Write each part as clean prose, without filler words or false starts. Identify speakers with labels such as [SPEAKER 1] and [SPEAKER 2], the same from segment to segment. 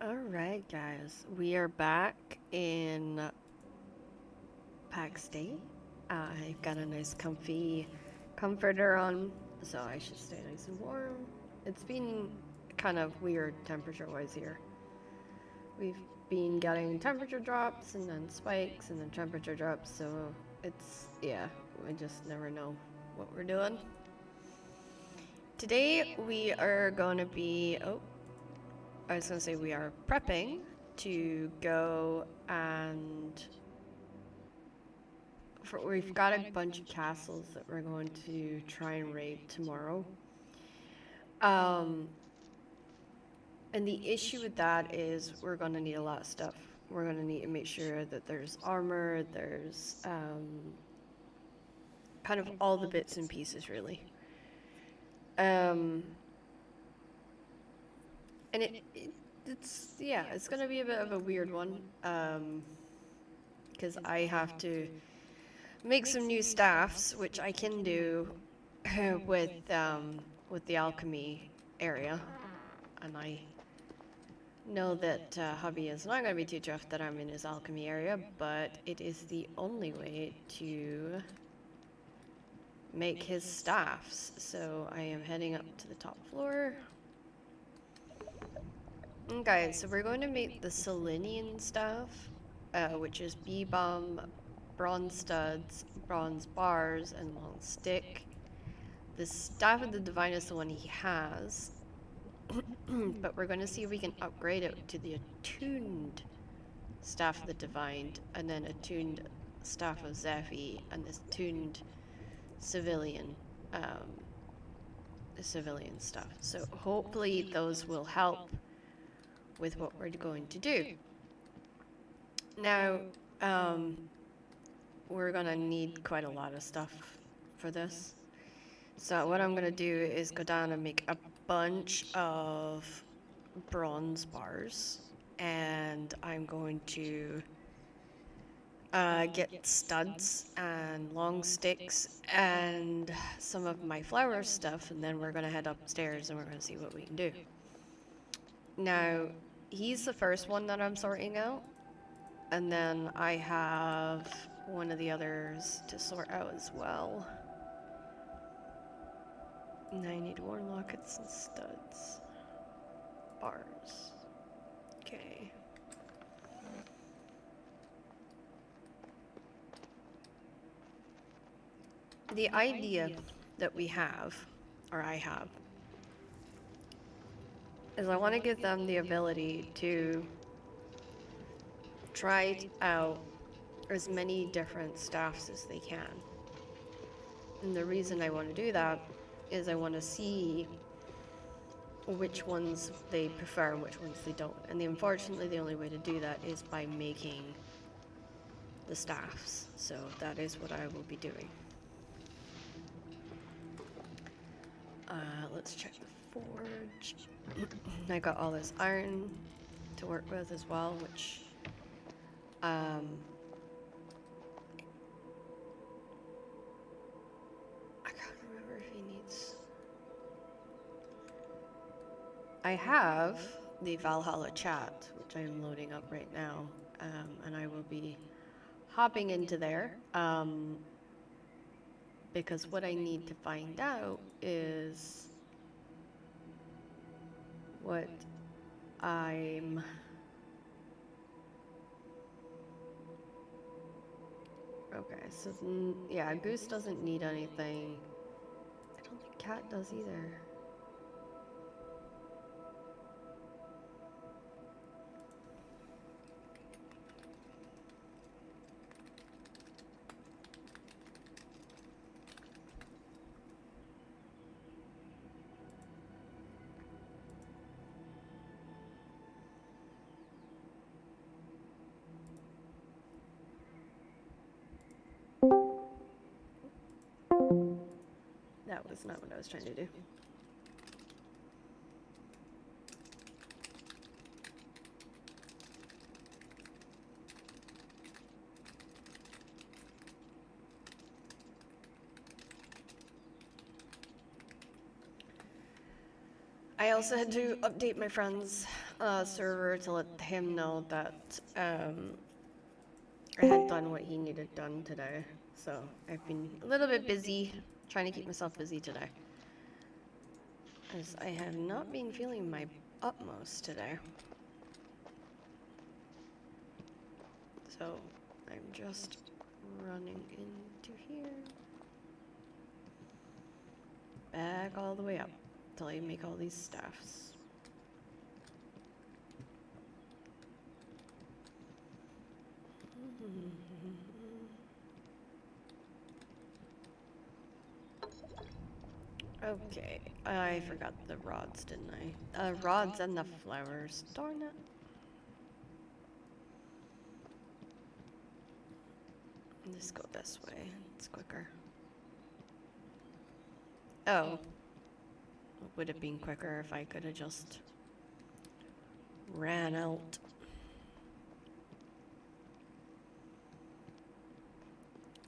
[SPEAKER 1] Alright guys, we are back in Pax Dei. I've got a nice comfy comforter on, so I should stay nice and warm. It's been kind of weird temperature-wise here. We've been getting temperature drops and then spikes and then temperature drops, so yeah, we just never know what we're doing. Today we are going to be, I was going to say we are prepping to go and we've got a bunch of castles that we're going to try and raid tomorrow. And the issue with that is we're going to need a lot of stuff. We're going to need to make sure that there's armor, there's kind of all the bits and pieces really. And it's going to be a bit of a weird one. Because I have to make some new staffs, which I can do with the alchemy area, and I know that hubby is not going to be too chuffed that I'm in his alchemy area, but it is the only way to make his staffs. So I am heading up to the top floor. Okay, so we're going to make the Selenian staff, which is bee-bomb, bronze studs, bronze bars, and long stick. The Staff of the Divine is the one he has, but we're going to see if we can upgrade it to the attuned Staff of the Divine, and then attuned Staff of Zephi, and this attuned civilian stuff. So hopefully those will help with what we're going to do. Now, we're gonna need quite a lot of stuff for this. So what I'm gonna do is go down and make a bunch of bronze bars, and I'm going to get studs and long sticks and some of my flower stuff, and then we're gonna head upstairs and we're gonna see what we can do. Now, he's the first one that I'm sorting out, and then I have one of the others to sort out as well. Now I need more lockets and studs. Bars. Okay. The idea that we have, or I have, is I want to give them the ability to try out as many different staffs as they can. And the reason I want to do that is I want to see which ones they prefer and which ones they don't. And unfortunately, the only way to do that is by making the staffs. So that is what I will be doing. Let's check the forge. I got all this iron to work with as well, which I can't remember if he needs. I have the Valhalla chat, which I am loading up right now, and I will be hopping into there, because what I need to find out is what I'm okay, so yeah, Goose doesn't need anything. I don't think Cat does either. That was not what I was trying to do. I also had to update my friend's server to let him know that I had done what he needed done today. So I've been a little bit busy, trying to keep myself busy today, as I have not been feeling my utmost today. So I'm just running into here, back all the way up till I make all these staffs. Okay, I forgot the rods, didn't I? Rods and the flowers. Darn it. Just go this way. It's quicker. Oh. Would have been quicker if I could have just ran out.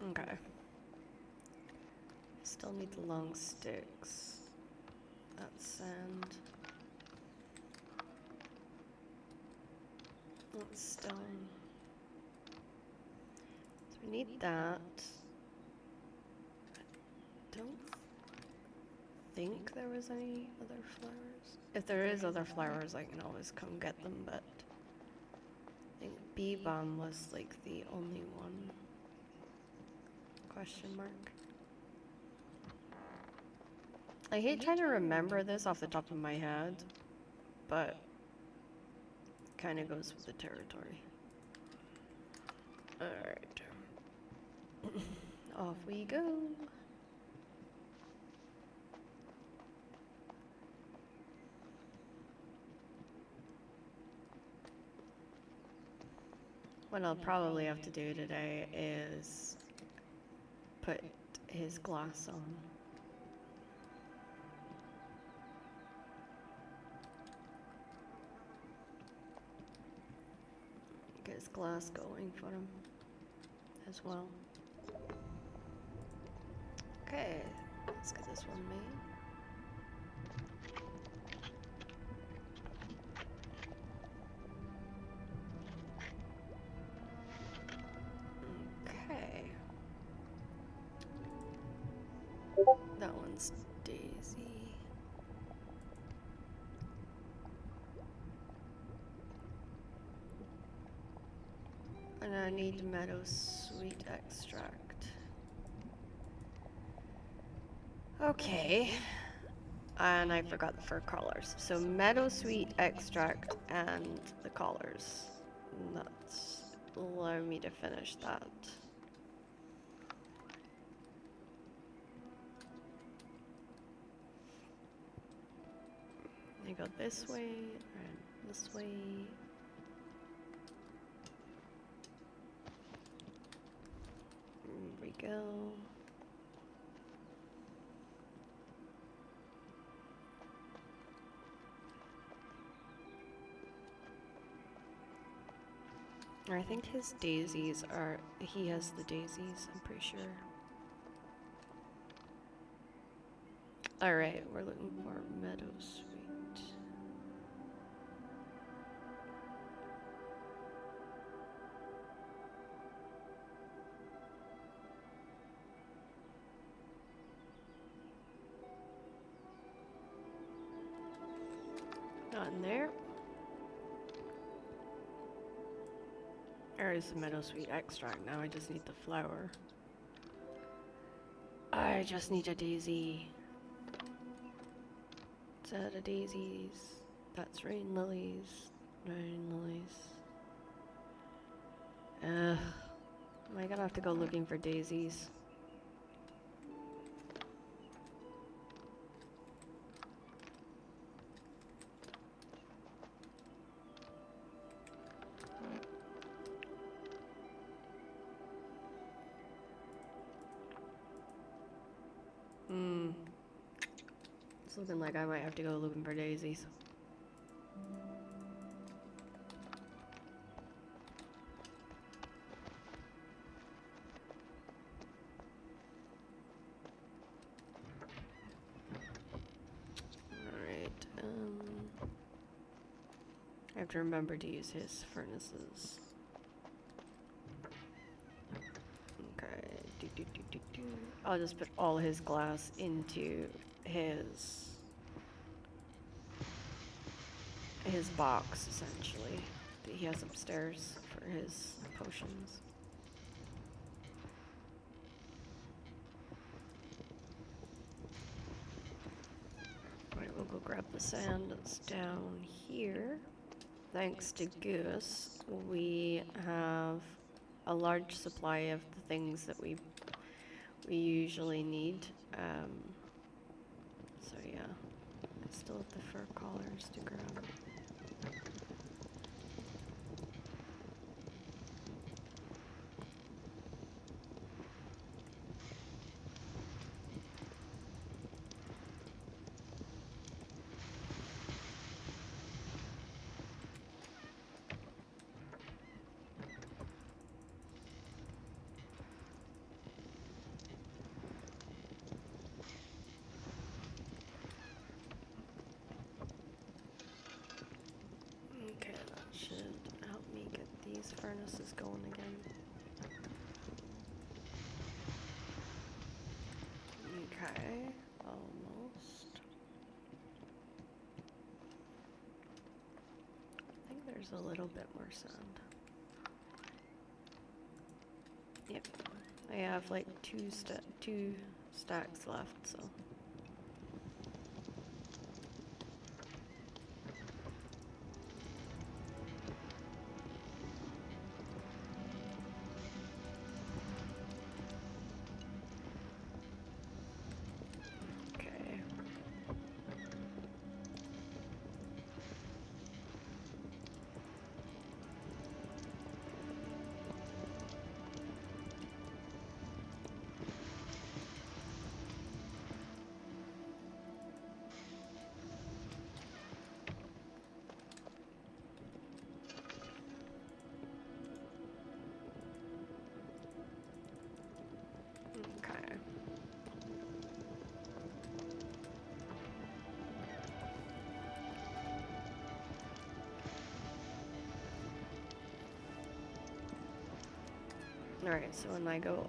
[SPEAKER 1] Okay. Still need the long sticks. That's sand. That's stone. So we need that. I don't think there was any other flowers. If there is other flowers, I can always come get them, but I think bee balm was like the only one. Question mark. I hate trying to remember this off the top of my head, but kind of goes with the territory. Alright. Off we go. What I'll probably have to do today is put his glass on. Get his glass going for him as well. Okay, let's get this one made. Okay. That one's Daisy. And I need meadow sweet extract. Okay. And I forgot the fur collars. So meadow sweet extract and the collars. That's allow me to finish that. I go this way and this way. There we go. I think his daisies are, he has the daisies, I'm pretty sure. Alright, we're looking for meadow sweet. Not in there. There is the meadow sweet extract. Now I just need the flower. I just need a daisy. Set of daisies. That's rain lilies. Rain lilies. Am I gonna have to go looking for daisies? It's looking like I might have to go looking for daisies. Alright, I have to remember to use his furnaces. Okay. I'll just put all his glass into his box, essentially, that he has upstairs for his potions. Alright, we'll go grab the sand that's down here. Thanks to Goose, we have a large supply of the things that we usually need. So yeah, I still have the fur collars to grab. Okay, that should help me get these furnaces going again. Okay, almost. I think there's a little bit more sand. Yep, I have like two stacks left, so. Okay. Okay. Alright, so when I go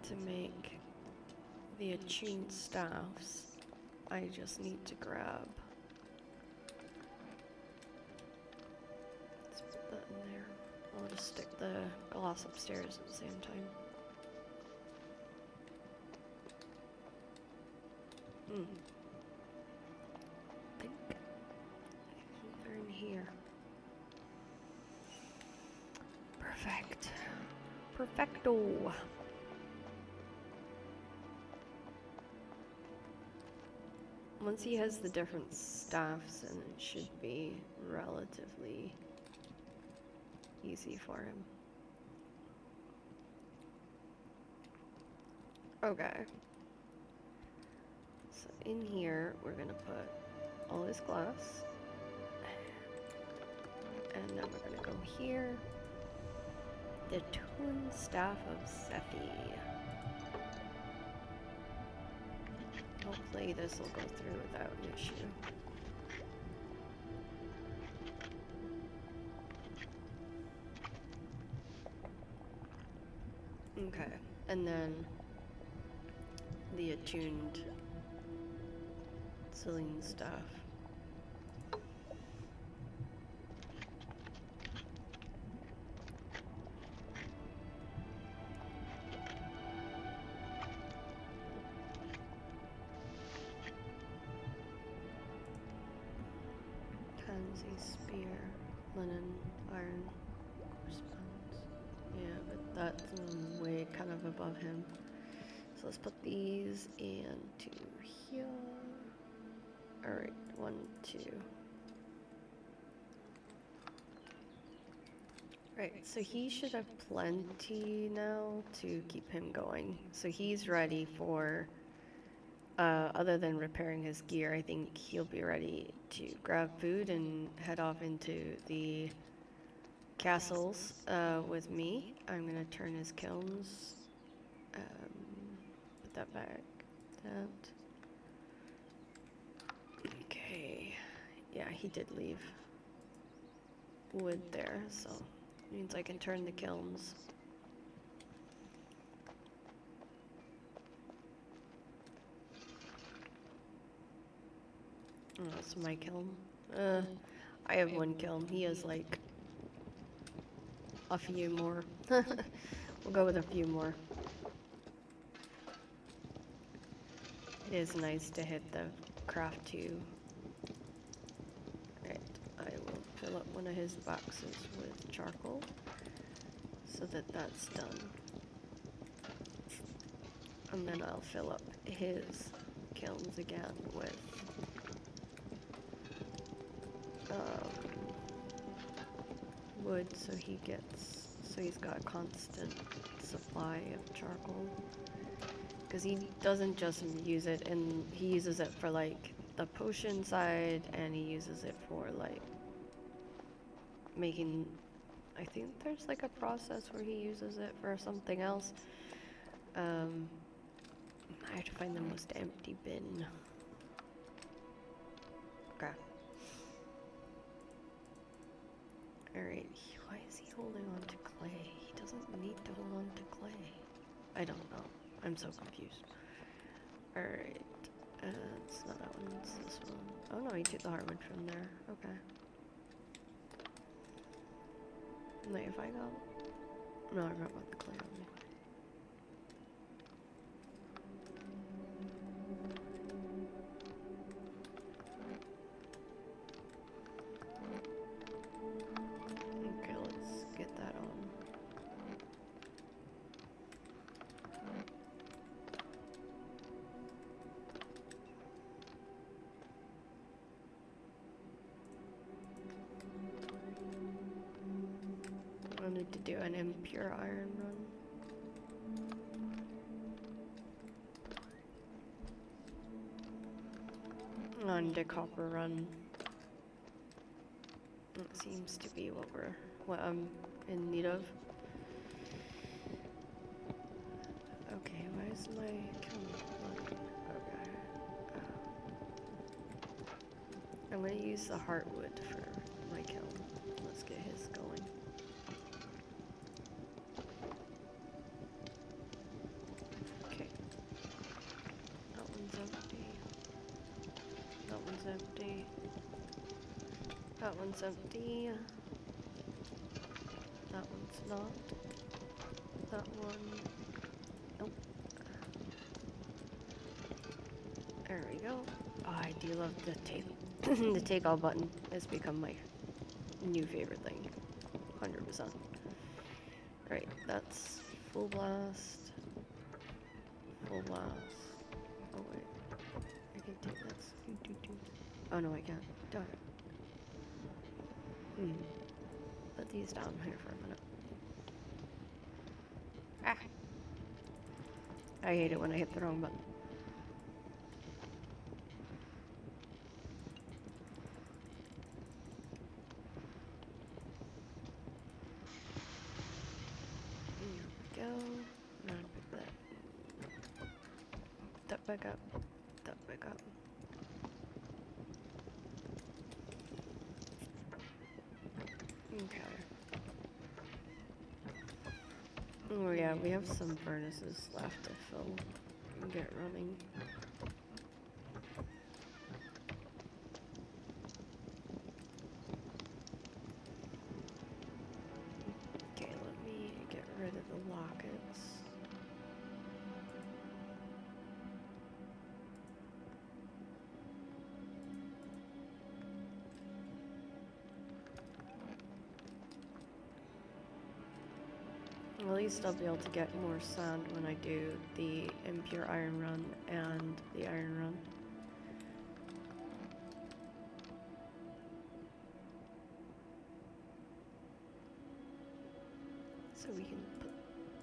[SPEAKER 1] to make the attuned staffs, I just need to grab. Let's put that in there. I'll just stick the glass upstairs at the same time. I think they're in here. Perfect. Perfecto. Once he has the different staffs, then it should be relatively easy for him. Okay. So in here, we're gonna put all his glass. And then we're gonna go here. The Twin Staff of Sephi. Hopefully this will go through without an issue. Okay, and then the attuned Celine staff. Tansy spear, linen, iron, corresponds. Yeah, but that's way kind of above him. So let's put these into here. Alright, 1, 2. Right, so he should have plenty now to keep him going. So he's ready for, other than repairing his gear, I think he'll be ready to grab food and head off into the castles with me. I'm gonna turn his kilns. Put that back. That. Okay. Yeah, he did leave. wood there, so means I can turn the kilns. Oh, that's my kiln. I have one kiln. He has like a few more. We'll go with a few more. It is nice to hit the craft too. Right, I will fill up one of his boxes with charcoal so that that's done. And then I'll fill up his kilns again with wood so he's got a constant supply of charcoal. Because he doesn't just use it, and he uses it for like the potion side, and he uses it for like making, I think there's like a process where he uses it for something else. I have to find the most empty bin. Okay. Alright, why is he holding on to clay? He doesn't need to hold on to clay. I don't know. I'm so confused. Alright, it's not that one, it's this one. Oh no, he took the hardwood from there. Okay. Wait, if I got... No, I forgot about the clay on me. Okay, let's get that on. I need to do an impure iron run. And a copper run. That seems to be what I'm in need of. Okay, why is my kiln loading? Okay. I'm gonna use the heartwood for my kiln. Let's get his going. Okay. That one's empty. That one's empty. That one's empty. That one's not. That one. Nope. There we go. Oh, I do love the take. The take all button has become my new favorite thing. 100%. Right, that's full blast. Full blast. Oh wait. I can take this. Oh no, I can't. Darn it. Put these down here for a minute. Ah! I hate it when I hit the wrong button. There we go. Now pick that. That back up. That back up. Okay. Oh yeah, we have some furnaces left to fill and get running. Okay, let me get rid of the lockets. At least I'll be able to get more sand when I do the impure iron run and the iron run. So we can put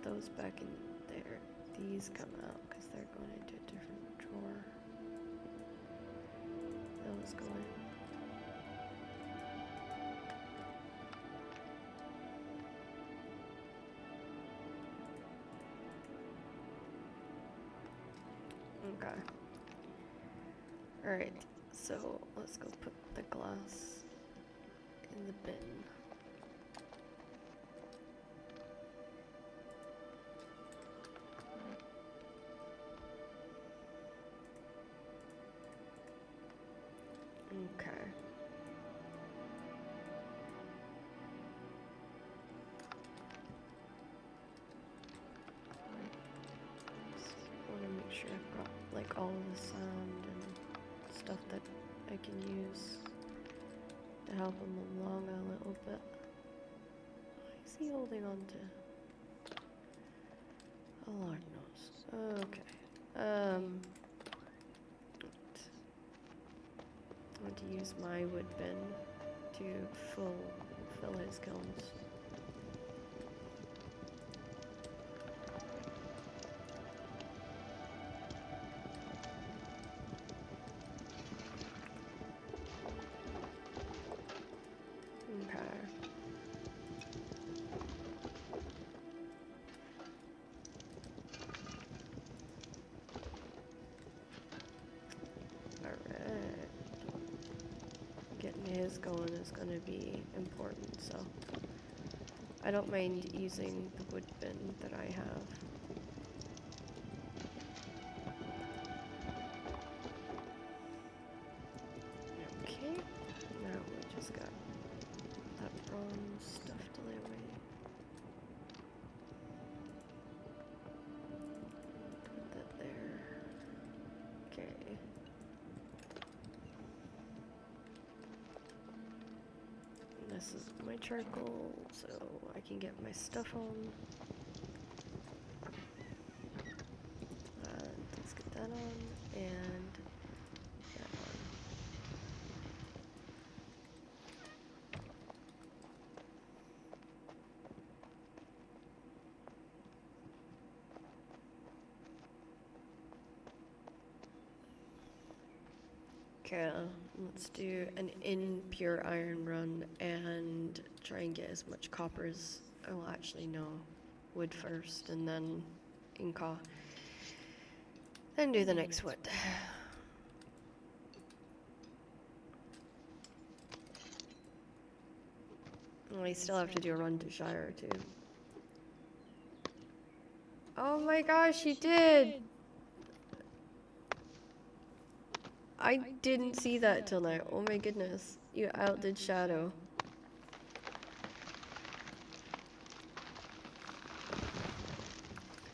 [SPEAKER 1] those back in there. These come out because they're going into a different drawer. Those go in. Okay. Alright, so let's go put the glass in the bin. sure I've got like all of the sand and stuff that I can use to help him along a little bit. Why is he holding on to? Oh, Lord knows. Okay. I want to use my wood bin to fill his kilns. Okay. Alright. Getting his going is going to be important, so I don't mind using the wood bin that I have. Okay, now we just got that bronze stuffed away. Put that there. Okay. This is my charcoal, so I can get my stuff on. Let's get that on, and that on. Okay, let's do an impure iron run and try and get as much copper as I will actually know. Wood first, and then inca. Then do the next wood. I still have to do a run to Shire too. Oh my gosh, you did! I didn't see that till now. Oh my goodness. You outdid Shadow.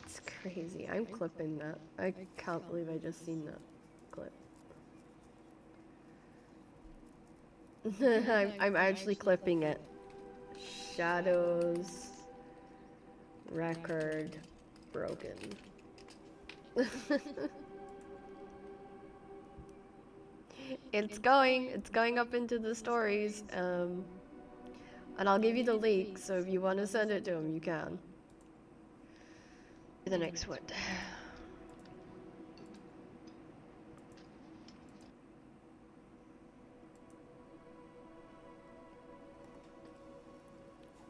[SPEAKER 1] It's crazy. I'm clipping that. I can't believe I just seen that clip. I'm actually clipping it. Shadow's record broken. It's going up into the stories, and I'll give you the link, so if you want to send it to him, you can. The next one.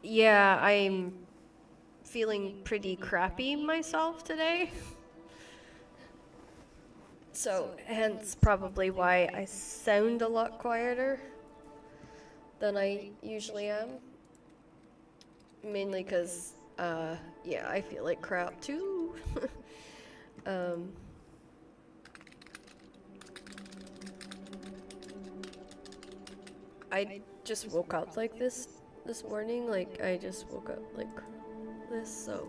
[SPEAKER 1] Yeah, I'm feeling pretty crappy myself today. So, hence probably why I sound a lot quieter than I usually am. Mainly because, yeah, I feel like crap too. I just woke up like this morning, like I just woke up like this, so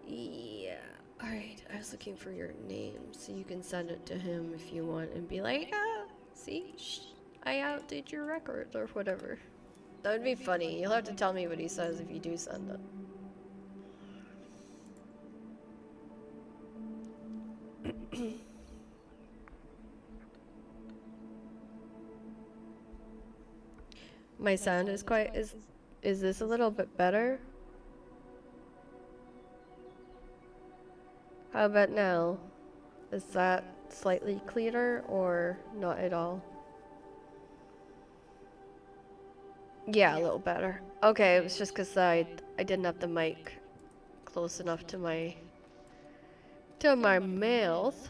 [SPEAKER 1] yeah. Alright, I was looking for your name, so you can send it to him if you want and be like, ah, see, I outdid your record, or whatever. That would be funny. You'll have to tell me what he says if you do send it. My sound is quite, is this a little bit better? How about now? Is that slightly clearer or not at all? Yeah, a little better. Okay, it was just because I didn't have the mic close enough to my mouth.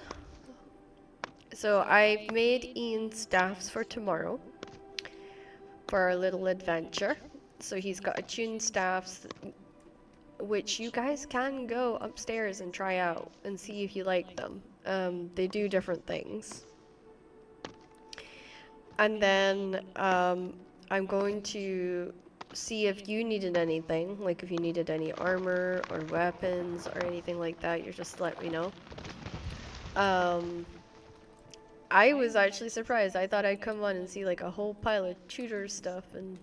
[SPEAKER 1] So I made Ian staffs for tomorrow for our little adventure. So he's got attuned staffs, which you guys can go upstairs and try out and see if you like them. They do different things. And then I'm going to see if you needed anything, like if you needed any armor or weapons or anything like that, you just let me know. I was actually surprised. I thought I'd come on and see like a whole pile of tutor stuff, and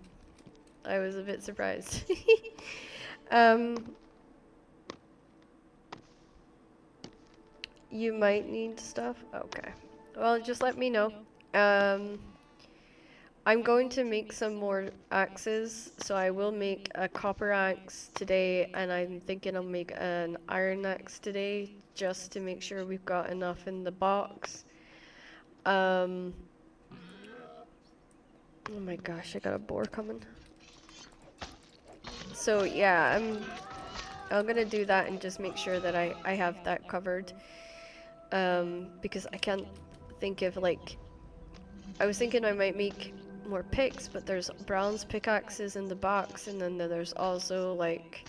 [SPEAKER 1] I was a bit surprised. um, you might need stuff? Okay. Well, just let me know. Um, I'm going to make some more axes, so I will make a copper axe today, and I'm thinking I'll make an iron axe today, just to make sure we've got enough in the box. Oh my gosh, I got a boar coming. So yeah, I'm gonna do that and just make sure that I have that covered. Because I can't think of like, I was thinking I might make more picks, but there's bronze pickaxes in the box, and then there's also like,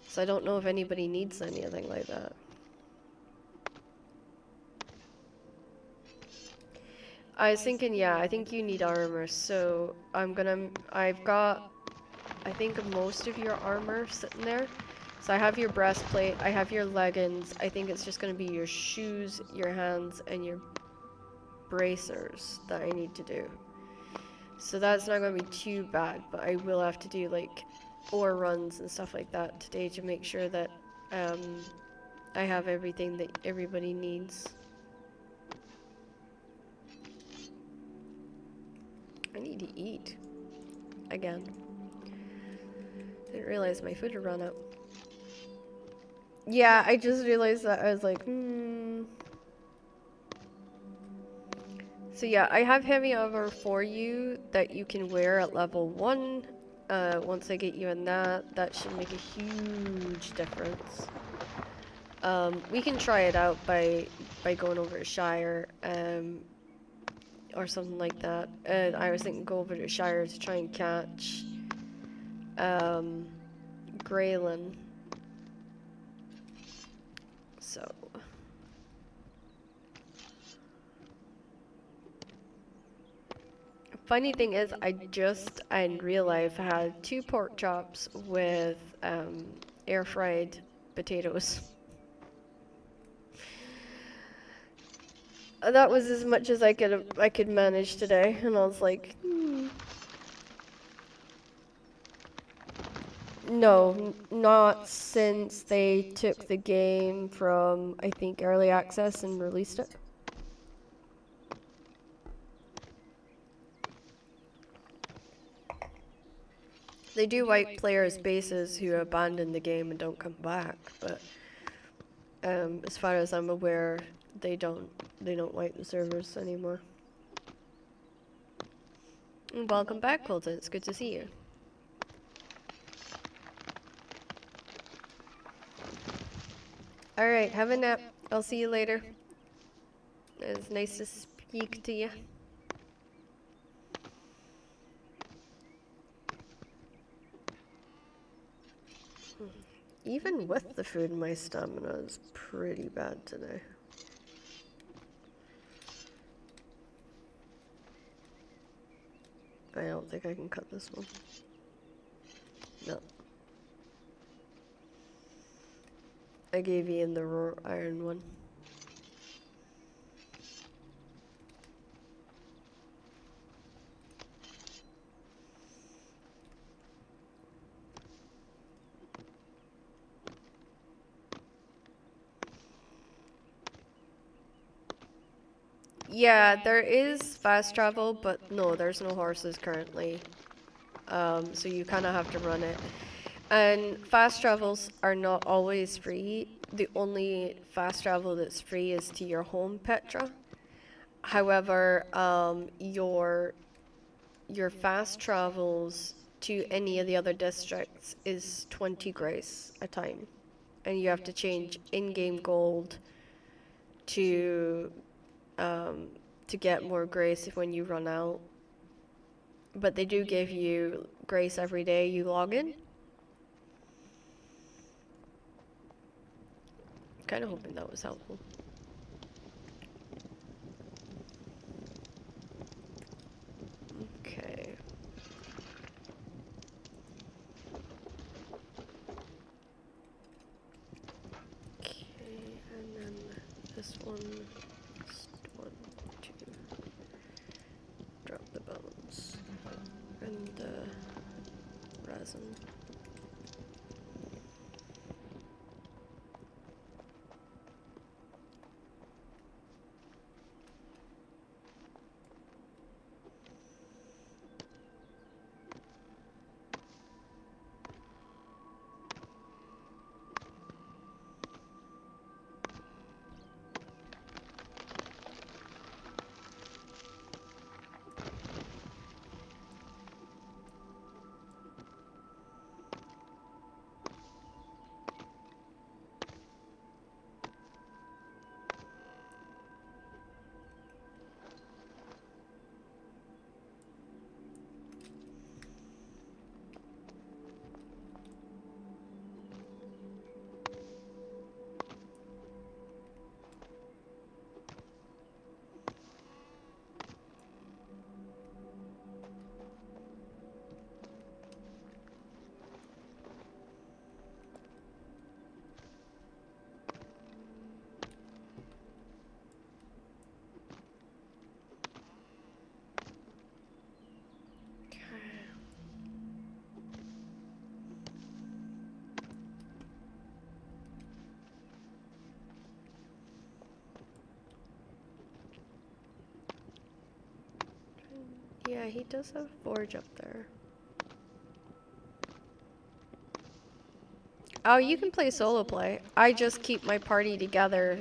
[SPEAKER 1] so I don't know if anybody needs anything like that. I was thinking, yeah, I think you need armor, so I've got, I think most of your armor sitting there. So I have your breastplate, I have your leggings, I think it's just gonna be your shoes, your hands, and your bracers that I need to do. So that's not gonna be too bad, but I will have to do like ore runs and stuff like that today to make sure that I have everything that everybody needs. I need to eat again. Didn't realize my food had run out. Yeah, I just realized that. I was like, So yeah, I have heavy armor for you that you can wear at level 1. Once I get you in that should make a huge difference. We can try it out by going over to Shire, or something like that. I was thinking go over to Shire to try and catch, Graylin. So. Funny thing is, I just, in real life, had 2 pork chops with, air-fried potatoes. That was as much as I could manage today, and I was like, No, not since they took the game from, I think, early access and released it. They do wipe players' bases who abandon the game and don't come back, but as far as I'm aware, they don't wipe the servers anymore. And welcome back, Colton. It's good to see you. Alright, have a nap. I'll see you later. It's nice to speak to you. Even with the food, my stamina is pretty bad today. I don't think I can cut this one. No. I gave Ian the raw iron one. Yeah, there is fast travel, but no, there's no horses currently. So you kind of have to run it. And fast travels are not always free. The only fast travel that's free is to your home, Petra. However, your fast travels to any of the other districts is 20 grace a time. And you have to change in-game gold to get more grace when you run out. But they do give you grace every day you log in. Kind of hoping that was helpful. Okay. this one. Just 1, 2. Drop the bones. And the resin. Yeah, he does have forge up there. Oh, you can play solo play. I just keep my party together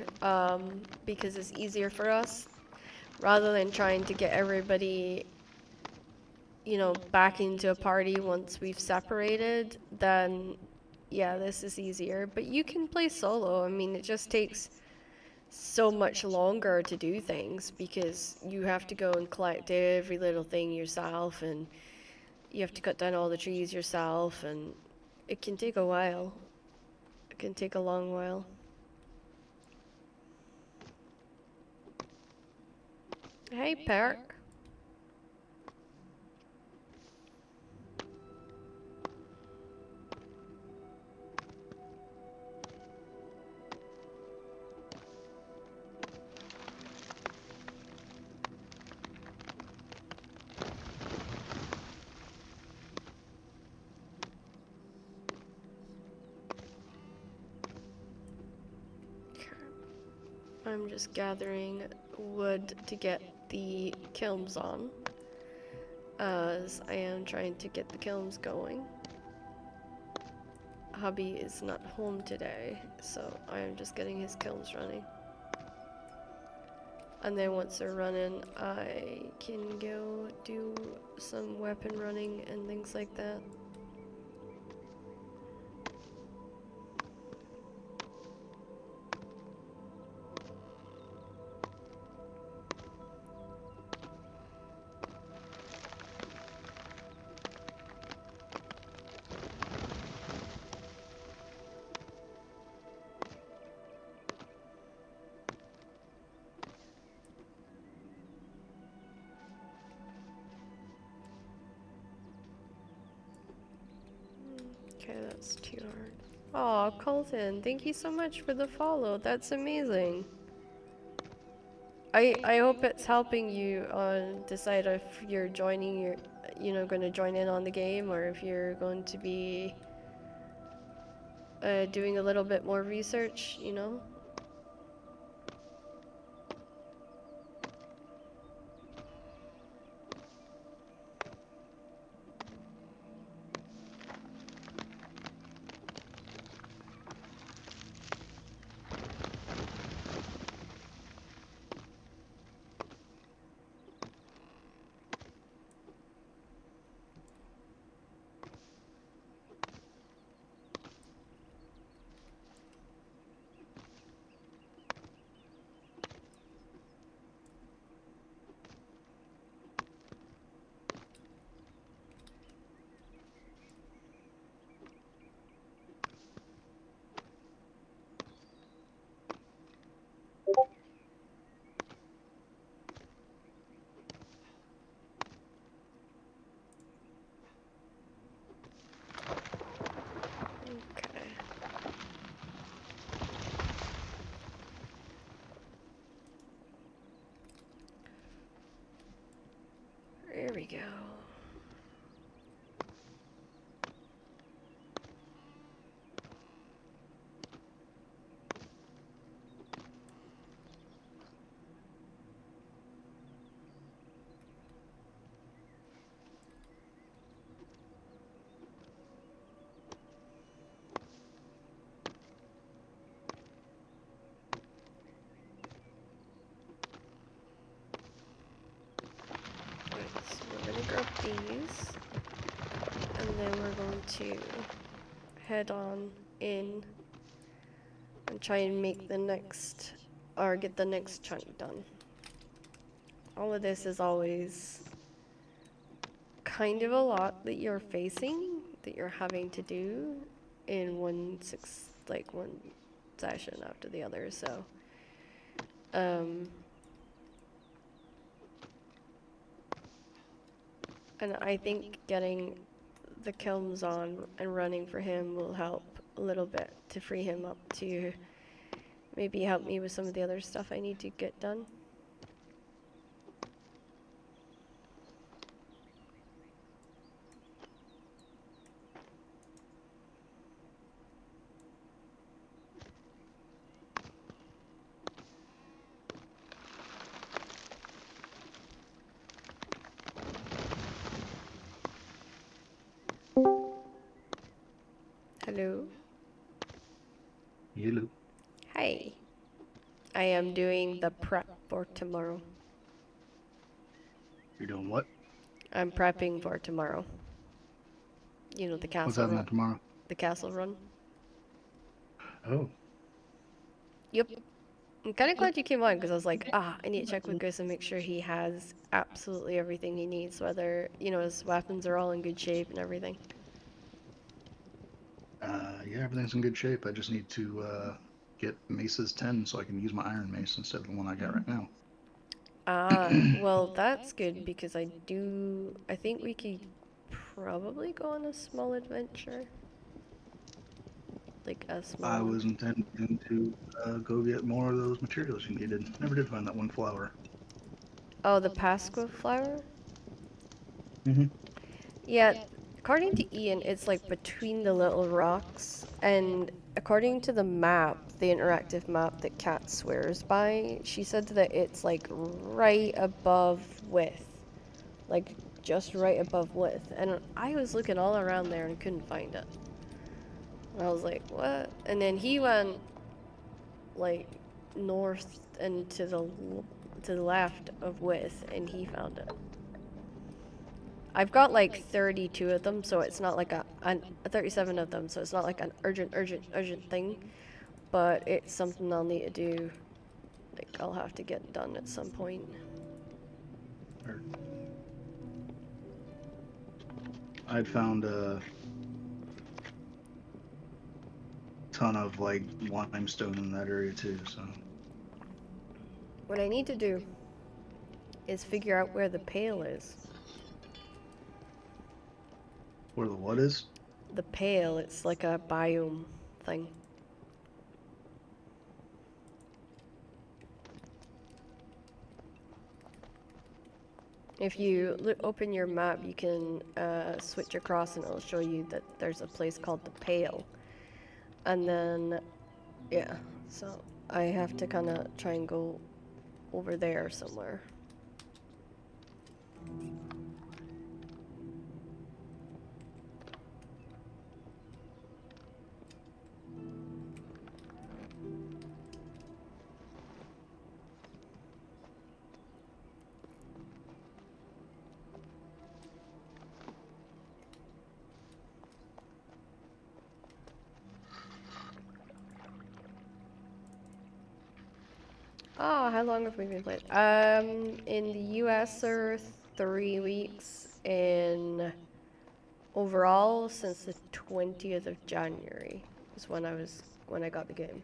[SPEAKER 1] because it's easier for us. Rather than trying to get everybody, you know, back into a party once we've separated, then yeah, this is easier. But you can play solo. I mean, it just takes so much longer to do things because you have to go and collect every little thing yourself, and you have to cut down all the trees yourself, and it can take a while. It can take a long while. Hey, Perk. I'm just gathering wood to get the kilns on, as I am trying to get the kilns going. Hubby is not home today, so I am just getting his kilns running. And then once they're running, I can go do some weapon running and things like that. Okay, that's too hard. Aw, Colton, thank you so much for the follow. That's amazing. I hope it's helping you decide if you're joining your, you know, going to join in on the game, or if you're going to be doing a little bit more research, you know? So we're gonna grab these, and then we're going to head on in and try and make the next, or get the next chunk done. All of this is always kind of a lot that you're facing, that you're having to do in one session after the other, so and I think getting the kilns on and running for him will help a little bit to free him up to maybe help me with some of the other stuff I need to get done. Hello?
[SPEAKER 2] Hello.
[SPEAKER 1] Hi. I am doing the prep for tomorrow.
[SPEAKER 2] You're doing what?
[SPEAKER 1] I'm prepping for tomorrow. You know, the
[SPEAKER 2] What's
[SPEAKER 1] castle
[SPEAKER 2] happening
[SPEAKER 1] run.
[SPEAKER 2] tomorrow?
[SPEAKER 1] The castle run.
[SPEAKER 2] Oh,
[SPEAKER 1] Yep. I'm kind of glad you came on because I was like, I need to check with Gus and make sure he has absolutely everything he needs, whether, you know, his weapons are all in good shape and everything.
[SPEAKER 2] yeah, everything's in good shape. I just need to get Mace's 10 so I can use my Iron Mace instead of the one I got right now.
[SPEAKER 1] Well, that's good because I think we could probably go on a small adventure. Like a small
[SPEAKER 2] I
[SPEAKER 1] one.
[SPEAKER 2] was intending to go get more of those materials you needed. Never did find that one flower.
[SPEAKER 1] Oh, the Pasqua flower?
[SPEAKER 2] Mm-hmm.
[SPEAKER 1] Yeah, according to Ian, it's like between the little rocks, and according to the map, the interactive map that Kat swears by, she said that it's like right above width. Like just right above width. And I was looking all around there and couldn't find it. And I was like, what? And then he went like north and to the left of width and he found it. I've got like 32 of them, so it's not like a 37 of them, so it's not like an urgent thing, but it's something I'll need to do. Like I'll have to get done at some point.
[SPEAKER 2] I'd found a ton of like limestone in that area too, so.
[SPEAKER 1] What I need to do is figure out where the pail is.
[SPEAKER 2] Where the what is?
[SPEAKER 1] The pale, it's like a biome thing. If you open your map, you can switch across and it'll show you that there's a place called the Pale. And then, yeah, so I have to kind of try and go over there somewhere. Oh, how long have we been playing? In the US are 3 weeks, and overall since the 20th of January is when I got the game.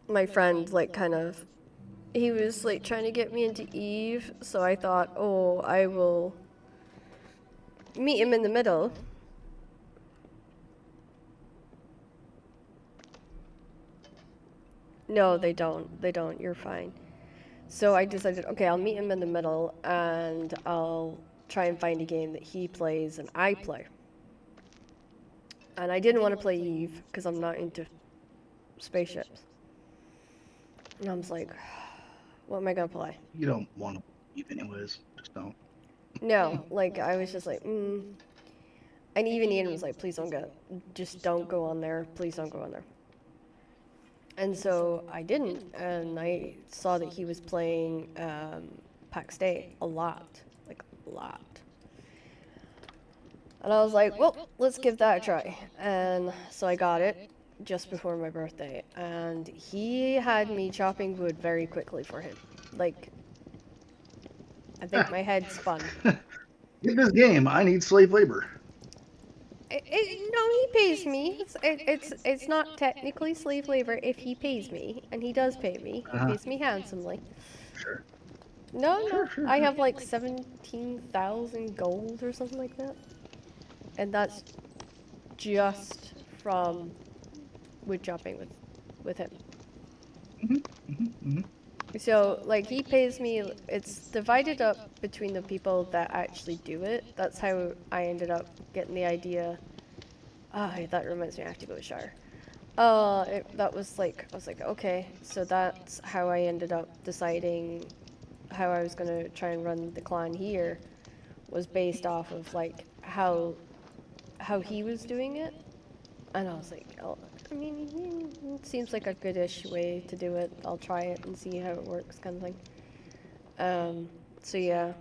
[SPEAKER 1] My friend like kind of he was like trying to get me into Eve, so I thought, oh, I will meet him in the middle. No, they don't. They don't. You're fine. So I decided, okay, I'll meet him in the middle and I'll try and find a game that he plays and I play. And I didn't want to play Eve because I'm not into spaceships. And I was like, what am I gonna play?
[SPEAKER 2] You don't want to leave anyways. Just don't.
[SPEAKER 1] No, like I was just like, And even Ian was like, please don't go. Just don't go on there. Please don't go on there. And so I didn't, and I saw that he was playing Pax Dei a lot, like a lot. And I was like, well, let's give that a try. And so I got it just before my birthday, and he had me chopping wood very quickly for him. Like, I think my head spun.
[SPEAKER 2] Get this game. I need slave labor.
[SPEAKER 1] No, he pays me. It's not technically slave labor if he pays me, and he does pay me. He pays me handsomely.
[SPEAKER 2] Sure.
[SPEAKER 1] No,
[SPEAKER 2] Sure.
[SPEAKER 1] I have like 17,000 gold or something like that, and that's just from wood chopping with him. So like he pays me. It's divided up between the people that actually do it. That's how I ended up getting the idea. That reminds me, I have to go to shower. That was like, I was like, okay, so that's how I ended up deciding how I was gonna try and run the clan here, was based off of like how he was doing it, and I was like, oh, I mean, it seems like a goodish way to do it. I'll try it and see how it works, kind of thing. So yeah,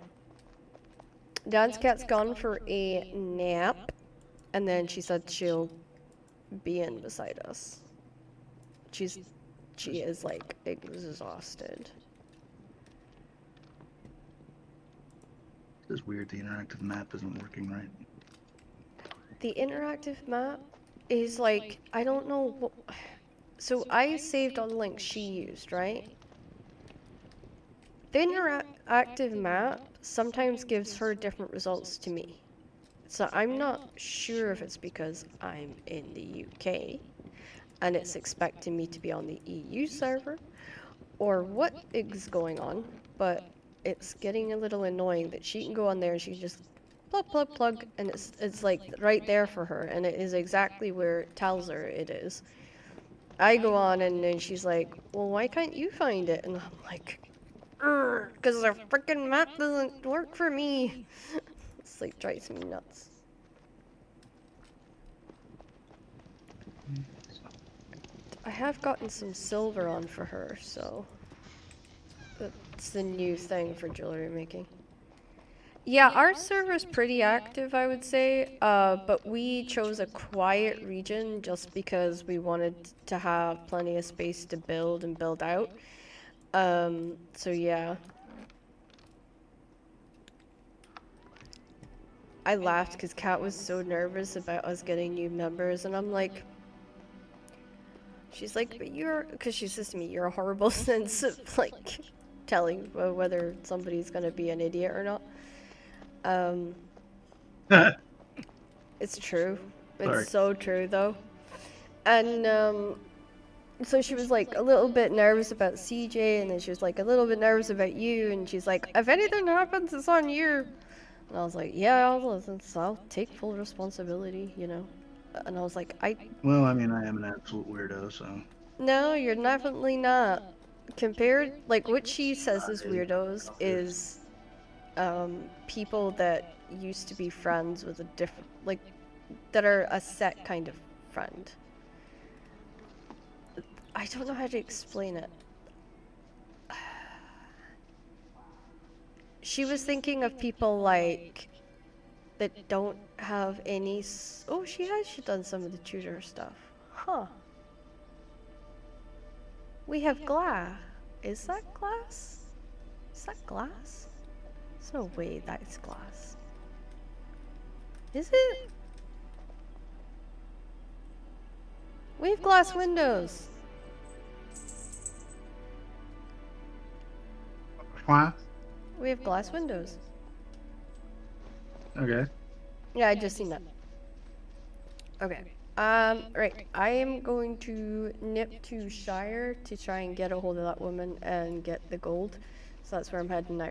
[SPEAKER 1] Dad's cat's gone for a nap, and then she said she'll be in beside us. She is like exhausted.
[SPEAKER 2] It's weird. The interactive map isn't working right.
[SPEAKER 1] The interactive map is like, I don't know what. So I saved all the links she used, right? The interactive map sometimes gives her different results to me. So I'm not sure if it's because I'm in the UK and it's expecting me to be on the EU server or what is going on, but it's getting a little annoying that she can go on there and she can just plug, and it's like right there for her, and it is exactly where it tells her it is. I go on and then she's like, well, why can't you find it? And I'm like, because the freaking map doesn't work for me. It's like drives me nuts. I have gotten some silver on for her, so that's the new thing for jewelry making. Yeah, our server's pretty active, I would say, but we chose a quiet region just because we wanted to have plenty of space to build and build out. So yeah. I laughed because Kat was so nervous about us getting new members, and I'm like, she's like, but because she says to me, you're a horrible sense of like telling whether somebody's gonna be an idiot or not. It's true. It's so true though. And so she was like a little bit nervous about CJ, and then she was like a little bit nervous about you, and she's like, if anything happens, it's on you. And I was like, yeah, I'll take full responsibility, you know. And I was like,
[SPEAKER 2] Well, I mean, I am an absolute weirdo, so.
[SPEAKER 1] No, you're definitely not. Compared, like what she says is weirdos is, people that used to be friends with a different, like, that are a set kind of friend. I don't know how to explain it. She was thinking of people like that don't have any. Oh, she has done some of the tutor stuff. Huh. We have glass. Is that glass? Is that glass? There's no way that's glass. Is it? We have glass windows.
[SPEAKER 2] What?
[SPEAKER 1] We have glass windows.
[SPEAKER 2] Okay.
[SPEAKER 1] Yeah, I just seen that. Okay. Right. I am going to nip to Shire to try and get a hold of that woman and get the gold. So that's where I'm heading now.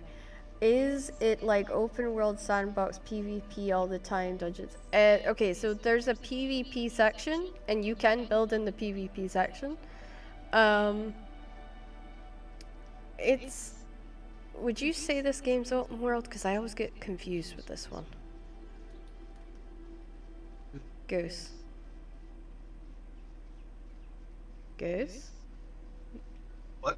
[SPEAKER 1] Is it like open world sandbox PvP all the time dungeons? Okay, so there's a PvP section, and you can build in the PvP section. Um, it's. Would you say this game's open world? Because I always get confused with this one. Goose. Goose?
[SPEAKER 2] What?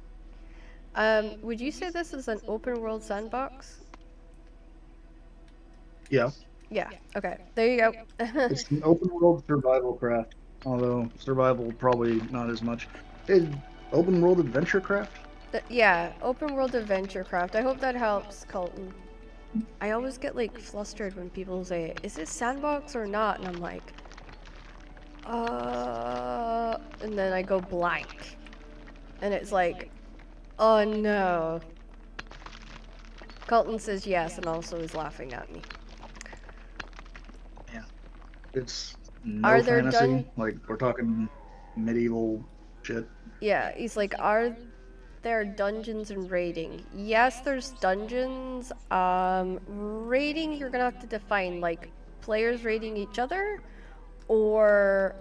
[SPEAKER 1] Would you say this is an open world sandbox?
[SPEAKER 2] Yeah.
[SPEAKER 1] Yeah, okay. There you go.
[SPEAKER 2] It's an open world survival craft, although survival probably not as much. Open world adventure craft?
[SPEAKER 1] Yeah, open world adventure craft. I hope that helps, Colton. I always get like flustered when people say, is this sandbox or not? And I'm like, and then I go blank. And it's like, oh no. Colton says yes and also is laughing at me.
[SPEAKER 2] Yeah. It's no
[SPEAKER 1] Are there
[SPEAKER 2] fantasy. Like, we're talking medieval shit.
[SPEAKER 1] Yeah, he's like, are there dungeons and raiding? Yes, there's dungeons. Raiding, you're gonna have to define, like, players raiding each other, or,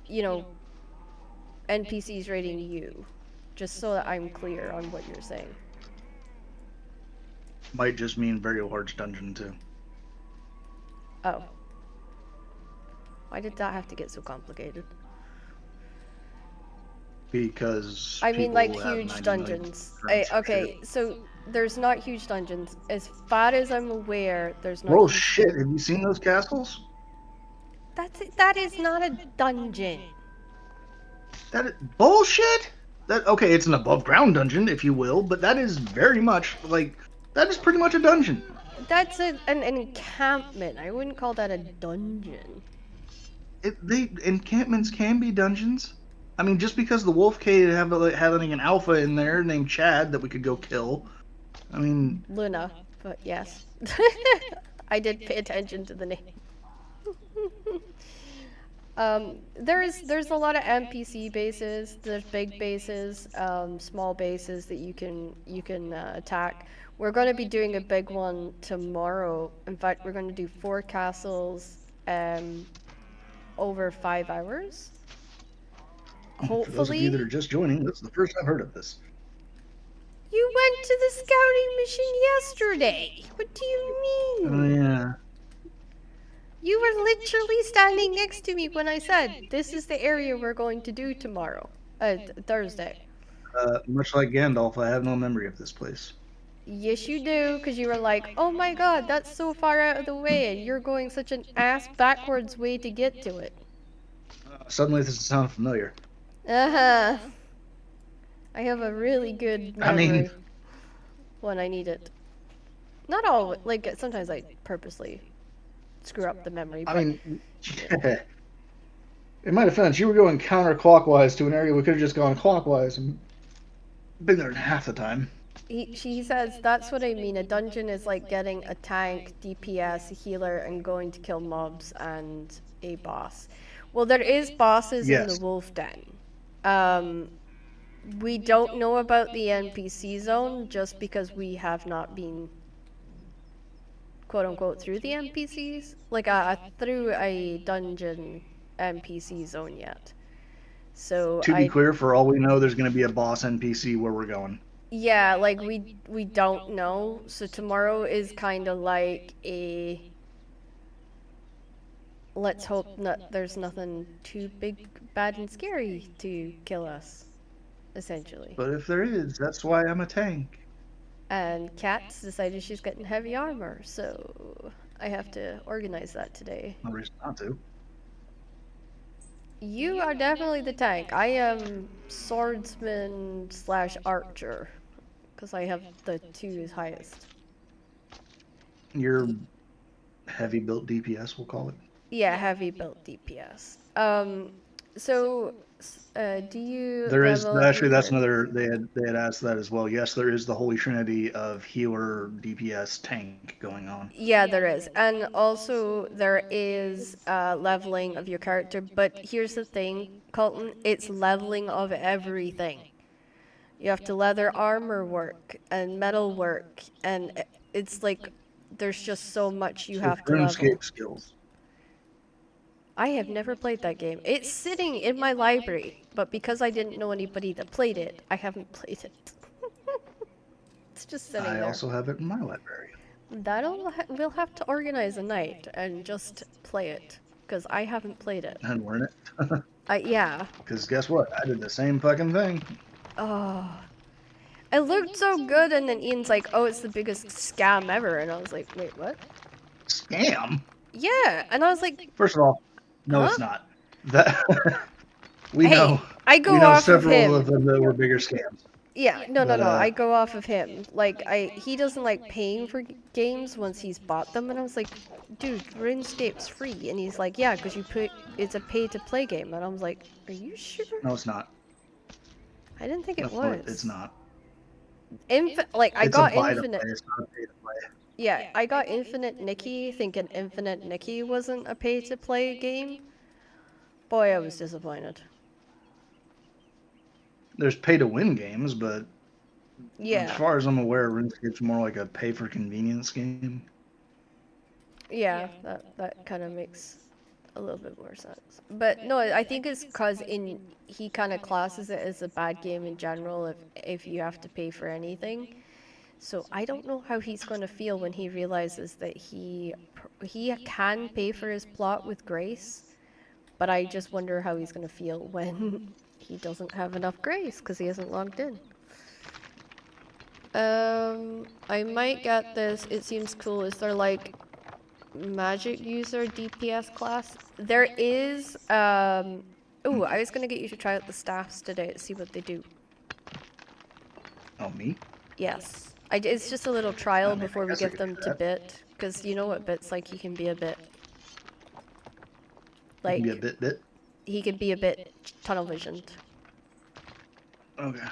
[SPEAKER 1] you know, NPCs raiding you. Just so that I'm clear on what you're saying.
[SPEAKER 2] Might just mean very large dungeon, too.
[SPEAKER 1] Oh. Why did that have to get so complicated?
[SPEAKER 2] Because
[SPEAKER 1] I mean, like,
[SPEAKER 2] people have
[SPEAKER 1] huge
[SPEAKER 2] 90 million
[SPEAKER 1] dungeons.
[SPEAKER 2] friends for
[SPEAKER 1] Okay,
[SPEAKER 2] shit.
[SPEAKER 1] so there's not huge dungeons. As far as I'm aware, there's not
[SPEAKER 2] Well,
[SPEAKER 1] huge
[SPEAKER 2] shit, have you seen those castles?
[SPEAKER 1] That is not a dungeon.
[SPEAKER 2] Bullshit. Okay, it's an above ground dungeon, if you will, but that is very much like that is pretty much a dungeon.
[SPEAKER 1] That's an encampment. I wouldn't call that a dungeon.
[SPEAKER 2] Encampments can be dungeons. I mean, just because the Wolf Cave having an alpha in there named Chad that we could go kill. I mean,
[SPEAKER 1] Luna, but yes. I did pay attention to the name. There's a lot of NPC bases. There's big bases, small bases that you can attack. We're going to be doing a big one tomorrow. In fact, we're going to do 4 castles, over 5 hours.
[SPEAKER 2] for those of you that
[SPEAKER 1] Hopefully.
[SPEAKER 2] are just joining, that's the first I've heard of this.
[SPEAKER 1] You went to the scouting mission yesterday. What do you
[SPEAKER 2] Oh
[SPEAKER 1] mean?
[SPEAKER 2] yeah.
[SPEAKER 1] You were literally standing next to me when I said, this is the area we're going to do tomorrow. Thursday.
[SPEAKER 2] Much like Gandalf, I have no memory of this place.
[SPEAKER 1] Yes, you do, because you were like, oh my god, that's so far out of the way, and you're going such an ass backwards way to get to it.
[SPEAKER 2] Suddenly, this sounds familiar.
[SPEAKER 1] Uh-huh. I have a really good memory when I need it. Not all, like, sometimes I purposely screw up the memory, but...
[SPEAKER 2] I mean, in my defense, you were going counterclockwise to an area we could have just gone clockwise and been there in half the time.
[SPEAKER 1] She says, that's what I mean. A dungeon is like getting a tank, DPS, a healer, and going to kill mobs and a boss. Well, there is bosses in the Wolf Den. We don't know about the NPC zone just because we have not been, quote unquote, through the NPCs. Like, through a dungeon NPC zone yet. So
[SPEAKER 2] To be clear, for all we know, there's going to be a boss NPC where we're going.
[SPEAKER 1] Yeah, like we don't know. So tomorrow is kind of like a let's hope there's nothing too big, bad, and scary to kill us, essentially.
[SPEAKER 2] But if there is, that's why I'm a tank.
[SPEAKER 1] And Kat's decided she's getting heavy armor, so I have to organize that today.
[SPEAKER 2] No reason not to.
[SPEAKER 1] You are definitely the tank. I am swordsman / archer, because I have the 2 highest.
[SPEAKER 2] You're heavy built DPS, we'll call it.
[SPEAKER 1] Yeah, heavy built DPS. So, do you
[SPEAKER 2] There is
[SPEAKER 1] level up your
[SPEAKER 2] actually that's
[SPEAKER 1] characters?
[SPEAKER 2] another they had asked that as well. Yes, there is the holy trinity of healer, DPS, tank going on.
[SPEAKER 1] Yeah, there is. And also there is leveling of your character, but here's the thing, Colton, it's leveling of everything. You have to leather armor work and metal work, and it's like there's just so much you
[SPEAKER 2] So it's
[SPEAKER 1] have to level.
[SPEAKER 2] RuneScape skills.
[SPEAKER 1] I have never played that game. It's sitting in my library, but because I didn't know anybody that played it, I haven't played it. It's just sitting
[SPEAKER 2] I
[SPEAKER 1] there.
[SPEAKER 2] also have it in my library.
[SPEAKER 1] We'll have to organize a night and just play it because I haven't played it.
[SPEAKER 2] And learn it.
[SPEAKER 1] Yeah.
[SPEAKER 2] Because guess what? I did the same fucking thing.
[SPEAKER 1] Oh, it looked so good, and then Ian's like, "Oh, it's the biggest scam ever," and I was like, "Wait, what?"
[SPEAKER 2] Scam?
[SPEAKER 1] Yeah, and I was like,
[SPEAKER 2] First of all, no,
[SPEAKER 1] "Huh?"
[SPEAKER 2] it's not. That we
[SPEAKER 1] Hey,
[SPEAKER 2] know
[SPEAKER 1] I
[SPEAKER 2] we
[SPEAKER 1] go
[SPEAKER 2] know
[SPEAKER 1] off of
[SPEAKER 2] several of
[SPEAKER 1] him.
[SPEAKER 2] them that were bigger scams.
[SPEAKER 1] Yeah, no, no,
[SPEAKER 2] But
[SPEAKER 1] no. I go off of him. Like, he doesn't like paying for games once he's bought them, and I was like, "Dude, RuneScape's free," and he's like, "Yeah, because you put it's a pay-to-play game," and I was like, "Are you sure?"
[SPEAKER 2] no, it's not.
[SPEAKER 1] I didn't think it
[SPEAKER 2] No, it's
[SPEAKER 1] was.
[SPEAKER 2] not.
[SPEAKER 1] Like I
[SPEAKER 2] It's a
[SPEAKER 1] got
[SPEAKER 2] buy to
[SPEAKER 1] Infinite.
[SPEAKER 2] play. It's not a pay to play.
[SPEAKER 1] Yeah, I got Infinite Nikki thinking Infinite Nikki wasn't a pay-to-play game. Boy, I was disappointed.
[SPEAKER 2] There's pay to win games, but as
[SPEAKER 1] Yeah,
[SPEAKER 2] far as I'm aware, RuneScape's more like a pay for convenience game.
[SPEAKER 1] yeah, that kind of makes a little bit more sense. But no, I think it's because in he kind of classes it as a bad game in general if you have to pay for anything. So I don't know how he's going to feel when he realizes that he can pay for his plot with grace, but I just wonder how he's going to feel when he doesn't have enough grace because he hasn't logged in. I might get this. It seems cool. Is there like magic user DPS class? There is. Oh, I was gonna get you to try out the staffs today to see what they do.
[SPEAKER 2] Oh, me?
[SPEAKER 1] Yes. It's just a little
[SPEAKER 2] I
[SPEAKER 1] trial
[SPEAKER 2] mean,
[SPEAKER 1] before
[SPEAKER 2] I
[SPEAKER 1] we
[SPEAKER 2] guess I
[SPEAKER 1] give
[SPEAKER 2] could do
[SPEAKER 1] them to
[SPEAKER 2] that.
[SPEAKER 1] Bit, because you know what Bit's like. He can be a bit
[SPEAKER 2] You can be a
[SPEAKER 1] like
[SPEAKER 2] bit.
[SPEAKER 1] he can be a bit tunnel visioned.
[SPEAKER 2] Okay.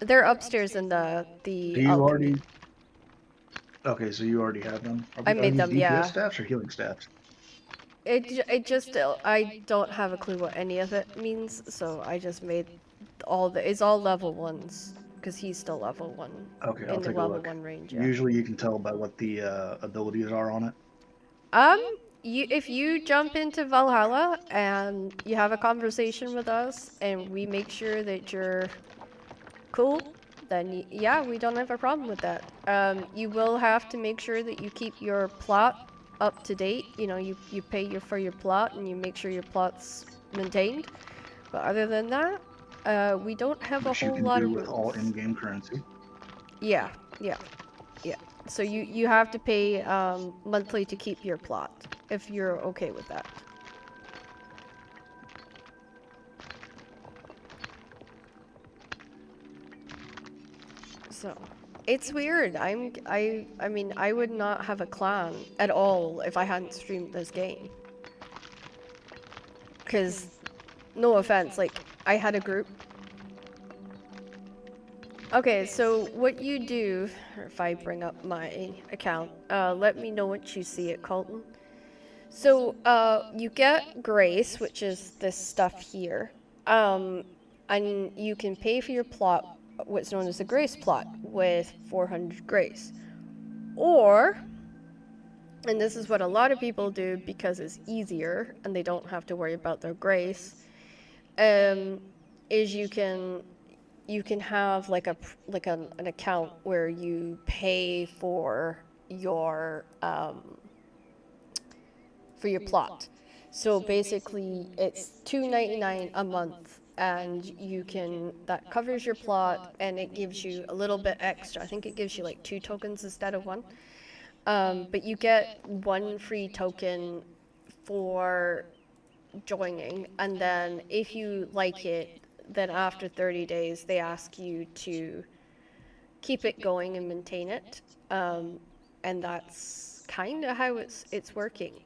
[SPEAKER 1] They're upstairs in
[SPEAKER 2] Do
[SPEAKER 1] the
[SPEAKER 2] you
[SPEAKER 1] alchemy.
[SPEAKER 2] already? Okay, so you already have them.
[SPEAKER 1] I
[SPEAKER 2] Are
[SPEAKER 1] made
[SPEAKER 2] these
[SPEAKER 1] them,
[SPEAKER 2] DPS
[SPEAKER 1] yeah.
[SPEAKER 2] staffs or healing staffs?
[SPEAKER 1] It just I don't have a clue what any of it means, so I just made it's all level ones because he's still level one
[SPEAKER 2] Okay, I'll
[SPEAKER 1] in the
[SPEAKER 2] take a
[SPEAKER 1] level
[SPEAKER 2] look.
[SPEAKER 1] one range. Yeah.
[SPEAKER 2] Usually, you can tell by what the abilities are on it.
[SPEAKER 1] Um, if you jump into Valhalla and you have a conversation with us and we make sure that you're cool, then yeah, we don't have a problem with that. You will have to make sure that you keep your plot up to date. You know, you pay for your plot and you make sure your plot's maintained. But other than that, we don't have a
[SPEAKER 2] Which you
[SPEAKER 1] whole
[SPEAKER 2] can
[SPEAKER 1] lot
[SPEAKER 2] do
[SPEAKER 1] of
[SPEAKER 2] with all
[SPEAKER 1] rules.
[SPEAKER 2] in-game currency.
[SPEAKER 1] Yeah, yeah, yeah. So you have to pay monthly to keep your plot if you're okay with that. So it's weird. I mean I would not have a clan at all if I hadn't streamed this game. Cause no offense, like I had a group. Okay, so what you do, if I bring up my account, let me know once you see it, Colton. So, you get Grace, which is this stuff here, um, and you can pay for your plot, what's known as the Grace plot, with 400 Grace. Or, and this is what a lot of people do because it's easier and they don't have to worry about their Grace, is you can have like an account where you pay for your plot. So basically, it's $2.99 a month, and you can that covers your plot, and it gives you a little bit extra. I think it gives you like 2 tokens instead of one. But you get one free token for joining, and then if you like it, then after 30 days, they ask you to keep it going and maintain it. And that's kind of how it's working.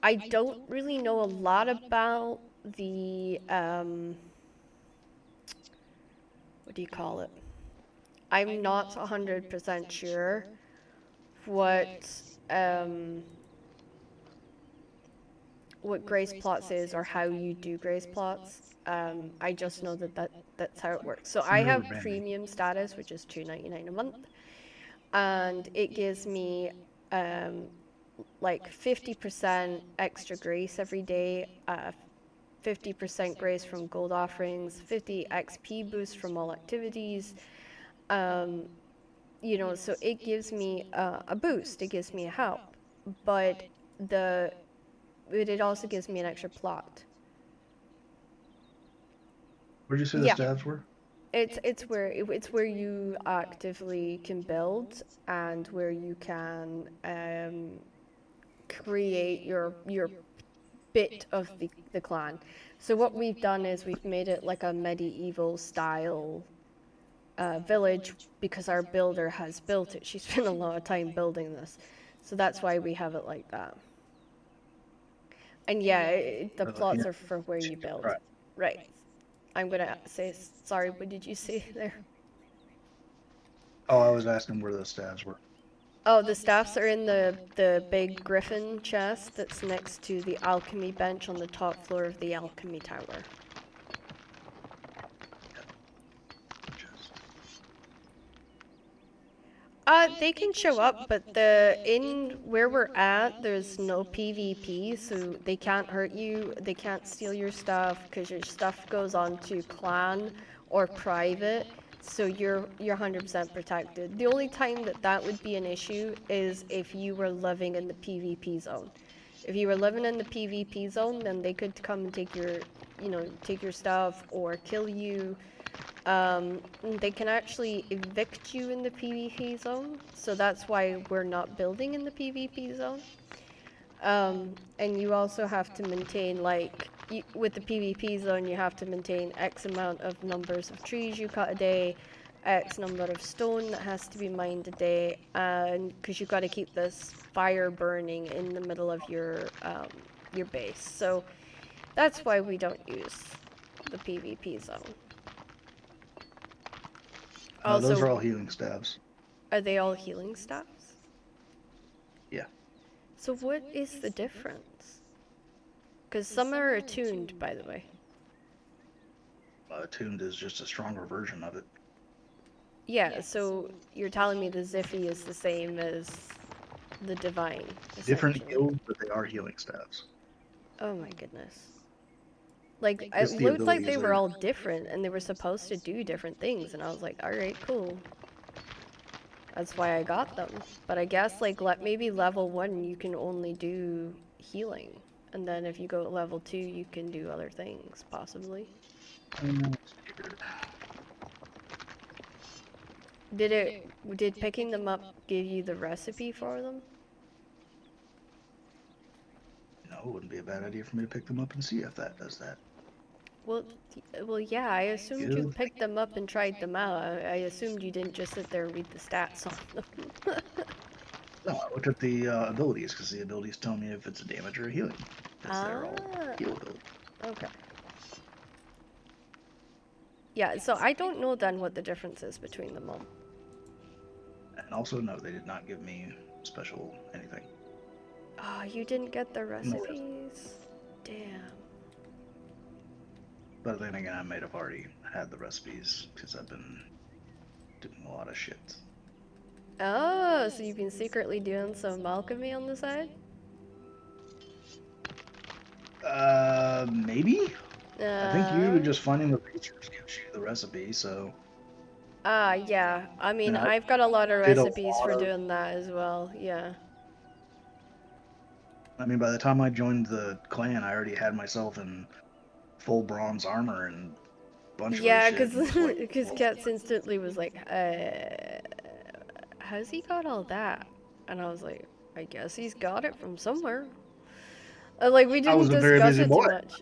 [SPEAKER 1] I don't really know a lot about the what do you call it? I'm not 100% sure what um what grace plots is or how you do grace plots. I just know that's how it works. So I
[SPEAKER 2] Never
[SPEAKER 1] have
[SPEAKER 2] been me.
[SPEAKER 1] premium status, which is $2.99 a month, and it gives me um, like 50% extra grace every day, 50% grace from gold offerings, 50 XP boost from all activities. Um, so it gives me a boost. It gives me a help, but the but it also gives me an extra plot.
[SPEAKER 2] Where'd you say the
[SPEAKER 1] Yeah,
[SPEAKER 2] stabs were?
[SPEAKER 1] it's where you actively can build and where you can create your bit of the clan. So what we've done is we've made it like a medieval style village because our builder has built it. She spent a lot of time building this, so that's why we have it like that. And yeah, the
[SPEAKER 2] Yeah.
[SPEAKER 1] plots are for where you build.
[SPEAKER 2] Right.
[SPEAKER 1] Right. I'm gonna say sorry. What did you say there?
[SPEAKER 2] Oh, I was asking where the stabs were.
[SPEAKER 1] Oh, the staffs are in the big griffin chest that's next to the alchemy bench on the top floor of the alchemy tower. They can show up, but in where we're at, there's no PvP, so they can't hurt you. They can't steal your stuff because your stuff goes on to clan or private, so you're 100% protected. The only time that would be an issue is if you were living in the PvP zone. If you were living in the PvP zone, then they could come and take your stuff or kill you. They can actually evict you in the PvP zone, so that's why we're not building in the PvP zone. And you also have to maintain, like, with the PvP zone, you have to maintain X amount of numbers of trees you cut a day, X number of stone that has to be mined a day, and because you've got to keep this fire burning in the middle of your base. So that's why we don't use the PvP zone.
[SPEAKER 2] Those
[SPEAKER 1] Also,
[SPEAKER 2] are all healing stabs.
[SPEAKER 1] are they all healing staffs?
[SPEAKER 2] Yeah.
[SPEAKER 1] So what is the difference? Because some are attuned, by the way.
[SPEAKER 2] Tuned is just a stronger version of it.
[SPEAKER 1] Yeah, so you're telling me the Ziffy is the same as the Divine,
[SPEAKER 2] Different
[SPEAKER 1] essentially.
[SPEAKER 2] guilds, but they are healing stabs.
[SPEAKER 1] Oh my goodness. Like, it
[SPEAKER 2] It's the
[SPEAKER 1] looked like they
[SPEAKER 2] abilities
[SPEAKER 1] were
[SPEAKER 2] there.
[SPEAKER 1] all different and they were supposed to do different things, and I was like, alright, cool. That's why I got them. But I guess, like, maybe level 1 you can only do healing. And then if you go to level 2, you can do other things, possibly. Did picking them up give you the recipe for them?
[SPEAKER 2] No, it wouldn't be a bad idea for me to pick them up and see if that does that.
[SPEAKER 1] Well, well, yeah, I assumed you
[SPEAKER 2] Good.
[SPEAKER 1] picked them up and tried them out. I assumed you didn't just sit there and read the stats on them.
[SPEAKER 2] No, I looked at the abilities because the abilities tell me if it's a damage or a healing. Because they're all heal abilities.
[SPEAKER 1] Okay. Yeah, so I don't know then what the difference is between them all.
[SPEAKER 2] And also, no, they did not give me special anything.
[SPEAKER 1] Oh, you didn't get the recipes? Damn.
[SPEAKER 2] But then again, I might have already had the recipes because I've been doing a lot of shit.
[SPEAKER 1] Oh, so you've been secretly doing some alchemy on the side?
[SPEAKER 2] Maybe? I think you just finding the research gives you the recipe, so.
[SPEAKER 1] Yeah. I mean,
[SPEAKER 2] And I
[SPEAKER 1] I've got a lot of
[SPEAKER 2] did a
[SPEAKER 1] recipes
[SPEAKER 2] lot
[SPEAKER 1] for
[SPEAKER 2] of.
[SPEAKER 1] doing that as well, yeah.
[SPEAKER 2] I mean, by the time I joined the clan, I already had myself in full bronze armor and a bunch of other
[SPEAKER 1] Yeah,
[SPEAKER 2] shit.
[SPEAKER 1] because
[SPEAKER 2] Like,
[SPEAKER 1] because
[SPEAKER 2] well,
[SPEAKER 1] Cats instantly was like, how's he got all that? And I was like, I guess he's got it from somewhere. Like, we
[SPEAKER 2] I
[SPEAKER 1] didn't
[SPEAKER 2] was a very
[SPEAKER 1] discuss
[SPEAKER 2] busy
[SPEAKER 1] it too
[SPEAKER 2] boy.
[SPEAKER 1] much.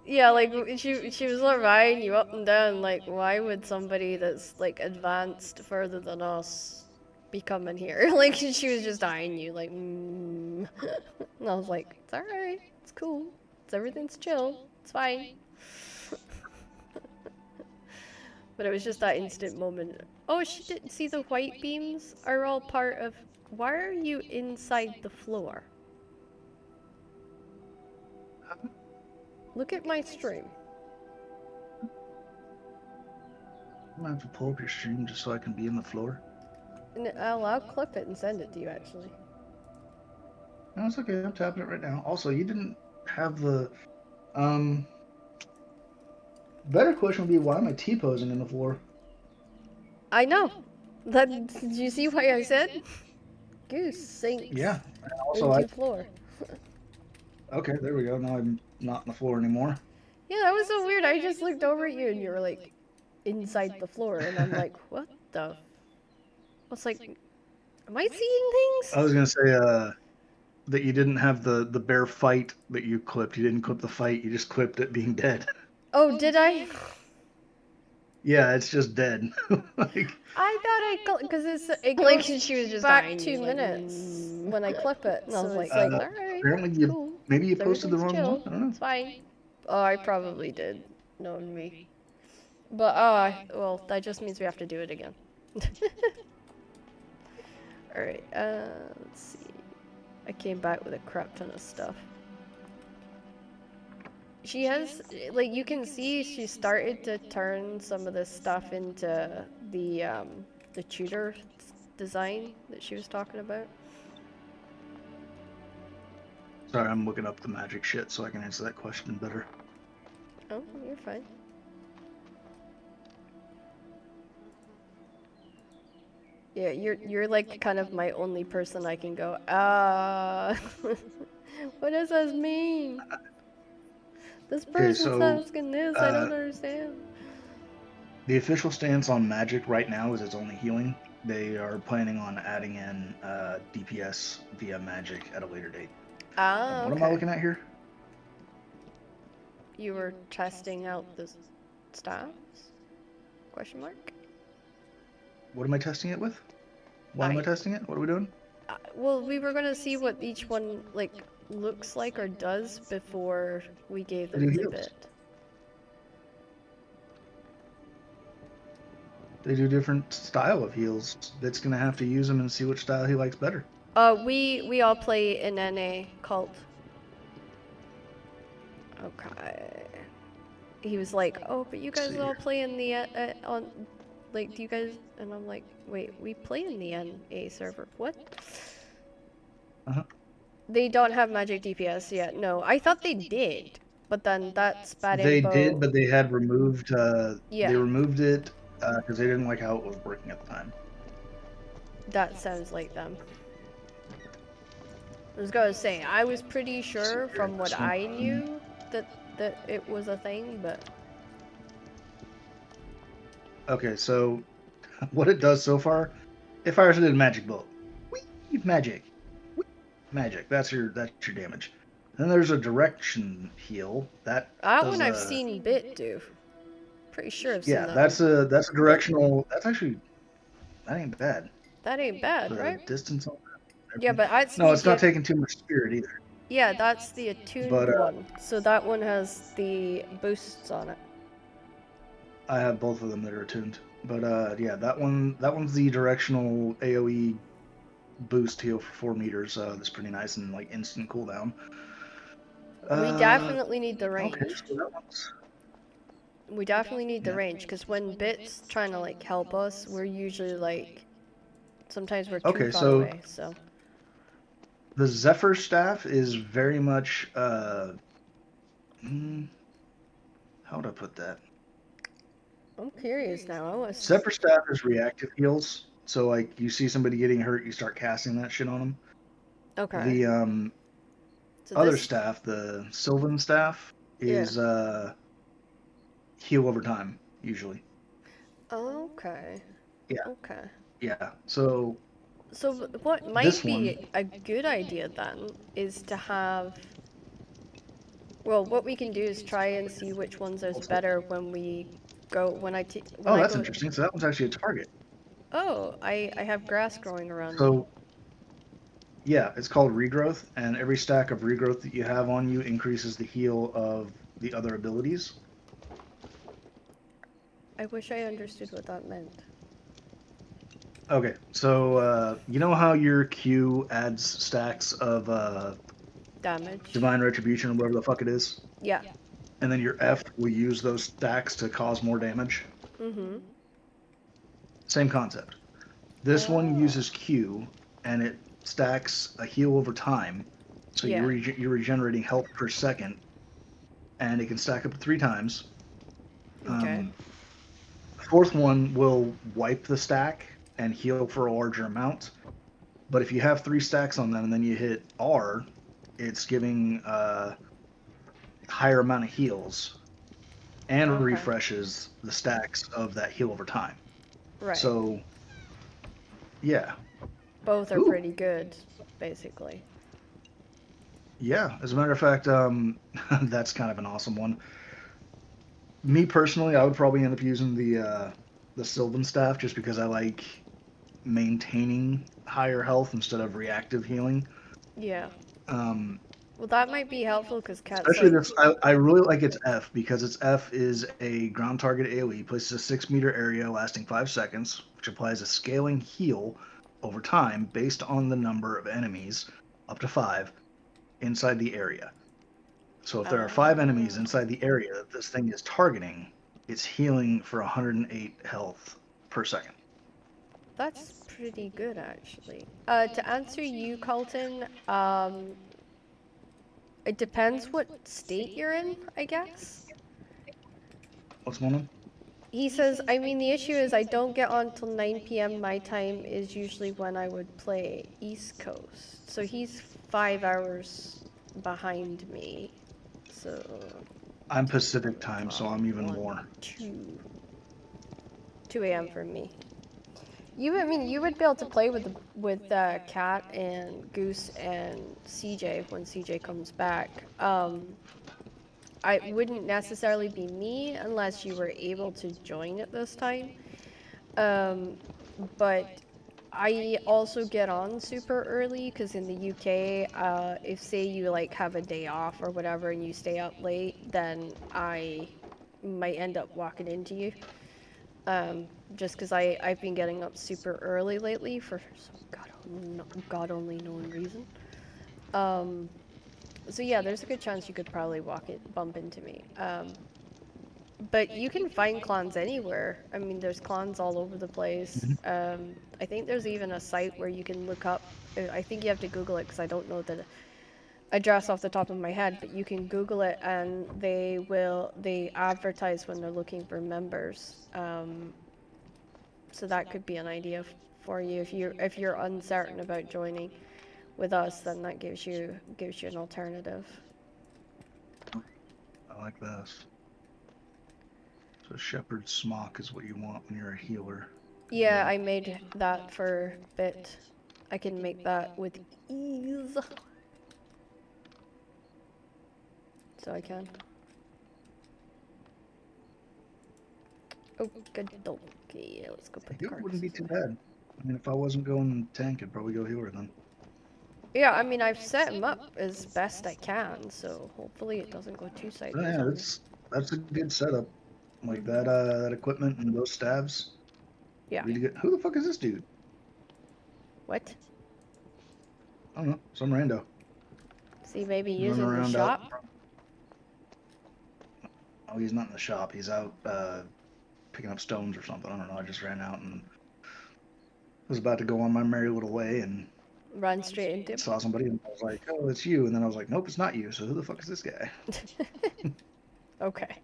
[SPEAKER 1] Yeah, like, she was like riding you up and down, like, why would somebody that's, like, advanced further than us be coming here. Like, she was just eyeing you, like, And I was like, it's alright. It's cool. Everything's chill. It's fine. But it was just that instant moment. Oh, she didn't see the white beams are all part of... Why are you inside the floor? Look at my stream.
[SPEAKER 2] I'm gonna have to pull up your stream just so I can be in the floor.
[SPEAKER 1] And I'll clip it and send it to you, actually.
[SPEAKER 2] No, it's okay. I'm tapping it right now. Also, you didn't have the... Better question would be, why am I T-posing in the floor?
[SPEAKER 1] I know. Did you see what I said? Goose sinks.
[SPEAKER 2] Yeah. Also,
[SPEAKER 1] into floor.
[SPEAKER 2] Okay, there we go. Now I'm not on the floor anymore.
[SPEAKER 1] Yeah, that was so weird. I just looked over at you and you were like inside the floor, and I'm like, what the? I was like, am I seeing things?
[SPEAKER 2] I was gonna say that you didn't have the bear fight that you clipped. You didn't clip the fight. You just clipped it being dead.
[SPEAKER 1] Oh, did I?
[SPEAKER 2] Yeah, it's just dead.
[SPEAKER 1] Like, I thought because it goes like she was just back 2 minutes when I clip it. And I was like, all right,
[SPEAKER 2] apparently
[SPEAKER 1] cool.
[SPEAKER 2] Maybe you posted the wrong one. I don't know.
[SPEAKER 1] It's fine. Oh, I probably did. Knowing me. But well, that just means we have to do it again. All right. Let's see. I came back with a crap ton of stuff. She has, like, you can see she started to turn some of this stuff into the Tudor design that she was talking about.
[SPEAKER 2] Sorry, I'm looking up the magic shit so I can answer that question better.
[SPEAKER 1] Oh, you're fine. Yeah, you're like kind of my only person I can go, what does this mean? This person's asking this, I don't understand.
[SPEAKER 2] The official stance on magic right now is it's only healing. They are planning on adding in DPS via magic at a later date. What am I looking at here?
[SPEAKER 1] You were testing out the staffs? Question mark?
[SPEAKER 2] What am I testing it with? Why am I testing it? What are we doing?
[SPEAKER 1] Well, we were gonna see what each one like looks like or does before we gave them the bit.
[SPEAKER 2] They do different style of heals. That's gonna have to use them and see which style he likes better.
[SPEAKER 1] We all play in NA cult. Okay. He was like, oh, but you guys all play in the on, like, do you guys? And I'm like, wait, we play in the NA server. What? They don't have magic DPS yet. No, I thought they did, but then that's bad info.
[SPEAKER 2] They did, but they had removed. They removed it because they didn't like how it was working at the time.
[SPEAKER 1] That sounds like them. I was gonna say, I was pretty sure from what I knew that it was a thing, but...
[SPEAKER 2] Okay, so what it does so far, it fires it in a magic bolt. Whee! Magic. Whee! Magic. That's your damage. Then there's a direction heal. That
[SPEAKER 1] one I've seen Bit do. Pretty sure I've seen that.
[SPEAKER 2] Yeah, that's a directional. That's actually, that ain't bad.
[SPEAKER 1] That ain't bad, right?
[SPEAKER 2] Distance on that.
[SPEAKER 1] Yeah, but
[SPEAKER 2] no, it's not taking too much spirit either.
[SPEAKER 1] Yeah, that's the attuned one. So that one has the boosts on it.
[SPEAKER 2] I have both of them that are attuned. But yeah, that one's the directional AoE boost heal for 4 meters. That's pretty nice and like instant cooldown.
[SPEAKER 1] We definitely need the range.
[SPEAKER 2] Okay, so that one's...
[SPEAKER 1] We definitely need the range, because when Bit's trying to like help us, we're usually like, sometimes we're too far away, so.
[SPEAKER 2] The Zephyr staff is very much, how would I put that?
[SPEAKER 1] I'm curious now.
[SPEAKER 2] Zephyr staff is reactive heals, so like you see somebody getting hurt, you start casting that shit on them.
[SPEAKER 1] Okay.
[SPEAKER 2] The other staff, the Sylvan staff, is heal over time, usually.
[SPEAKER 1] Okay.
[SPEAKER 2] Yeah.
[SPEAKER 1] Okay.
[SPEAKER 2] Yeah, so
[SPEAKER 1] what might be a good idea then is to have... Well, what we can do is try and see which ones are better when we go... Oh,
[SPEAKER 2] that's interesting. So that one's actually a target.
[SPEAKER 1] Oh, I have grass growing around me.
[SPEAKER 2] So yeah, it's called regrowth, and every stack of regrowth that you have on you increases the heal of the other abilities.
[SPEAKER 1] I wish I understood what that meant.
[SPEAKER 2] Okay, so you know how your Q adds stacks of
[SPEAKER 1] Damage.
[SPEAKER 2] divine retribution or whatever the fuck it is,
[SPEAKER 1] Yeah.
[SPEAKER 2] and then your F will use those stacks to cause more damage.
[SPEAKER 1] Mm-hmm.
[SPEAKER 2] Same concept. This one
[SPEAKER 1] Oh.
[SPEAKER 2] uses Q, and it stacks a heal over time, so
[SPEAKER 1] Yeah.
[SPEAKER 2] you're regenerating health per second, and it can stack up to 3 times.
[SPEAKER 1] Okay.
[SPEAKER 2] Um, Fourth one will wipe the stack and heal for a larger amount. But if you have 3 stacks on them and then you hit R, it's giving a higher amount of heals and
[SPEAKER 1] Okay.
[SPEAKER 2] refreshes the stacks of that heal over time.
[SPEAKER 1] Right.
[SPEAKER 2] So yeah.
[SPEAKER 1] Both are
[SPEAKER 2] Ooh.
[SPEAKER 1] pretty good, basically.
[SPEAKER 2] Yeah. As a matter of fact, that's kind of an awesome one. Me personally, I would probably end up using the Sylvan staff just because I like maintaining higher health instead of reactive healing.
[SPEAKER 1] Yeah.
[SPEAKER 2] Um,
[SPEAKER 1] Well, that might be helpful because cats
[SPEAKER 2] Especially
[SPEAKER 1] like.
[SPEAKER 2] this, I really like its F because its F is a ground target AoE, places a 6 meter area lasting 5 seconds, which applies a scaling heal over time based on the number of enemies, up to 5, inside the area. So if there are 5 enemies
[SPEAKER 1] Ah.
[SPEAKER 2] inside the area that this thing is targeting, it's healing for 108 health per second.
[SPEAKER 1] That's pretty good, actually. To answer you, Colton, it depends what state you're in, I guess.
[SPEAKER 2] What's going on?
[SPEAKER 1] He says, I mean, the issue is I don't get on till 9 p.m. My time is usually when I would play East Coast. So he's 5 hours behind me. So
[SPEAKER 2] I'm
[SPEAKER 1] 2,
[SPEAKER 2] Pacific
[SPEAKER 1] 3,
[SPEAKER 2] time, so
[SPEAKER 1] 4,
[SPEAKER 2] I'm even
[SPEAKER 1] 1,
[SPEAKER 2] more.
[SPEAKER 1] 2. 2 a.m. for me. I mean, you would be able to play with Cat and Goose and CJ when CJ comes back. I wouldn't necessarily be me unless you were able to join at this time. Um, but I also get on super early because in the UK, if say you like have a day off or whatever and you stay up late, then I might end up walking into you. Just because I've been getting up super early lately for some God only known reason. Um, so yeah, there's a good chance you could probably bump into me. But you can find clans anywhere. I mean, there's clans all over the place.
[SPEAKER 2] Mhm.
[SPEAKER 1] I think there's even a site where you can look up. I think you have to Google it because I don't know the address off the top of my head. But you can Google it, and they advertise when they're looking for members. So that could be an idea for you if you're uncertain about joining with us. Then that gives you an alternative.
[SPEAKER 2] I like this. So shepherd smock is what you want when you're a healer.
[SPEAKER 1] Yeah, I made that for Bit. I can make that with ease. So I can. Oh, good donkey. Let's go put the
[SPEAKER 2] Healer wouldn't be
[SPEAKER 1] carcasses
[SPEAKER 2] too
[SPEAKER 1] away.
[SPEAKER 2] bad. I mean, if I wasn't going tank, I'd probably go healer then.
[SPEAKER 1] Yeah, I mean, I've set him up as best I can, so hopefully it doesn't go too
[SPEAKER 2] Oh,
[SPEAKER 1] sideways
[SPEAKER 2] yeah,
[SPEAKER 1] on me.
[SPEAKER 2] that's a good setup. Like
[SPEAKER 1] Mm-hmm.
[SPEAKER 2] that equipment and those staves.
[SPEAKER 1] Yeah.
[SPEAKER 2] Really good. Who the fuck is this dude?
[SPEAKER 1] What?
[SPEAKER 2] I don't know. Some rando
[SPEAKER 1] See, maybe
[SPEAKER 2] running
[SPEAKER 1] using the
[SPEAKER 2] around out.
[SPEAKER 1] shop?
[SPEAKER 2] Oh, he's not in the shop. He's out picking up stones or something. I don't know. I just ran out and was about to go on my merry little way and
[SPEAKER 1] Run straight into him.
[SPEAKER 2] saw somebody and I was like, "Oh, it's you." And then I was like, "Nope, it's not you." So who the fuck is this guy?
[SPEAKER 1] Okay.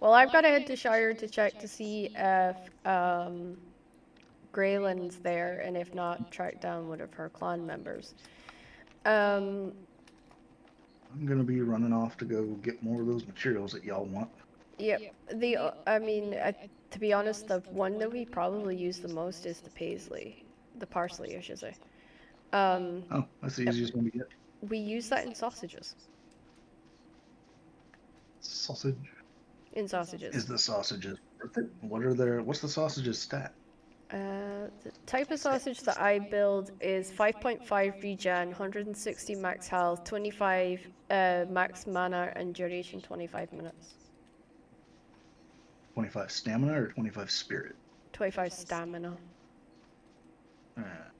[SPEAKER 1] Well, I've got to head to Shire to check to see if Graylin's there, and if not, track down one of her clan members. Um,
[SPEAKER 2] I'm gonna be running off to go get more of those materials that y'all want.
[SPEAKER 1] yep. I mean, to be honest, the one that we probably use the most is the paisley, the parsley, I should say. Um,
[SPEAKER 2] Oh, that's the
[SPEAKER 1] yep.
[SPEAKER 2] easiest one to get.
[SPEAKER 1] We use that in sausages.
[SPEAKER 2] Sausage.
[SPEAKER 1] In sausages.
[SPEAKER 2] Is the sausages worth it? What are their? What's the sausages stat?
[SPEAKER 1] The type of sausage that I build is 5.5 regen, 160 max health, 25 max mana, and duration 25 minutes.
[SPEAKER 2] 25 stamina or 25 spirit?
[SPEAKER 1] 25 stamina.
[SPEAKER 2] Alright.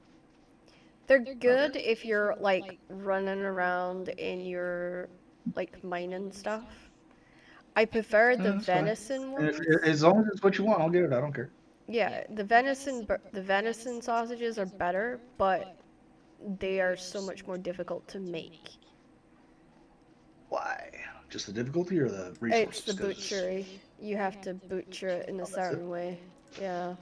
[SPEAKER 1] They're good if you're like running around in your like mining stuff. I prefer the
[SPEAKER 2] That's fine.
[SPEAKER 1] venison
[SPEAKER 2] And
[SPEAKER 1] ones.
[SPEAKER 2] as long as it's what you want, I'll get it. I don't care.
[SPEAKER 1] Yeah, the venison sausages are better, but they are so much more difficult to make.
[SPEAKER 2] Why? Just the difficulty or the
[SPEAKER 1] It's
[SPEAKER 2] resources?
[SPEAKER 1] the butchery. You have to butcher it in a
[SPEAKER 2] Oh, that's it.
[SPEAKER 1] certain way. Yeah.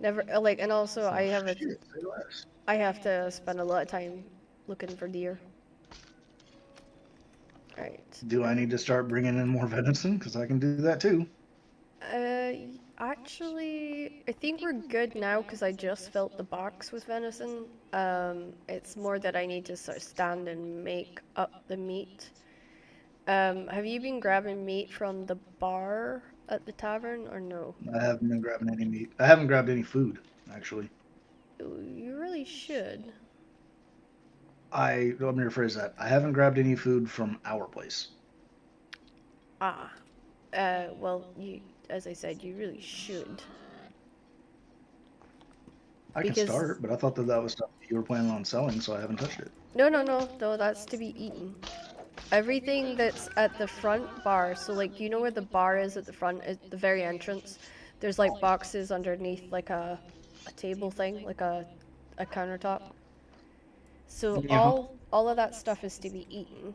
[SPEAKER 1] Never like, and also
[SPEAKER 2] Oh,
[SPEAKER 1] I have a
[SPEAKER 2] shit. Say less.
[SPEAKER 1] I have to spend a lot of time looking for deer. Right.
[SPEAKER 2] Do I need to start bringing in more venison? Because I can do that too.
[SPEAKER 1] Uh, actually, I think we're good now because I just filled the box with venison. It's more that I need to sort of stand and make up the meat. Have you been grabbing meat from the bar at the tavern or no?
[SPEAKER 2] I haven't been grabbing any meat. I haven't grabbed any food, actually.
[SPEAKER 1] Ooh, you really should.
[SPEAKER 2] Let me rephrase that. I haven't grabbed any food from our place.
[SPEAKER 1] Ah, well, as I said, you really should.
[SPEAKER 2] I can
[SPEAKER 1] Because
[SPEAKER 2] start, but I thought that was stuff you were planning on selling, so I haven't touched it.
[SPEAKER 1] no, that's to be eaten. Everything that's at the front bar, so like you know where the bar is at the front, at the very entrance, there's like boxes underneath like a table thing, like a countertop. So
[SPEAKER 2] Uh-huh.
[SPEAKER 1] all of that stuff is to be eaten.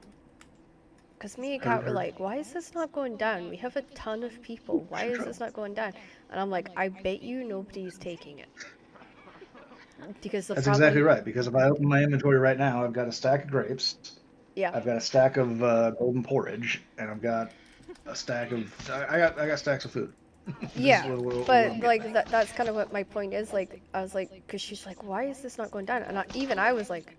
[SPEAKER 1] Because me and Kat were like, why is this not going down? We have a ton of people. Why is this not going down? And I'm like, I bet you nobody's taking it. Because the
[SPEAKER 2] That's
[SPEAKER 1] problem,
[SPEAKER 2] exactly right, because if I open my inventory right now, I've got a stack of grapes,
[SPEAKER 1] yeah,
[SPEAKER 2] I've got a stack of golden porridge, and I've got a stack of I got stacks of food. This is
[SPEAKER 1] yeah.
[SPEAKER 2] what I'm
[SPEAKER 1] But
[SPEAKER 2] getting
[SPEAKER 1] like
[SPEAKER 2] at.
[SPEAKER 1] that's kind of what my point is. Like I was like, because she's like, why is this not going down? And even I was like,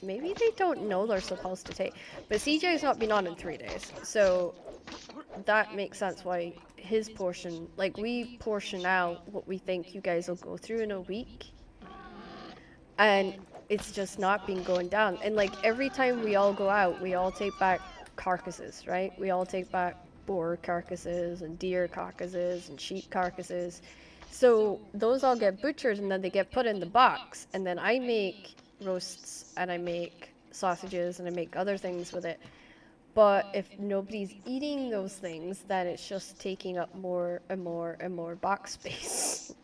[SPEAKER 1] maybe they don't know they're supposed to take. But CJ's not been on in 3 days, so that makes sense why his portion, like we portion out what we think you guys will go through in a week, and it's just not been going down. And like every time we all go out, we all take back carcasses, right? We all take back boar carcasses and deer carcasses and sheep carcasses. So those all get butchered and then they get put in the box, and then I make roasts and I make sausages and I make other things with it. But if nobody's eating those things, then it's just taking up more and more and more box space.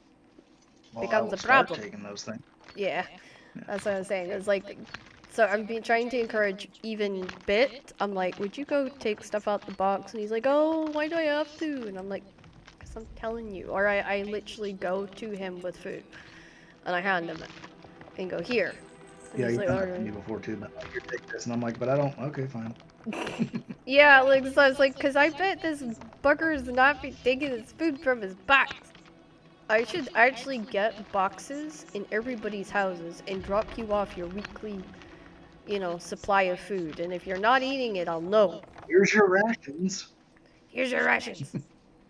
[SPEAKER 2] Well, I
[SPEAKER 1] Becomes
[SPEAKER 2] will
[SPEAKER 1] a
[SPEAKER 2] start
[SPEAKER 1] problem.
[SPEAKER 2] taking those things.
[SPEAKER 1] Yeah, that's what I'm saying. It's like, so I'm been trying to encourage even bit. I'm like, would you go take stuff out the box? And he's like, oh, why do I have to? And I'm like, because I'm telling you. Or I literally go to him with food and I hand him it and go, here. And
[SPEAKER 2] Yeah,
[SPEAKER 1] he's
[SPEAKER 2] you've
[SPEAKER 1] like,
[SPEAKER 2] done
[SPEAKER 1] all
[SPEAKER 2] that to me
[SPEAKER 1] right.
[SPEAKER 2] before too. But like, here, take this, and I'm like, but I don't. Okay, fine.
[SPEAKER 1] Yeah, like, so I was like, because I bet this bugger is not be taking his food from his box. I should actually get boxes in everybody's houses and drop you off your weekly, you know, supply of food. And if you're not eating it, I'll know.
[SPEAKER 2] Here's your rations.
[SPEAKER 1] Here's your rations.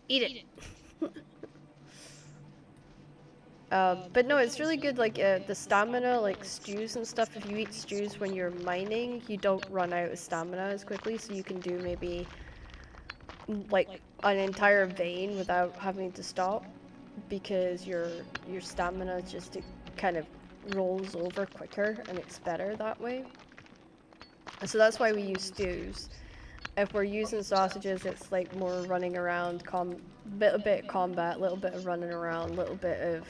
[SPEAKER 1] Eat it. But no, it's really good, like, the stamina, like, stews and stuff. If you eat stews when you're mining, you don't run out of stamina as quickly, so you can do maybe, like, an entire vein without having to stop, because your stamina just, it kind of rolls over quicker, and it's better that way. So that's why we use stews. If we're using sausages, it's like more running around, a bit of combat, little bit of running around, little bit of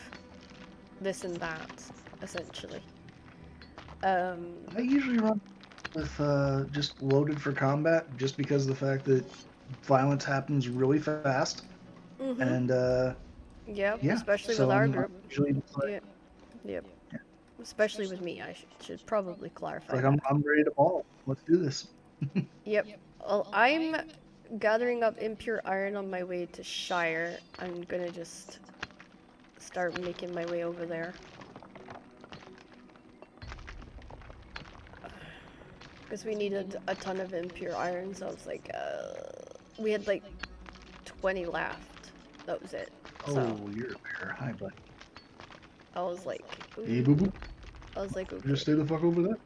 [SPEAKER 1] this and that, essentially.
[SPEAKER 2] I usually run with just loaded for combat, just because of the fact that violence happens really fast,
[SPEAKER 1] Mhm.
[SPEAKER 2] and
[SPEAKER 1] Yep,
[SPEAKER 2] yeah.
[SPEAKER 1] especially with
[SPEAKER 2] So
[SPEAKER 1] our
[SPEAKER 2] I'm
[SPEAKER 1] group.
[SPEAKER 2] usually just like,
[SPEAKER 1] Yep. Yep.
[SPEAKER 2] yeah,
[SPEAKER 1] Especially with me, I should probably
[SPEAKER 2] it's
[SPEAKER 1] clarify
[SPEAKER 2] like
[SPEAKER 1] that.
[SPEAKER 2] I'm ready to ball. Let's do this.
[SPEAKER 1] Yep. Well, I'm gathering up impure iron on my way to Shire. I'm gonna just start making my way over there. Because we needed a ton of impure iron, so I was like, we had like 20 left. That was it. So
[SPEAKER 2] Oh, you're a bear. Hi, bud.
[SPEAKER 1] I was like,
[SPEAKER 2] Hey, boo boo.
[SPEAKER 1] ooh. I was like,
[SPEAKER 2] Just
[SPEAKER 1] okay.
[SPEAKER 2] stay the fuck over there.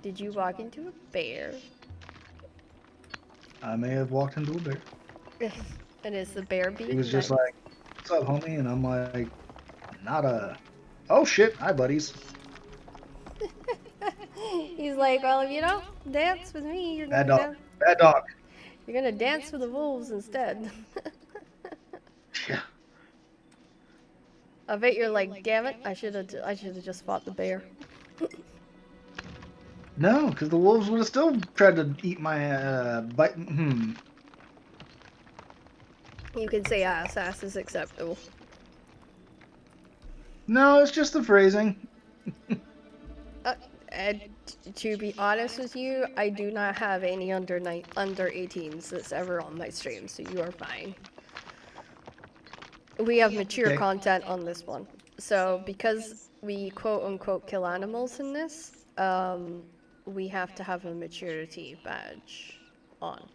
[SPEAKER 1] Did you walk into a bear?
[SPEAKER 2] I may have walked into a bear.
[SPEAKER 1] And is the bear
[SPEAKER 2] He was
[SPEAKER 1] being
[SPEAKER 2] just
[SPEAKER 1] nice?
[SPEAKER 2] like, "What's up, homie?" And I'm like, "Not a." Oh shit! Hi, buddies.
[SPEAKER 1] He's like, well, if you don't dance with me,
[SPEAKER 2] Bad dog. Bad dog.
[SPEAKER 1] you're gonna dance with the wolves instead.
[SPEAKER 2] Yeah.
[SPEAKER 1] I bet you're like, damn it, I should have just fought the bear.
[SPEAKER 2] No, because the wolves would have still tried to eat my bite.
[SPEAKER 1] You can say ass is acceptable.
[SPEAKER 2] No, it's just the phrasing.
[SPEAKER 1] Uh, and to be honest with you, I do not have any under 18s that's ever on my stream, so you are fine. We have mature
[SPEAKER 2] Okay.
[SPEAKER 1] content on this one. So because we quote unquote kill animals in this, we have to have a maturity badge on.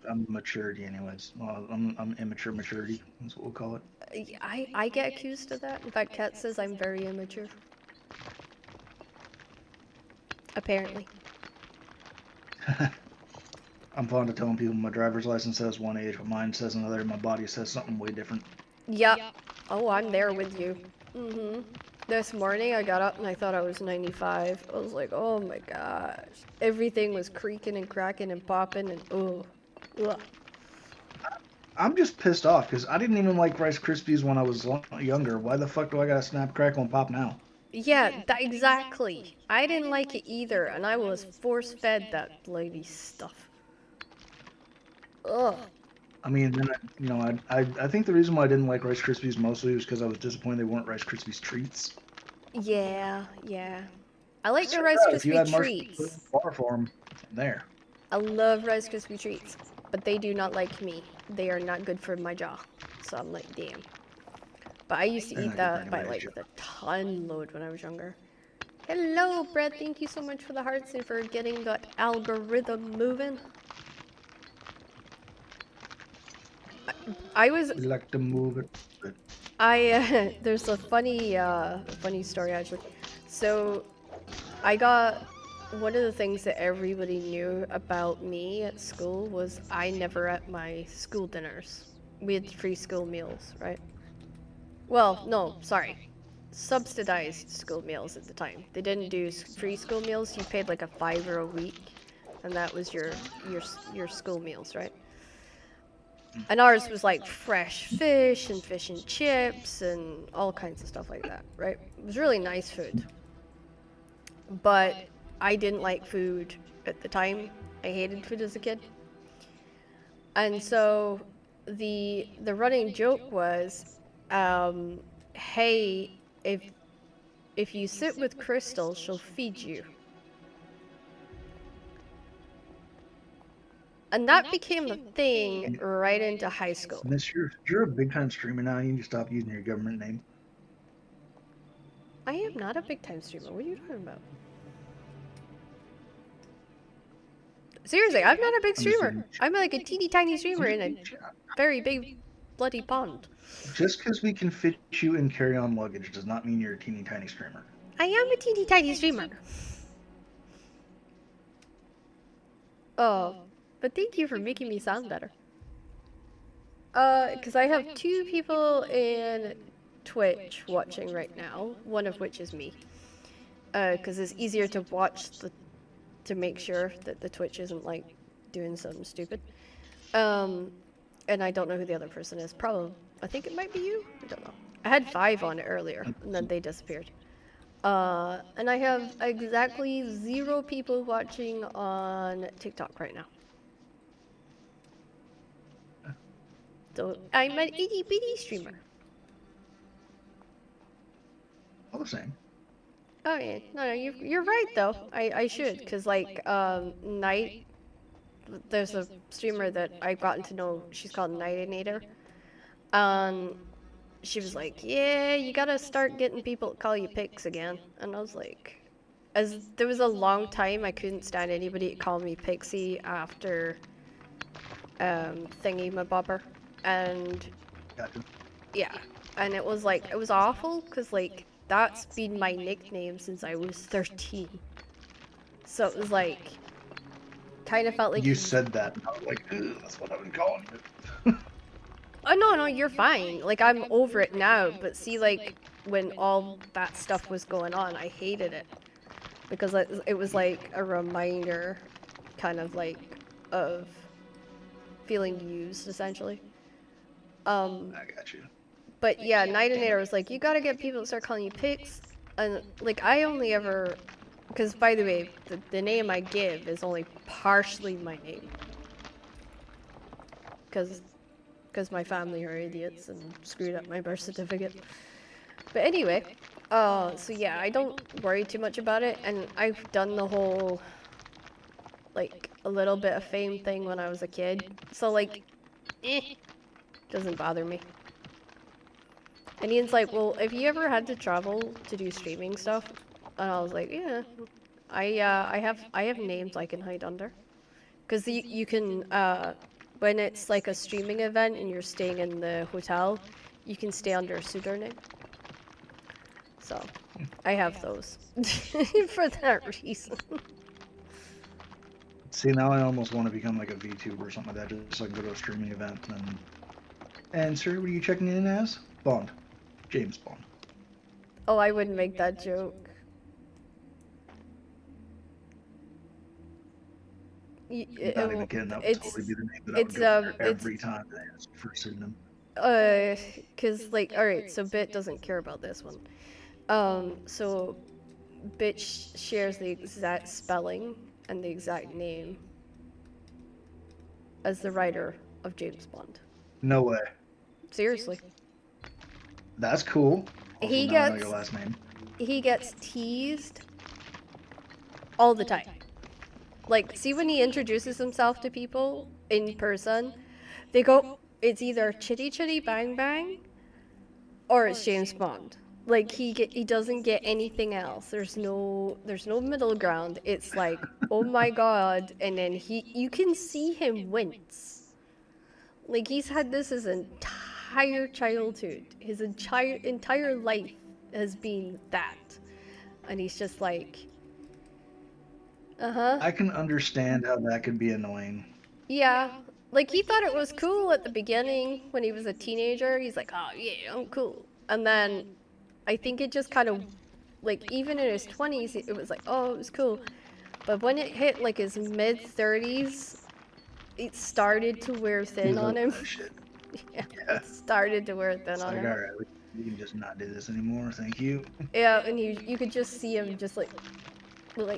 [SPEAKER 2] I'm maturity, anyways. Well, I'm immature maturity. That's what we'll call it.
[SPEAKER 1] I get accused of that. In fact, Kat says I'm very immature. Apparently.
[SPEAKER 2] I'm fond of telling people my driver's license says one age, but mine says another. And my body says something way different.
[SPEAKER 1] Yep. Oh, I'm there with you. Mm-hmm. This morning I got up and I thought I was 95. I was like, oh my gosh. Everything was creaking and cracking and popping and ugh.
[SPEAKER 2] I'm just pissed off because I didn't even like Rice Krispies when I was younger. Why the fuck do I gotta snap, crackle, and pop now?
[SPEAKER 1] Yeah, exactly. I didn't like it either, and I was force-fed that bloody stuff. Ugh.
[SPEAKER 2] I mean, then I think the reason why I didn't like Rice Krispies mostly was because I was disappointed they weren't Rice Krispies treats.
[SPEAKER 1] Yeah, yeah. I like the
[SPEAKER 2] So,
[SPEAKER 1] Rice
[SPEAKER 2] if you
[SPEAKER 1] Krispie
[SPEAKER 2] had marshmallows in
[SPEAKER 1] treats.
[SPEAKER 2] the bar for them, there.
[SPEAKER 1] I love Rice Krispie treats, but they do not like me. They are not good for my jaw. So I'm like, damn. But I used to
[SPEAKER 2] They're
[SPEAKER 1] eat
[SPEAKER 2] not good for
[SPEAKER 1] that by
[SPEAKER 2] anybody's
[SPEAKER 1] like
[SPEAKER 2] job.
[SPEAKER 1] the ton load when I was younger. Hello, Brett. Thank you so much for the hearts and for getting that algorithm moving. I was
[SPEAKER 2] We like to move it. But
[SPEAKER 1] there's a funny story actually. So I got one of the things that everybody knew about me at school was I never ate my school dinners. We had free school meals, right? Well, no, sorry. Subsidized school meals at the time. They didn't do free school meals. You paid like a $5 a week, and that was your school meals, right? And ours was like fresh fish and fish and chips and all kinds of stuff like that, right? It was really nice food. But I didn't like food at the time. I hated food as a kid. And so the running joke was, hey, if you sit with Crystal, she'll feed you. And that became a thing right into high school.
[SPEAKER 2] Miss, you're a big time streamer now. You need to stop using your government name.
[SPEAKER 1] I am not a big time streamer. What are you talking about? Seriously, I'm not a big streamer. I'm like a teeny tiny streamer in a very big bloody pond.
[SPEAKER 2] Just because we can fit you in carry-on luggage does not mean you're a teeny tiny streamer.
[SPEAKER 1] I am a teeny tiny streamer. Oh, but thank you for making me sound better. Because I have 2 people in Twitch watching right now, one of which is me. Because it's easier to watch to make sure that the Twitch isn't like doing something stupid. And I don't know who the other person is. Probably, I think it might be you. I don't know. I had 5 on it earlier, and then they disappeared. And I have exactly 0 people watching on TikTok right now. So I'm an itty bitty streamer.
[SPEAKER 2] All the same.
[SPEAKER 1] Oh yeah, no, you're right though. I should, cause like Night, there's a streamer that I've gotten to know. She's called Nightinator. She was like, yeah, you gotta start getting people to call you Pix again. And I was like, as there was a long time I couldn't stand anybody to call me Pixie after thingy my bobber. and
[SPEAKER 2] Gotcha.
[SPEAKER 1] yeah, and it was like, it was awful, because like, that's been my nickname since I was 13. So it was like, kind of felt like
[SPEAKER 2] You
[SPEAKER 1] he...
[SPEAKER 2] said that, and I was like, "Ugh, that's what I've been calling it."
[SPEAKER 1] Oh, no, no, you're fine. Like, I'm over it now, but see, like, when all that stuff was going on, I hated it. Because it was like a reminder, kind of like, of feeling used, essentially.
[SPEAKER 2] I got you.
[SPEAKER 1] But yeah,
[SPEAKER 2] Damn
[SPEAKER 1] Nightinator
[SPEAKER 2] it.
[SPEAKER 1] was like, you gotta get people to start calling you Pix. And, like, I only ever... Because, by the way, the name I give is only partially my name. Because my family are idiots and screwed up my birth certificate. But anyway, so yeah, I don't worry too much about it, and I've done the whole, like, a little bit of fame thing when I was a kid. So, like, doesn't bother me. And Ian's like, well, if you ever had to travel to do streaming stuff, and I was like, yeah, I have names I can hide under, because you can when it's like a streaming event and you're staying in the hotel, you can stay under a pseudonym. So, I have those for that reason.
[SPEAKER 2] See, now I almost want to become like a VTuber or something like that, just so I can go to a streaming event and sir, what are you checking in as? Bond. James Bond.
[SPEAKER 1] Oh, I wouldn't make that joke.
[SPEAKER 2] Not even kidding. That would totally be the name that I would
[SPEAKER 1] it's
[SPEAKER 2] go under every time they asked for a pseudonym.
[SPEAKER 1] cause like, alright, so Bit doesn't care about this one. So Bit shares the exact spelling and the exact name as the writer of James Bond.
[SPEAKER 2] No way.
[SPEAKER 1] Seriously.
[SPEAKER 2] That's cool. Also,
[SPEAKER 1] He
[SPEAKER 2] now I know
[SPEAKER 1] gets
[SPEAKER 2] your last name.
[SPEAKER 1] he gets teased all the time. Like, see when he introduces himself to people in person, they go, it's either Chitty Chitty Bang Bang or it's James Bond. Like, he doesn't get anything else. There's no middle ground. It's like, oh my god, and then you can see him wince. Like, he's had this his entire childhood. His entire life has been that. And he's just like, uh-huh.
[SPEAKER 2] I can understand how that could be annoying.
[SPEAKER 1] Yeah. Like, he thought it was cool at the beginning when he was a teenager. He's like, oh, yeah, I'm cool. And then I think it just kind of, like, even in his 20s, it was like, oh, it was cool. But when it hit, like, his mid-30s, it started to wear thin on him. Yeah, it started to wear thin on him.
[SPEAKER 2] Alright, we can just not do this anymore, thank you.
[SPEAKER 1] Yeah, and you could just see him just, like,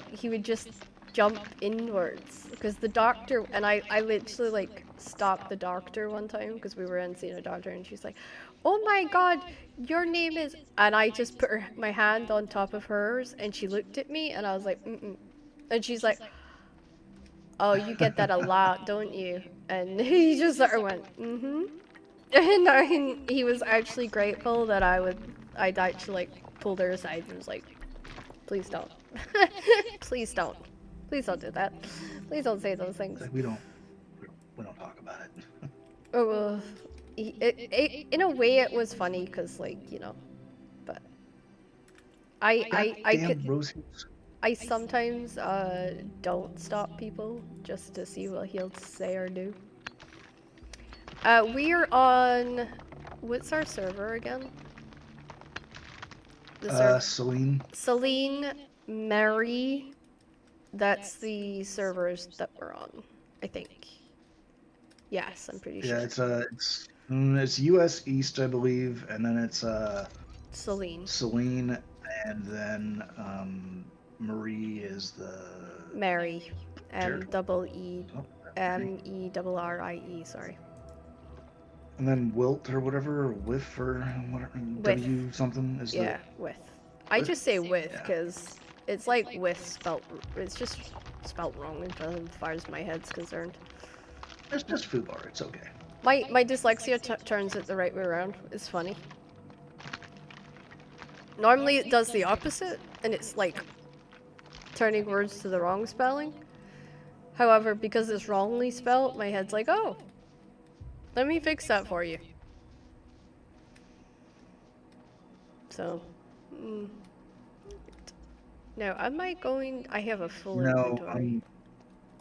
[SPEAKER 1] he would just jump inwards, because the doctor, and I literally, like, stopped the doctor one time because we were in seeing a doctor, and she's like, oh my god, your name is, and I just put my hand on top of hers, and she looked at me, and I was like, mm-mm, and she's like, oh, you get that a lot, don't you? And he just sort of went, mm-hmm. And he was actually grateful that I'd actually, like, pulled her aside and was like, please don't. Please don't. Please don't do that. Please don't say those things.
[SPEAKER 2] We don't talk about it.
[SPEAKER 1] Oh, well, in a way it was funny, because, like, you know, but I sometimes don't stop people just to see what he'll say or do. We are on, what's our server again?
[SPEAKER 2] Celine,
[SPEAKER 1] Mary. That's the servers that we're on, I think. Yes, I'm pretty sure.
[SPEAKER 2] Yeah, it's US East, I believe, and then it's Celine, and then Marie is the
[SPEAKER 1] Mary. MEERRIE, sorry.
[SPEAKER 2] And then Wilt or whatever, or Whiff or whatever, W something is
[SPEAKER 1] yeah, with. I just say with because it's like with spelt. It's just spelt wrong as far as my head's concerned.
[SPEAKER 2] It's just foobar. It's okay.
[SPEAKER 1] My dyslexia turns it the right way around. It's funny. Normally it does the opposite, and it's like turning words to the wrong spelling. However, because it's wrongly spelt, my head's like, oh, Let me fix that for you. So, mm, now am I going? I have a full
[SPEAKER 2] No,
[SPEAKER 1] inventory.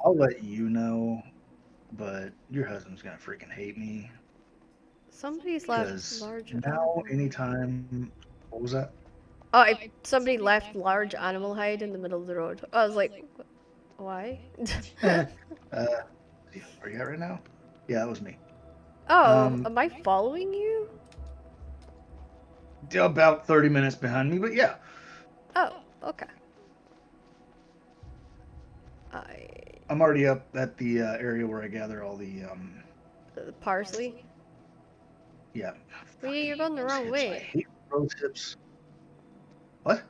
[SPEAKER 2] I'll let you know, but your husband's gonna freaking hate me
[SPEAKER 1] Somebody's left
[SPEAKER 2] because
[SPEAKER 1] large
[SPEAKER 2] now
[SPEAKER 1] animal.
[SPEAKER 2] anytime, what was that?
[SPEAKER 1] Oh, somebody left large animal hide in the middle of the road. I was like, why?
[SPEAKER 2] uh, where you at right now? Yeah, that was me.
[SPEAKER 1] Oh,
[SPEAKER 2] Um,
[SPEAKER 1] am I following you?
[SPEAKER 2] about 30 minutes behind me, but yeah,
[SPEAKER 1] Oh, okay. I
[SPEAKER 2] I'm already up at the area where I gather all the
[SPEAKER 1] parsley.
[SPEAKER 2] yeah.
[SPEAKER 1] Well, yeah,
[SPEAKER 2] Fucking
[SPEAKER 1] you're going the
[SPEAKER 2] rose
[SPEAKER 1] wrong
[SPEAKER 2] hips. I
[SPEAKER 1] way.
[SPEAKER 2] hate rose hips. What?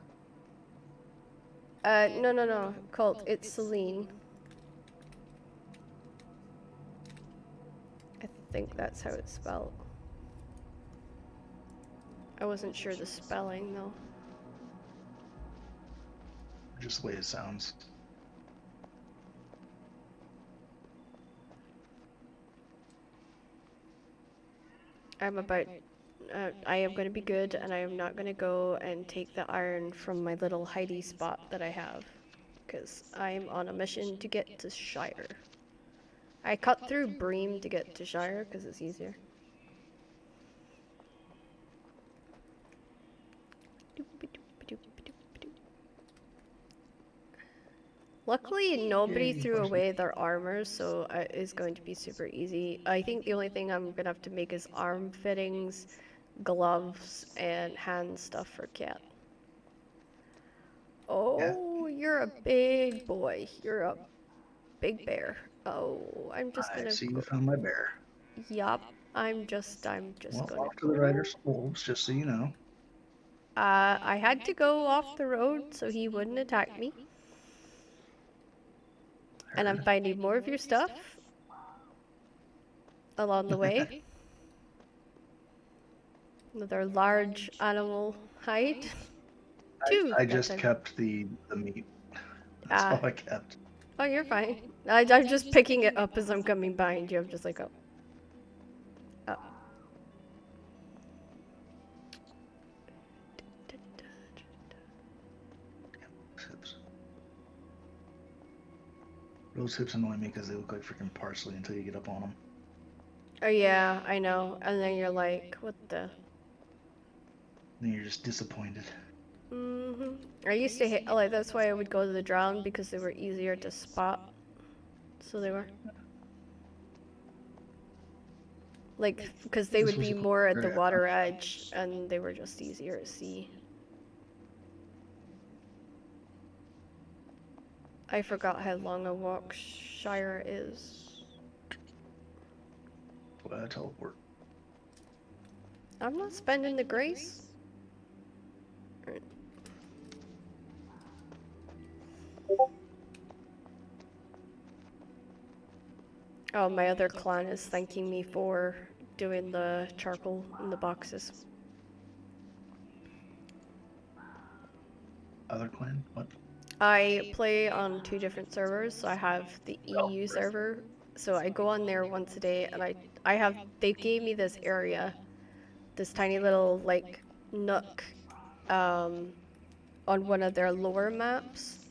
[SPEAKER 1] No, no, no, Colt. It's Celine. I think that's how it's spelled. I wasn't sure the spelling though.
[SPEAKER 2] Just the way it sounds.
[SPEAKER 1] I'm about. I am going to be good, and I am not going to go and take the iron from my little hidey spot that I have, because I'm on a mission to get to Shire. I cut through Bream to get to Shire because it's easier. Luckily, nobody
[SPEAKER 2] Yay,
[SPEAKER 1] threw
[SPEAKER 2] parsley.
[SPEAKER 1] away their armor, so it's going to be super easy. I think the only thing I'm gonna have to make is arm fittings, gloves, and hand stuff for Cat.
[SPEAKER 2] Yeah,
[SPEAKER 1] Oh, you're a big boy. You're a big bear. Oh, I'm just
[SPEAKER 2] I
[SPEAKER 1] gonna
[SPEAKER 2] see you
[SPEAKER 1] go.
[SPEAKER 2] found my bear.
[SPEAKER 1] Yup. I'm just
[SPEAKER 2] Well,
[SPEAKER 1] gonna
[SPEAKER 2] off to the
[SPEAKER 1] go.
[SPEAKER 2] Riders Wolves, just so you know.
[SPEAKER 1] I had to go off the road so he wouldn't attack me. And I'm
[SPEAKER 2] Heard.
[SPEAKER 1] finding more of your stuff along the way. Another large animal hide. Two
[SPEAKER 2] I
[SPEAKER 1] that
[SPEAKER 2] just
[SPEAKER 1] time.
[SPEAKER 2] kept the meat. That's
[SPEAKER 1] Ah.
[SPEAKER 2] all I kept.
[SPEAKER 1] Oh, you're fine. I'm just picking it up as I'm coming behind you. I'm just like, oh. Oh.
[SPEAKER 2] Rose hips. Rose hips annoy me because they look like freaking parsley until you get up on them.
[SPEAKER 1] Oh, yeah, I know. And then you're like, what the?
[SPEAKER 2] Then you're just disappointed.
[SPEAKER 1] I used to hate, like, that's why I would go to the drown because they were easier to spot. So they were. Like, because they
[SPEAKER 2] This
[SPEAKER 1] would
[SPEAKER 2] was
[SPEAKER 1] be
[SPEAKER 2] a
[SPEAKER 1] more at the
[SPEAKER 2] area.
[SPEAKER 1] water edge and they were just easier to see. I forgot how long a walk Shire is.
[SPEAKER 2] Well, I teleport.
[SPEAKER 1] I'm not spending the grace. Oh, my other clan is thanking me for doing the charcoal in the boxes.
[SPEAKER 2] Other clan? What?
[SPEAKER 1] I play on two different servers. So I have the
[SPEAKER 2] Oh,
[SPEAKER 1] EU
[SPEAKER 2] right.
[SPEAKER 1] server. So I go on there once a day and I have, they gave me this area, this tiny little like nook um, on one of their lower maps.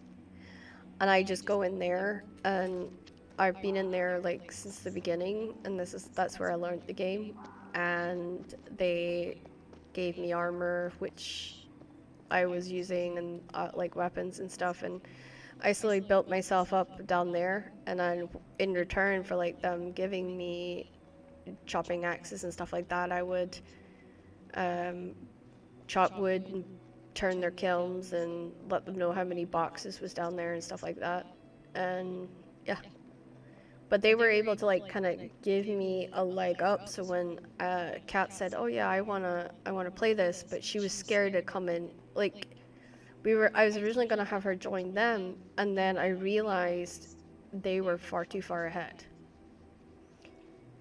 [SPEAKER 1] And I just go in there and I've been in there like since the beginning and that's where I learned the game. And they gave me armor, which I was using and like weapons and stuff, and I slowly built myself up down there. And then in return for like them giving me chopping axes and stuff like that, I would um, chop wood and turn their kilns and let them know how many boxes was down there and stuff like that. And yeah, but they were able to like kind of give me a leg up. So when Kat said, "Oh yeah, I wanna play this," but she was scared to come in. Like I was originally gonna have her join them, and then I realized they were far too far ahead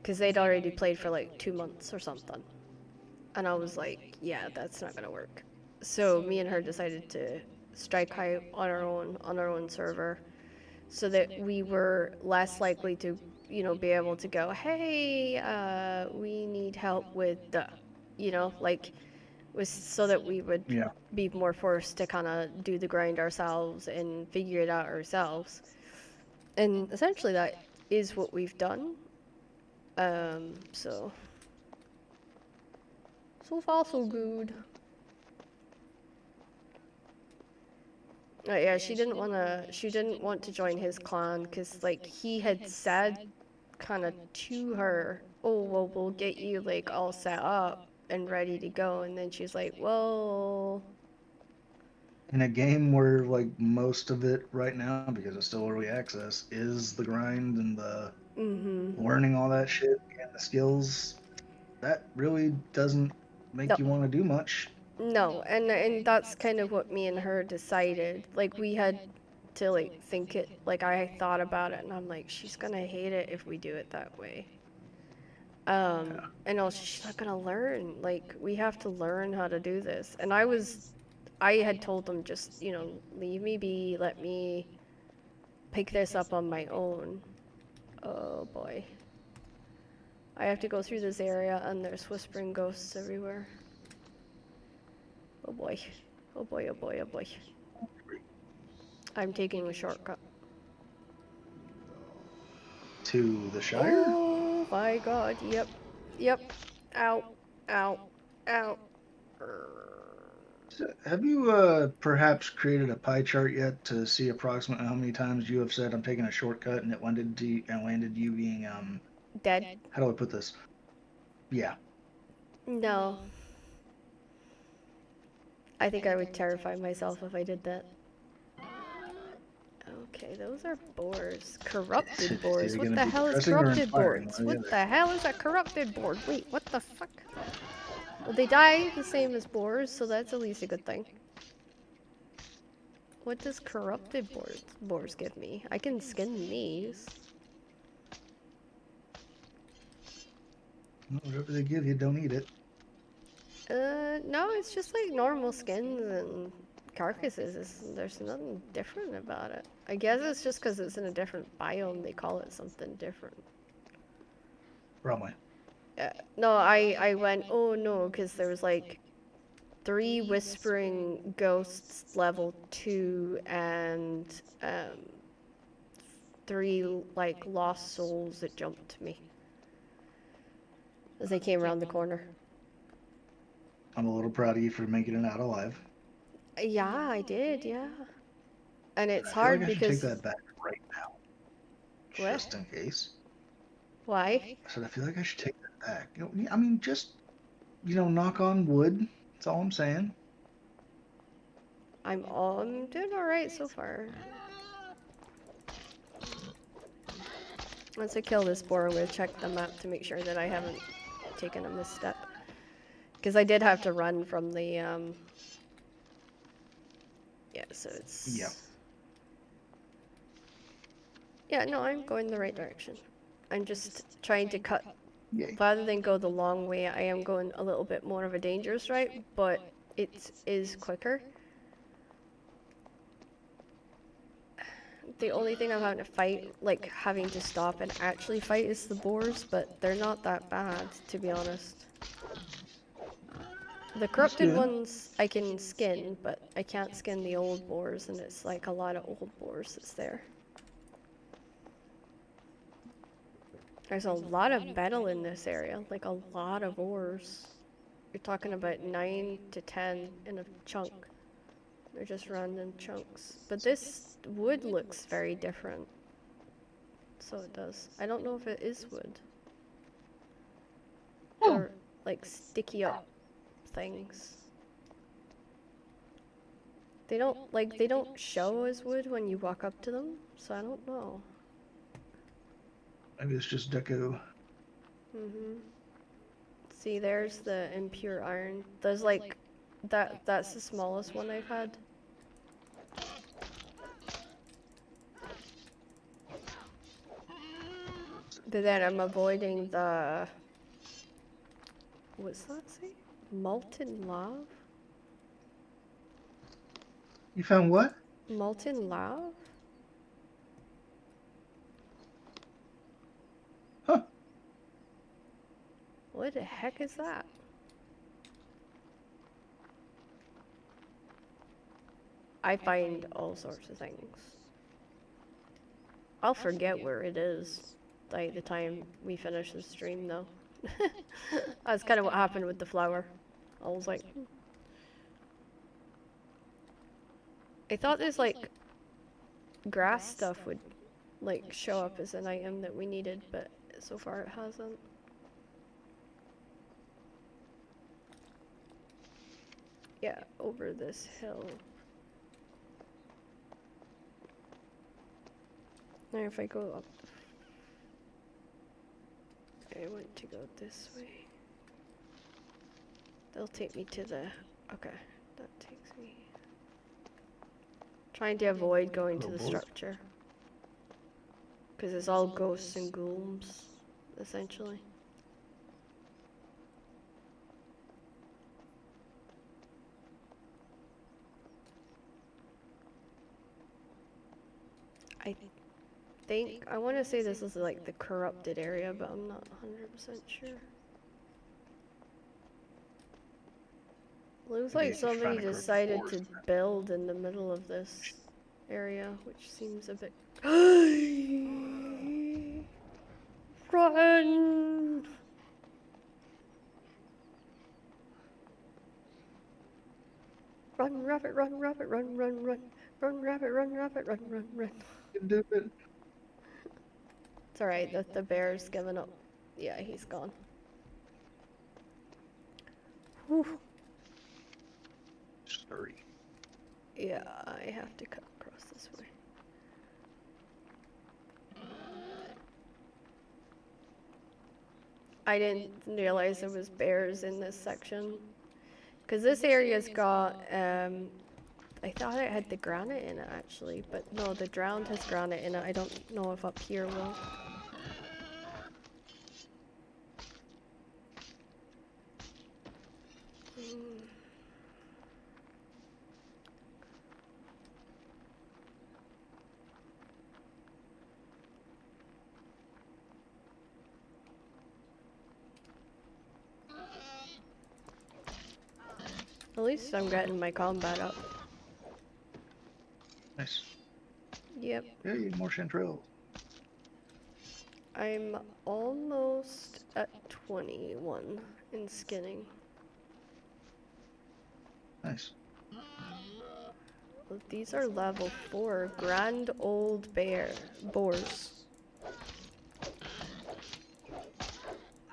[SPEAKER 1] because they'd already played for like 2 months or something, and I was like, "Yeah, that's not gonna work." So me and her decided to strike high on our own server so that we were less likely to be able to go, hey, we need help with the, like, was so that we would
[SPEAKER 2] Yeah.
[SPEAKER 1] be more forced to kind of do the grind ourselves and figure it out ourselves. And essentially, that is what we've done. So far so good. Yeah, she didn't want to. She didn't want to join his clan because, like, he had said, kind of to her, "Oh, well, we'll get you like all set up and ready to go." And then she's like, "Well,
[SPEAKER 2] In a game where like most of it right now, because it's still early access, is the grind and the
[SPEAKER 1] mm-hmm,
[SPEAKER 2] learning all that shit and the skills, that really doesn't make
[SPEAKER 1] no,
[SPEAKER 2] you want to do much.
[SPEAKER 1] no." And that's kind of what me and her decided. Like, we had to like think it. Like, I thought about it, and I'm like, she's gonna hate it if we do it that way. And also she's not gonna learn. Like, we have to learn how to do this. And I had told them, just, leave me be, let me pick this up on my own. Oh boy. I have to go through this area and there's whispering ghosts everywhere. Oh boy. Oh boy, oh boy, oh boy. I'm taking a shortcut.
[SPEAKER 2] To the Shire?
[SPEAKER 1] Oh my god, yep. Yep. Ow. Ow. Ow.
[SPEAKER 2] Have you perhaps created a pie chart yet to see approximately how many times you have said I'm taking a shortcut and it landed you being
[SPEAKER 1] Dead?
[SPEAKER 2] how do I put this? Yeah.
[SPEAKER 1] No. I think I would terrify myself if I did that. Okay, those are boars. Corrupted
[SPEAKER 2] It's
[SPEAKER 1] boars.
[SPEAKER 2] either
[SPEAKER 1] What
[SPEAKER 2] going to
[SPEAKER 1] the
[SPEAKER 2] be
[SPEAKER 1] hell is
[SPEAKER 2] depressing or
[SPEAKER 1] corrupted
[SPEAKER 2] inspiring,
[SPEAKER 1] boards?
[SPEAKER 2] one or the
[SPEAKER 1] What
[SPEAKER 2] other.
[SPEAKER 1] the hell is a corrupted board? Wait, what the fuck? Well, they die the same as boars, so that's at least a good thing. What does corrupted boars give me? I can skin these.
[SPEAKER 2] Whatever they give you, don't eat it.
[SPEAKER 1] No, it's just like normal skins and carcasses. There's nothing different about it. I guess it's just because it's in a different biome, they call it something different.
[SPEAKER 2] Probably.
[SPEAKER 1] No, I went, oh no, because there was like 3 whispering ghosts level 2 and 3 like lost souls that jumped to me as they came around the corner.
[SPEAKER 2] I'm a little proud of you for making it out alive.
[SPEAKER 1] Yeah, I did, yeah. And it's
[SPEAKER 2] I feel like
[SPEAKER 1] hard
[SPEAKER 2] I should take
[SPEAKER 1] because
[SPEAKER 2] that back right now,
[SPEAKER 1] what?
[SPEAKER 2] just in case.
[SPEAKER 1] Why?
[SPEAKER 2] I said I feel like I should take that back. I mean, just knock on wood. That's all I'm saying.
[SPEAKER 1] I'm doing all right so far. Once I kill this boar, I'm gonna check the map to make sure that I haven't taken a misstep. Because I did have to run from the yeah, so it's
[SPEAKER 2] Yeah.
[SPEAKER 1] yeah, no, I'm going the right direction. I'm just trying to cut,
[SPEAKER 2] Yay.
[SPEAKER 1] rather than go the long way, I am going a little bit more of a dangerous route, but it is quicker. The only thing I'm having to fight, like having to stop and actually fight, is the boars, but they're not that bad, to be honest. The corrupted ones I can skin, but I can't skin the old boars, and it's like a lot of old boars that's there. There's a lot of metal in this area, like a lot of ores. You're talking about 9 to 10 in a chunk. They're just random chunks. But this wood looks very different. So it does. I don't know if it is wood. Or like sticky up things. They don't show as wood when you walk up to them, so I don't know.
[SPEAKER 2] Maybe it's just deco.
[SPEAKER 1] See, there's the impure iron. There's like that's the smallest one I've had. But then I'm avoiding the, what's that say? Molten lava?
[SPEAKER 2] You found what?
[SPEAKER 1] Molten lava? What the heck is that? I find all sorts of things. I'll forget where it is by the time we finish the stream, though. That's kind of what happened with the flower. I was like, I thought this like grass stuff would like show up as an item that we needed, but so far it hasn't. Yeah, over this hill. Now if I go up, I want to go this way. They'll take me to the, okay, that takes me. Trying to avoid going to the structure. Because it's all ghosts and ghouls, essentially. I think, I want to say this is like the corrupted area, but I'm not 100% sure. Looks like somebody decided to build in the middle of this area, which seems a bit... Run! Run, rabbit, run, rabbit, run, run, run. Run, rabbit, run, rabbit, run, run, run.
[SPEAKER 2] Do it.
[SPEAKER 1] It's alright, the bear's given up. Yeah, he's gone. Whew.
[SPEAKER 2] Sorry.
[SPEAKER 1] Yeah, I have to cut across this way. I didn't realize there was bears in this section. Because this area's got, I thought it had the granite in it actually, but no, the drowned has granite in it. I don't know if up here will. At least I'm getting my combat up.
[SPEAKER 2] Nice.
[SPEAKER 1] Yep.
[SPEAKER 2] Hey, more chanterelles.
[SPEAKER 1] I'm almost at 21 in skinning.
[SPEAKER 2] Nice.
[SPEAKER 1] Well, these are level 4 grand old boars.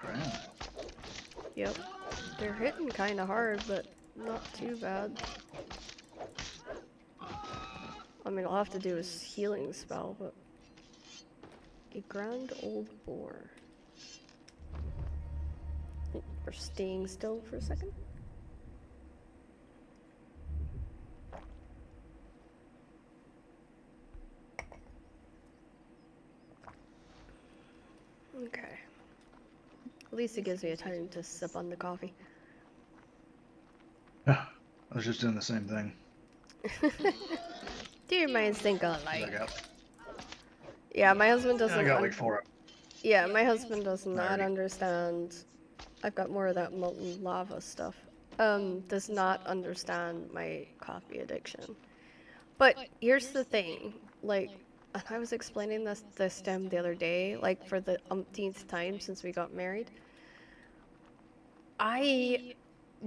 [SPEAKER 2] Grand.
[SPEAKER 1] Yep. They're hitting kind of hard, but not too bad. I mean, I'll have to do a healing spell, but... A grand old boar. We're staying still for a second. Okay. At least it gives me a time to sip on the coffee.
[SPEAKER 2] Yeah, I was just doing the same thing.
[SPEAKER 1] Do your minds think alike?
[SPEAKER 2] I got,
[SPEAKER 1] yeah, my husband doesn't.
[SPEAKER 2] I got like 4.
[SPEAKER 1] Yeah, my husband does not understand. I've got more of that molten lava stuff. Does not understand my coffee addiction. But here's the thing, like, I was explaining this to him the other day, like for the umpteenth time since we got married. I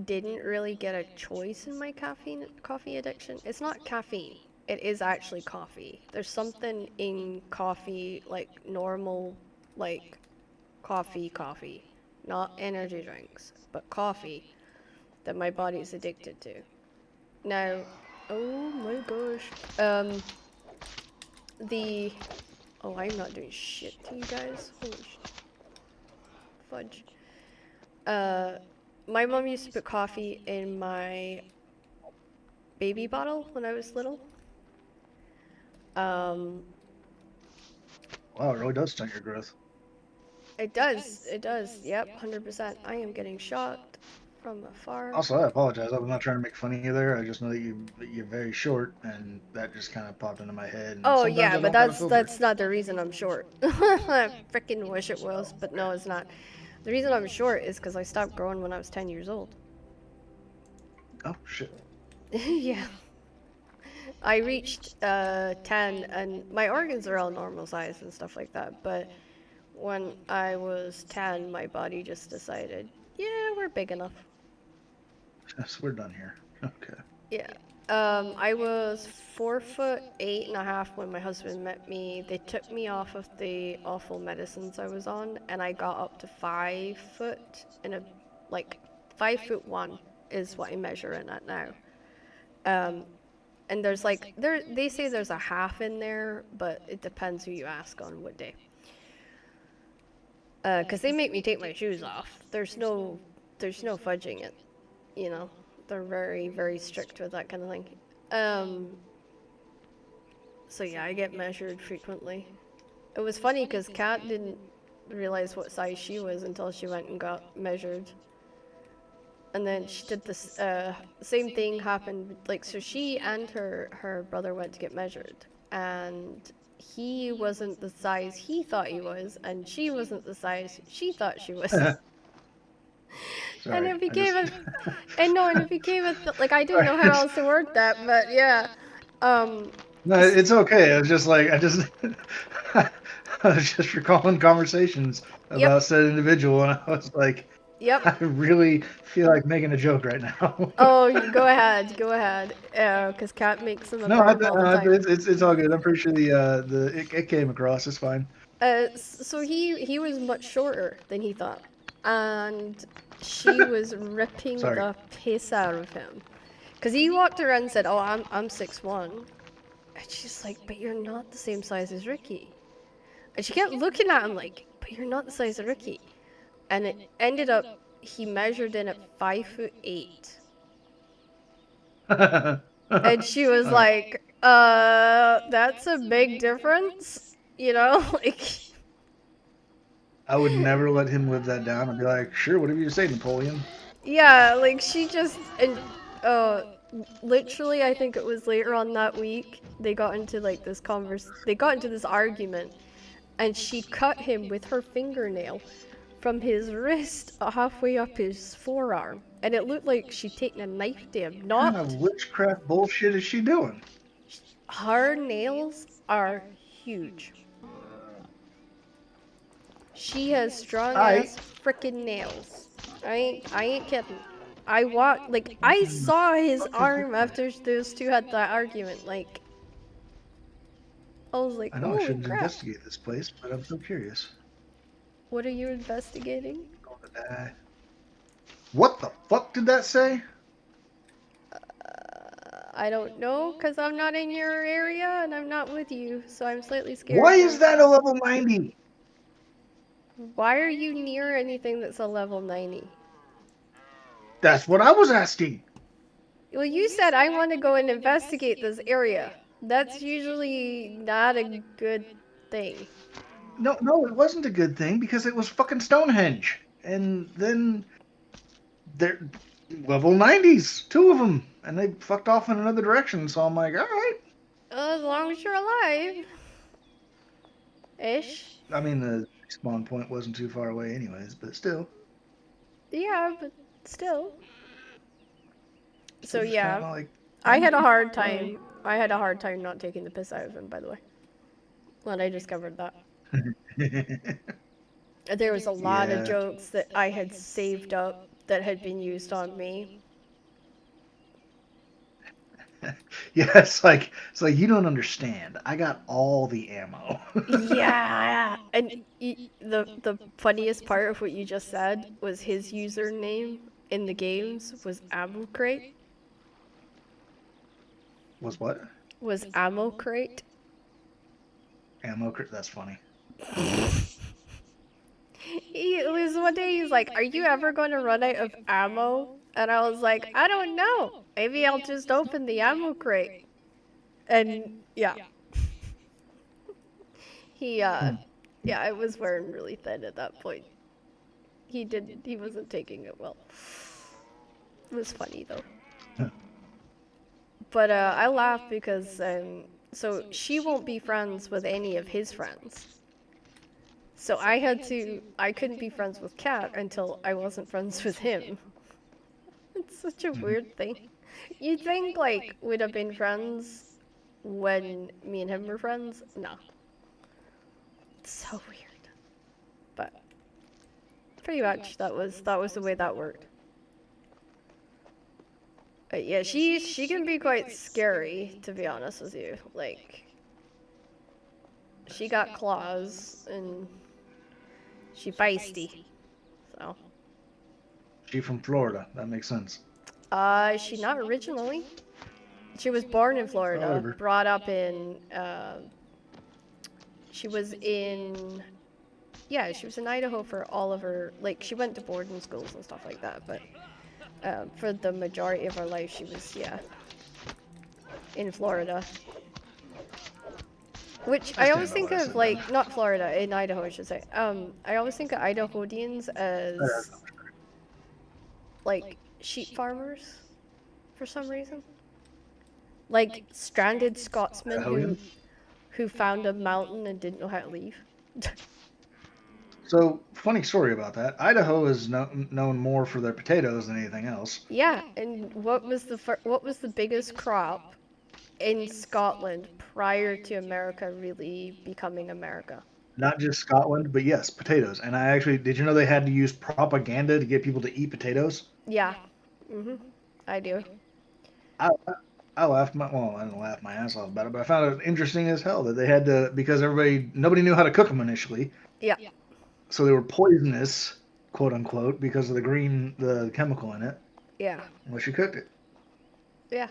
[SPEAKER 1] didn't really get a choice in my coffee addiction. It's not caffeine. It is actually coffee. There's something in coffee, like normal, like coffee, not energy drinks, but coffee, that my body's addicted to. Now, oh my gosh, oh, I'm not doing shit to you guys. Holy fudge. My mom used to put coffee in my baby bottle when I was little.
[SPEAKER 2] Wow, it really does stunt your growth.
[SPEAKER 1] It does, yep, 100%. I am getting shot from afar.
[SPEAKER 2] Also, I apologize. I'm not trying to make fun of you there. I just know that you're very short, and that just kind of popped into my head. And
[SPEAKER 1] oh yeah, but that's not the reason I'm short. I freaking wish it was, but no, it's not. The reason I'm short is because I stopped growing when I was 10 years old.
[SPEAKER 2] Oh shit.
[SPEAKER 1] Yeah. I reached 10 and my organs are all normal size and stuff like that, but when I was 10, my body just decided, yeah, we're big enough.
[SPEAKER 2] Yes, we're done here. Okay.
[SPEAKER 1] Yeah. I was 4 foot 8.5 when my husband met me. They took me off of the awful medicines I was on, and I got up to 5 foot in a like 5'1" is what I measure in at now. Um, and there's like they say there's a half in there, but it depends who you ask on what day. Cause they make me take my shoes off. There's no fudging it. You know, they're very very strict with that kind of thing. Um, so yeah, I get measured frequently. It was funny because Kat didn't realize what size she was until she went and got measured. And then she did this same thing happened, like, so she and her brother went to get measured, and he wasn't the size he thought he was, and she wasn't the size she thought she was. And
[SPEAKER 2] Sorry.
[SPEAKER 1] it became a and no and it became a like, I didn't know how
[SPEAKER 2] Sorry.
[SPEAKER 1] else to word that, but yeah. um
[SPEAKER 2] No, it's okay. I was just like, I was just recalling conversations
[SPEAKER 1] yep,
[SPEAKER 2] about said individual, and I was like,
[SPEAKER 1] yep.
[SPEAKER 2] I really feel like making a joke right now.
[SPEAKER 1] Oh, you go ahead, because Kat makes them
[SPEAKER 2] No,
[SPEAKER 1] apart all the time.
[SPEAKER 2] it's all good. I'm pretty sure it came across. It's fine.
[SPEAKER 1] So he was much shorter than he thought, and she was ripping
[SPEAKER 2] Sorry.
[SPEAKER 1] the piss out of him, because he walked around and said, "Oh, I'm 6'1", and she's like, "But you're not the same size as Ricky," and she kept looking at him like, "But you're not the size of Ricky," and it ended up he measured in at 5'8", and she was
[SPEAKER 2] All right.
[SPEAKER 1] like, that's a big difference, you know, like."
[SPEAKER 2] I would never let him live that down. I'd be like, sure, whatever you say, Napoleon.
[SPEAKER 1] Yeah, like she just and uh literally I think it was later on that week they got into like they got into this argument, and she cut him with her fingernail from his wrist halfway up his forearm, and it looked like she'd taken a knife to him.
[SPEAKER 2] What kind of
[SPEAKER 1] Not
[SPEAKER 2] witchcraft bullshit is she doing?
[SPEAKER 1] her nails are huge. She has strong
[SPEAKER 2] I
[SPEAKER 1] ass freaking nails. I ain't kidding. I walked like I saw his arm after those two had that argument. Like I was like,
[SPEAKER 2] I know I
[SPEAKER 1] holy
[SPEAKER 2] shouldn't
[SPEAKER 1] crap!
[SPEAKER 2] investigate this place, but I'm so curious.
[SPEAKER 1] What are you investigating?
[SPEAKER 2] What the fuck did that say?
[SPEAKER 1] I don't know, cause I'm not in your area and I'm not with you, so I'm slightly
[SPEAKER 2] Why
[SPEAKER 1] scared.
[SPEAKER 2] is that a level 90?
[SPEAKER 1] Why are you near anything that's a level 90?
[SPEAKER 2] That's what I was asking.
[SPEAKER 1] Well, you said I want to go and investigate this area. That's usually not a good thing.
[SPEAKER 2] No, no, it wasn't a good thing because it was fucking Stonehenge. And then they're level 90s, two of them, and they fucked off in another direction. So I'm like, all right.
[SPEAKER 1] As long as you're alive. Ish.
[SPEAKER 2] I mean, the spawn point wasn't too far away, anyways, but still.
[SPEAKER 1] Yeah, but still.
[SPEAKER 2] So
[SPEAKER 1] So
[SPEAKER 2] just kind of
[SPEAKER 1] yeah,
[SPEAKER 2] like,
[SPEAKER 1] I had a hard time. I had a hard time not taking the piss out of him, by the way. When I discovered that. There was a lot of
[SPEAKER 2] yeah.
[SPEAKER 1] jokes that I had saved up that had been used on me.
[SPEAKER 2] Yeah, it's like you don't understand. I got all the ammo.
[SPEAKER 1] Yeah, and the funniest part of what you just said was his username in the games was Ammo Crate.
[SPEAKER 2] Was what?
[SPEAKER 1] Was Ammo Crate.
[SPEAKER 2] Ammo. That's funny.
[SPEAKER 1] It was one day he's like, "Are you ever going to run out of ammo?" And I was like, "I don't know. Maybe I'll just open the ammo crate." And yeah, he
[SPEAKER 2] Hmm.
[SPEAKER 1] yeah, I was wearing really thin at that point. He wasn't taking it well. It was funny though. But I laugh because so she won't be friends with any of his friends. So I couldn't be friends with Cat until I wasn't friends with him. It's such a
[SPEAKER 2] Mhm.
[SPEAKER 1] weird thing. You'd think, like, we'd have been friends when me and him were friends. No. It's so weird. But pretty much that was the way that worked. But yeah, she can be quite scary, to be honest with you. Like, she got claws and she feisty. So,
[SPEAKER 2] She from Florida. That makes sense.
[SPEAKER 1] she not originally. She was born in Florida,
[SPEAKER 2] However,
[SPEAKER 1] brought up in. She was in. Yeah, she was in Idaho for all of her. Like, she went to boarding schools and stuff like that, but for the majority of her life, she was, yeah, in Florida. Which
[SPEAKER 2] I
[SPEAKER 1] I always
[SPEAKER 2] stand by
[SPEAKER 1] think
[SPEAKER 2] what I
[SPEAKER 1] of,
[SPEAKER 2] said then.
[SPEAKER 1] like, not Florida, in Idaho, I should say. I always think of Idahoans as, like, sheep farmers for some reason. Like, stranded Scotsmen
[SPEAKER 2] Idahoans.
[SPEAKER 1] who found a mountain and didn't know how to leave.
[SPEAKER 2] So, funny story about that. Idaho is known more for their potatoes than anything else.
[SPEAKER 1] Yeah, and what was the biggest crop in Scotland prior to America really becoming America?
[SPEAKER 2] Not just Scotland, but yes, potatoes. And I actually did you know they had to use propaganda to get people to eat potatoes?
[SPEAKER 1] Yeah. Mhm. I do.
[SPEAKER 2] I I laughed my well, I didn't laugh my ass off about it, but I found it interesting as hell that they had to because nobody knew how to cook them initially,
[SPEAKER 1] Yeah.
[SPEAKER 2] so they were poisonous, quote unquote, because of the chemical in it
[SPEAKER 1] Yeah.
[SPEAKER 2] unless you cooked it.
[SPEAKER 1] Yeah.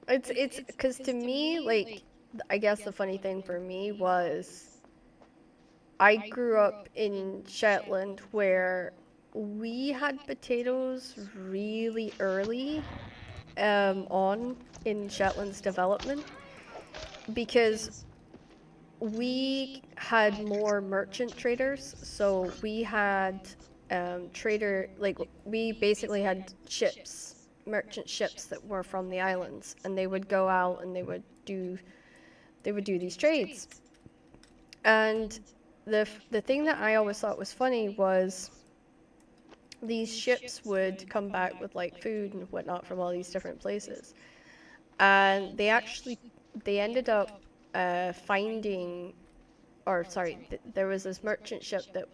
[SPEAKER 1] It's because to me, like, I guess the funny thing for me was I grew up in Shetland where we had potatoes really early on in Shetland's development because we had more merchant traders. So we had we basically had ships, merchant ships that were from the islands, and they would go out and they would do these trades. And the thing that I always thought was funny was these ships would come back with like food and whatnot from all these different places, and they ended up finding, or sorry, there was this merchant ship that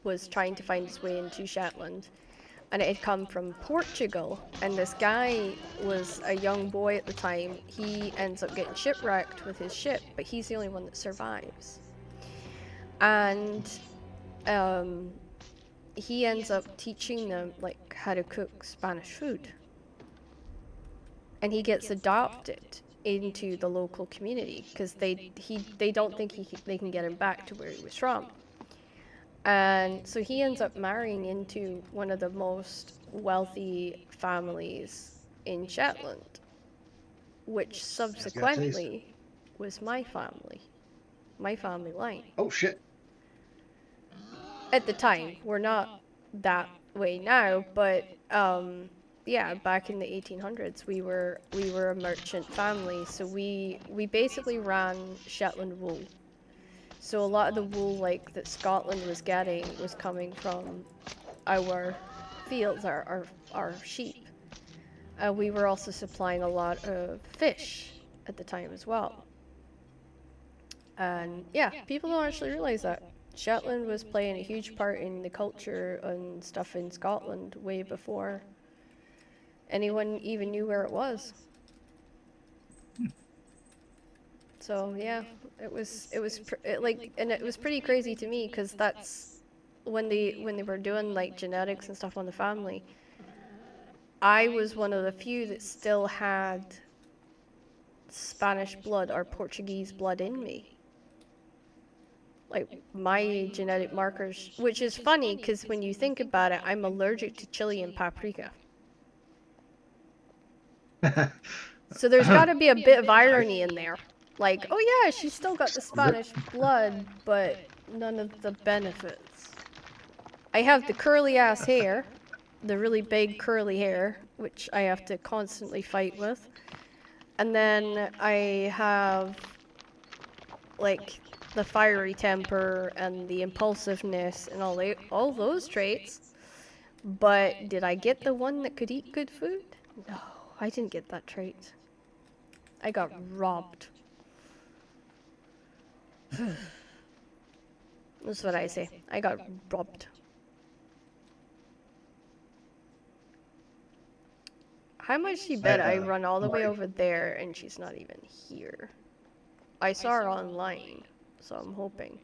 [SPEAKER 1] was trying to find its way into Shetland, and it had come from Portugal. And this guy was a young boy at the time. He ends up getting shipwrecked with his ship, but he's the only one that survives. And um, he ends up teaching them like how to cook Spanish food, and he gets adopted into the local community because they don't think they can get him back to where he was from. And so he ends up marrying into one of the most wealthy families in Shetland, which
[SPEAKER 2] It's got taste.
[SPEAKER 1] subsequently was my family line.
[SPEAKER 2] Oh shit!
[SPEAKER 1] At the time, we're not that way now, but yeah, back in the 1800s, we were a merchant family, so we basically ran Shetland wool. So a lot of the wool like that Scotland was getting was coming from our fields, our sheep. We were also supplying a lot of fish at the time as well. And yeah, people don't actually realize that Shetland was playing a huge part in the culture and stuff in Scotland way before anyone even knew where it was. So yeah, it was pretty crazy to me because that's when they were doing like genetics and stuff on the family. I was one of the few that still had Spanish blood or Portuguese blood in me. Like my genetic markers, which is funny because when you think about it, I'm allergic to chili and paprika. So there's got to be a bit of irony in there. Like, oh yeah, she's still got the Spanish blood, but none of the benefits. I have the curly ass hair, the really big curly hair, which I have to constantly fight with. And then I have like the fiery temper and the impulsiveness and all those traits. But did I get the one that could eat good food? No, I didn't get that trait. I got robbed. That's what I say. I got robbed. How much she bet I run all the way over there and she's not even here? I saw her online, so I'm hoping.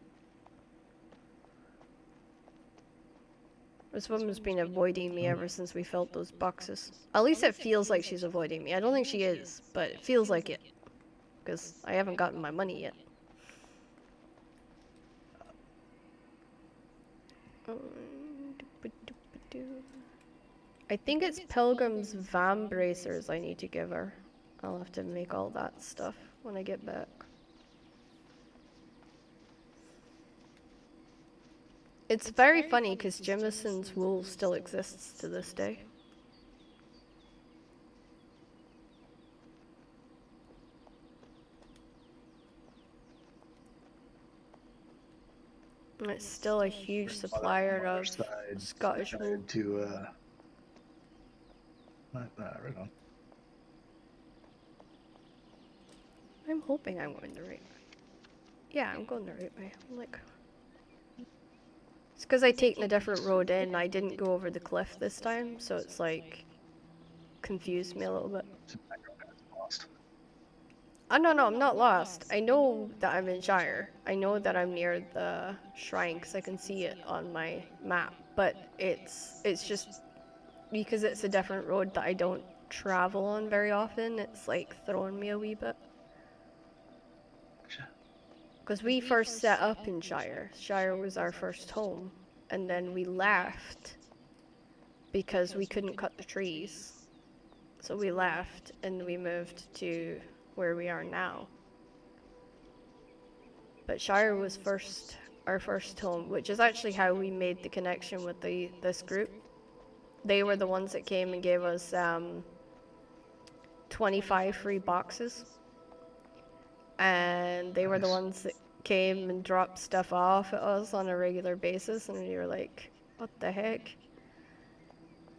[SPEAKER 1] This woman's been avoiding me ever since we filled those boxes. At least it feels like she's avoiding me. I don't think she is, but it feels like it. Because I haven't gotten my money yet. I think it's Pilgrim's Vam Bracers I need to give her. I'll have to make all that stuff when I get back. It's very funny because Jamison's wool still exists to this day. And it's still a huge supplier of Scottish wool.
[SPEAKER 2] Right on.
[SPEAKER 1] I'm hoping I'm going the right way. Yeah, I'm going the right way. I'm like... It's because I taken a different road in. I didn't go over the cliff this time, so it's like... confused me a little bit. Oh, no, I'm not lost. I know that I'm in Shire. I know that I'm near the shrine because I can see it on my map. But it's just because it's a different road that I don't travel on very often. It's like throwing me a wee bit. Because we first set up in Shire. Shire was our first home. And then we left because we couldn't cut the trees. So we left and we moved to where we are now. But Shire was our first home, which is actually how we made the connection with this group. They were the ones that came and gave us 25 free boxes. And they were the ones that came and dropped stuff off at us on a regular basis, and we were like, what the heck?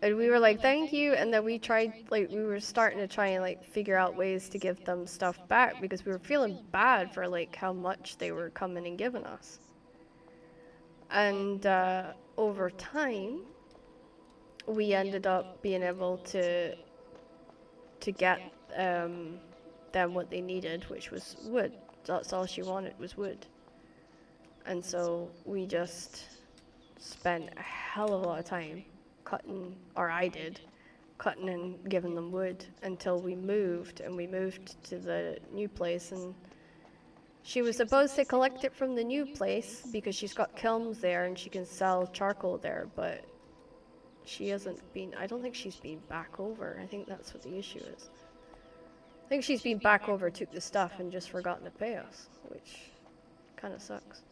[SPEAKER 1] And we were like, thank you, and then we were starting to try and figure out ways to give them stuff back because we were feeling bad for how much they were coming and giving us. And over time, we ended up being able to get them what they needed, which was wood. That's all she wanted was wood. And so we just spent a hell of a lot of time cutting, or I did, cutting and giving them wood until we moved, and we moved to the new place, and she was supposed to collect it from the new place because she's got kilns there and she can sell charcoal there, but she hasn't been, I don't think she's been back over. I think that's what the issue is. I think she's been back over, took the stuff, and just forgotten to pay us, which kind of sucks.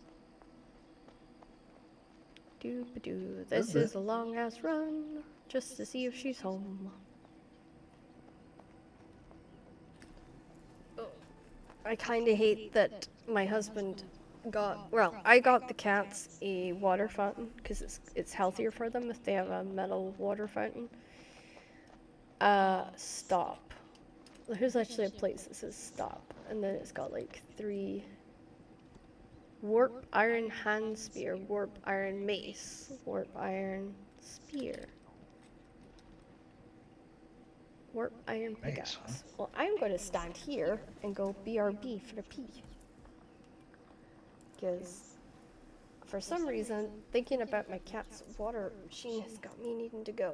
[SPEAKER 1] Doo-ba-doo. This is a long-ass run, just to see if she's home. Oh. I kind of hate that my husband I got the cats a water fountain, because it's healthier for them if they have a metal water fountain. Stop. There's actually a place that says stop, and then it's got 3 warp iron hand spear, warp iron mace, warp iron spear, warp iron pickaxe. Well, I'm going to stand here and go BRB for the P. Because for some reason, thinking about my cat's water machine has got me needing to go.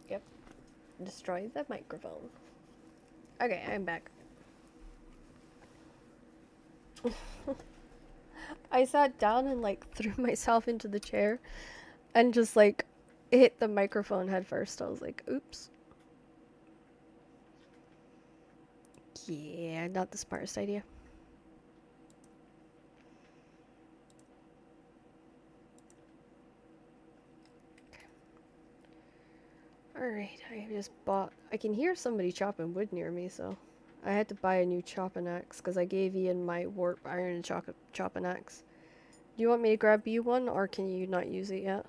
[SPEAKER 1] Yep. Destroy the microphone. Okay, I'm back. I sat down and like threw myself into the chair and just like hit the microphone head first. I was like, oops. Yeah, not the smartest idea. Alright, I just bought. I can hear somebody chopping wood near me, so I had to buy a new chopping axe because I gave Ian my warp iron and chopping axe. Do you want me to grab you one, or can you not use it yet?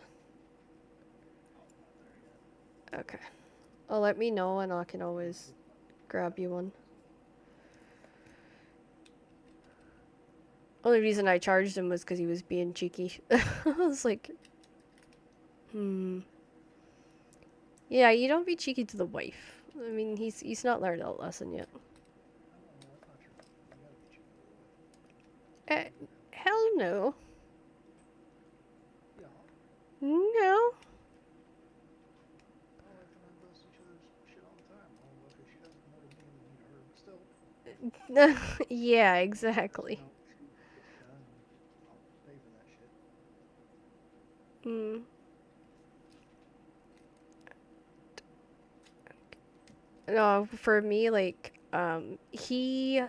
[SPEAKER 1] Okay. Oh, let me know, and I can always grab you one. Only reason I charged him was because he was being cheeky. I was like, yeah, you don't be cheeky to the wife. I mean, he's not learned that lesson yet. Uh, hell no. No. Yeah, exactly. Mm. No, for me, like, he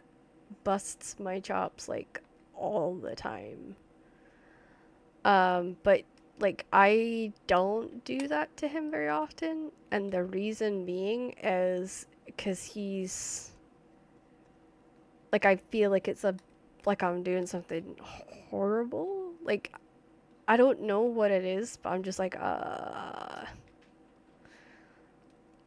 [SPEAKER 1] busts my chops like all the time. But like I don't do that to him very often, and the reason being is because he's like I feel like it's a like I'm doing something horrible. Like I don't know what it is, but I'm just like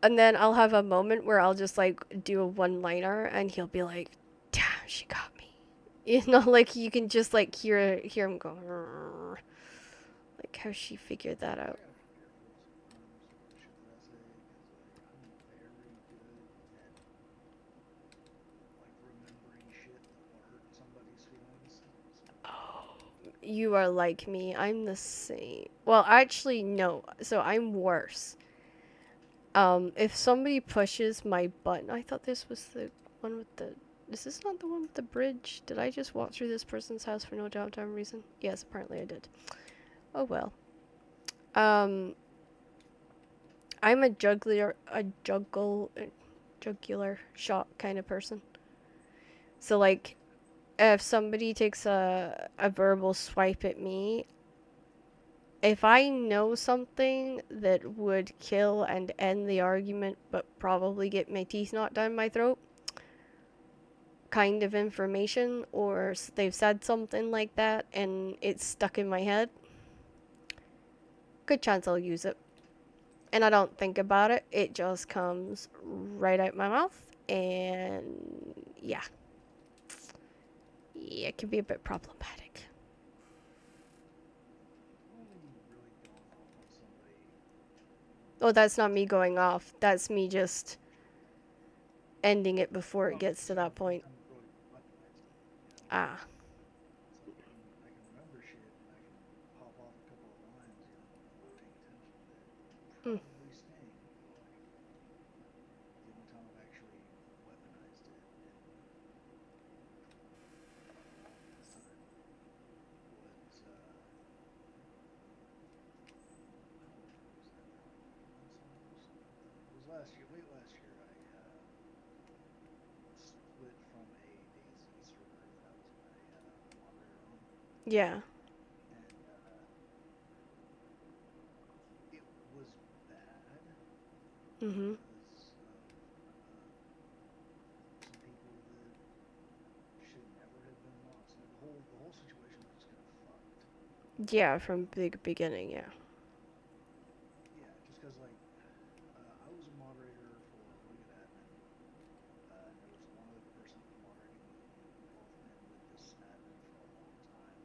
[SPEAKER 1] and then I'll have a moment where I'll just like do a one-liner and he'll be like, "Damn, she got me." You know, like you can just like hear him go "Rrr." Like how she figured that out. You are like me. I'm the same. Well, actually, no. So I'm worse. If somebody pushes my button, I thought this was the one with the. Is this not the one with the bridge? Did I just walk through this person's house for no downtime reason? Yes, apparently I did. Oh well. Um, I'm a jugular shot kind of person. So like, if somebody takes a verbal swipe at me, if I know something that would kill and end the argument, but probably get my teeth knocked down my throat, kind of information, or they've said something like that and it's stuck in my head, good chance I'll use it. And I don't think about it, it just comes right out my mouth, and yeah. Yeah, it can be a bit problematic. Oh, that's not me going off. That's me just ending it before it gets to that point. Ah. Mm. Yeah. Mhm.
[SPEAKER 2] because of some people that should never have been mods. Like the whole situation was just kind of fucked.
[SPEAKER 1] Yeah, from the beginning, yeah.
[SPEAKER 2] Yeah, just because like I was a moderator for a really good admin, and there was one other person that was moderating with me. We've both been with this admin for a long time,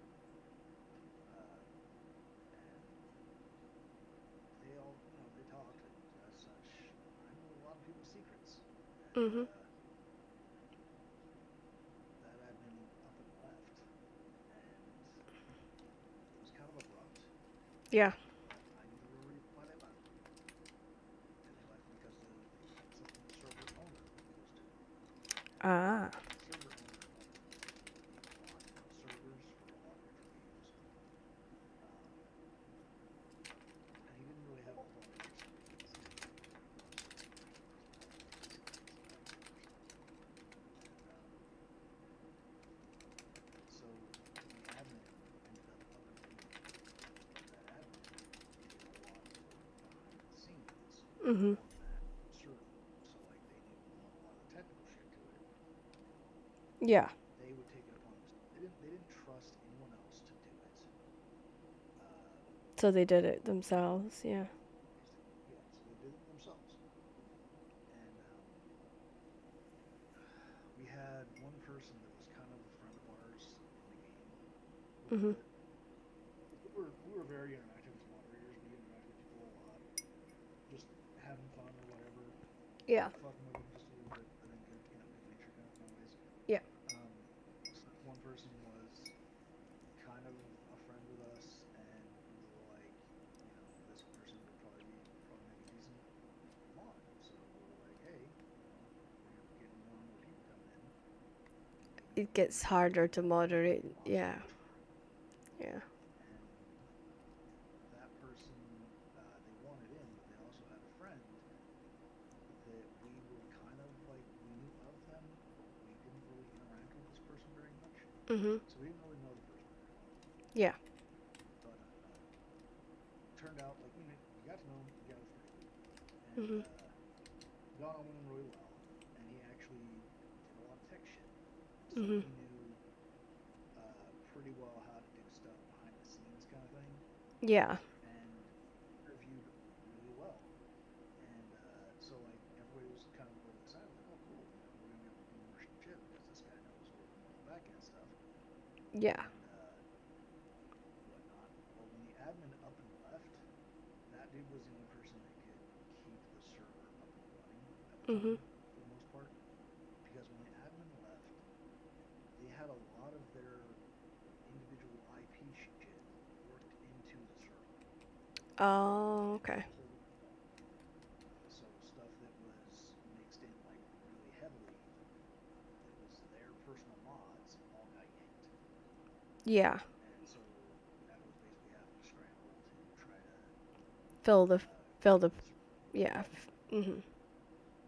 [SPEAKER 2] uh, and they all, they talked, and as such, I know a lot of people's secrets, and
[SPEAKER 1] Mhm.
[SPEAKER 2] that admin up and left, and it was kind of abrupt,
[SPEAKER 1] Yeah.
[SPEAKER 2] but I knew the real reason why they left, and they left because of something the server owner was doing. And
[SPEAKER 1] Ah.
[SPEAKER 2] the server owner owns a lot of servers for a lot of different games, um, and he didn't really have a whole lot of interest in making this team. He wants to make his money off of these admin numbers, and so when the admin ended up and leaving, that admin did a lot of work behind the scenes
[SPEAKER 1] Mhm.
[SPEAKER 2] on that server. So like they knew a lot of the technical shit to it,
[SPEAKER 1] Yeah.
[SPEAKER 2] and they would take it upon themselves. They didn't trust anyone else to do it. Uh,
[SPEAKER 1] So they did it themselves, yeah.
[SPEAKER 2] yeah, so they did it themselves. And we had one person that was kind of a friend of ours in the game a little
[SPEAKER 1] Mhm.
[SPEAKER 2] bit. We were very interactive as moderators. We interacted with people a lot, just having fun or whatever,
[SPEAKER 1] Yeah.
[SPEAKER 2] fucking with them just a little bit, but in good, good nature kind of ways.
[SPEAKER 1] Yeah.
[SPEAKER 2] So this one person was kind of a friend with us, and we were like, this person would probably make a decent mod. So we were like, hey, we're getting more and more people coming in. Maybe
[SPEAKER 1] It
[SPEAKER 2] we
[SPEAKER 1] gets
[SPEAKER 2] should
[SPEAKER 1] harder to
[SPEAKER 2] look into
[SPEAKER 1] moderate.
[SPEAKER 2] making mods for
[SPEAKER 1] Yeah.
[SPEAKER 2] the server.
[SPEAKER 1] Yeah.
[SPEAKER 2] And that person, they wanted in, but they also had a friend that we were kind of like, we knew of them, but we didn't really interact with this person very much.
[SPEAKER 1] Mhm.
[SPEAKER 2] So we didn't really know the person very well.
[SPEAKER 1] Yeah.
[SPEAKER 2] But turned out, like, we got to know him, we got a friend, and
[SPEAKER 1] Mhm.
[SPEAKER 2] got on with him really well. And he actually did a lot of tech shit. So
[SPEAKER 1] Mhm.
[SPEAKER 2] he knew pretty well how to do stuff behind the scenes kind of thing,
[SPEAKER 1] Yeah.
[SPEAKER 2] and reviewed really well. And so like everybody was kind of really excited, like, oh cool, we're gonna be able to do more shit because this guy knows a little bit more of the back end stuff
[SPEAKER 1] Yeah.
[SPEAKER 2] and whatnot. Well, when the admin up and left, that dude was the only person that could keep the server up and running at the
[SPEAKER 1] Mhm.
[SPEAKER 2] time for the most part. Because when the admin left, they had a lot of their individual IP shit worked into the server,
[SPEAKER 1] Oh,
[SPEAKER 2] and
[SPEAKER 1] okay.
[SPEAKER 2] pulled it all. So stuff that was mixed in like really heavily that was their personal mods all got yanked.
[SPEAKER 1] Yeah.
[SPEAKER 2] And so the admin was basically having to scramble to try to
[SPEAKER 1] Fill the fill
[SPEAKER 2] keep
[SPEAKER 1] the
[SPEAKER 2] the server
[SPEAKER 1] yeah.
[SPEAKER 2] running.
[SPEAKER 1] Mhm.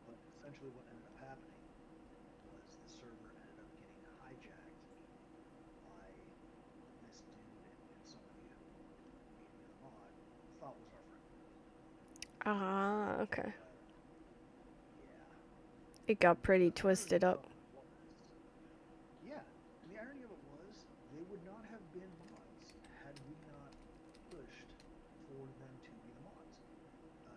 [SPEAKER 2] But essentially, what ended up happening was the server ended up getting hijacked by this dude and somebody who me and the other mod thought was our friend.
[SPEAKER 1] Ah, okay.
[SPEAKER 2] And yeah,
[SPEAKER 1] It got
[SPEAKER 2] but
[SPEAKER 1] pretty
[SPEAKER 2] the irony
[SPEAKER 1] twisted
[SPEAKER 2] of
[SPEAKER 1] up.
[SPEAKER 2] it was, yeah, and the irony of it was they would not have been mods had we not pushed for them to be the mods,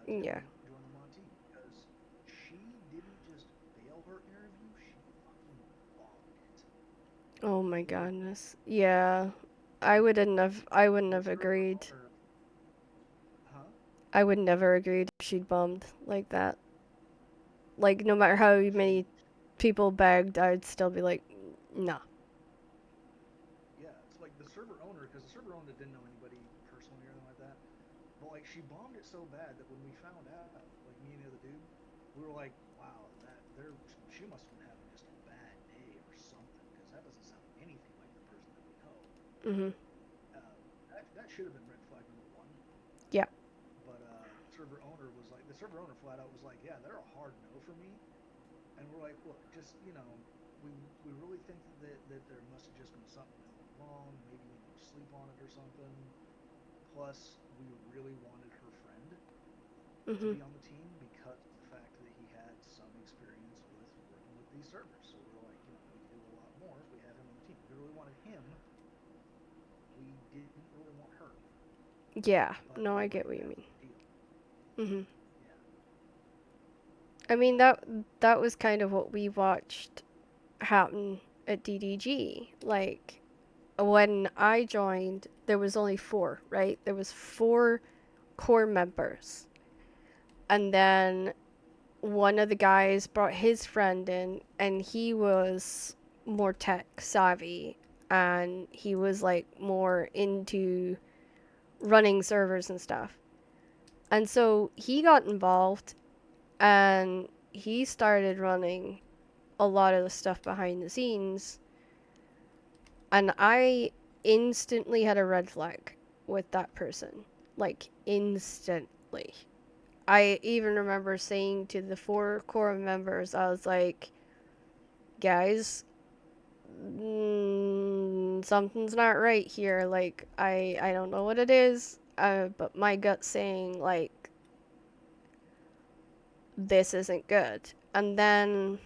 [SPEAKER 2] to
[SPEAKER 1] Yeah.
[SPEAKER 2] join the mod team, because she didn't just fail her interview, she fucking bombed it.
[SPEAKER 1] Oh my
[SPEAKER 2] Like
[SPEAKER 1] goodness. Yeah.
[SPEAKER 2] like
[SPEAKER 1] I wouldn't
[SPEAKER 2] the
[SPEAKER 1] have
[SPEAKER 2] server
[SPEAKER 1] agreed.
[SPEAKER 2] owner, huh?
[SPEAKER 1] I would never agreed if she'd bummed like that. Like no matter how many
[SPEAKER 2] She
[SPEAKER 1] people begged, I'd still be like, nah.
[SPEAKER 2] yeah, it's like the server owner, because the server owner didn't know anybody personally or anything like that. But like she bombed it so bad that when we found out, like me and the other dude, we were like, wow, that there she must have been having just a bad day or something, because that doesn't sound anything like the person that we know.
[SPEAKER 1] Mhm.
[SPEAKER 2] That should have been red flag number one.
[SPEAKER 1] Yeah.
[SPEAKER 2] But the server owner flat out was like, yeah, they're a hard no for me. And we're like, look, just we really think that there must have just been something that went wrong. Maybe you need to sleep on it or something. Plus, we really wanted her friend to
[SPEAKER 1] Mhm.
[SPEAKER 2] be on the team because of the these servers. So we were like, we could do a lot more if we had him on the team. We really wanted him. We didn't really want her.
[SPEAKER 1] Yeah,
[SPEAKER 2] But
[SPEAKER 1] no,
[SPEAKER 2] we
[SPEAKER 1] I
[SPEAKER 2] wanted
[SPEAKER 1] get
[SPEAKER 2] to
[SPEAKER 1] what you
[SPEAKER 2] have
[SPEAKER 1] mean.
[SPEAKER 2] the deal.
[SPEAKER 1] Mhm.
[SPEAKER 2] Yeah.
[SPEAKER 1] I mean that was kind of what we watched happen at DDG. Like when I joined, there was only 4, right? There was 4 core members. And then one of the guys brought his friend in and he was more tech savvy and he was like more into running servers and stuff. And so he got involved and he started running a lot of the stuff behind the scenes. And I instantly had a red flag with that person. Like, instantly. I even remember saying to the 4 core members, I was like, guys, something's not right here. Like, I don't know what it is, but my gut's saying, like, this isn't good. And then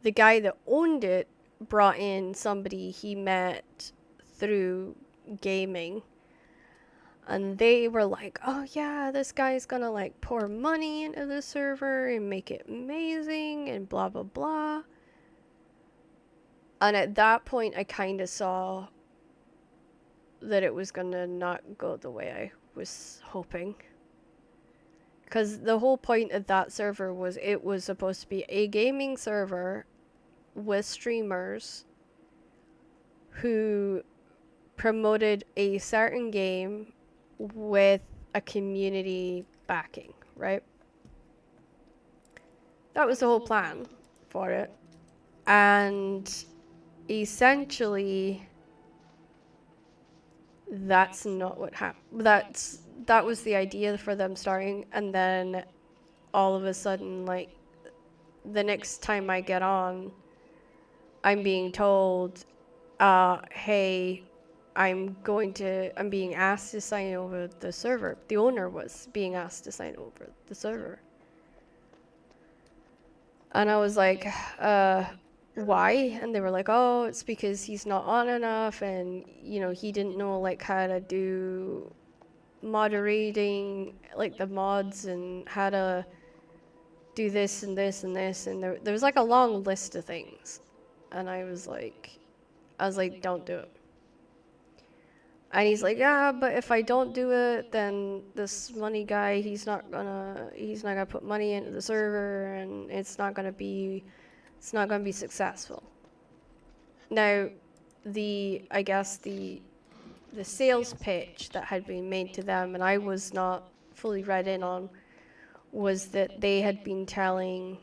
[SPEAKER 1] the guy that owned it brought in somebody he met through gaming. And they were like, oh yeah, this guy's gonna like pour money into the server and make it amazing and blah blah blah. And at that point, I kind of saw that it was gonna not go the way I was hoping. Because the whole point of that server was it was supposed to be a gaming server with streamers who promoted a certain game with a community backing, right? That was the whole plan for it. And essentially, that's not what happened. That was the idea for them starting, and then all of a sudden, like, the next time I get on, I'm being told, hey, I'm being asked to sign over the server. The owner was being asked to sign over the server. And I was like, why? And they were like, oh, it's because he's not on enough and, he didn't know, like, how to do moderating, like, the mods and how to do this and this and this. And there was, like, a long list of things. And I was like, don't do it. And he's like, yeah, but if I don't do it, then this money guy, he's not gonna put money into the server, and it's not gonna be successful. Now, I guess the sales pitch that had been made to them, and I was not fully read in on, was that they had been telling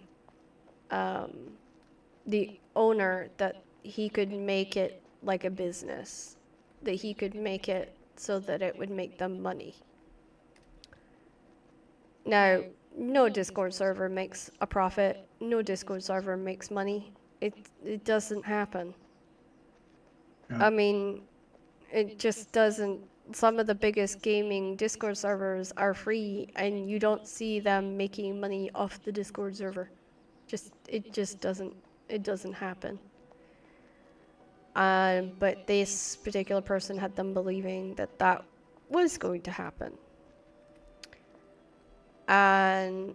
[SPEAKER 1] the owner that he could make it like a business, that he could make it so that it would make them money. Now, no Discord server makes a profit. No Discord server makes money. It doesn't happen.
[SPEAKER 2] No.
[SPEAKER 1] I mean, it just doesn't. Some of the biggest gaming Discord servers are free, and you don't see them making money off the Discord server. It just doesn't happen. But this particular person had them believing that was going to happen. And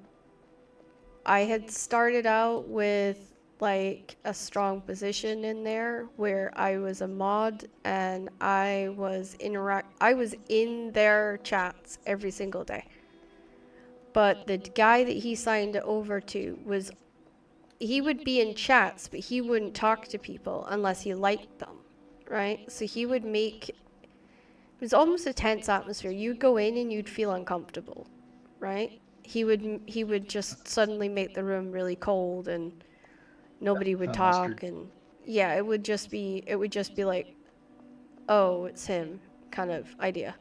[SPEAKER 1] I had started out with like a strong position in there where I was a mod and I was in their chats every single day. But the guy that he signed over to he would be in chats, but he wouldn't talk to people unless he liked them, right? So he would it was almost a tense atmosphere. You'd go in and you'd feel uncomfortable, right? He would just suddenly make the room really cold and nobody would talk, and yeah, it would just be like, oh, it's him kind of idea.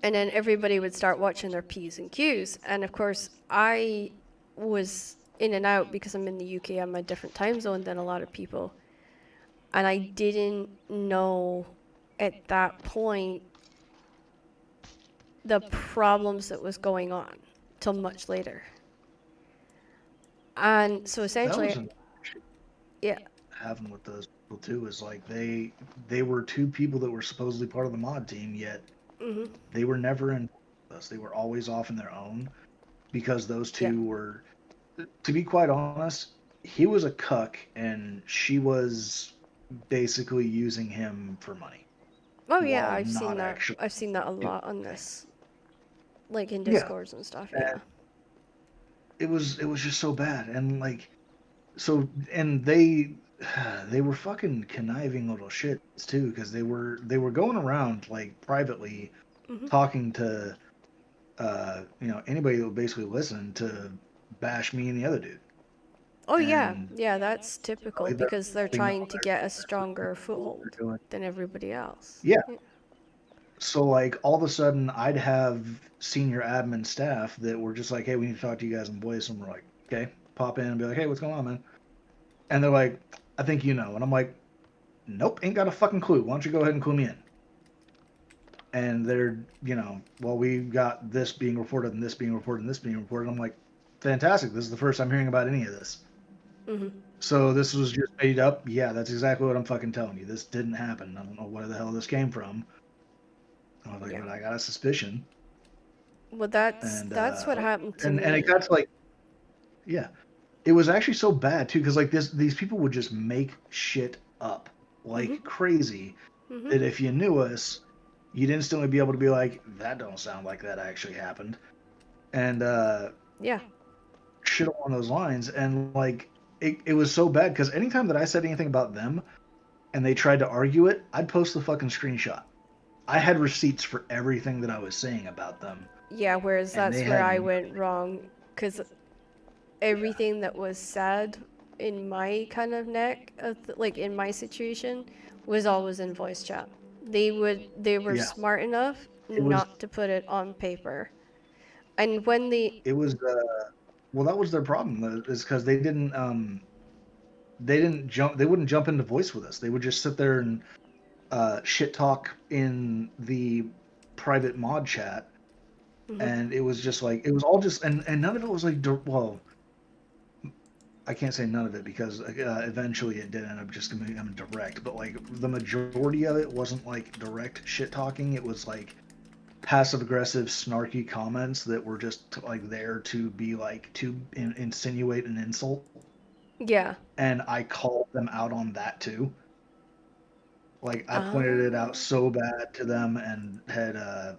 [SPEAKER 1] And then everybody would start watching their P's and Q's, and of course I was in and out because I'm in the UK. I'm a different time zone than a lot of people, and I didn't know at that point the problems that was going on till much later. And so
[SPEAKER 2] That
[SPEAKER 1] essentially,
[SPEAKER 2] was an
[SPEAKER 1] yeah.
[SPEAKER 2] having with those people too is like they were two people that were supposedly part of the mod team, yet
[SPEAKER 1] Hmm.
[SPEAKER 2] they were never in with us. They were always off on their own because those
[SPEAKER 1] Yeah.
[SPEAKER 2] two were, to be quite honest, he was a cuck and she was basically using him for money
[SPEAKER 1] Oh yeah,
[SPEAKER 2] while
[SPEAKER 1] I've seen
[SPEAKER 2] not
[SPEAKER 1] that.
[SPEAKER 2] actually
[SPEAKER 1] I've seen that a
[SPEAKER 2] doing
[SPEAKER 1] lot on
[SPEAKER 2] anything.
[SPEAKER 1] this, like in
[SPEAKER 2] Yeah,
[SPEAKER 1] Discords and stuff.
[SPEAKER 2] and
[SPEAKER 1] Yeah.
[SPEAKER 2] it was just so bad, and like so, and they were fucking conniving little shits too, because they were going around like privately
[SPEAKER 1] Hmm.
[SPEAKER 2] talking to anybody that would basically listen to bash me and the other dude,
[SPEAKER 1] Oh yeah,
[SPEAKER 2] and
[SPEAKER 1] yeah. That's typical
[SPEAKER 2] they're
[SPEAKER 1] because they're
[SPEAKER 2] letting
[SPEAKER 1] trying
[SPEAKER 2] all
[SPEAKER 1] to
[SPEAKER 2] their
[SPEAKER 1] get a
[SPEAKER 2] business
[SPEAKER 1] stronger
[SPEAKER 2] know what
[SPEAKER 1] foothold
[SPEAKER 2] they're doing.
[SPEAKER 1] than everybody else.
[SPEAKER 2] Yeah,
[SPEAKER 1] Yeah.
[SPEAKER 2] so like all of a sudden I'd have senior admin staff that were just like, hey, we need to talk to you guys in voice, and we're like, okay, pop in and be like, hey, what's going on, man? And they're like, I think you know, and I'm like, nope, ain't got a fucking clue. Why don't you go ahead and clue me in? And they're, well, we got this being reported and this being reported and this being reported. I'm like, fantastic. This is the first I'm hearing about any of this.
[SPEAKER 1] Hmm.
[SPEAKER 2] So this was just made up. Yeah, that's exactly what I'm fucking telling you. This didn't happen. I don't know where the hell this came from. I was like,
[SPEAKER 1] Yeah.
[SPEAKER 2] but I got a suspicion.
[SPEAKER 1] Well,
[SPEAKER 2] And
[SPEAKER 1] that's what happened to
[SPEAKER 2] and it
[SPEAKER 1] me.
[SPEAKER 2] got to like, yeah, it was actually so bad too, because like these people would just make shit up
[SPEAKER 1] Hmm.
[SPEAKER 2] like crazy.
[SPEAKER 1] Hmm.
[SPEAKER 2] That if you knew us, you'd instantly be able to be like, that don't sound like that actually happened. And
[SPEAKER 1] Yeah.
[SPEAKER 2] shit along those lines. And like, it was so bad because anytime that I said anything about them and they tried to argue it, I'd post the fucking screenshot. I had receipts for everything that I was saying about them,
[SPEAKER 1] Yeah. Whereas
[SPEAKER 2] and they
[SPEAKER 1] that's where
[SPEAKER 2] had
[SPEAKER 1] I
[SPEAKER 2] nothing.
[SPEAKER 1] went wrong because
[SPEAKER 2] Yeah,
[SPEAKER 1] everything that was said in my kind of neck, like in my situation, was always in voice chat. They were
[SPEAKER 2] yeah.
[SPEAKER 1] smart enough
[SPEAKER 2] It was
[SPEAKER 1] not to put it on paper. And when they,
[SPEAKER 2] it was well, that was their problem is because they wouldn't jump into voice with us. They would just sit there and shit talk in the private mod chat,
[SPEAKER 1] mhm,
[SPEAKER 2] and it was just like it was all just and none of it was like well, I can't say none of it because eventually it did end up just becoming direct, but like the majority of it wasn't like direct shit talking. It was like passive aggressive, snarky comments that were just like there to be like to insinuate an insult,
[SPEAKER 1] yeah.
[SPEAKER 2] and I called them out on that too. Like I pointed it out
[SPEAKER 1] Ah,
[SPEAKER 2] so bad to them and had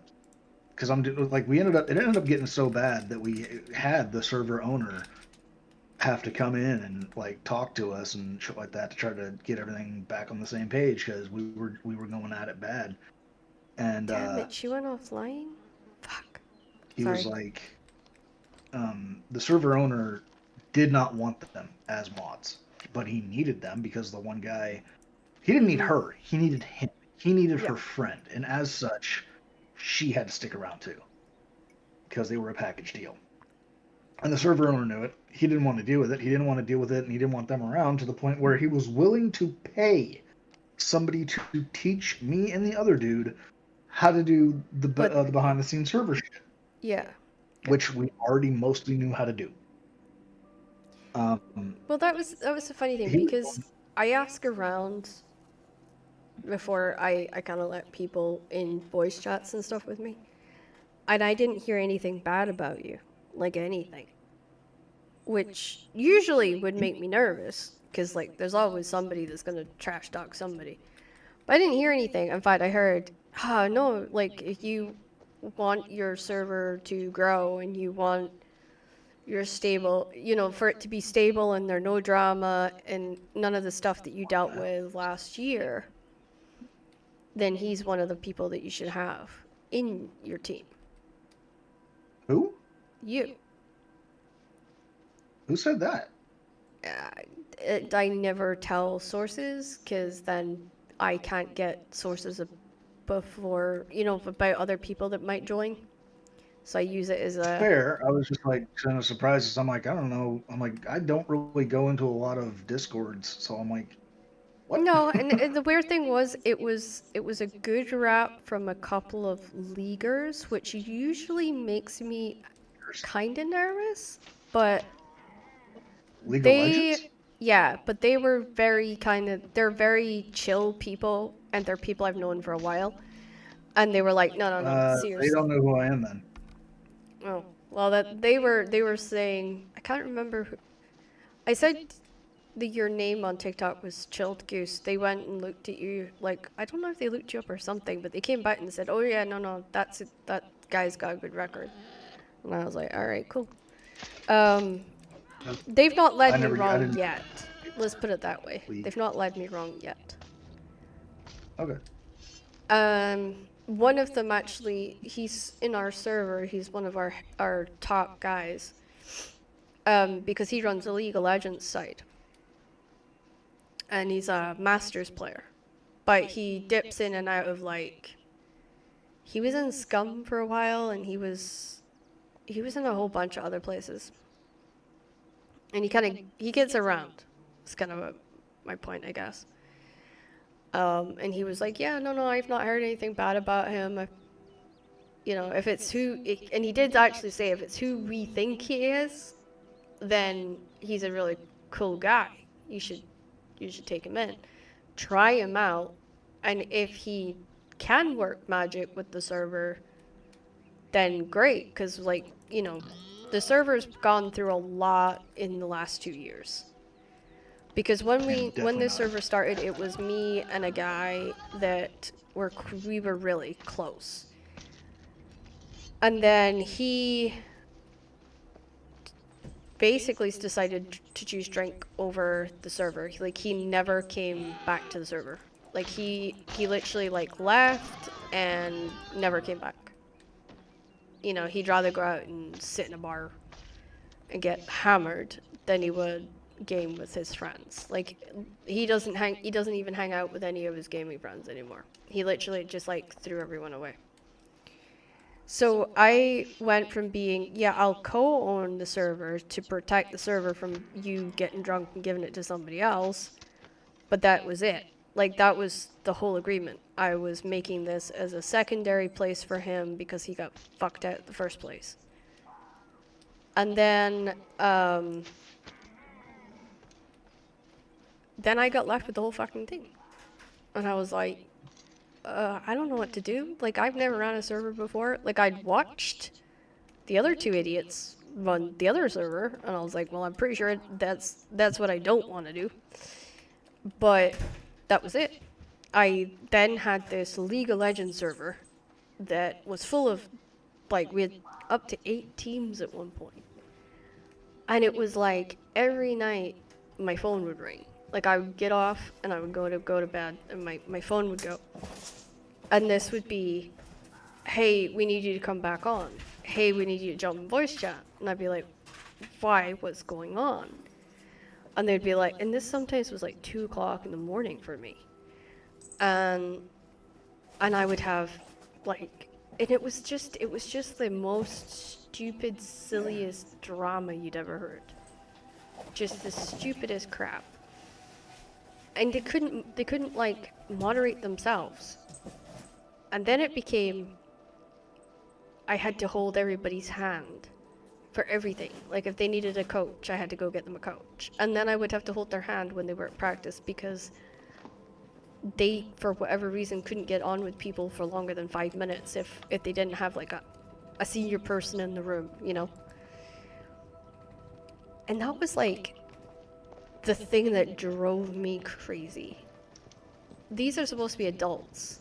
[SPEAKER 2] because I'm like we ended up it ended up getting so bad that we had the server owner have to come in and like talk to us and shit like that to try to get everything back on the same page because we were going at it bad, and
[SPEAKER 1] damn it, she went offline? Fuck.
[SPEAKER 2] he was
[SPEAKER 1] Sorry.
[SPEAKER 2] like the server owner did not want them as mods, but he needed them because the one guy he didn't need
[SPEAKER 1] Hmm.
[SPEAKER 2] her, he needed him, he needed
[SPEAKER 1] Yeah.
[SPEAKER 2] her friend, and as such she had to stick around too because they were a package deal. And the server owner knew it. He didn't want to deal with it. He didn't want to deal with it, and he didn't want them around to the point where he was willing to pay somebody to teach me and the other dude how to do
[SPEAKER 1] But
[SPEAKER 2] the behind the scenes server shit,
[SPEAKER 1] yeah. Yeah.
[SPEAKER 2] which we already mostly knew how to do. Um,
[SPEAKER 1] Well, that was the funny thing
[SPEAKER 2] he was
[SPEAKER 1] because I ask around before I kind of let people in voice chats and stuff with me, and I didn't hear anything bad about you, like anything, which usually would make me nervous because like there's always somebody that's gonna trash talk somebody. But I didn't hear anything. In fact, I heard, oh no, like if you want your server to grow and you want your stable, for it to be stable and there no drama and none of the stuff that you dealt with last year, then he's one of the people that you should have in your team.
[SPEAKER 2] who?
[SPEAKER 1] You.
[SPEAKER 2] Who said that?
[SPEAKER 1] I never tell sources because then I can't get sources before, about other people that might join. So I use it as a.
[SPEAKER 2] Fair. I was just like kind of surprised. 'Cause I'm like, I don't know. I'm like, I don't really go into a lot of discords, so I'm like, what?
[SPEAKER 1] No, and the weird thing was it was a good rap from a couple of leaguers, which usually makes me kind of nervous, but
[SPEAKER 2] League of Legends?
[SPEAKER 1] Yeah, but they were they're very chill people, and they're people I've known for a while. And they were like, no, no, no,
[SPEAKER 2] They don't
[SPEAKER 1] seriously.
[SPEAKER 2] know who I am then.
[SPEAKER 1] Oh, well, that they were saying, I can't remember who. I said that your name on TikTok was Chilled Goose. They went and looked at you, like, I don't know if they looked you up or something, but they came back and said, oh yeah, no, no, that's it, that guy's got a good record. And I was like, all right, cool. They've not led me
[SPEAKER 2] I
[SPEAKER 1] wrong
[SPEAKER 2] didn't.
[SPEAKER 1] yet. Let's put it that way.
[SPEAKER 2] League.
[SPEAKER 1] They've not led me wrong yet.
[SPEAKER 2] Okay.
[SPEAKER 1] One of them actually, he's in our server. He's one of our top guys. Because he runs the League of Legends side. And he's a Masters player. But he dips in and out of, like, he was in Scum for a while, and he was in a whole bunch of other places. And he gets around. It's kind of my point, I guess. And he was like, yeah, no, I've not heard anything bad about him. If it's and he did actually say, if it's who we think he is, then he's a really cool guy. You should take him in. Try him out. And if he can work magic with the server, then great. Because, like, the server's gone through a lot in the last 2 years. Because when the server started, it was me and a guy that we were really close. And then he basically decided to choose drink over the server. Like, he never came back to the server. Like, he literally, like, left and never came back. He'd rather go out and sit in a bar and get hammered than he would game with his friends. Like, he doesn't even hang out with any of his gaming friends anymore. He literally just, like, threw everyone away. So I went from being, yeah, I'll co-own the server to protect the server from you getting drunk and giving it to somebody else, but that was it. Like, that was the whole agreement. I was making this as a secondary place for him because he got fucked out in the first place. And then I got left with the whole fucking thing. And I was like, I don't know what to do. Like, I've never ran a server before. Like, I'd watched the other two idiots run the other server, and I was like, well, I'm pretty sure that's what I don't want to do. But that was it. I then had this League of Legends server that was full of, like, we had up to 8 teams at one point. And it was like, every night, my phone would ring. Like, I would get off, and I would go to bed, and my phone would go. And this would be, hey, we need you to come back on. Hey, we need you to jump in voice chat. And I'd be like, why? What's going on? And they'd be like, and this sometimes was like 2 o'clock in the morning for me. And I would have, like, and it was just the most stupid, silliest drama you'd ever heard. Just the stupidest crap. And they couldn't like moderate themselves. And then it became, I had to hold everybody's hand for everything. Like, if they needed a coach, I had to go get them a coach. And then I would have to hold their hand when they were at practice because they, for whatever reason, couldn't get on with people for longer than 5 minutes if they didn't have, like, a senior person in the room, And that was, like, the thing that drove me crazy. These are supposed to be adults.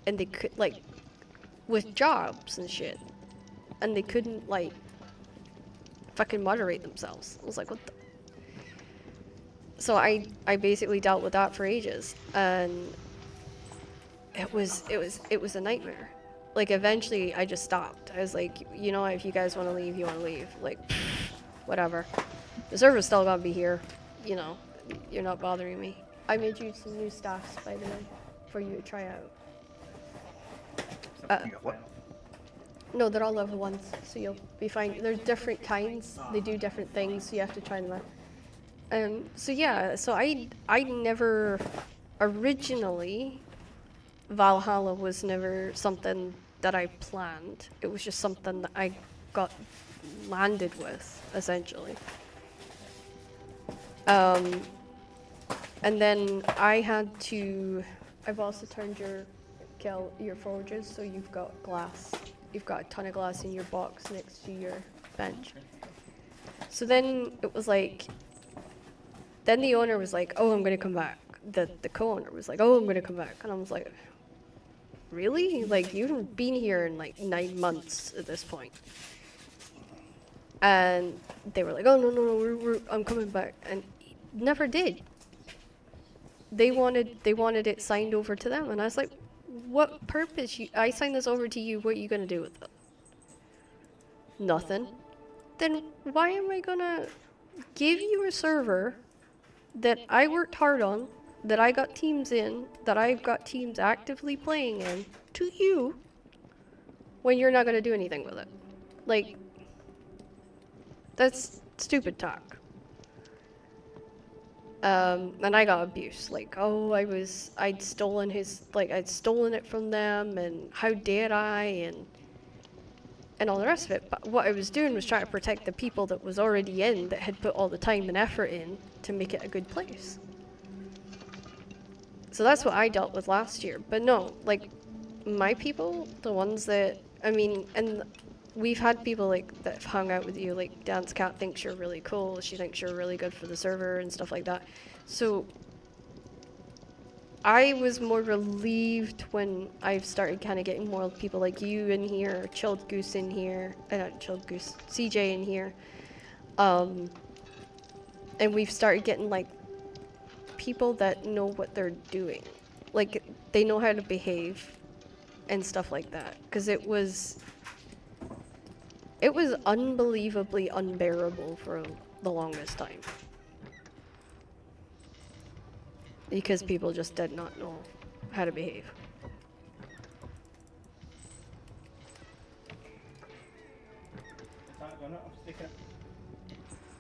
[SPEAKER 1] And they could, like, with jobs and shit. And they couldn't, like, fucking moderate themselves. I was like, what the? So I basically dealt with that for ages. And it was a nightmare. Like, eventually I just stopped. I was like, if you guys want to leave, you want to leave. Like, whatever. The server's still gonna be here. You're not bothering me. I made you some new staffs, by the way, for you to try out.
[SPEAKER 2] You got what?
[SPEAKER 1] No, they're all level 1s, so you'll be fine. There's different kinds. They do different things, so you have to try them out. So yeah, so I never, originally, Valhalla was never something that I planned. It was just something that I got landed with, essentially. Um, and then I had to. I've also turned your forges, so you've got glass. You've got a ton of glass in your box next to your bench. So then it was like, then the owner was like, "Oh, I'm gonna come back." The co-owner was like, "Oh, I'm gonna come back," and I was like, "Really? Like you haven't been here in like 9 months at this point." And they were like, "Oh no, I'm coming back," and he never did. They wanted it signed over to them, and I was like, "What purpose? I signed this over to you. What are you gonna do with it? Nothing. Then why am I gonna give you a server that I worked hard on, that I got teams in, that I've got teams actively playing in, to you when you're not gonna do anything with it? Like, that's stupid talk." And I got abuse. Like, oh, I'd stolen I'd stolen it from them, and how dare I, and all the rest of it. But what I was doing was trying to protect the people that was already in, that had put all the time and effort in to make it a good place. So that's what I dealt with last year. But no, like, my people, the ones that, I mean, and we've had people like that have hung out with you, like Dance Cat thinks you're really cool, she thinks you're really good for the server and stuff like that. So I was more relieved when I've started kind of getting more people like you in here, Chilled Goose in here, not Chilled Goose, CJ in here. And we've started getting like people that know what they're doing. Like, they know how to behave and stuff like that. Because it was unbelievably unbearable for the longest time. Because people just did not know how to behave.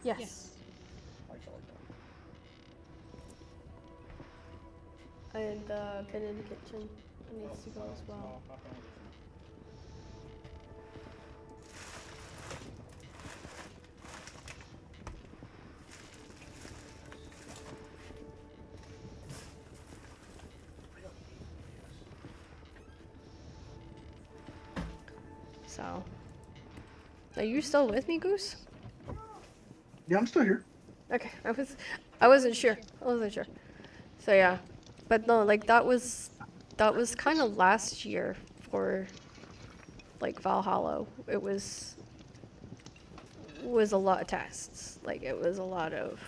[SPEAKER 1] Yes. And been in the kitchen. It needs to go as well. So, are you still with me, Goose?
[SPEAKER 2] Yeah, I'm still here.
[SPEAKER 1] Okay, I wasn't sure. So yeah, but no, like that was kind of last year for like Valhalla. It was a lot of tests. Like, it was a lot of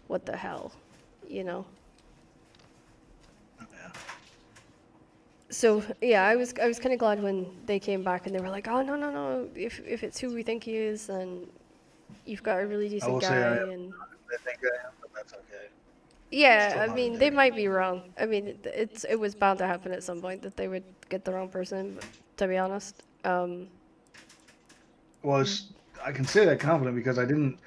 [SPEAKER 1] what the hell, you know.
[SPEAKER 2] Yeah.
[SPEAKER 1] So yeah, I was kind of glad when they came back and they were like, "Oh no, if it's who we think he is, then you've got a really
[SPEAKER 2] I
[SPEAKER 1] decent
[SPEAKER 2] will say
[SPEAKER 1] guy." And
[SPEAKER 2] I think I am, but that's okay.
[SPEAKER 1] yeah,
[SPEAKER 2] Still
[SPEAKER 1] I
[SPEAKER 2] not a
[SPEAKER 1] mean, they
[SPEAKER 2] dick.
[SPEAKER 1] might be wrong. I mean, it was bound to happen at some point that they would get the wrong person. To be honest,
[SPEAKER 2] Well, I can say that confident because I didn't.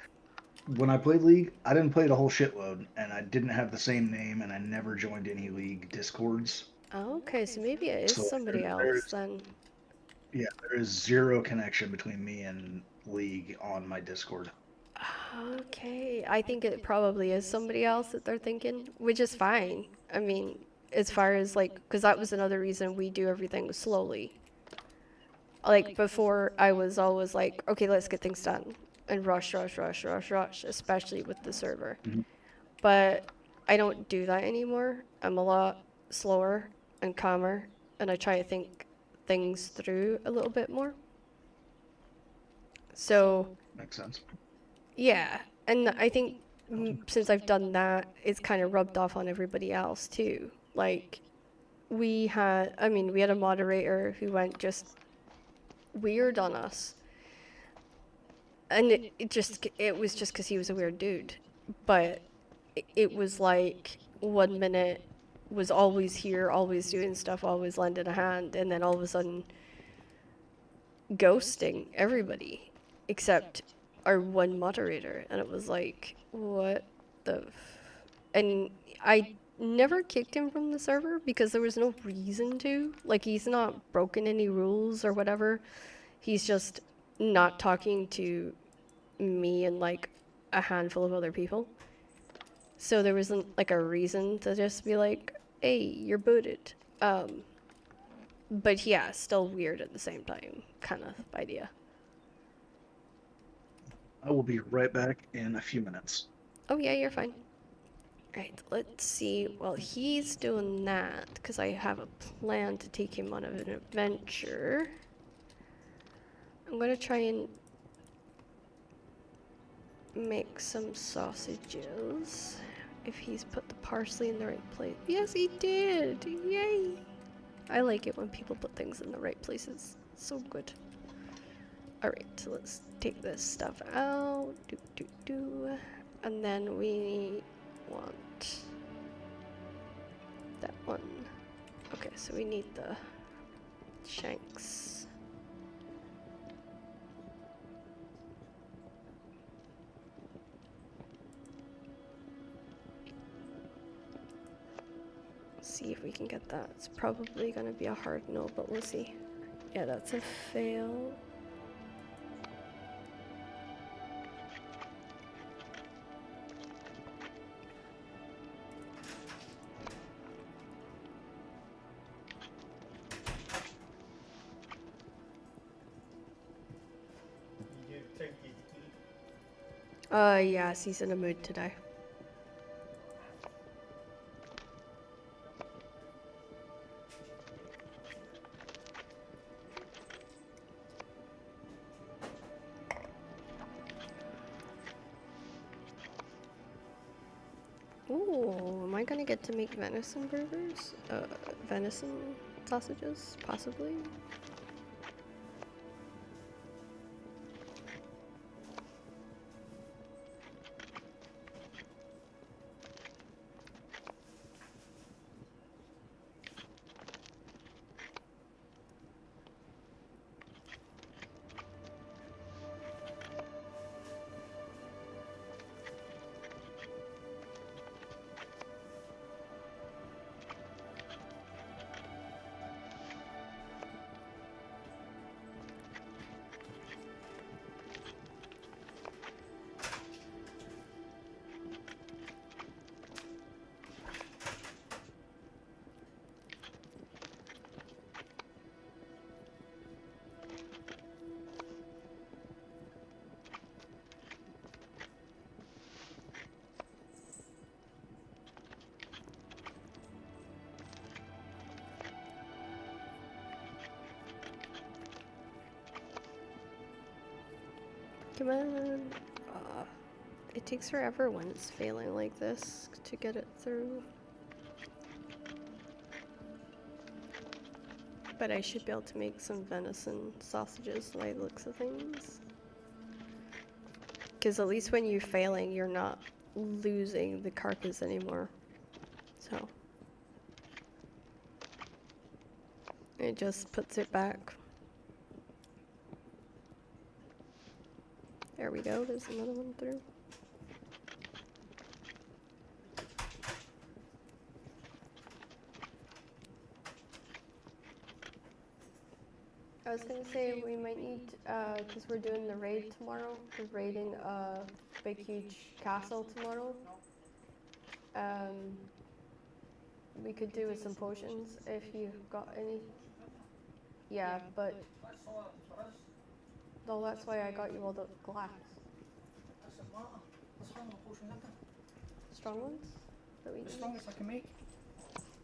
[SPEAKER 2] When I played League, I didn't play the whole shitload, and I didn't have the same name, and I never joined any League Discords.
[SPEAKER 1] okay, so maybe it is
[SPEAKER 2] So
[SPEAKER 1] somebody else
[SPEAKER 2] there's
[SPEAKER 1] then.
[SPEAKER 2] yeah, there is zero connection between me and League on my Discord.
[SPEAKER 1] Okay, I think it probably is somebody else that they're thinking, which is fine. I mean, as far as like, because that was another reason we do everything slowly. Like, before, I was always like, okay, let's get things done, and rush, especially with the server.
[SPEAKER 2] Mhm.
[SPEAKER 1] But I don't do that anymore. I'm a lot slower and calmer, and I try to think things through a little bit more. So,
[SPEAKER 2] Makes sense.
[SPEAKER 1] yeah, and I think since I've done that, it's kind of rubbed off on everybody else too. Like, we had a moderator who went just weird on us, and it was just because he was a weird dude. But it was like 1 minute was always here, always doing stuff, always lending a hand, and then all of a sudden ghosting everybody except our one moderator, and it was like, what the and I never kicked him from the server because there was no reason to. Like, he's not broken any rules or whatever. He's just not talking to me and like a handful of other people. So there wasn't like a reason to just be like, hey, you're booted. But yeah, still weird at the same time, kind of idea.
[SPEAKER 2] I will be right back in a few minutes.
[SPEAKER 1] Oh yeah, you're fine. Right, let's see. Well, he's doing that because I have a plan to take him on an adventure. I'm gonna try and make some sausages. If he's put the parsley in the right place. Yes, he did! Yay! I like it when people put things in the right places. So good. Alright, so let's take this stuff out. And then we want that one. Okay, so we need the shanks. See if we can get that. It's probably gonna be a hard no, but we'll see. Yeah, that's a fail. Yes, he's in a mood today. Ooh, am I gonna get to make venison burgers? Venison sausages, possibly? Come on. It takes forever when it's failing like this to get it through. But I should be able to make some venison sausages by the looks of things. Because at least when you're failing, you're not losing the carcass anymore. So. It just puts it back. There we go, there's another one through. I was gonna say we might need, because we're doing the raid tomorrow, we're raiding a big huge castle tomorrow. We could do with some potions if you've got any. Yeah, but no, that's why I got you all the glass. Strong ones? That we
[SPEAKER 3] The strongest I can make.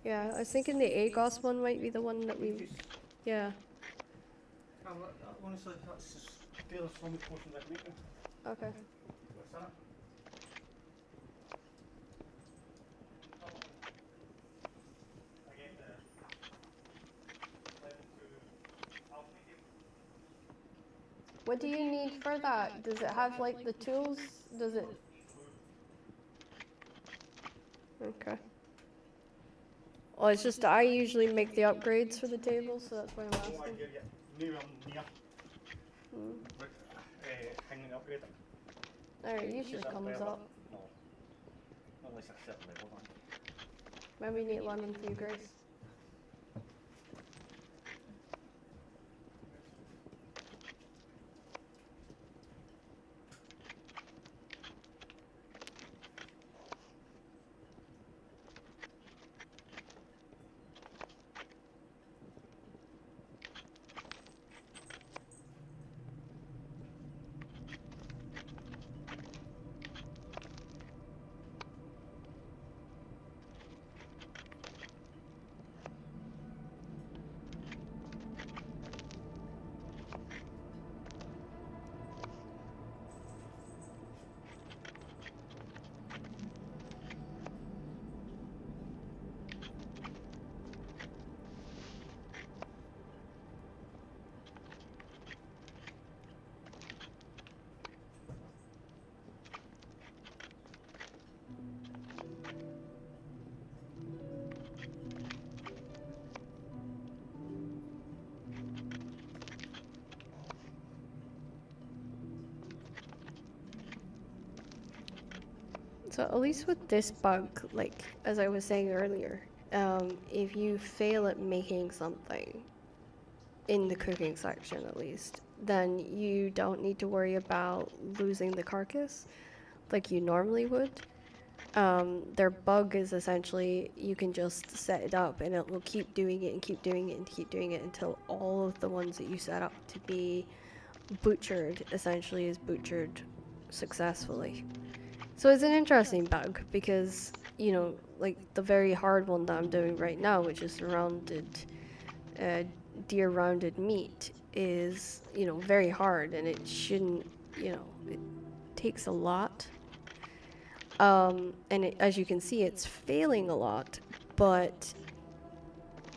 [SPEAKER 1] Yeah, I was thinking the Agos one might be the one that we. Yeah.
[SPEAKER 3] Honestly, that's just the strongest potions I can make.
[SPEAKER 1] Okay.
[SPEAKER 3] What's that?
[SPEAKER 1] What do you need for that? Does it have like the tools? Does it? Okay. Well, it's just I usually make the upgrades for the table, so that's why I'm asking. Alright, usually comes up. Maybe we need lemon for you, Grace. So at least with this bug, like as I was saying earlier, if you fail at making something in the cooking section at least, then you don't need to worry about losing the carcass like you normally would. Their bug is essentially you can just set it up and it will keep doing it and keep doing it and keep doing it until all of the ones that you set up to be butchered essentially is butchered successfully. So it's an interesting bug because, you know, like the very hard one that I'm doing right now, which is rounded, deer rounded meat, is, you know, very hard and it shouldn't, you know, it takes a lot. And as you can see, it's failing a lot, but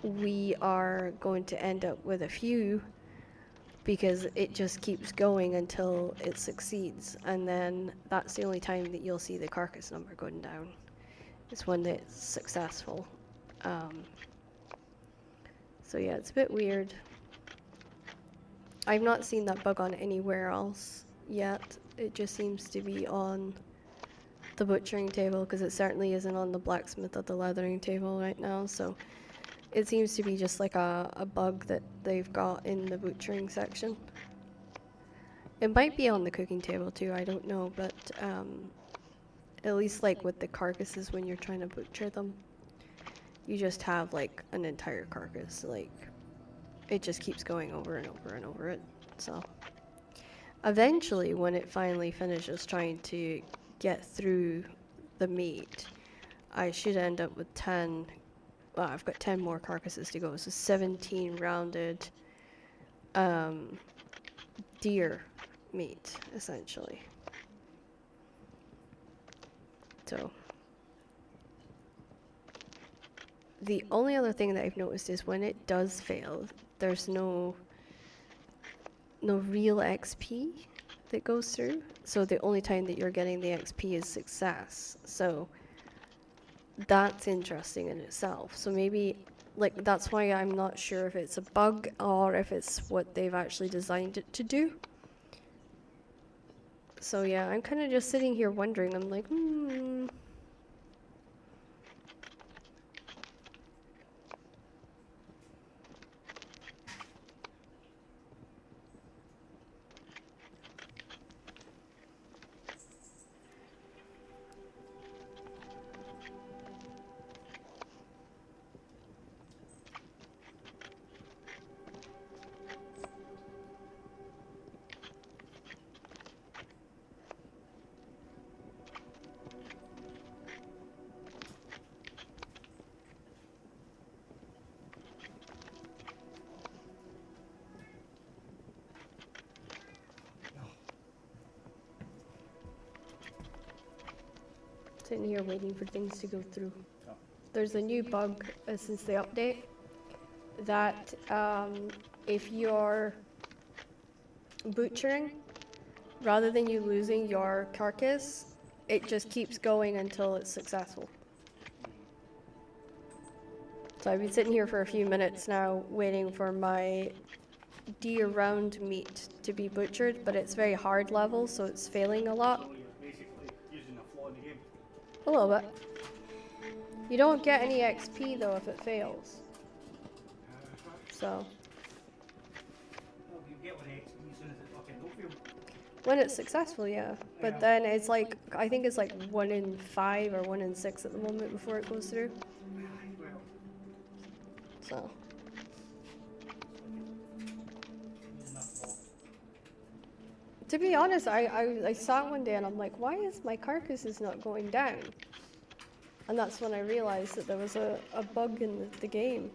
[SPEAKER 1] we are going to end up with a few because it just keeps going until it succeeds, and then that's the only time that you'll see the carcass number going down. It's when it's successful. So yeah, it's a bit weird. I've not seen that bug on anywhere else yet. It just seems to be on the butchering table because it certainly isn't on the blacksmith or the leathering table right now. So it seems to be just like a bug that they've got in the butchering section. It might be on the cooking table too, I don't know, but at least like with the carcasses when you're trying to butcher them, you just have like an entire carcass, like it just keeps going over and over and over it. So eventually when it finally finishes trying to get through the meat, I should end up with 10, well, I've got 10 more carcasses to go, so 17 rounded deer meat, essentially. So the only other thing that I've noticed is when it does fail, there's no real XP that goes through. So the only time that you're getting the XP is success. So that's interesting in itself. So maybe, like, that's why I'm not sure if it's a bug or if it's what they've actually designed it to do. So yeah, I'm kind of just sitting here wondering, I'm like, sitting here waiting for things to go through. There's a new bug since the update that if you're butchering, rather than you losing your carcass, it just keeps going until it's successful. So I've been sitting here for a few minutes now waiting for my deer round meat to be butchered, but it's very hard level, so it's failing a lot.
[SPEAKER 3] So you're basically using a flaw in the game.
[SPEAKER 1] A little bit. You don't get any XP though if it fails. So
[SPEAKER 3] Well, you get one XP as soon as it fucking don't feel.
[SPEAKER 1] when it's successful, yeah. But then it's like, I think it's like 1 in 5 or 1 in 6 at the moment before it goes through.
[SPEAKER 3] Well,
[SPEAKER 1] So
[SPEAKER 3] using that flaw.
[SPEAKER 1] to be honest, I sat one day and I'm like, why is my carcass is not going down? And that's when I realized that there was a bug in the game.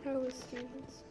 [SPEAKER 1] How was Stevens?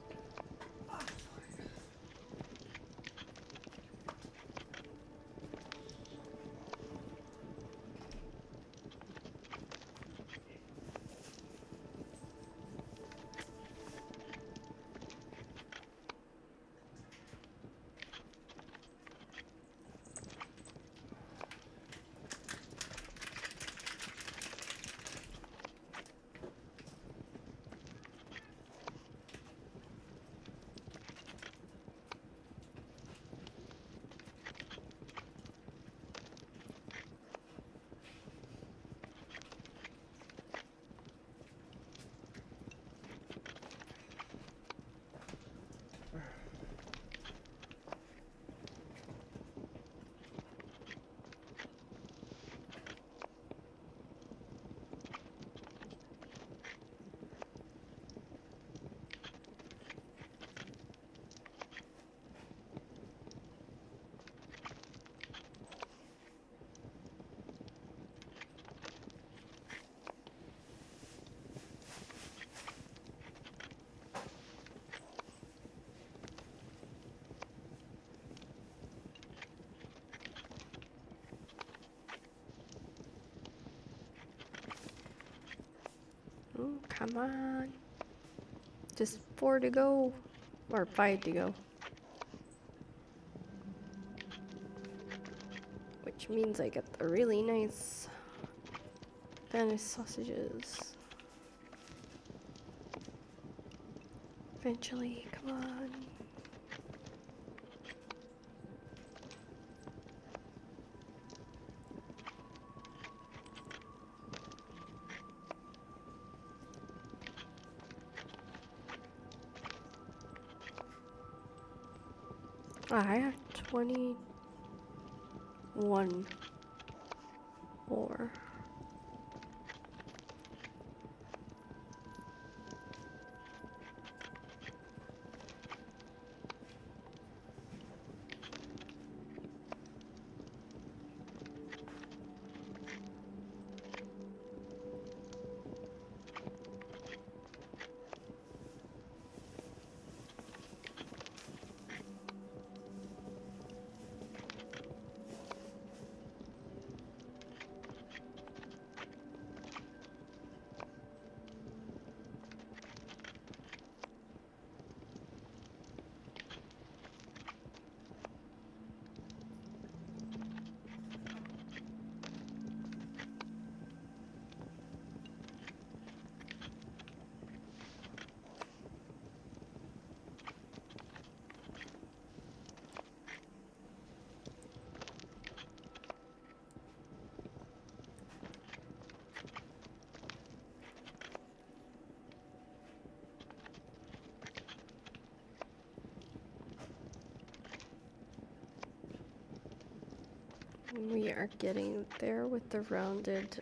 [SPEAKER 1] Oh, come on. Just 4 to go. Or 5 to go. Which means I get the really nice Spanish sausages. Eventually, come on. I have 21 more. We are getting there with the rounded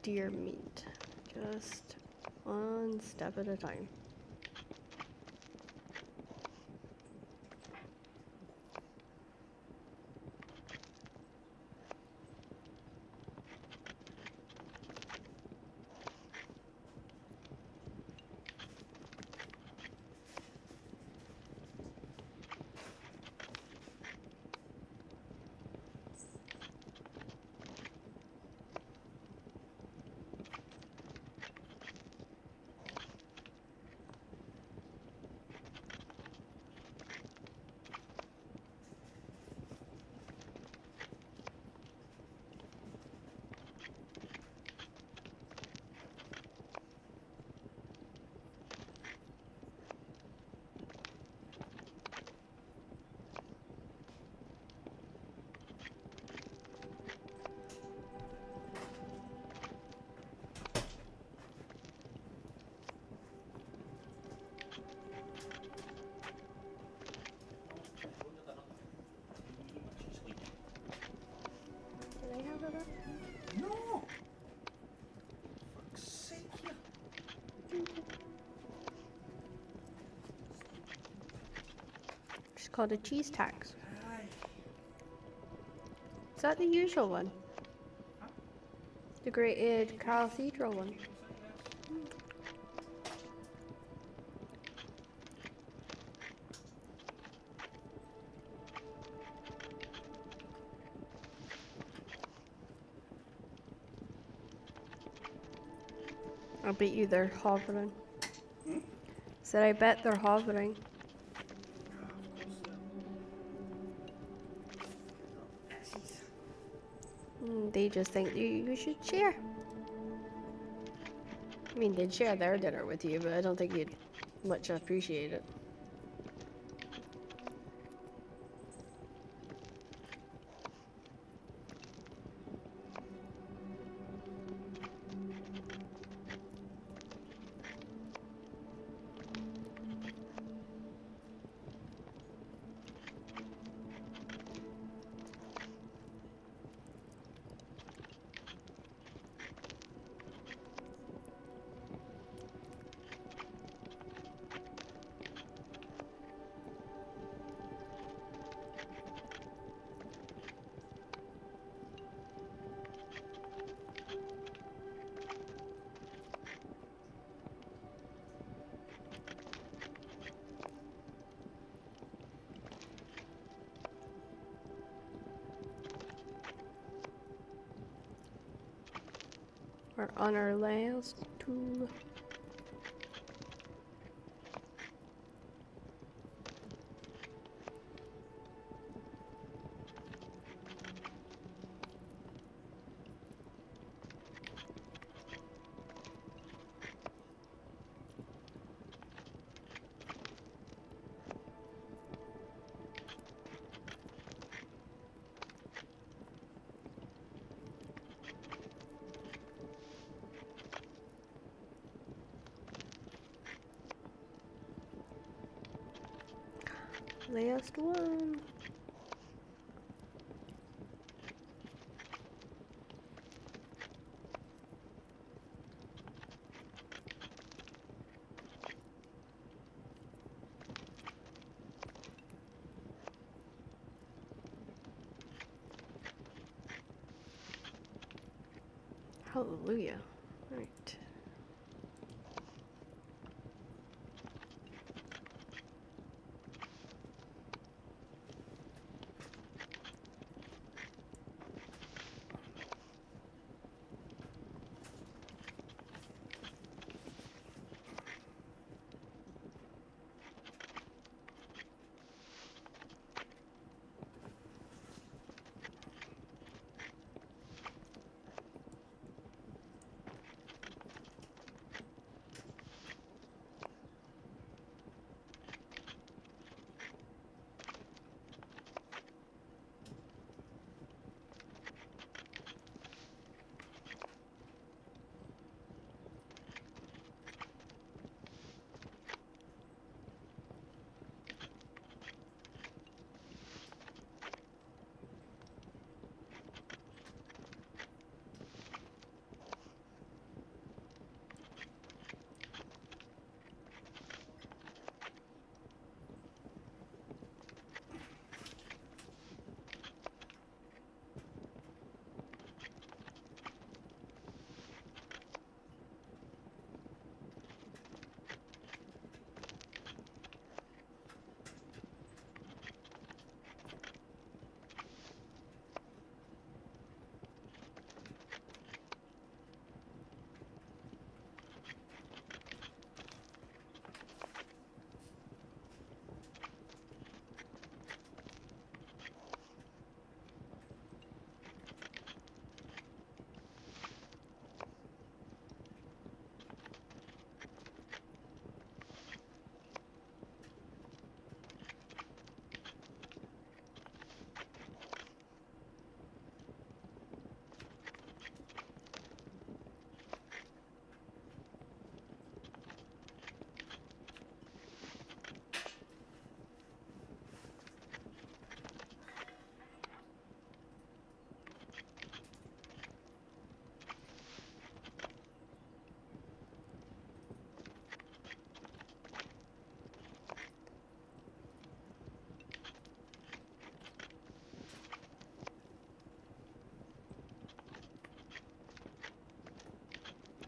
[SPEAKER 1] deer meat. Just one step at a time. Can I have it up?
[SPEAKER 3] No! Fuck's sake, yeah.
[SPEAKER 1] It's called a cheese tax.
[SPEAKER 3] Aye.
[SPEAKER 1] Is that the usual one? The grated cathedral one. I bet you they're hovering.
[SPEAKER 3] Hmm?
[SPEAKER 1] Said I bet they're hovering.
[SPEAKER 3] Oh, of course they are. Little X's.
[SPEAKER 1] They just think you should share. I mean, they'd share their dinner with you, but I don't think you'd much appreciate it. We're on our last tool. Last one. Hallelujah. Right.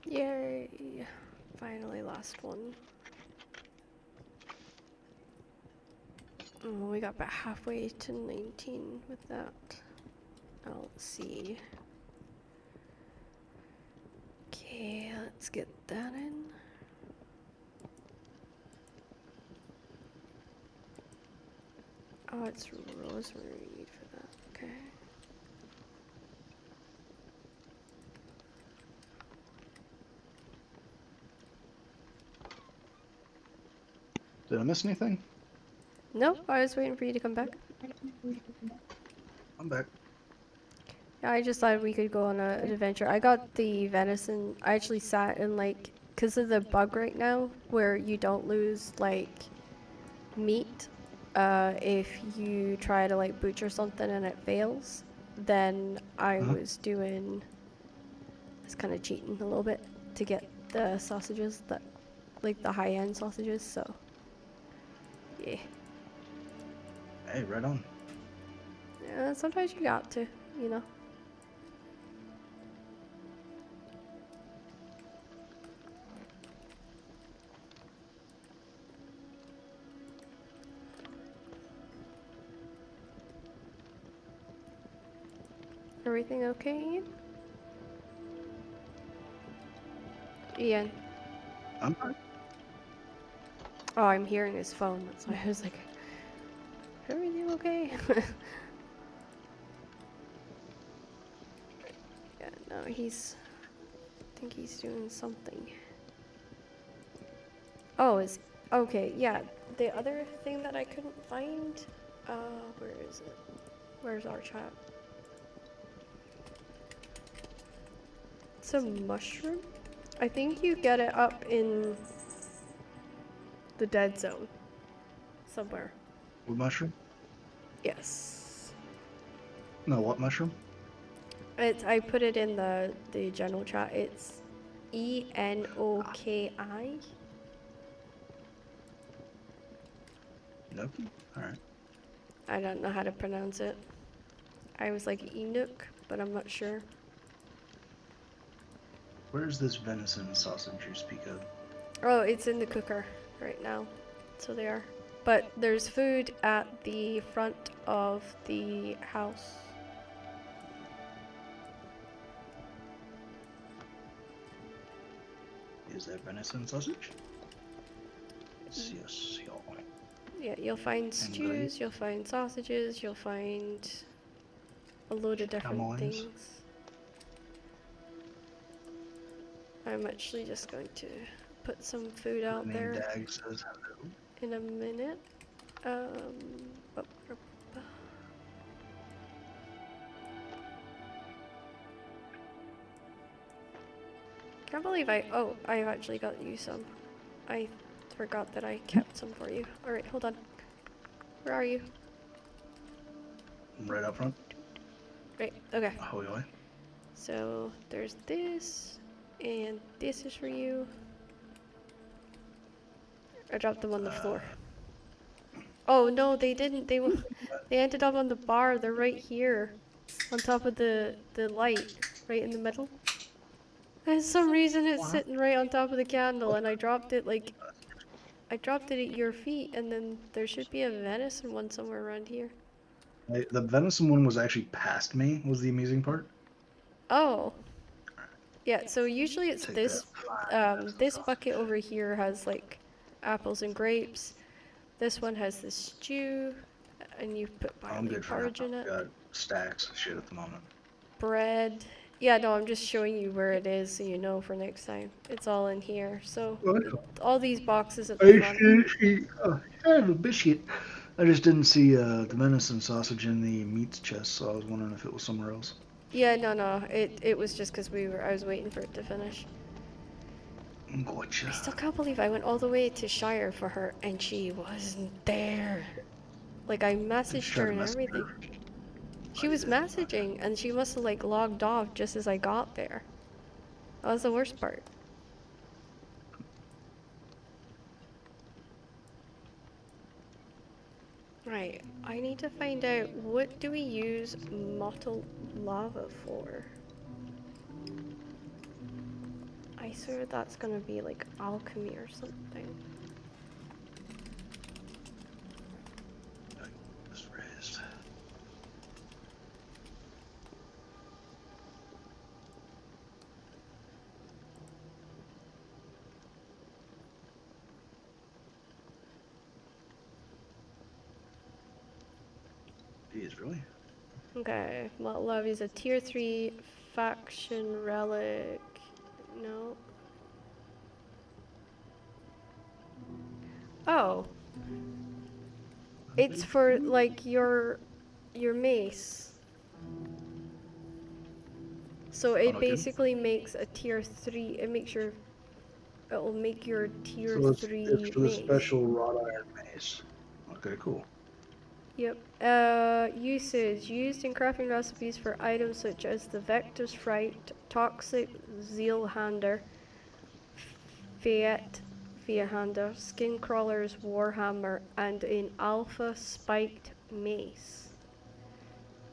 [SPEAKER 1] Yay. Finally, last one. Oh, we got about halfway to 19 with that. Let's see. Okay, let's get that in. Oh, it's rosemary for that. Okay.
[SPEAKER 2] Did I miss anything?
[SPEAKER 1] Nope, I was waiting for you to come back.
[SPEAKER 2] I'm back.
[SPEAKER 1] Yeah, I just thought we could go on an adventure. I got the venison. I actually sat in like, because of the bug right now, where you don't lose like meat. If you try to like butcher something and it fails, then I was doing, I was kind of cheating a little bit to get the sausages that, like the high-end sausages. So, yeah.
[SPEAKER 2] Hey, right on.
[SPEAKER 1] Yeah, sometimes you got to, you know. Everything okay, Ian? Ian.
[SPEAKER 2] I'm back.
[SPEAKER 1] Oh, I'm hearing his phone. That's why I was like, everything okay? Yeah, no, I think he's doing something. Oh, okay, yeah. The other thing that I couldn't find, where is it? Where's our chat? It's a mushroom? I think you get it up in the dead zone. Somewhere.
[SPEAKER 2] What mushroom?
[SPEAKER 1] Yes.
[SPEAKER 2] No, what mushroom?
[SPEAKER 1] I put it in the general chat. It's Enoki.
[SPEAKER 2] Nope. Alright.
[SPEAKER 1] I don't know how to pronounce it. I was like Enoch, but I'm not sure.
[SPEAKER 2] Where's this venison sausage you speak of?
[SPEAKER 1] Oh, it's in the cooker right now. So they are. But there's food at the front of the house.
[SPEAKER 2] Is that venison sausage? Yes, y'all.
[SPEAKER 1] Yeah, you'll find stews, you'll find sausages, you'll find a load of different
[SPEAKER 2] Chamois.
[SPEAKER 1] things. I'm actually just going to put some food out
[SPEAKER 2] Name
[SPEAKER 1] there
[SPEAKER 2] Dag says hello.
[SPEAKER 1] in a minute. Bu- bu- bu- Can't believe I've actually got you some. I forgot that I kept some for you. Alright, hold on. Where are you?
[SPEAKER 2] Right up front.
[SPEAKER 1] Right, okay.
[SPEAKER 2] Ahoy, ahoy.
[SPEAKER 1] So there's this, and this is for you. I dropped them on the floor. Oh no, they didn't. They ended up on the bar. They're right here, on top of the light, right in the middle. And for some reason it's sitting right on top of the candle, and I dropped it at your feet, and then there should be a venison one somewhere around here.
[SPEAKER 2] The venison one was actually past me, was the amazing part.
[SPEAKER 1] Oh. Yeah, so usually it's
[SPEAKER 2] Take
[SPEAKER 1] this,
[SPEAKER 2] that.
[SPEAKER 1] this bucket over here has like apples and grapes. This one has the stew, and you put
[SPEAKER 2] I'm
[SPEAKER 1] barley
[SPEAKER 2] good for now.
[SPEAKER 1] porridge in it.
[SPEAKER 2] Got stacks of shit at the moment.
[SPEAKER 1] Bread. Yeah, no, I'm just showing you where it is so you know for next time. It's all in here. So, all these boxes at the front.
[SPEAKER 2] I have a biscuit. I just didn't see the venison sausage in the meats chest, so I was wondering if it was somewhere else.
[SPEAKER 1] Yeah, no, it was just because I was waiting for it to finish.
[SPEAKER 2] Gotcha.
[SPEAKER 1] I still can't believe I went all the way to Shire for her and she wasn't there. Like, I messaged her and everything. She was messaging and she must have like logged off just as I got there. That was the worst part. Right, I need to find out what do we use mottled lava for? I swear that's gonna be like alchemy or something.
[SPEAKER 2] Raised. Jeez, really?
[SPEAKER 1] Okay, Mott Levy's a tier 3 faction relic. No. Oh, it's for like your mace. So
[SPEAKER 2] Oh,
[SPEAKER 1] it
[SPEAKER 2] no kidding.
[SPEAKER 1] basically makes a tier 3. It'll make your tier
[SPEAKER 2] So it's
[SPEAKER 1] 3
[SPEAKER 2] for the
[SPEAKER 1] mace.
[SPEAKER 2] special wrought iron mace. Okay, cool.
[SPEAKER 1] Yep. Usage. Used in crafting recipes for items such as the Vector's Fright, Toxic Zealhander, Fiat Viahander, Skincrawler's Warhammer, and an Alpha Spiked Mace.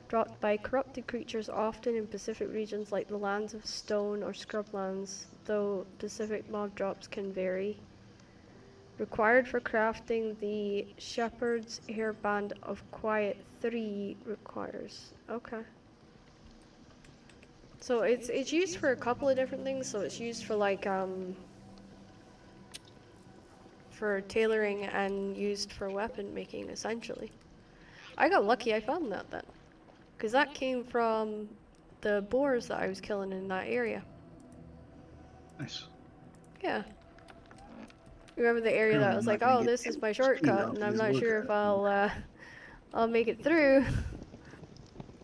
[SPEAKER 1] Dropped by corrupted creatures often in Pacific regions like the Lands of Stone or Scrublands, though Pacific mob drops can vary. Required for crafting the Shepherd's Hairband of Quiet 3 requires. Okay. So it's used for a couple of different things. So it's used for like for tailoring and used for weapon making essentially. I got lucky I found that then. Cuz that came from the boars that I was killing in that area.
[SPEAKER 2] Nice.
[SPEAKER 1] Yeah. Remember the area that I
[SPEAKER 2] Apparently
[SPEAKER 1] was
[SPEAKER 2] I'm
[SPEAKER 1] like,
[SPEAKER 2] not gonna
[SPEAKER 1] "Oh,
[SPEAKER 2] get
[SPEAKER 1] this is my
[SPEAKER 2] speed
[SPEAKER 1] shortcut,"
[SPEAKER 2] off
[SPEAKER 1] and
[SPEAKER 2] of
[SPEAKER 1] I'm
[SPEAKER 2] these
[SPEAKER 1] not sure if I'll make it through.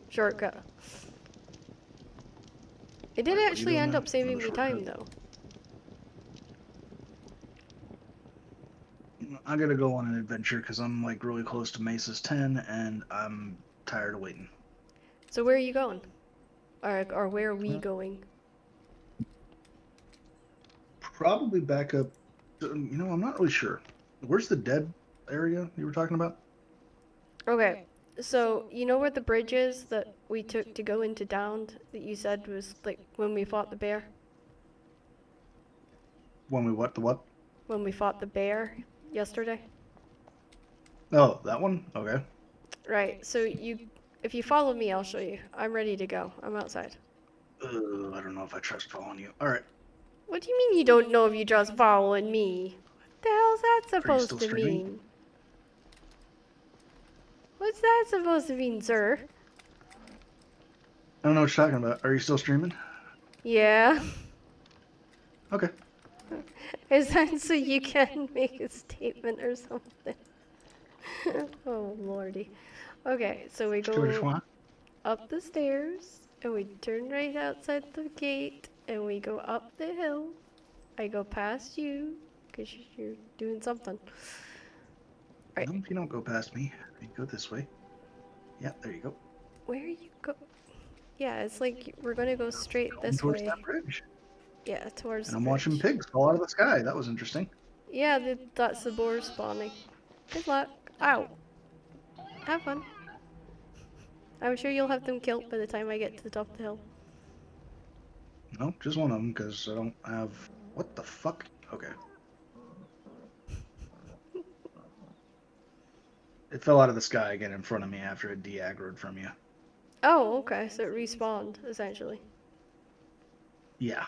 [SPEAKER 1] Shortcut. It did
[SPEAKER 2] Wait, what are you
[SPEAKER 1] actually
[SPEAKER 2] doing
[SPEAKER 1] end
[SPEAKER 2] now?
[SPEAKER 1] up saving
[SPEAKER 2] Another
[SPEAKER 1] me time
[SPEAKER 2] shortcut?
[SPEAKER 1] though.
[SPEAKER 2] I gotta go on an adventure because I'm like really close to Mesa's 10 and I'm tired of waiting.
[SPEAKER 1] So where are you going? Or where are we going?
[SPEAKER 2] Probably back up. I'm not really sure. Where's the dead area you were talking about?
[SPEAKER 1] Okay. So you know where the bridge is that we took to go into Downed that you said was like when we fought the bear?
[SPEAKER 2] When we what? The what?
[SPEAKER 1] When we fought the bear yesterday?
[SPEAKER 2] Oh, that one? Okay.
[SPEAKER 1] Right. So if you follow me, I'll show you. I'm ready to go. I'm outside.
[SPEAKER 2] I don't know if I trust following you. All right.
[SPEAKER 1] What do you mean you don't know if you just following me? What the hell's that
[SPEAKER 2] Are you
[SPEAKER 1] supposed
[SPEAKER 2] still
[SPEAKER 1] to
[SPEAKER 2] streaming?
[SPEAKER 1] mean? What's that supposed to mean, sir?
[SPEAKER 2] I don't know what you're talking about. Are you still streaming?
[SPEAKER 1] Yeah.
[SPEAKER 2] Okay.
[SPEAKER 1] Is that so you can make a statement or something? Oh lordy. Okay, so we
[SPEAKER 2] Do what you
[SPEAKER 1] go
[SPEAKER 2] want.
[SPEAKER 1] up the stairs and we turn right outside the gate and we go up the hill. I go past you because you're doing something. Right.
[SPEAKER 2] No, you don't go past me. You go this way. Yeah, there you go.
[SPEAKER 1] Where you go? Yeah, it's like we're gonna go straight
[SPEAKER 2] Going
[SPEAKER 1] this
[SPEAKER 2] towards
[SPEAKER 1] way.
[SPEAKER 2] that bridge.
[SPEAKER 1] Yeah, towards
[SPEAKER 2] And
[SPEAKER 1] the
[SPEAKER 2] I'm watching
[SPEAKER 1] bridge.
[SPEAKER 2] pigs fall out of the sky. That was interesting.
[SPEAKER 1] Yeah, that's the boar spawning. Good luck. Ow. Have fun. I'm sure you'll have them killed by the time I get to the top of the hill.
[SPEAKER 2] No, just one of them because I don't have. What the fuck? Okay. It fell out of the sky again in front of me after it de-aggroed from you.
[SPEAKER 1] Oh, okay, so it respawned, essentially.
[SPEAKER 2] Yeah.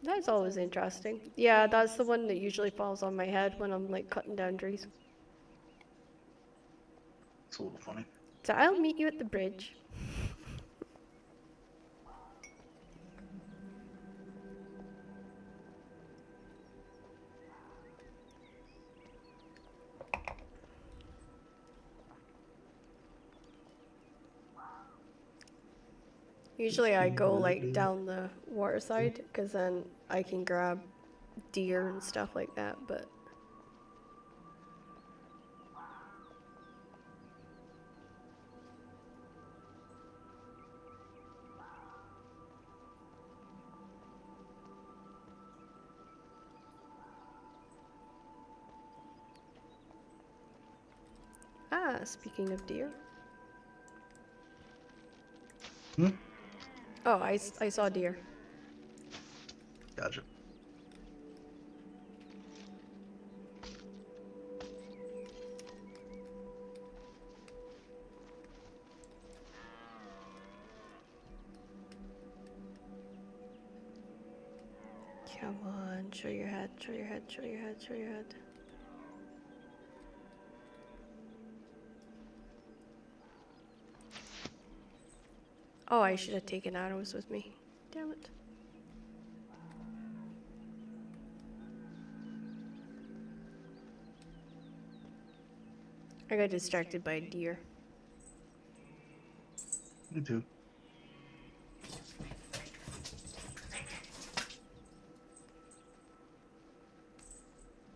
[SPEAKER 1] That's always interesting. Yeah, that's the one that usually falls on my head when I'm like cutting down trees.
[SPEAKER 2] It's a little funny.
[SPEAKER 1] So I'll meet you at the bridge. Usually I go like down the water side because then I can grab deer and stuff like that, but speaking of deer.
[SPEAKER 2] Hmm?
[SPEAKER 1] Oh, I saw deer.
[SPEAKER 2] Gotcha.
[SPEAKER 1] Come on, show your head, show your head, show your head, show your head. Oh, I should have taken arrows with me. Damn it. I got distracted by a deer.
[SPEAKER 2] Me too.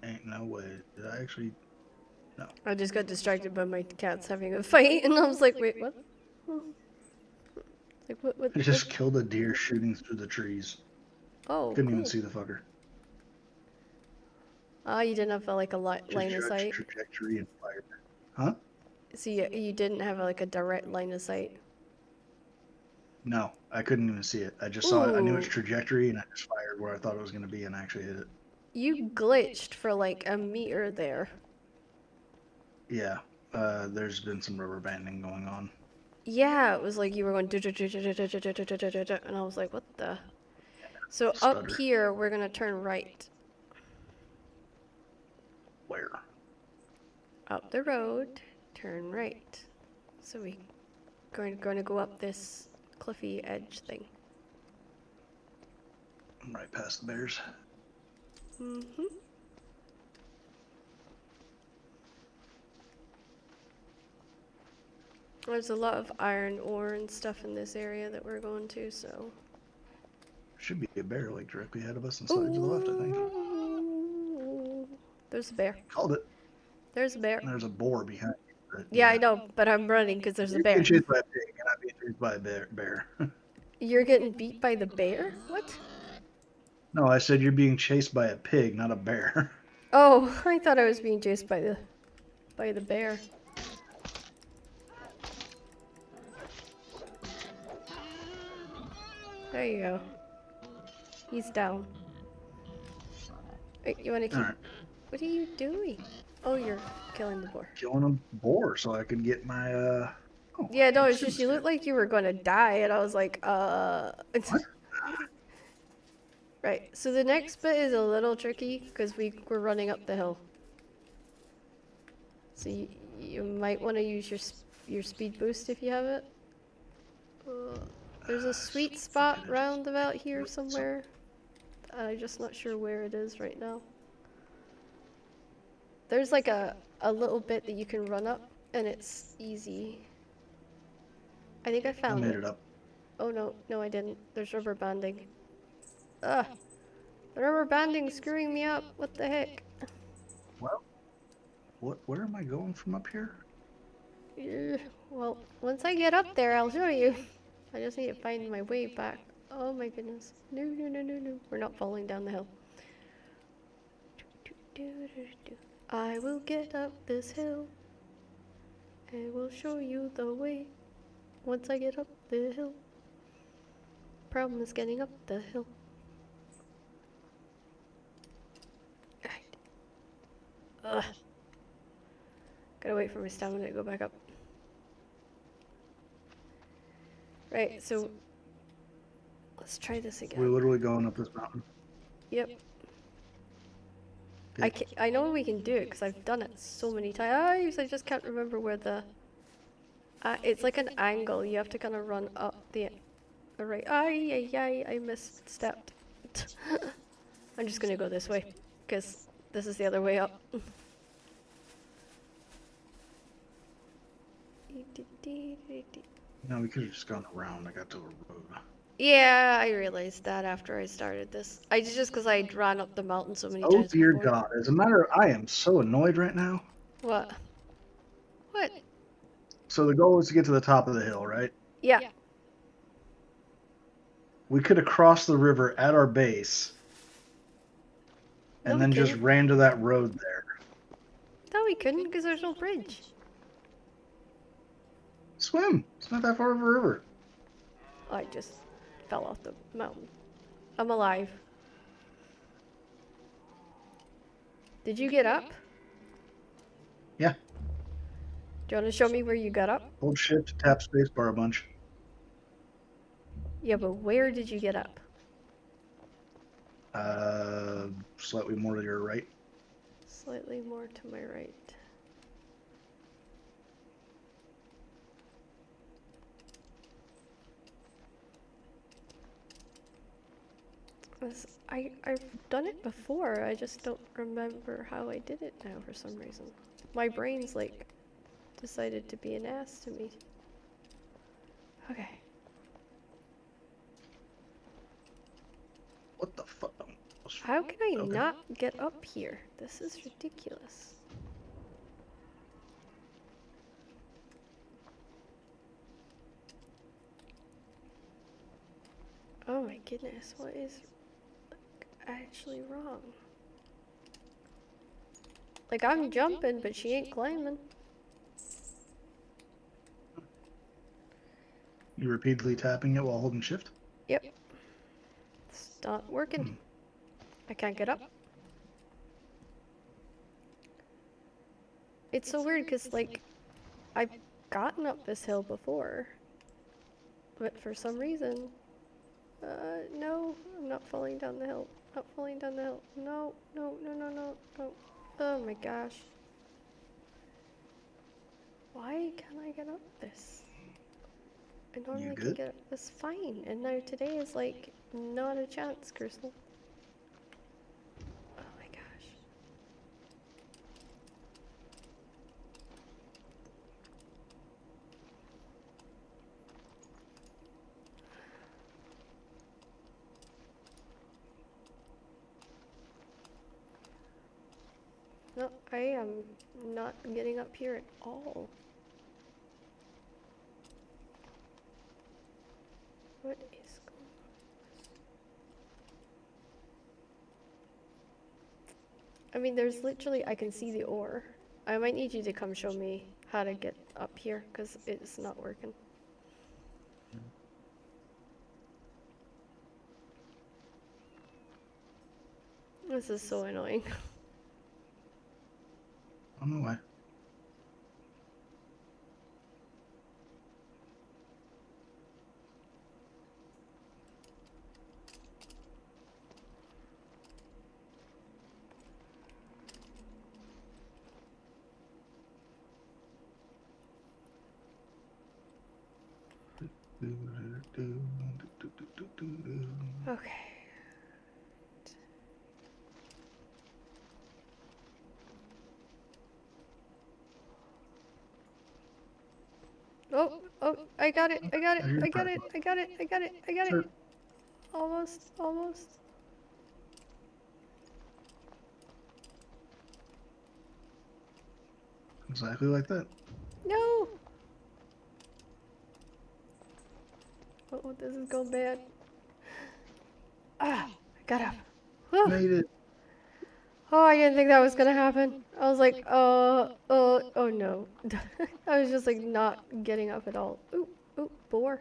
[SPEAKER 2] Ain't no way. Did I actually? No.
[SPEAKER 1] I just got distracted by my cats having a fight, and I was like, wait, what? Like, what?
[SPEAKER 2] I just killed a deer shooting through the trees.
[SPEAKER 1] Oh,
[SPEAKER 2] Couldn't
[SPEAKER 1] cool.
[SPEAKER 2] even see the fucker.
[SPEAKER 1] Ah, you didn't have like a line of
[SPEAKER 2] Judge
[SPEAKER 1] sight?
[SPEAKER 2] trajectory and fire. Huh?
[SPEAKER 1] So you didn't have like a direct line of sight?
[SPEAKER 2] No, I couldn't even see it. I just saw it. I knew its
[SPEAKER 1] Ooh.
[SPEAKER 2] trajectory, and I just fired where I thought it was going to be, and I actually hit it.
[SPEAKER 1] You glitched for like a meter there.
[SPEAKER 2] Yeah. There's been some rubber banding going on.
[SPEAKER 1] Yeah, it was like you were going and I was like, what the? So up
[SPEAKER 2] Stutter.
[SPEAKER 1] here, we're gonna turn right.
[SPEAKER 2] Where?
[SPEAKER 1] Up the road, turn right. So we going to go up this cliffy edge thing.
[SPEAKER 2] I'm right past the bears.
[SPEAKER 1] Mm-hmm. There's a lot of iron ore and stuff in this area that we're going to, so.
[SPEAKER 2] Should be a bear like directly ahead of us and slightly to the left, I think.
[SPEAKER 1] Ooh. There's a bear.
[SPEAKER 2] Called it.
[SPEAKER 1] There's a bear.
[SPEAKER 2] And there's a boar behind you. But,
[SPEAKER 1] Yeah, I know, but I'm running because there's a
[SPEAKER 2] You're
[SPEAKER 1] bear.
[SPEAKER 2] being chased by a pig, and I'm being chased by a bear.
[SPEAKER 1] You're getting beat by the bear? What?
[SPEAKER 2] No, I said you're being chased by a pig, not a bear.
[SPEAKER 1] Oh, I thought I was being chased by the bear. There you go. He's down. Wait, you want to keep...
[SPEAKER 2] Alright.
[SPEAKER 1] What are you doing? Oh, you're killing the boar.
[SPEAKER 2] Killing a boar so I could get my, Oh,
[SPEAKER 1] Yeah, no, it's
[SPEAKER 2] shouldn't
[SPEAKER 1] just you
[SPEAKER 2] scare
[SPEAKER 1] looked like you were going to die, and I was like,
[SPEAKER 2] What?
[SPEAKER 1] Right, so the next bit is a little tricky, because we're running up the hill. So you might want to use your speed boost if you have it. There's a sweet spot round about here somewhere. I'm just not sure where it is right now. There's like a little bit that you can run up, and it's easy. I think I
[SPEAKER 2] I
[SPEAKER 1] found
[SPEAKER 2] made
[SPEAKER 1] it.
[SPEAKER 2] it up.
[SPEAKER 1] Oh no, I didn't. There's rubber banding. Ugh. The rubber banding's screwing me up. What the heck?
[SPEAKER 2] Well, where am I going from up here?
[SPEAKER 1] Well, once I get up there, I'll show you. I just need to find my way back. Oh my goodness. No. We're not falling down the hill. I will get up this hill. I will show you the way. Once I get up the hill. Problem is getting up the hill. Alright. Ugh. Gotta wait for my stamina to go back up. Right, so let's try this again.
[SPEAKER 2] We're literally going up this mountain.
[SPEAKER 1] Yep.
[SPEAKER 2] Okay.
[SPEAKER 1] I know we can do it because I've done it so many times. I just can't remember where the. It's like an angle. You have to kind of run up the right. I misstepped. I'm just gonna go this way because this is the other way up.
[SPEAKER 2] No, we could have just gone around. I got to a road.
[SPEAKER 1] Yeah, I realized that after I started this. Just because I ran up the mountain so many
[SPEAKER 2] Oh
[SPEAKER 1] times
[SPEAKER 2] dear
[SPEAKER 1] before.
[SPEAKER 2] God! As a matter of, I am so annoyed right now.
[SPEAKER 1] What? What?
[SPEAKER 2] So the goal is to get to the top of the hill, right?
[SPEAKER 1] Yeah.
[SPEAKER 2] We could have crossed the river at our base, and
[SPEAKER 1] No,
[SPEAKER 2] then
[SPEAKER 1] we
[SPEAKER 2] just
[SPEAKER 1] couldn't.
[SPEAKER 2] ran to that road there.
[SPEAKER 1] No, we couldn't because there's no bridge.
[SPEAKER 2] Swim. It's not that far of a river.
[SPEAKER 1] I just fell off the mountain. I'm alive. Did you get up?
[SPEAKER 2] Yeah.
[SPEAKER 1] Do you want to show me where you got up?
[SPEAKER 2] Hold shift, tap space bar a bunch.
[SPEAKER 1] Yeah, but where did you get up?
[SPEAKER 2] Slightly more to your right.
[SPEAKER 1] Slightly more to my right. I've done it before, I just don't remember how I did it now for some reason. My brain's like decided to be an ass to me. Okay.
[SPEAKER 2] What the fuck?
[SPEAKER 1] How can I
[SPEAKER 2] Okay.
[SPEAKER 1] not get up here? This is ridiculous. Oh my goodness, what is actually wrong? Like, I'm jumping, but she ain't climbing.
[SPEAKER 2] You repeatedly tapping it while holding shift?
[SPEAKER 1] Yep. It's not working. I can't get up. It's so weird because, like, I've gotten up this hill before. But for some reason... no, I'm not falling down the hill. Not falling down the hill. No, no, no, no, no, no. Oh my gosh. Why can't I get up this? I normally can get up this fine, and now today is like not a chance, Crystal. Oh my gosh. No, I am not getting up here at all. What is going on? I mean, there's literally, I can see the ore. I might need you to come show me how to get up here, because it's not working. This is so annoying.
[SPEAKER 2] On my way.
[SPEAKER 1] Okay. Oh, oh, I got it, I got it, I got it, I got it, I got it, I got it. Almost, almost.
[SPEAKER 2] Exactly like that.
[SPEAKER 1] No! Oh, this is going bad. Ah, I got up. Whew.
[SPEAKER 2] Made it.
[SPEAKER 1] Oh, I didn't think that was gonna happen. I was like, oh no. I was just like not getting up at all. Ooh, ooh, boar.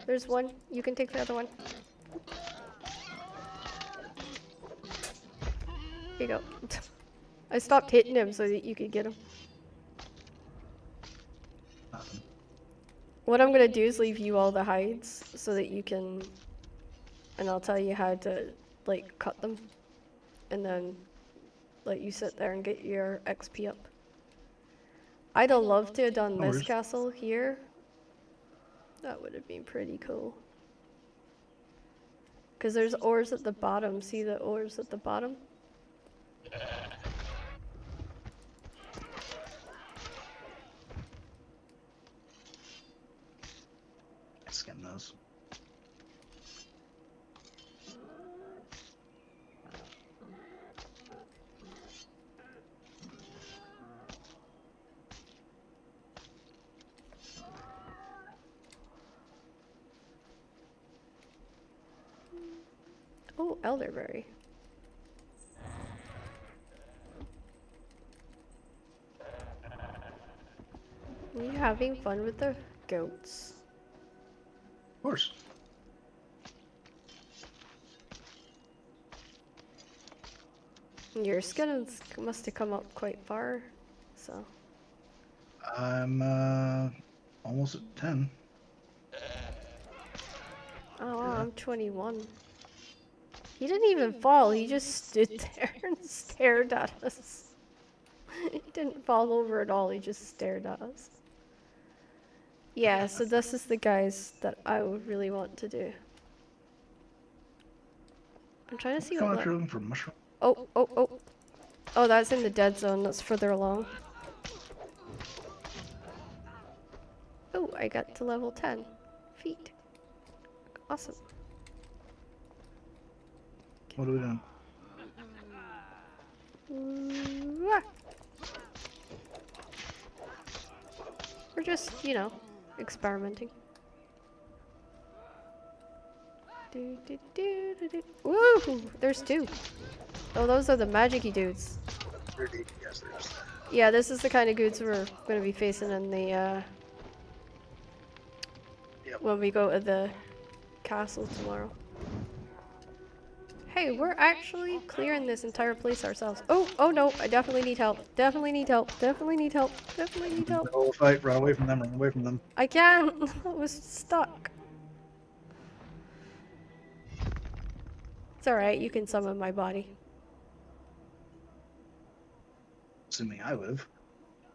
[SPEAKER 1] There's one. You can take the other one. Here you go. I stopped hitting him so that you could get him. What I'm gonna do is leave you all the hides so that you can, and I'll tell you how to, like, cut them. And then let you sit there and get your XP up. I'd have loved to have done this castle here. That would have been pretty cool. Because there's ores at the bottom. See the ores at the bottom?
[SPEAKER 2] Skim those.
[SPEAKER 1] Oh, elderberry. Are you having fun with the goats?
[SPEAKER 2] Of course.
[SPEAKER 1] Your skin must have come up quite far, so.
[SPEAKER 2] I'm almost at 10.
[SPEAKER 1] Oh, wow, I'm 21. He didn't even fall, he just stood there and stared at us. He didn't fall over at all, he just stared at us. Yeah, so this is the guys that I would really want to do. I'm trying to see
[SPEAKER 2] Come
[SPEAKER 1] what
[SPEAKER 2] out here looking for mushroom.
[SPEAKER 1] Oh, oh, oh. Oh, that's in the dead zone. That's further along. Oh, I got to level 10 feet. Awesome.
[SPEAKER 2] What are we doing?
[SPEAKER 1] Ooh, ah. We're just, you know, experimenting. Do, do, do, do, do. Woo! There's two. Oh, those are the magic-y dudes.
[SPEAKER 2] Yes, there's.
[SPEAKER 1] Yeah, this is the kind of goods we're going to be facing in the,
[SPEAKER 2] Yep.
[SPEAKER 1] when we go to the castle tomorrow. Hey, we're actually clearing this entire place ourselves. Oh, oh no, I definitely need help. Definitely need help. Definitely need help. Definitely need help.
[SPEAKER 2] No fight. Run away from them. Run away from them.
[SPEAKER 1] I can't. I was stuck. It's alright, you can summon my body.
[SPEAKER 2] Assuming I live.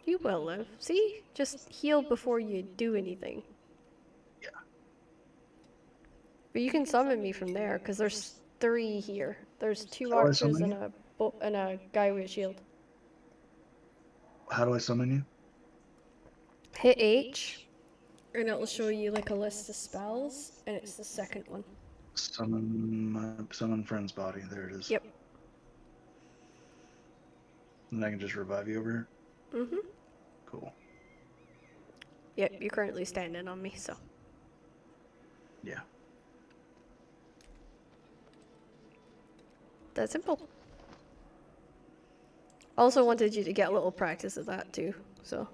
[SPEAKER 1] You will live. See? Just heal before you do anything.
[SPEAKER 2] Yeah.
[SPEAKER 1] But you can summon me from there, because there's 3 here. There's 2
[SPEAKER 2] How do I
[SPEAKER 1] archers
[SPEAKER 2] summon
[SPEAKER 1] and a guy with a shield.
[SPEAKER 2] How do I summon you?
[SPEAKER 1] Hit H, and it'll show you like a list of spells, and it's the second one.
[SPEAKER 2] Summon friend's body. There it is.
[SPEAKER 1] Yep.
[SPEAKER 2] And I can just revive you over here.
[SPEAKER 1] Mm-hmm.
[SPEAKER 2] Cool.
[SPEAKER 1] Yep, you're currently standing on me, so.
[SPEAKER 2] Yeah.
[SPEAKER 1] That's simple. Also wanted you to get a little practice of that too, so.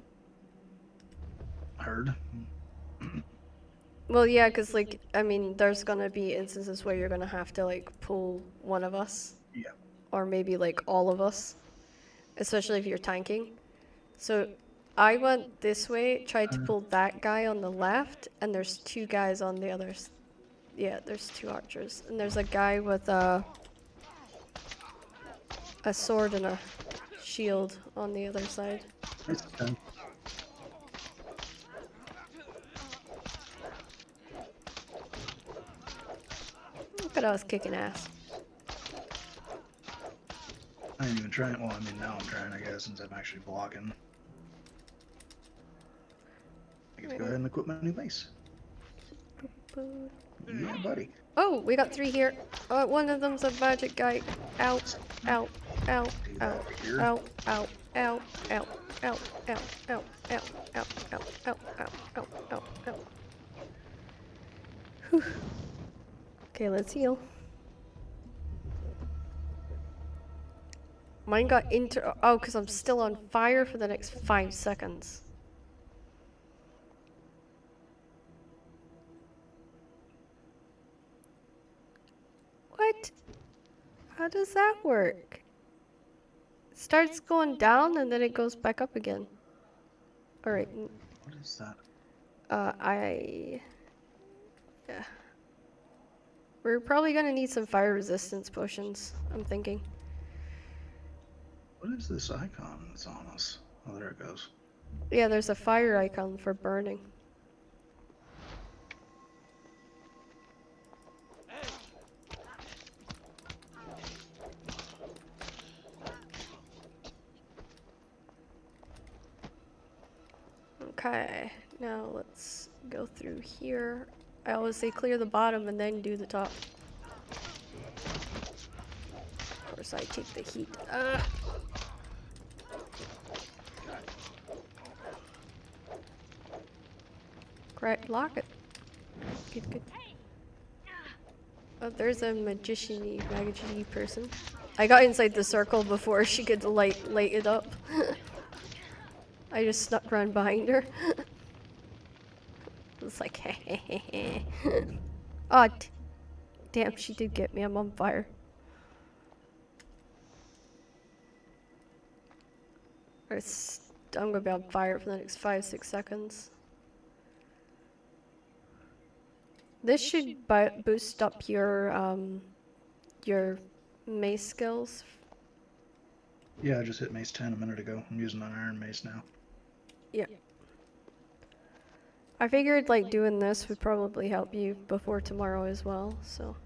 [SPEAKER 2] Heard.
[SPEAKER 1] Well, yeah, because, like, I mean, there's gonna be instances where you're gonna have to, like, pull one of us.
[SPEAKER 2] Yeah.
[SPEAKER 1] Or maybe, like, all of us. Especially if you're tanking. So, I went this way, tried to pull that guy on the left, and there's 2 guys on the others. Yeah, there's 2 archers. And there's a guy with a sword and a shield on the other side.
[SPEAKER 2] It's done.
[SPEAKER 1] Look at us kicking ass.
[SPEAKER 2] I ain't even trying. Well, I mean, now I'm trying, I guess, since I'm actually blocking. I get to go ahead and equip my new mace. Yeah, buddy.
[SPEAKER 1] Oh, we got 3 here. One of them's a magic guy. Ow, ow, ow, ow,
[SPEAKER 2] Here.
[SPEAKER 1] ow, ow, ow, ow, ow, ow, ow, ow, ow, ow, ow, ow, ow, ow, ow. Whew. Okay, let's heal. Mine got oh, because I'm still on fire for the next 5 seconds. What? How does that work? It starts going down and then it goes back up again. Alright.
[SPEAKER 2] What is that?
[SPEAKER 1] Yeah. We're probably gonna need some fire resistance potions, I'm thinking.
[SPEAKER 2] What is this icon that's on us? Oh, there it goes.
[SPEAKER 1] Yeah, there's a fire icon for burning. Okay, now let's go through here. I always say clear the bottom and then do the top. Of course, I take the heat. Correct, lock it. Good, good. Oh, there's a magician-y person. I got inside the circle before she could light it up. I just snuck around behind her. It's like, hey. Oh, damn, she did get me. I'm on fire. I'm gonna be on fire for the next 5-6 seconds. This should boost up your mace skills.
[SPEAKER 2] Yeah, I just hit mace 10 a minute ago. I'm using an iron mace now.
[SPEAKER 1] Yeah. I figured like doing this would probably help you before tomorrow as well, so.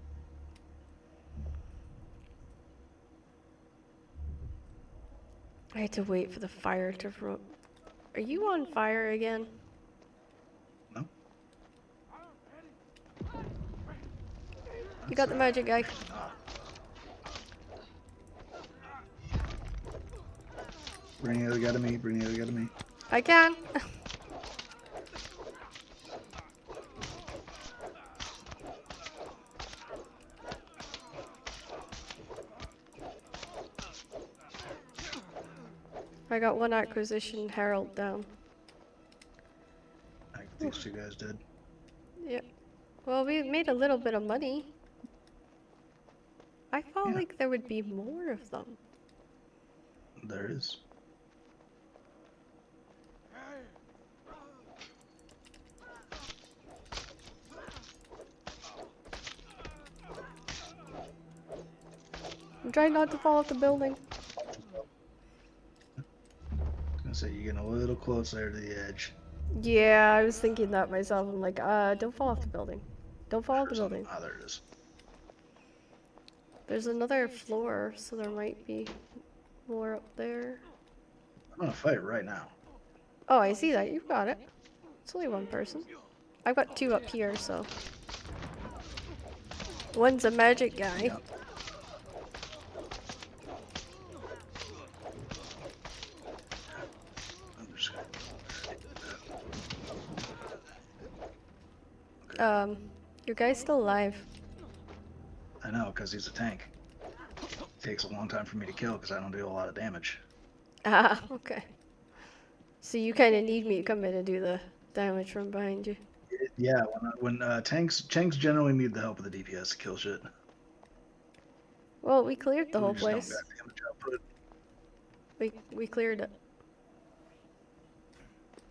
[SPEAKER 1] I had to wait for the fire to Are you on fire again?
[SPEAKER 2] No.
[SPEAKER 1] You got the magic guy.
[SPEAKER 2] Ah. Bring the other guy to me. Bring the other guy to me.
[SPEAKER 1] I can. I got one acquisition herald down.
[SPEAKER 2] I think these two guys did.
[SPEAKER 1] Yep. Well, we made a little bit of money. I felt
[SPEAKER 2] Yeah.
[SPEAKER 1] like there would be more of them.
[SPEAKER 2] There is.
[SPEAKER 1] I'm trying not to fall off the building.
[SPEAKER 2] I was gonna say you're getting a little closer to the edge.
[SPEAKER 1] Yeah, I was thinking that myself. I'm like, don't fall off the building. Don't fall off the
[SPEAKER 2] Sure something-
[SPEAKER 1] building.
[SPEAKER 2] Ah, there it is.
[SPEAKER 1] There's another floor, so there might be more up there.
[SPEAKER 2] I'm gonna fight right now.
[SPEAKER 1] Oh, I see that. You've got it. It's only one person. I've got two up here, so. One's a magic guy.
[SPEAKER 2] Yep. I'm just gonna-
[SPEAKER 1] Your guy's still alive.
[SPEAKER 2] I know, because he's a tank. It takes a long time for me to kill because I don't do a lot of damage.
[SPEAKER 1] Ah, okay. So you kind of need me to come in and do the damage from behind you.
[SPEAKER 2] Yeah, when tanks generally need the help of the DPS to kill shit.
[SPEAKER 1] Well, we cleared the
[SPEAKER 2] We
[SPEAKER 1] whole
[SPEAKER 2] just don't
[SPEAKER 1] place.
[SPEAKER 2] got damage output.
[SPEAKER 1] We cleared it.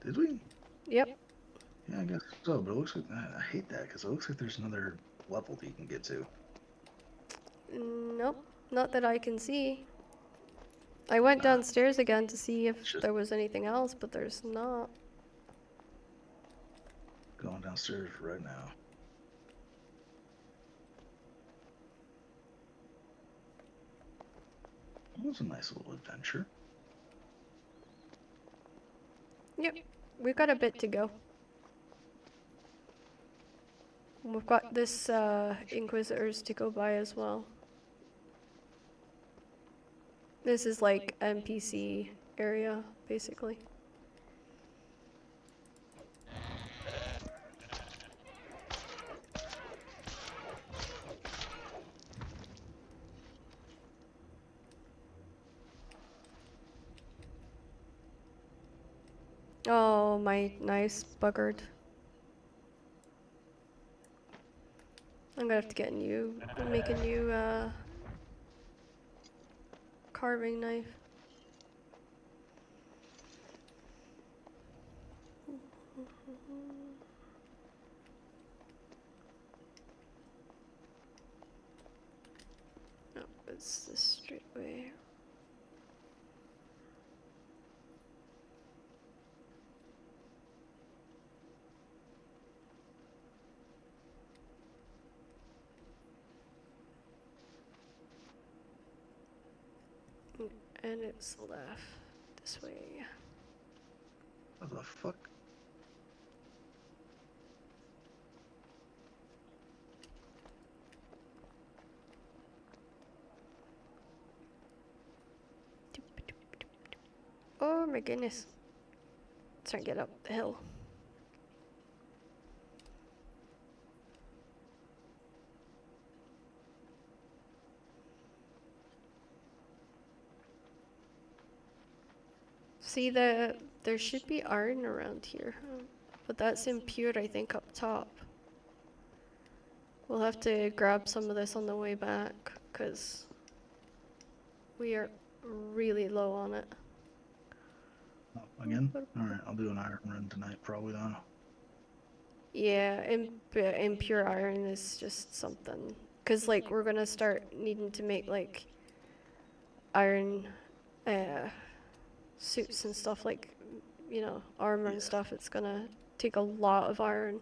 [SPEAKER 2] Did we?
[SPEAKER 1] Yep.
[SPEAKER 2] Yeah, I guess so. But it looks like I hate that because it looks like there's another level that you can get to.
[SPEAKER 1] Nope. Not that I can see. I went downstairs again to see if
[SPEAKER 2] Shit.
[SPEAKER 1] there was anything else, but there's not.
[SPEAKER 2] Going downstairs right now. That was a nice little adventure.
[SPEAKER 1] Yep. We've got a bit to go. We've got this Inquisitors to go by as well. This is like NPC area, basically. Oh, my nice buggered. I'm gonna have to get a new, make a new carving knife. No, it's the straight way. And it's left this way.
[SPEAKER 2] What the fuck?
[SPEAKER 1] Oh my goodness. Trying to get up the hill. See, there should be iron around here, but that's impure, I think, up top. We'll have to grab some of this on the way back, because we are really low on it.
[SPEAKER 2] Oh, again? Alright, I'll do an iron run tonight, probably then.
[SPEAKER 1] Yeah, impure iron is just something. Because, like, we're gonna start needing to make, like, iron suits and stuff, like, you know, armor and stuff. It's gonna take a lot of iron.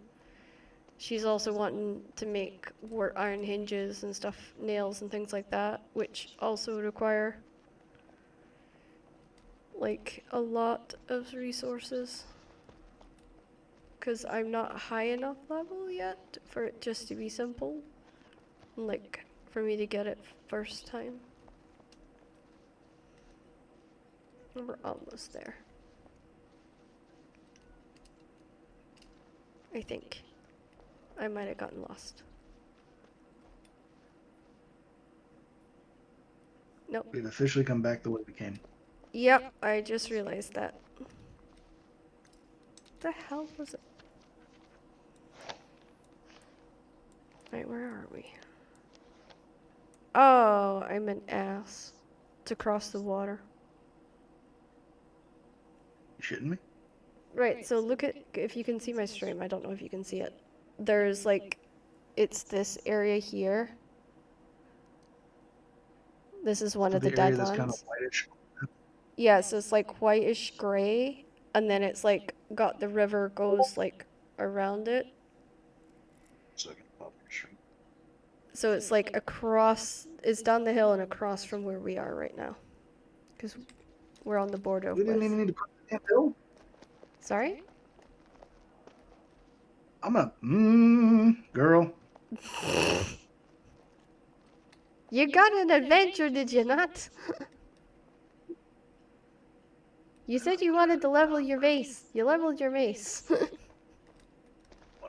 [SPEAKER 1] She's also wanting to make iron hinges and stuff, nails and things like that, which also require like a lot of resources. Because I'm not high enough level yet for it just to be simple. Like, for me to get it first time. We're almost there. I think. I might have gotten lost. Nope.
[SPEAKER 2] We've officially come back the way we came.
[SPEAKER 1] Yep, I just realized that. What the hell was it? Right, where are we? Oh, I'm an ass. To cross the water.
[SPEAKER 2] You shitting me?
[SPEAKER 1] Right, so look at, if you can see my stream, I don't know if you can see it. There's like, it's this area here. This is one
[SPEAKER 2] So
[SPEAKER 1] of the
[SPEAKER 2] the area
[SPEAKER 1] dead
[SPEAKER 2] that's kind of
[SPEAKER 1] ones.
[SPEAKER 2] whitish.
[SPEAKER 1] Yeah, so it's like whitish gray, and then it's like got the river goes like around it.
[SPEAKER 2] So I can pop your stream.
[SPEAKER 1] So it's like across, it's down the hill and across from where we are right now. Because we're on the border
[SPEAKER 2] We didn't
[SPEAKER 1] with.
[SPEAKER 2] even need to put that bill.
[SPEAKER 1] Sorry?
[SPEAKER 2] I'm a girl.
[SPEAKER 1] You got an adventure, did you not? You said you wanted to level your mace. You leveled your mace.
[SPEAKER 2] Let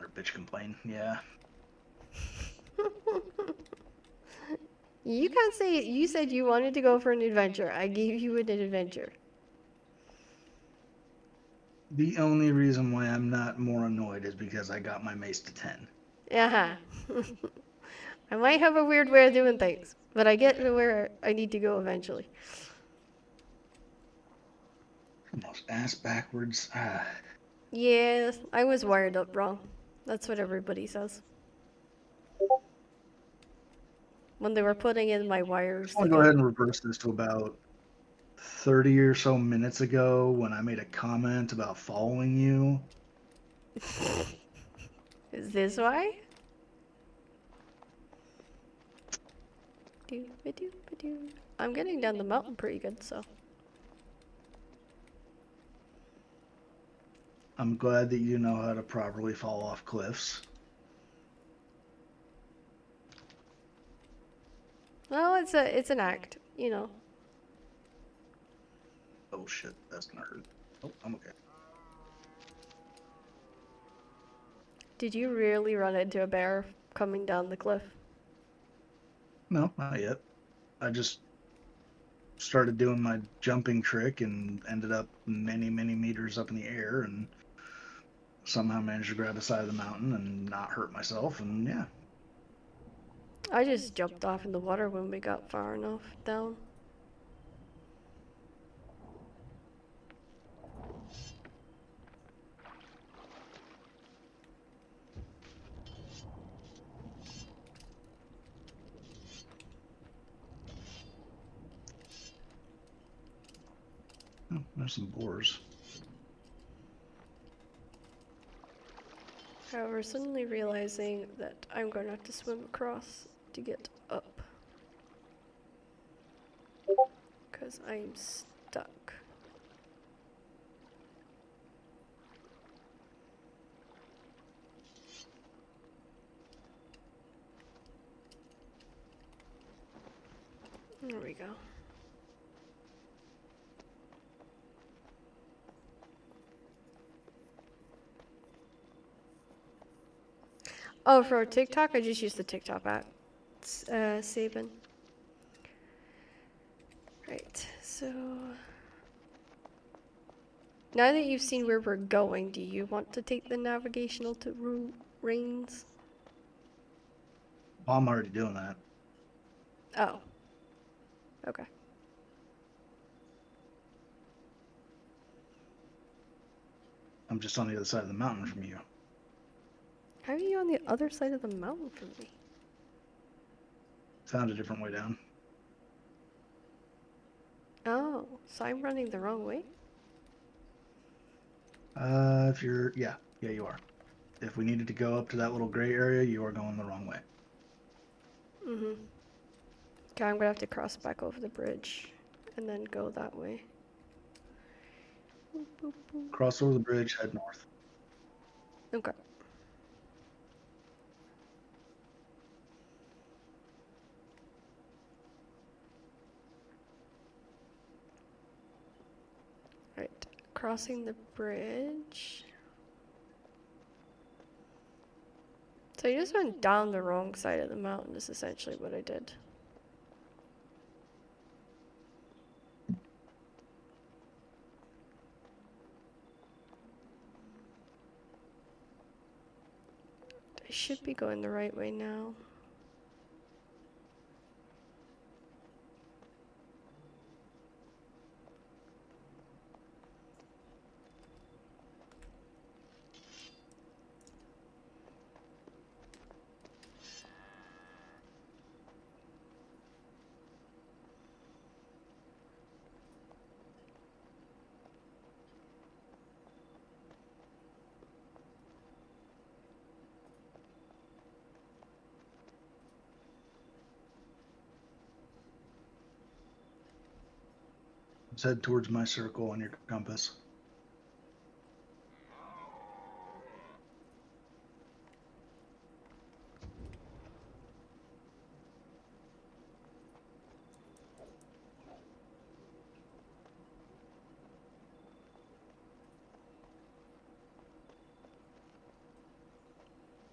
[SPEAKER 2] her bitch complain. Yeah.
[SPEAKER 1] You can't say it. You said you wanted to go for an adventure. I gave you an adventure.
[SPEAKER 2] The only reason why I'm not more annoyed is because I got my mace to 10.
[SPEAKER 1] Uh-huh. I might have a weird way of doing things, but I get to where I need to go eventually.
[SPEAKER 2] Almost ass backwards. Ah.
[SPEAKER 1] Yeah, I was wired up wrong. That's what everybody says. When they were putting in my wires,
[SPEAKER 2] I'm
[SPEAKER 1] they
[SPEAKER 2] gonna go
[SPEAKER 1] got...
[SPEAKER 2] ahead and reverse this to about 30 or so minutes ago when I made a comment about following you.
[SPEAKER 1] Is this why? I'm getting down the mountain pretty good, so.
[SPEAKER 2] I'm glad that you know how to properly fall off cliffs.
[SPEAKER 1] Well, it's an act, you know.
[SPEAKER 2] Oh shit, that's gonna hurt. Oh, I'm okay.
[SPEAKER 1] Did you really run into a bear coming down the cliff?
[SPEAKER 2] No, not yet. I just started doing my jumping trick and ended up many, many meters up in the air and somehow managed to grab the side of the mountain and not hurt myself. And yeah,
[SPEAKER 1] I just jumped off in the water when we got far enough down.
[SPEAKER 2] oh, there's some boars.
[SPEAKER 1] However, suddenly realizing that I'm going to have to swim across to get up. Because I'm stuck. There we go. Oh, for TikTok, I just use the TikTok app. It's, Sabin. Right, so... Now that you've seen where we're going, do you want to take the navigational to reins?
[SPEAKER 2] Well, I'm already doing that.
[SPEAKER 1] Oh. Okay.
[SPEAKER 2] I'm just on the other side of the mountain from you.
[SPEAKER 1] How are you on the other side of the mountain from me?
[SPEAKER 2] Found a different way down.
[SPEAKER 1] Oh, so I'm running the wrong way?
[SPEAKER 2] If you're, yeah, you are. If we needed to go up to that little gray area, you are going the wrong way.
[SPEAKER 1] Mm-hmm. Okay, I'm gonna have to cross back over the bridge and then go that way. Boop, boop, boop.
[SPEAKER 2] Cross over the bridge, head north.
[SPEAKER 1] Okay. Right. Crossing the bridge. So I just went down the wrong side of the mountain is essentially what I did. I should be going the right way now.
[SPEAKER 2] Let's head towards my circle on your compass.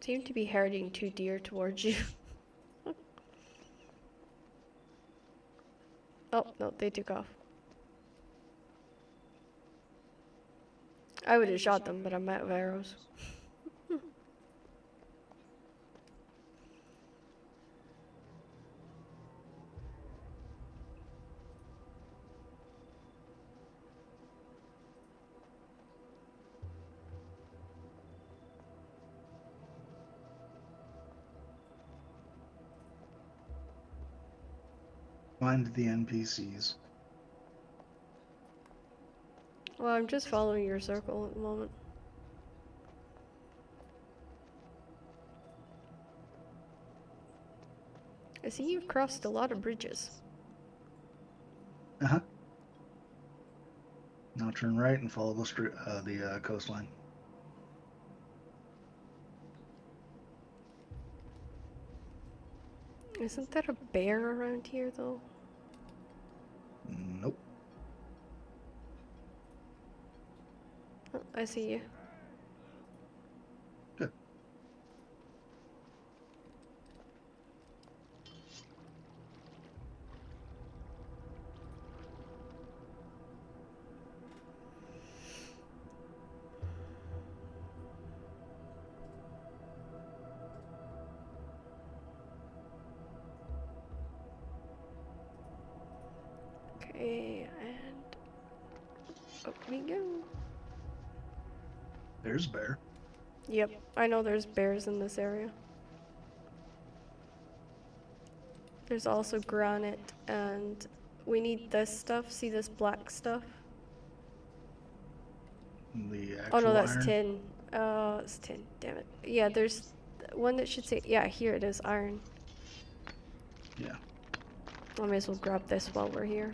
[SPEAKER 1] Seem to be herding 2 deer towards you. Oh, no, they took off. I would have shot them, but I'm out of arrows.
[SPEAKER 2] Find the NPCs.
[SPEAKER 1] Well, I'm just following your circle at the moment. I see you've crossed a lot of bridges.
[SPEAKER 2] Uh-huh. Now turn right and follow the coastline.
[SPEAKER 1] Isn't there a bear around here, though?
[SPEAKER 2] Nope.
[SPEAKER 1] Oh, I see you.
[SPEAKER 2] Good.
[SPEAKER 1] Okay, and up we go.
[SPEAKER 2] There's a bear.
[SPEAKER 1] Yep, I know there's bears in this area. There's also granite, and we need this stuff. See this black stuff?
[SPEAKER 2] The
[SPEAKER 1] Oh no,
[SPEAKER 2] actual
[SPEAKER 1] that's
[SPEAKER 2] iron.
[SPEAKER 1] tin. It's tin. Damn it. Yeah, there's one that should say. Yeah, here it is. Iron.
[SPEAKER 2] Yeah.
[SPEAKER 1] I may as well grab this while we're here.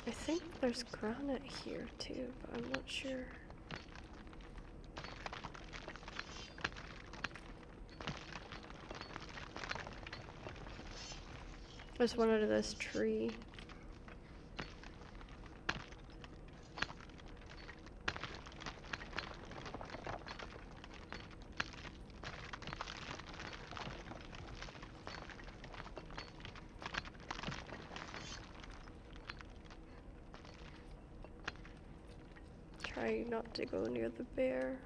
[SPEAKER 1] I think there's granite here too, but I'm not sure. There's one under this tree. Try not to go near the bear.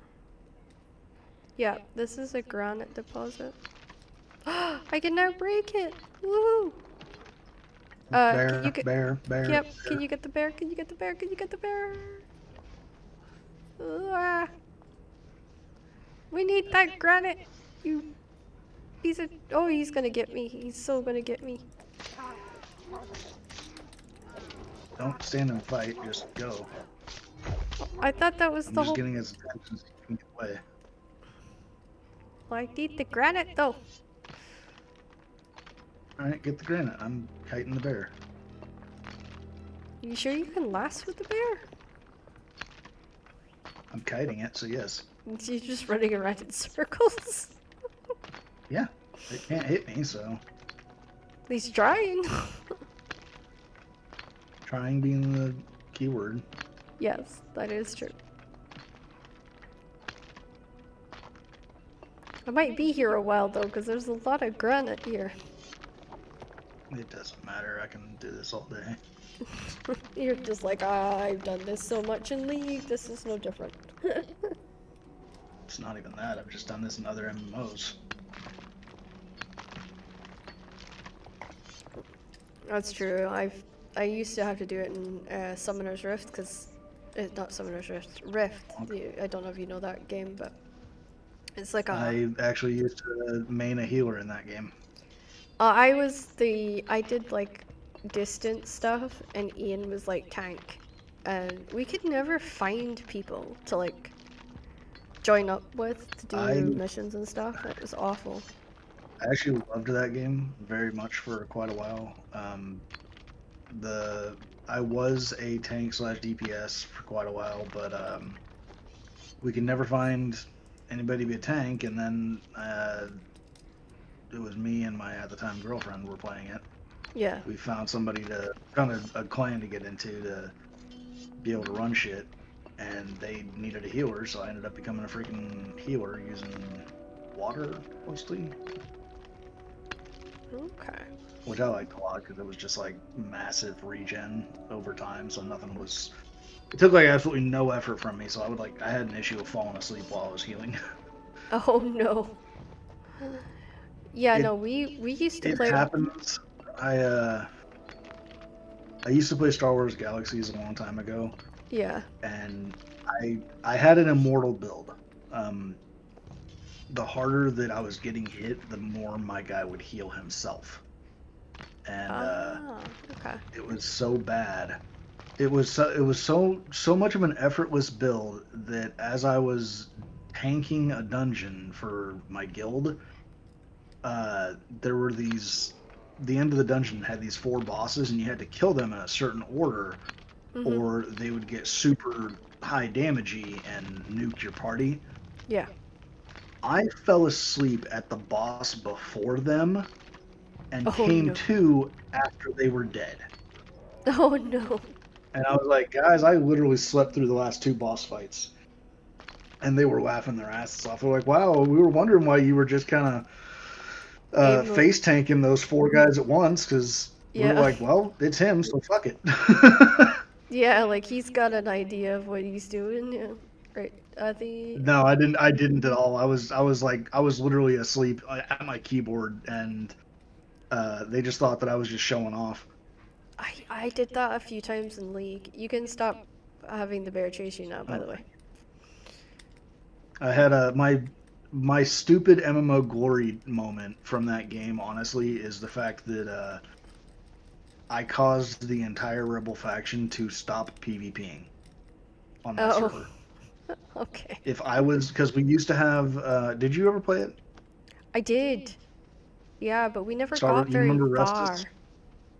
[SPEAKER 1] Yeah, this is a granite deposit. I can now break it! Woohoo!
[SPEAKER 2] Bear,
[SPEAKER 1] can you get...
[SPEAKER 2] bear, bear.
[SPEAKER 1] Yep,
[SPEAKER 2] bear.
[SPEAKER 1] can you get the bear? Can you get the bear? Can you get the bear? Ah. We need that granite. You piece of. Oh, he's gonna get me. He's so gonna get me.
[SPEAKER 2] Don't stand and fight, just go.
[SPEAKER 1] I thought that was
[SPEAKER 2] I'm
[SPEAKER 1] the
[SPEAKER 2] just
[SPEAKER 1] whole.
[SPEAKER 2] getting his attention so he can get away.
[SPEAKER 1] I need the granite though.
[SPEAKER 2] Alright, get the granite. I'm kiting the bear.
[SPEAKER 1] You sure you can last with the bear?
[SPEAKER 2] I'm kiting it, so yes.
[SPEAKER 1] You're just running around in circles.
[SPEAKER 2] Yeah, it can't hit me, so
[SPEAKER 1] He's trying.
[SPEAKER 2] trying being the keyword.
[SPEAKER 1] Yes, that is true. I might be here a while though, because there's a lot of granite here.
[SPEAKER 2] It doesn't matter, I can do this all day.
[SPEAKER 1] You're just like, I've done this so much in League, this is no different.
[SPEAKER 2] It's not even that, I've just done this in other MMOs.
[SPEAKER 1] That's true. I used to have to do it in Summoner's Rift because not Summoner's Rift. Rift. I don't know if you know that game, but it's like a.
[SPEAKER 2] I actually used to main a healer in that game.
[SPEAKER 1] I did like distance stuff, and Ian was like tank, and we could never find people to like join up with to do missions and stuff. It was awful.
[SPEAKER 2] I actually loved that game very much for quite a while. I was a tank / DPS for quite a while, but we could never find anybody to be a tank, and then it was me and my at the time girlfriend were playing it.
[SPEAKER 1] Yeah.
[SPEAKER 2] We found somebody a clan to get into to be able to run shit, and they needed a healer, so I ended up becoming a freaking healer using water mostly.
[SPEAKER 1] Okay.
[SPEAKER 2] Which I liked a lot because it was just like massive regen over time, so it took like absolutely no effort from me, so I had an issue of falling asleep while I was healing.
[SPEAKER 1] Oh no. Yeah, no, we used to play.
[SPEAKER 2] It happens. I used to play Star Wars Galaxies a long time ago.
[SPEAKER 1] Yeah.
[SPEAKER 2] And I had an immortal build. The harder that I was getting hit, the more my guy would heal himself. And
[SPEAKER 1] okay.
[SPEAKER 2] it was so bad. It was so much of an effortless build that as I was tanking a dungeon for my guild, there were the end of the dungeon had these 4 bosses, and you had to kill them in a certain order, or they would get super high damagey and nuke your party.
[SPEAKER 1] Yeah.
[SPEAKER 2] I fell asleep at the boss before them and came to after they were dead.
[SPEAKER 1] Oh no.
[SPEAKER 2] And I was like, guys, I literally slept through the last 2 boss fights. And they were laughing their asses off. They're like, wow, we were wondering why you were just kind of face tanking those 4 guys at once, because we were like, well, it's him, so fuck it.
[SPEAKER 1] Yeah, like he's got an idea of what he's doing. Yeah. Right.
[SPEAKER 2] No, I didn't at all. I was literally asleep at my keyboard, and they just thought that I was just showing off.
[SPEAKER 1] I did that a few times in League. You can stop having the bear chase you now, by the way.
[SPEAKER 2] I had my stupid MMO glory moment from that game, honestly, is the fact that I caused the entire Rebel faction to stop PvPing on that server.
[SPEAKER 1] Okay.
[SPEAKER 2] Because we used to have, did you ever play it?
[SPEAKER 1] I did. Yeah, but we never got very far.
[SPEAKER 2] Restus?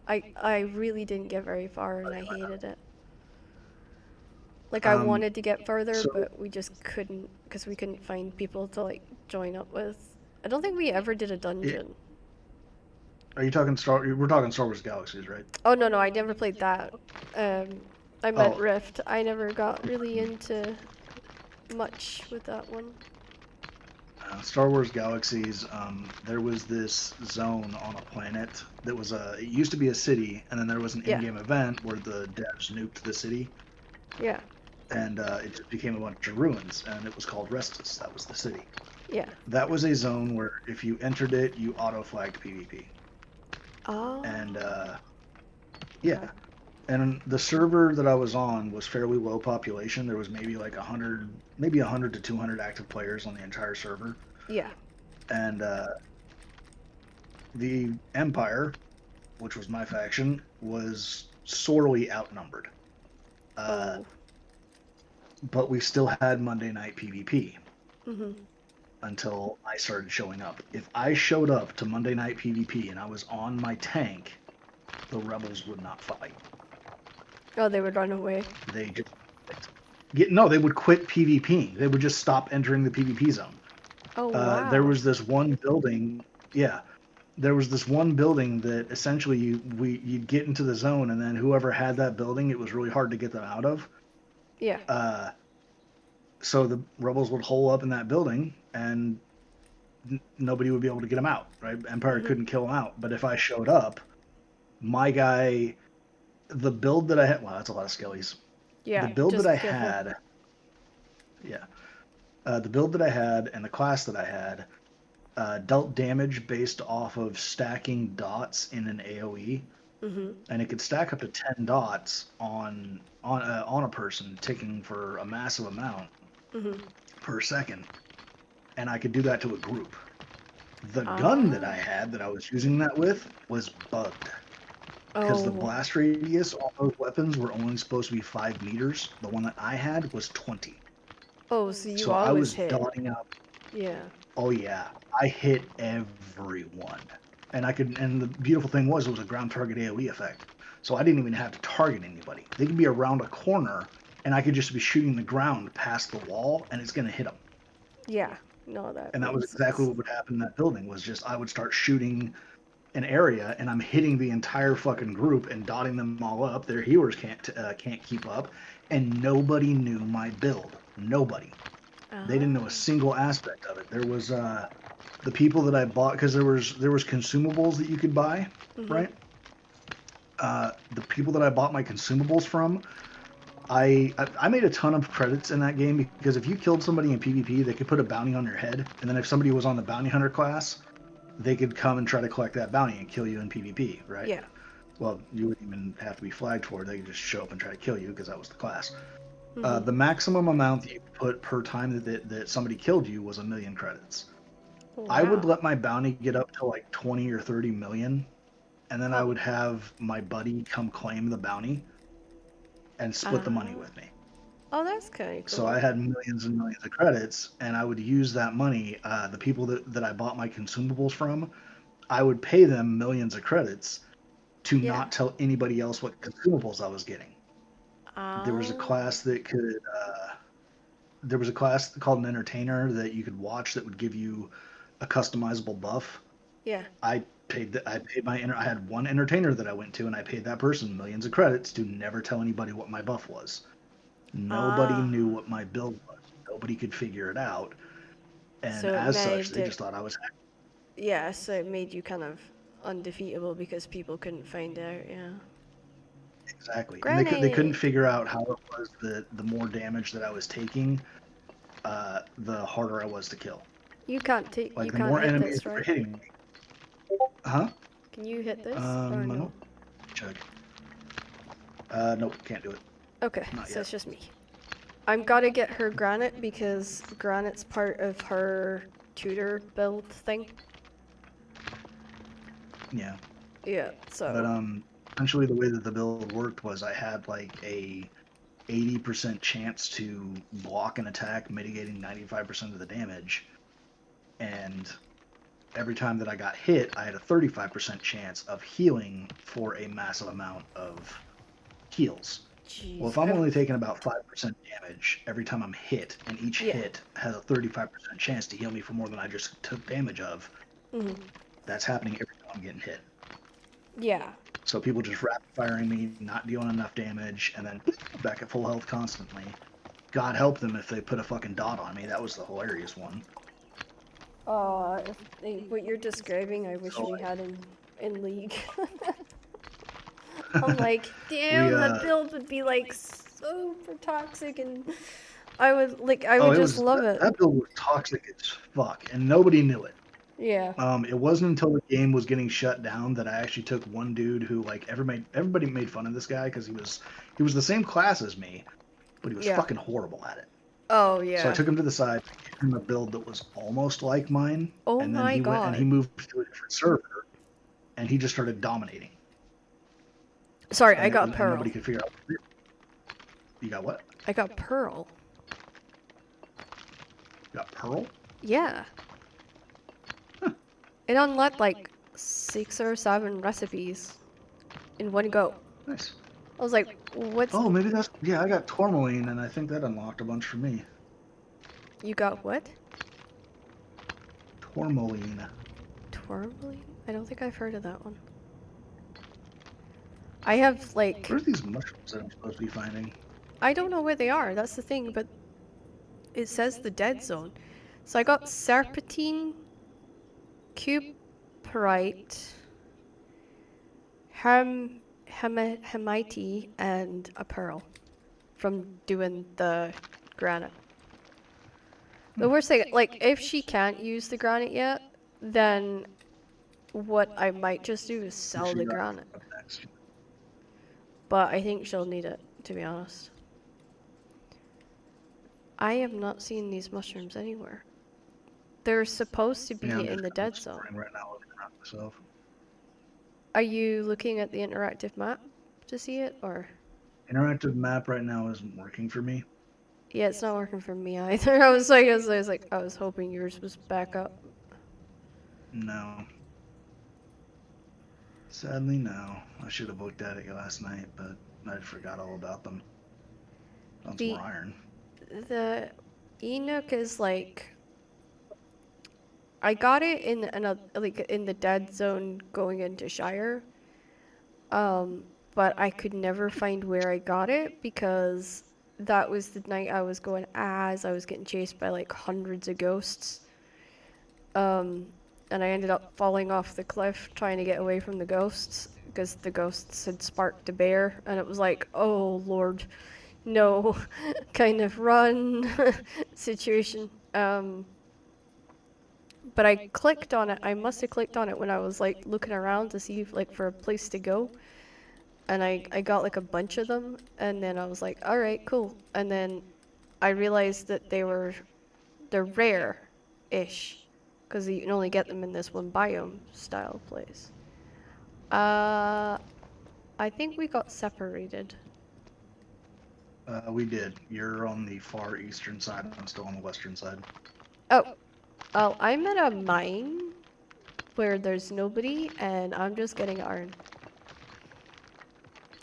[SPEAKER 1] I really didn't get very far, and I hated it. Like, I wanted to get further, but we just couldn't, because we couldn't find people to, like, join up with. I don't think we ever did a dungeon.
[SPEAKER 2] Are you talking we're talking Star Wars Galaxies, right?
[SPEAKER 1] Oh, no, I never played that. I meant Rift. I never got really into much with that one.
[SPEAKER 2] Star Wars Galaxies, there was this zone on a planet that was it used to be a city, and then there was an in-game event where the devs nuked the city.
[SPEAKER 1] Yeah.
[SPEAKER 2] And it just became a bunch of ruins, and it was called Restus. That was the city.
[SPEAKER 1] Yeah.
[SPEAKER 2] That was a zone where if you entered it, you auto-flagged PvP.
[SPEAKER 1] Oh.
[SPEAKER 2] And yeah. And the server that I was on was fairly low population. There was maybe like 100, maybe 100 to 200 active players on the entire server.
[SPEAKER 1] Yeah.
[SPEAKER 2] And the Empire, which was my faction, was sorely outnumbered.
[SPEAKER 1] Oh.
[SPEAKER 2] But we still had Monday night PvP
[SPEAKER 1] Mhm.
[SPEAKER 2] until I started showing up. If I showed up to Monday night PvP and I was on my tank, the rebels would not fight.
[SPEAKER 1] Oh, they would run away.
[SPEAKER 2] They just no, they would quit PvPing. They would just stop entering the PvP zone.
[SPEAKER 1] Oh wow.
[SPEAKER 2] There was this one building, yeah. There was this one building that essentially you'd get into the zone, and then whoever had that building, it was really hard to get them out of.
[SPEAKER 1] Yeah.
[SPEAKER 2] So the rebels would hole up in that building, and nobody would be able to get them out. Right? Empire couldn't kill them out. But if I showed up, my guy, the build that I had, wow, that's a lot of skellies.
[SPEAKER 1] Yeah.
[SPEAKER 2] The build
[SPEAKER 1] just
[SPEAKER 2] that I
[SPEAKER 1] careful.
[SPEAKER 2] had, yeah, the build that I had and the class that I had dealt damage based off of stacking dots in an AOE, and it could stack up to 10 dots on a person, ticking for a massive amount per second, and I could do that to a group. The gun that I had that I was using that with was bugged. Because the blast radius on those weapons were only supposed to be 5 meters. The one that I had was 20.
[SPEAKER 1] Oh, so you
[SPEAKER 2] So I
[SPEAKER 1] always
[SPEAKER 2] was
[SPEAKER 1] hit.
[SPEAKER 2] dotting up.
[SPEAKER 1] Yeah.
[SPEAKER 2] Oh yeah, I hit everyone, and I could. And the beautiful thing was, it was a ground target AOE effect, so I didn't even have to target anybody. They could be around a corner, and I could just be shooting the ground past the wall, and it's gonna hit them.
[SPEAKER 1] Yeah. No, that.
[SPEAKER 2] And that was
[SPEAKER 1] makes
[SPEAKER 2] exactly
[SPEAKER 1] sense.
[SPEAKER 2] what would happen in that building. Was just I would start shooting an area, and I'm hitting the entire fucking group and dotting them all up. Their healers can't keep up, and nobody knew my build. Nobody. They didn't know a single aspect of it. There was the people that I bought, because there was consumables that you could buy, right? The people that I bought my consumables from, I made a ton of credits in that game, because if you killed somebody in PvP, they could put a bounty on your head, and then if somebody was on the bounty hunter class, they could come and try to collect that bounty and kill you in PvP, right?
[SPEAKER 1] Yeah.
[SPEAKER 2] Well, you wouldn't even have to be flagged for it. They could just show up and try to kill you, because that was the class. The maximum amount that you put per time that somebody killed you was 1 million credits.
[SPEAKER 1] Wow.
[SPEAKER 2] I would let my bounty get up to like 20 or 30 million, and then I would have my buddy come claim the bounty and split the money with me.
[SPEAKER 1] Oh, that's kind of cool.
[SPEAKER 2] So I had millions and millions of credits, and I would use that money. The people that I bought my consumables from, I would pay them millions of credits to not tell anybody else what consumables I was getting. There was a class that could. There was a class called an entertainer that you could watch that would give you a customizable buff.
[SPEAKER 1] Yeah.
[SPEAKER 2] I had one entertainer that I went to, and I paid that person millions of credits to never tell anybody what my buff was. Nobody knew what my build was. Nobody could figure it out, and
[SPEAKER 1] So
[SPEAKER 2] as such, they just thought I was.
[SPEAKER 1] Yeah, so it made you kind of undefeatable because people couldn't find out. Yeah.
[SPEAKER 2] Exactly. And they couldn't
[SPEAKER 1] Grenade.
[SPEAKER 2] figure out how it was that the more damage that I was taking, the harder I was to kill.
[SPEAKER 1] You can't take.
[SPEAKER 2] Like
[SPEAKER 1] You
[SPEAKER 2] the
[SPEAKER 1] can't
[SPEAKER 2] more
[SPEAKER 1] hit
[SPEAKER 2] enemies
[SPEAKER 1] this,
[SPEAKER 2] were
[SPEAKER 1] right?
[SPEAKER 2] hitting me. Huh?
[SPEAKER 1] Can you hit this?
[SPEAKER 2] I
[SPEAKER 1] Or no?
[SPEAKER 2] don't check. Nope, can't do it.
[SPEAKER 1] Okay,
[SPEAKER 2] Not
[SPEAKER 1] so
[SPEAKER 2] yet.
[SPEAKER 1] it's just me. I'm gotta get her granite because granite's part of her tutor build thing.
[SPEAKER 2] Yeah.
[SPEAKER 1] Yeah. So.
[SPEAKER 2] But essentially the way that the build worked was I had like a 80% chance to block an attack, mitigating 95% of the damage, and every time that I got hit, I had a 35% chance of healing for a massive amount of heals.
[SPEAKER 1] Jeez.
[SPEAKER 2] Well, if I'm only taking about 5% damage every time I'm hit, and each hit has a 35% chance to heal me for more than I just took damage of, that's happening every time I'm getting hit.
[SPEAKER 1] Yeah.
[SPEAKER 2] So people just rapid firing me, not dealing enough damage, and then back at full health constantly. God help them if they put a fucking dot on me. That was the hilarious one.
[SPEAKER 1] What you're describing, I wish we had in League. I'm like, damn, that build would be like super toxic, and I would just love it.
[SPEAKER 2] That build was toxic as fuck, and nobody knew it.
[SPEAKER 1] Yeah.
[SPEAKER 2] It wasn't until the game was getting shut down that I actually took one dude who like everybody made fun of this guy because he was the same class as me, but he was
[SPEAKER 1] Yeah.
[SPEAKER 2] fucking horrible at it.
[SPEAKER 1] Oh,
[SPEAKER 2] So I
[SPEAKER 1] yeah.
[SPEAKER 2] took him to the side, gave him a build that was almost like mine,
[SPEAKER 1] Oh
[SPEAKER 2] and then
[SPEAKER 1] my
[SPEAKER 2] he went and he
[SPEAKER 1] god.
[SPEAKER 2] moved to a different server, and he just started dominating,
[SPEAKER 1] Sorry, I got
[SPEAKER 2] and
[SPEAKER 1] Pearl.
[SPEAKER 2] nobody could figure out. You got what?
[SPEAKER 1] I got Pearl.
[SPEAKER 2] You got Pearl?
[SPEAKER 1] Yeah.
[SPEAKER 2] Huh.
[SPEAKER 1] It unlocked like 6 or 7 recipes in one go.
[SPEAKER 2] Nice.
[SPEAKER 1] I was like, what's...
[SPEAKER 2] Oh, maybe that's yeah. I got tourmaline, and I think that unlocked a bunch for me.
[SPEAKER 1] You got what?
[SPEAKER 2] Tourmaline.
[SPEAKER 1] Tourmaline? I don't think I've heard of that one. I have like...
[SPEAKER 2] Where's these mushrooms that I'm supposed to be finding?
[SPEAKER 1] I don't know where they are, that's the thing, but it says the dead zone. So I got serpentine, cuprite, hemite, and a pearl from doing the granite. The worst thing, like, if she can't use the granite yet, then what I might just do is sell the granite.
[SPEAKER 2] Next.
[SPEAKER 1] But I think she'll need it, to be honest. I have not seen these mushrooms anywhere. They're supposed to be
[SPEAKER 2] Yeah, I'm
[SPEAKER 1] in
[SPEAKER 2] just
[SPEAKER 1] the dead zone.
[SPEAKER 2] right now looking around myself.
[SPEAKER 1] Are you looking at the interactive map to see it, or?
[SPEAKER 2] Interactive map right now isn't working for me.
[SPEAKER 1] Yeah, it's not working for me either. I was hoping yours was back up.
[SPEAKER 2] No. Sadly, no. I should have looked at it last night, but I forgot all about them. That's more iron.
[SPEAKER 1] The Enoch is like, I got it in the dead zone going into Shire. But I could never find where I got it because that was the night I was going as I was getting chased by like hundreds of ghosts. And I ended up falling off the cliff trying to get away from the ghosts because the ghosts had sparked a bear, and it was like, oh lord, no, kind of run situation. But I clicked on it. I must have clicked on it when I was like looking around to see if, like, for a place to go. And I got like a bunch of them, and then I was like, all right, cool. And then I realized that they're rare-ish, because you can only get them in this one biome style place. I think we got separated.
[SPEAKER 2] We did. You're on the far eastern side. I'm still on the western side.
[SPEAKER 1] Oh, I'm at a mine where there's nobody, and I'm just getting iron.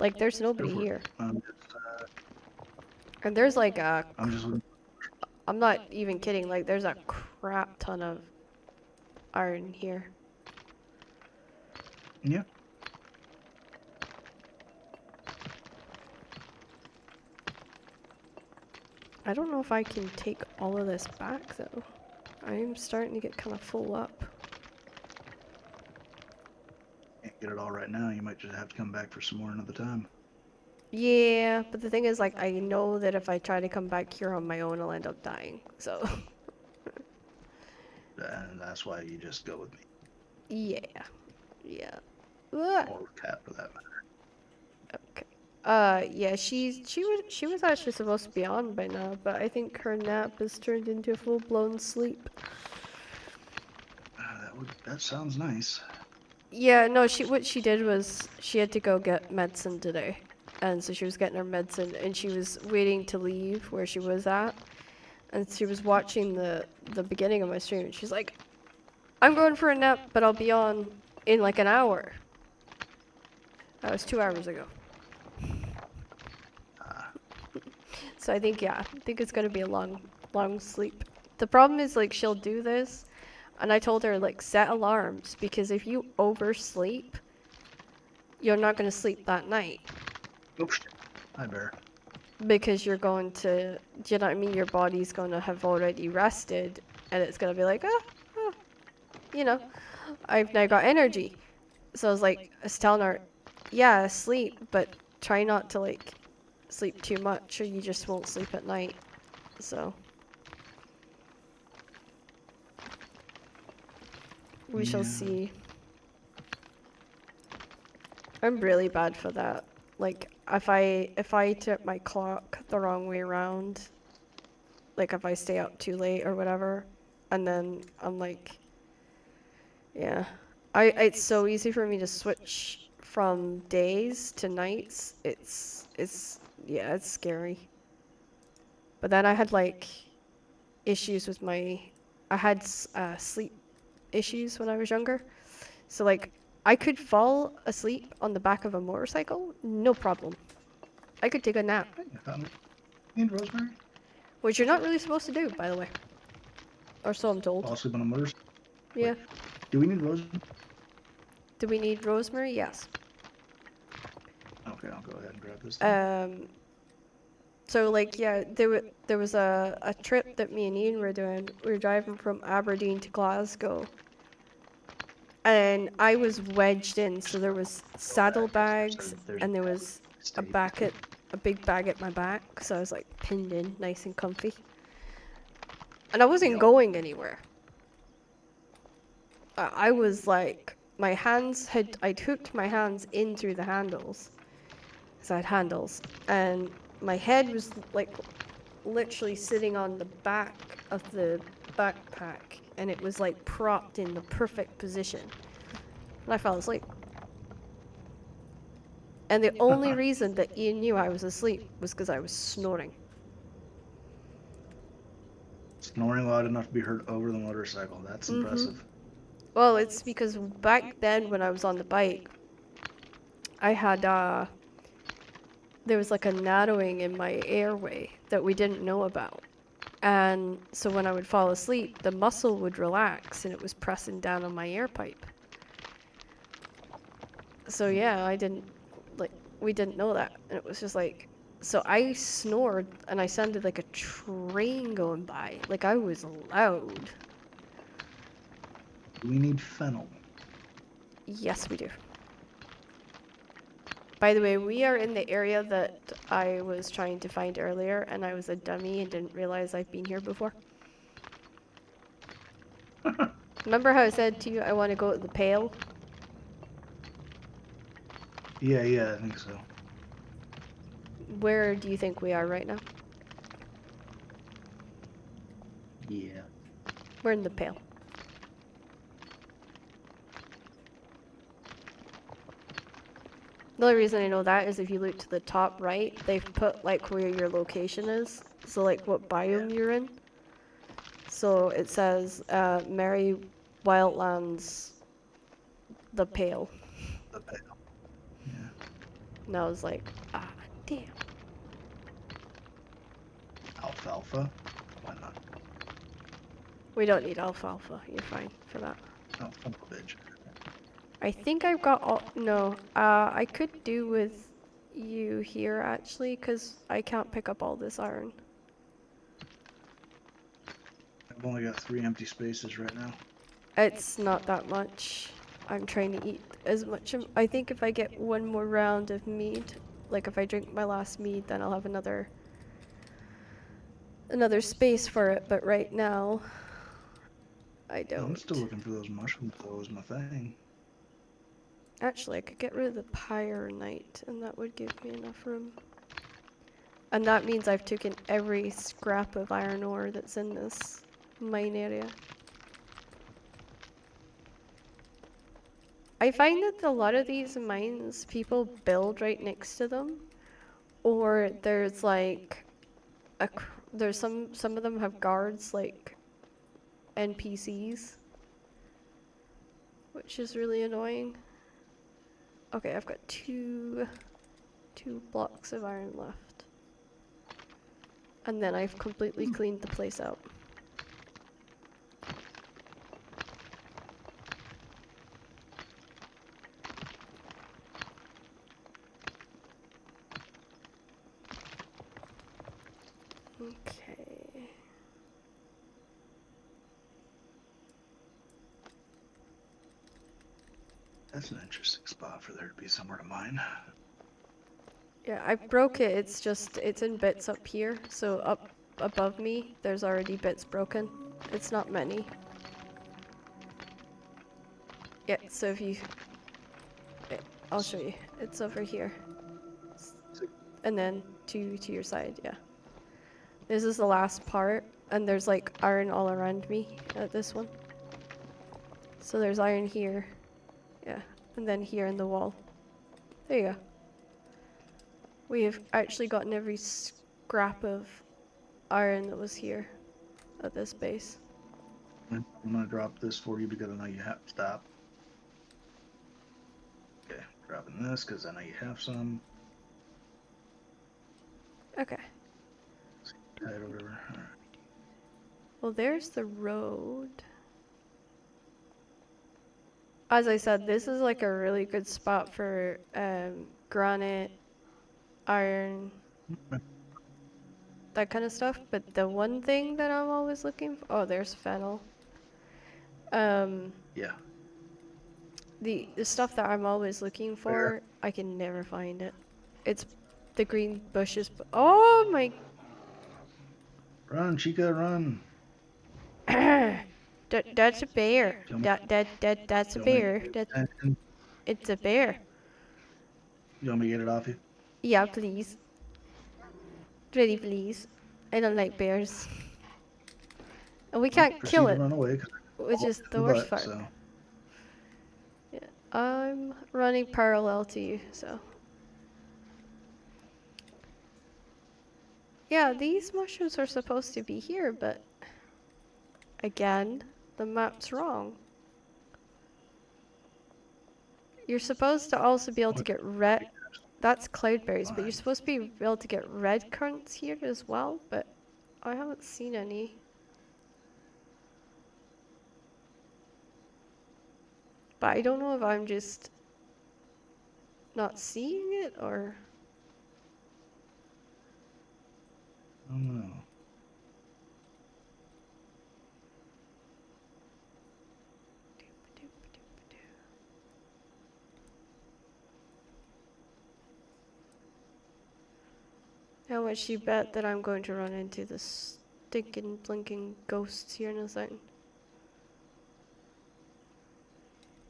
[SPEAKER 1] Like, there's nobody here. And there's like a... I'm not even kidding, like, there's a crap ton of iron here.
[SPEAKER 2] Yeah.
[SPEAKER 1] I don't know if I can take all of this back, though. I'm starting to get kind of full up.
[SPEAKER 2] Can't get it all right now. You might just have to come back for some more another time.
[SPEAKER 1] Yeah, but the thing is, like, I know that if I try to come back here on my own, I'll end up dying, so...
[SPEAKER 2] And that's why you just go with me.
[SPEAKER 1] Yeah. Yeah.
[SPEAKER 2] Or Cat, for that matter.
[SPEAKER 1] Okay. Yeah, she was actually supposed to be on by now, but I think her nap has turned into a full-blown sleep.
[SPEAKER 2] That sounds nice.
[SPEAKER 1] Yeah, no, what she did was she had to go get medicine today. And so she was getting her medicine, and she was waiting to leave where she was at. And she was watching the beginning of my stream, and she's like, I'm going for a nap, but I'll be on in like an hour. That was 2 hours ago. So I think, yeah, I think it's gonna be a long sleep. The problem is, like, she'll do this, and I told her, like, set alarms, because if you oversleep, you're not gonna sleep that night.
[SPEAKER 2] Oops. Hi, Bear.
[SPEAKER 1] Because you're going to, do you know what I mean? Your body's gonna have already rested, and it's gonna be like, you know, I've now got energy. So I was telling her, yeah, sleep, but try not to, like, sleep too much, or you just won't sleep at night. So. We shall
[SPEAKER 2] Yeah.
[SPEAKER 1] see. I'm really bad for that. Like, if I tip my clock the wrong way around, like if I stay up too late or whatever, and then I'm like, yeah. It's so easy for me to switch from days to nights. Yeah, it's scary. But then I had like issues with I had sleep issues when I was younger. So like I could fall asleep on the back of a motorcycle, no problem. I could take a nap,
[SPEAKER 2] Hey, I found it. You need rosemary?
[SPEAKER 1] which you're not really supposed to do, by the way. Or so I'm told.
[SPEAKER 2] Fall asleep on a motorcycle.
[SPEAKER 1] Yeah.
[SPEAKER 2] Do we need rosemary?
[SPEAKER 1] Do we need rosemary? Yes.
[SPEAKER 2] Okay, I'll go ahead and grab this thing.
[SPEAKER 1] So like yeah, there was a trip that me and Ian were doing. We were driving from Aberdeen to Glasgow. And I was wedged in, so there was saddlebags and there was a big bag at my back, so I was like pinned in, nice and comfy. And I wasn't going anywhere. I was like, I'd hooked my hands in through the handles, because I had handles, and my head was like literally sitting on the back of the backpack, and it was like propped in the perfect position. And I fell asleep. And the only reason that Ian knew I was asleep was because I was snoring.
[SPEAKER 2] Snoring loud enough to be heard over the motorcycle. That's impressive.
[SPEAKER 1] Well, it's because back then when I was on the bike, I had, there was like a narrowing in my airway that we didn't know about. And so when I would fall asleep, the muscle would relax and it was pressing down on my air pipe. So yeah, we didn't know that. And it was just like, so I snored and I sounded like a train going by. Like I was loud.
[SPEAKER 2] We need fennel.
[SPEAKER 1] Yes, we do. By the way, we are in the area that I was trying to find earlier, and I was a dummy and didn't realize I've been here before. Remember how I said to you I want to go to the Pale?
[SPEAKER 2] Yeah, I think so.
[SPEAKER 1] Where do you think we are right now?
[SPEAKER 2] Yeah.
[SPEAKER 1] We're in the Pale. The only reason I know that is if you look to the top right, they've put like where your location is. So like what biome you're in. So it says Merry Wildlands, the Pale.
[SPEAKER 2] The Pale. Yeah.
[SPEAKER 1] And I was like, ah, damn.
[SPEAKER 2] Alfalfa? Why not?
[SPEAKER 1] We don't need alfalfa. You're fine for that.
[SPEAKER 2] Oh, fennel veg.
[SPEAKER 1] I think I've got all. No, I could do with you here actually, because I can't pick up all this iron.
[SPEAKER 2] I've only got 3 empty spaces right now.
[SPEAKER 1] It's not that much. I'm trying to eat as much. I think if I get one more round of mead, like if I drink my last mead, then I'll have another space for it. But right now, I don't.
[SPEAKER 2] I'm still looking for those mushrooms, though, is my thing.
[SPEAKER 1] Actually, I could get rid of the pyrite, and that would give me enough room. And that means I've taken every scrap of iron ore that's in this mine area. I find that a lot of these mines, people build right next to them, or there's like there's some of them have guards like NPCs, which is really annoying. Okay, I've got two blocks of iron left, and then I've completely cleaned the place out. Okay.
[SPEAKER 2] That's an interesting spot for there to be somewhere to mine.
[SPEAKER 1] Yeah, I broke it. It's in bits up here. So up above me, there's already bits broken. It's not many. Yeah, so if you... I'll show you. It's over here. And then to your side, yeah. This is the last part, and there's like iron all around me at this one. So there's iron here. Yeah, and then here in the wall. There you go. We have actually gotten every scrap of iron that was here at this base.
[SPEAKER 2] I'm gonna drop this for you because I know you have stop. Okay, dropping this because I know you have some.
[SPEAKER 1] Okay.
[SPEAKER 2] Tide or whatever. All right.
[SPEAKER 1] Well, there's the road. As I said, this is like a really good spot for granite, iron, that kind of stuff. But the one thing that I'm always looking for... Oh, there's fennel.
[SPEAKER 2] Yeah.
[SPEAKER 1] The stuff that I'm always looking for, I can never find it. It's the green bushes. Oh my...
[SPEAKER 2] Run, Chica, run.
[SPEAKER 1] That's a bear.
[SPEAKER 2] Tell me-
[SPEAKER 1] That's a
[SPEAKER 2] tell me-
[SPEAKER 1] bear. It's a bear.
[SPEAKER 2] You want me to get it off you?
[SPEAKER 1] Yeah, please. Really, please. I don't like bears. And we can't
[SPEAKER 2] Proceed
[SPEAKER 1] kill
[SPEAKER 2] to
[SPEAKER 1] it,
[SPEAKER 2] run away, 'cause
[SPEAKER 1] which is the
[SPEAKER 2] the
[SPEAKER 1] worst
[SPEAKER 2] butt,
[SPEAKER 1] part.
[SPEAKER 2] so.
[SPEAKER 1] Yeah, I'm running parallel to you, so. Yeah, these mushrooms are supposed to be here, but again, the map's wrong. You're supposed to also be able to get red. That's cloudberries, but you're supposed to be able to get red currants here as well, but I haven't seen any. But I don't know if I'm just not seeing it or...
[SPEAKER 2] Oh no.
[SPEAKER 1] How much you bet that I'm going to run into the stinking blinking ghosts here in a second?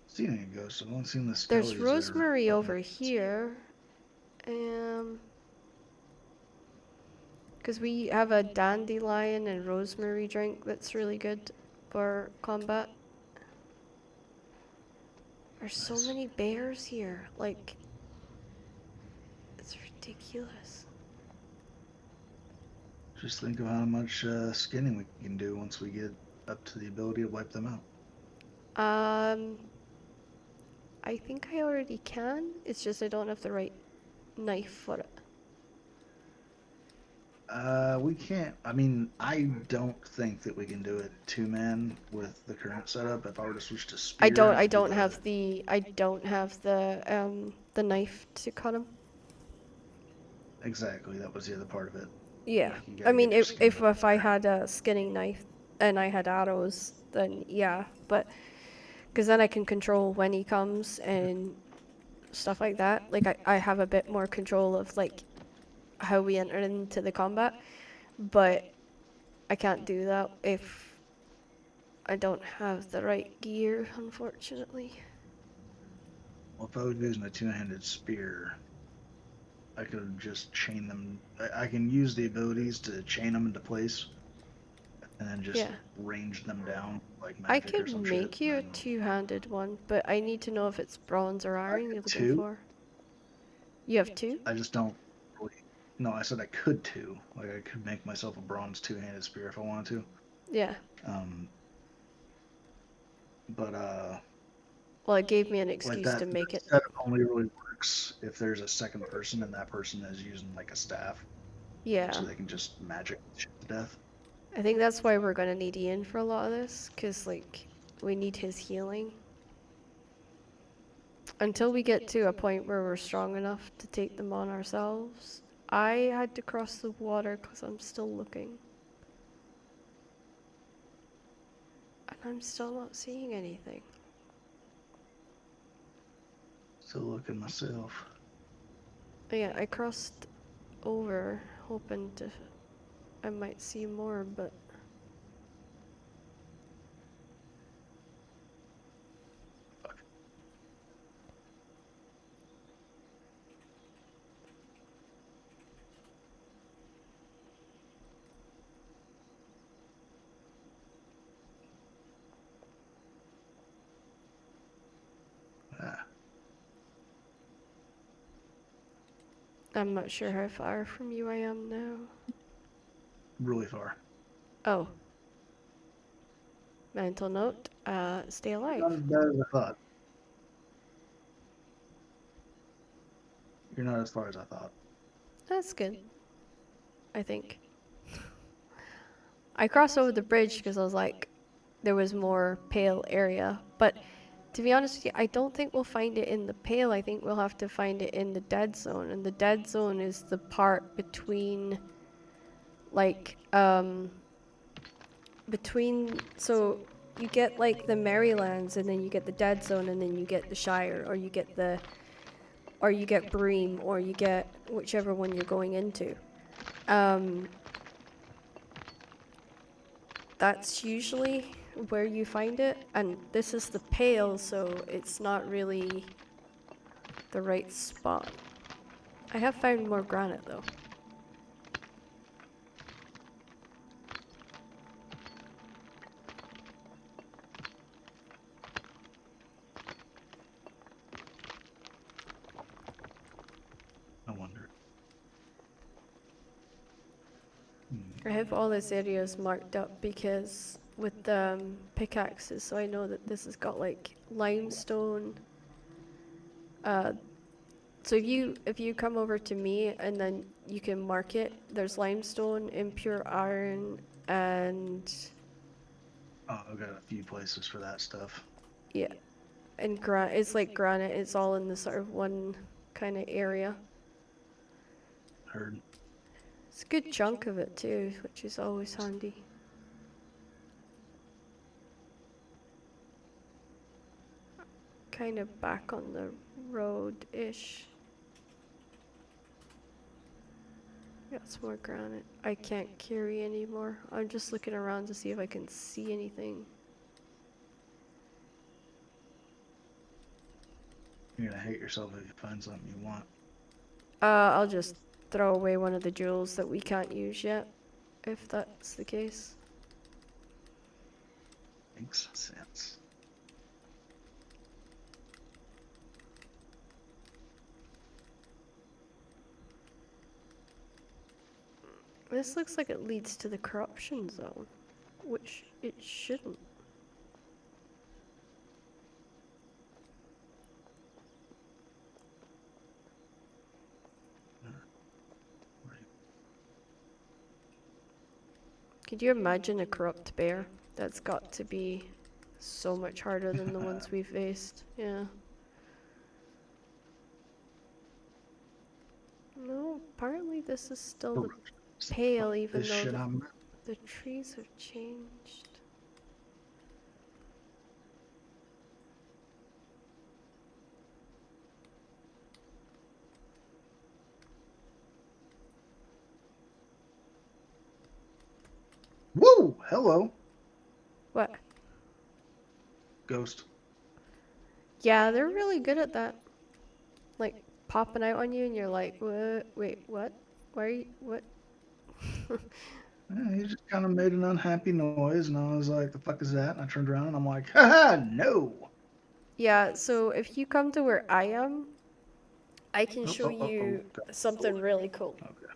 [SPEAKER 2] Seen any ghosts? I've only seen the skellies.
[SPEAKER 1] There's
[SPEAKER 2] that are
[SPEAKER 1] rosemary
[SPEAKER 2] up
[SPEAKER 1] over
[SPEAKER 2] in-
[SPEAKER 1] here. Because we have a dandelion and rosemary drink that's really good for combat. There's so
[SPEAKER 2] Nice.
[SPEAKER 1] many bears here. Like, it's ridiculous.
[SPEAKER 2] Just think of how much skinning we can do once we get up to the ability to wipe them out.
[SPEAKER 1] I think I already can. It's just I don't have the right knife for it.
[SPEAKER 2] We can't. I mean, I don't think that we can do it 2-man with the current setup. If I were to switch to spear,
[SPEAKER 1] I don't have the knife to cut him.
[SPEAKER 2] Exactly, that was the other part of it.
[SPEAKER 1] Yeah.
[SPEAKER 2] Like, you
[SPEAKER 1] I
[SPEAKER 2] gotta
[SPEAKER 1] mean,
[SPEAKER 2] get your skin
[SPEAKER 1] if I had a skinning knife and I had arrows, then yeah. But because then I can control when he comes and stuff like that. Like I have a bit more control of like how we enter into the combat. But I can't do that if I don't have the right gear, unfortunately.
[SPEAKER 2] Well, if I was using a 2-handed spear, I could just chain them. I can use the abilities to chain them into place, and then just
[SPEAKER 1] Yeah.
[SPEAKER 2] range them down like
[SPEAKER 1] I
[SPEAKER 2] magic or
[SPEAKER 1] could
[SPEAKER 2] some
[SPEAKER 1] make
[SPEAKER 2] shit.
[SPEAKER 1] you a
[SPEAKER 2] and then-
[SPEAKER 1] two-handed one, but I need to know if it's bronze or iron you're looking
[SPEAKER 2] two?
[SPEAKER 1] for. You have two?
[SPEAKER 2] I just don't. Really, no, I said I could too. Like I could make myself a bronze 2-handed spear if I wanted to.
[SPEAKER 1] Yeah.
[SPEAKER 2] But
[SPEAKER 1] Well, it gave me an
[SPEAKER 2] like
[SPEAKER 1] excuse
[SPEAKER 2] that
[SPEAKER 1] to make it.
[SPEAKER 2] setup only really works if there's a second person and that person is using like a staff,
[SPEAKER 1] Yeah.
[SPEAKER 2] so they can just magic shit to death.
[SPEAKER 1] I think that's why we're gonna need Ian for a lot of this, because, like, we need his healing. Until we get to a point where we're strong enough to take them on ourselves. I had to cross the water because I'm still looking. And I'm still not seeing anything.
[SPEAKER 2] Still looking myself.
[SPEAKER 1] Yeah, I crossed over hoping I might see more, but...
[SPEAKER 2] Fuck.
[SPEAKER 1] I'm not sure how far from you I am now.
[SPEAKER 2] Really far.
[SPEAKER 1] Oh. Mental note, stay alive.
[SPEAKER 2] Not as bad as I thought. You're not as far as I thought.
[SPEAKER 1] That's good. I think. I crossed over the bridge because I was like, there was more pale area. But to be honest with you, I don't think we'll find it in the pale. I think we'll have to find it in the dead zone. And the dead zone is the part between, like, so you get like the Marylands and then you get the dead zone and then you get the Shire or you get Bream or you get whichever one you're going into. That's usually where you find it, and this is the pale, so it's not really the right spot. I have found more granite though.
[SPEAKER 2] I wonder.
[SPEAKER 1] I have all these areas marked up because with the pickaxes, so I know that this has got like limestone. So if you come over to me and then you can mark it, there's limestone, impure iron, and
[SPEAKER 2] Oh, I've got a few places for that stuff.
[SPEAKER 1] yeah, and it's like granite. It's all in the sort of one kind of area.
[SPEAKER 2] Heard.
[SPEAKER 1] It's a good chunk of it too, which is always handy. Kind of back on the road-ish. Got some more granite. I can't carry anymore. I'm just looking around to see if I can see anything.
[SPEAKER 2] You're gonna hate yourself if you find something you want.
[SPEAKER 1] I'll just throw away one of the jewels that we can't use yet, if that's the case.
[SPEAKER 2] Makes sense.
[SPEAKER 1] This looks like it leads to the corruption zone, which it shouldn't. Could you imagine a corrupt bear? That's got to be so much harder than the ones we faced. Yeah. No, apparently this is still the pale, even
[SPEAKER 2] This
[SPEAKER 1] though
[SPEAKER 2] shit I'm.
[SPEAKER 1] the trees have changed.
[SPEAKER 2] Woo! Hello,
[SPEAKER 1] What?
[SPEAKER 2] ghost.
[SPEAKER 1] Yeah, they're really good at that. Like, popping out on you and you're like, what? Wait, what? Why are you, what?
[SPEAKER 2] Yeah, he just kind of made an unhappy noise, and I was like, "The fuck is that?" And I turned around, and I'm like, "Haha, no!"
[SPEAKER 1] Yeah, so if you come to where I am, I can show you
[SPEAKER 2] Okay.
[SPEAKER 1] something really cool.
[SPEAKER 2] Okay.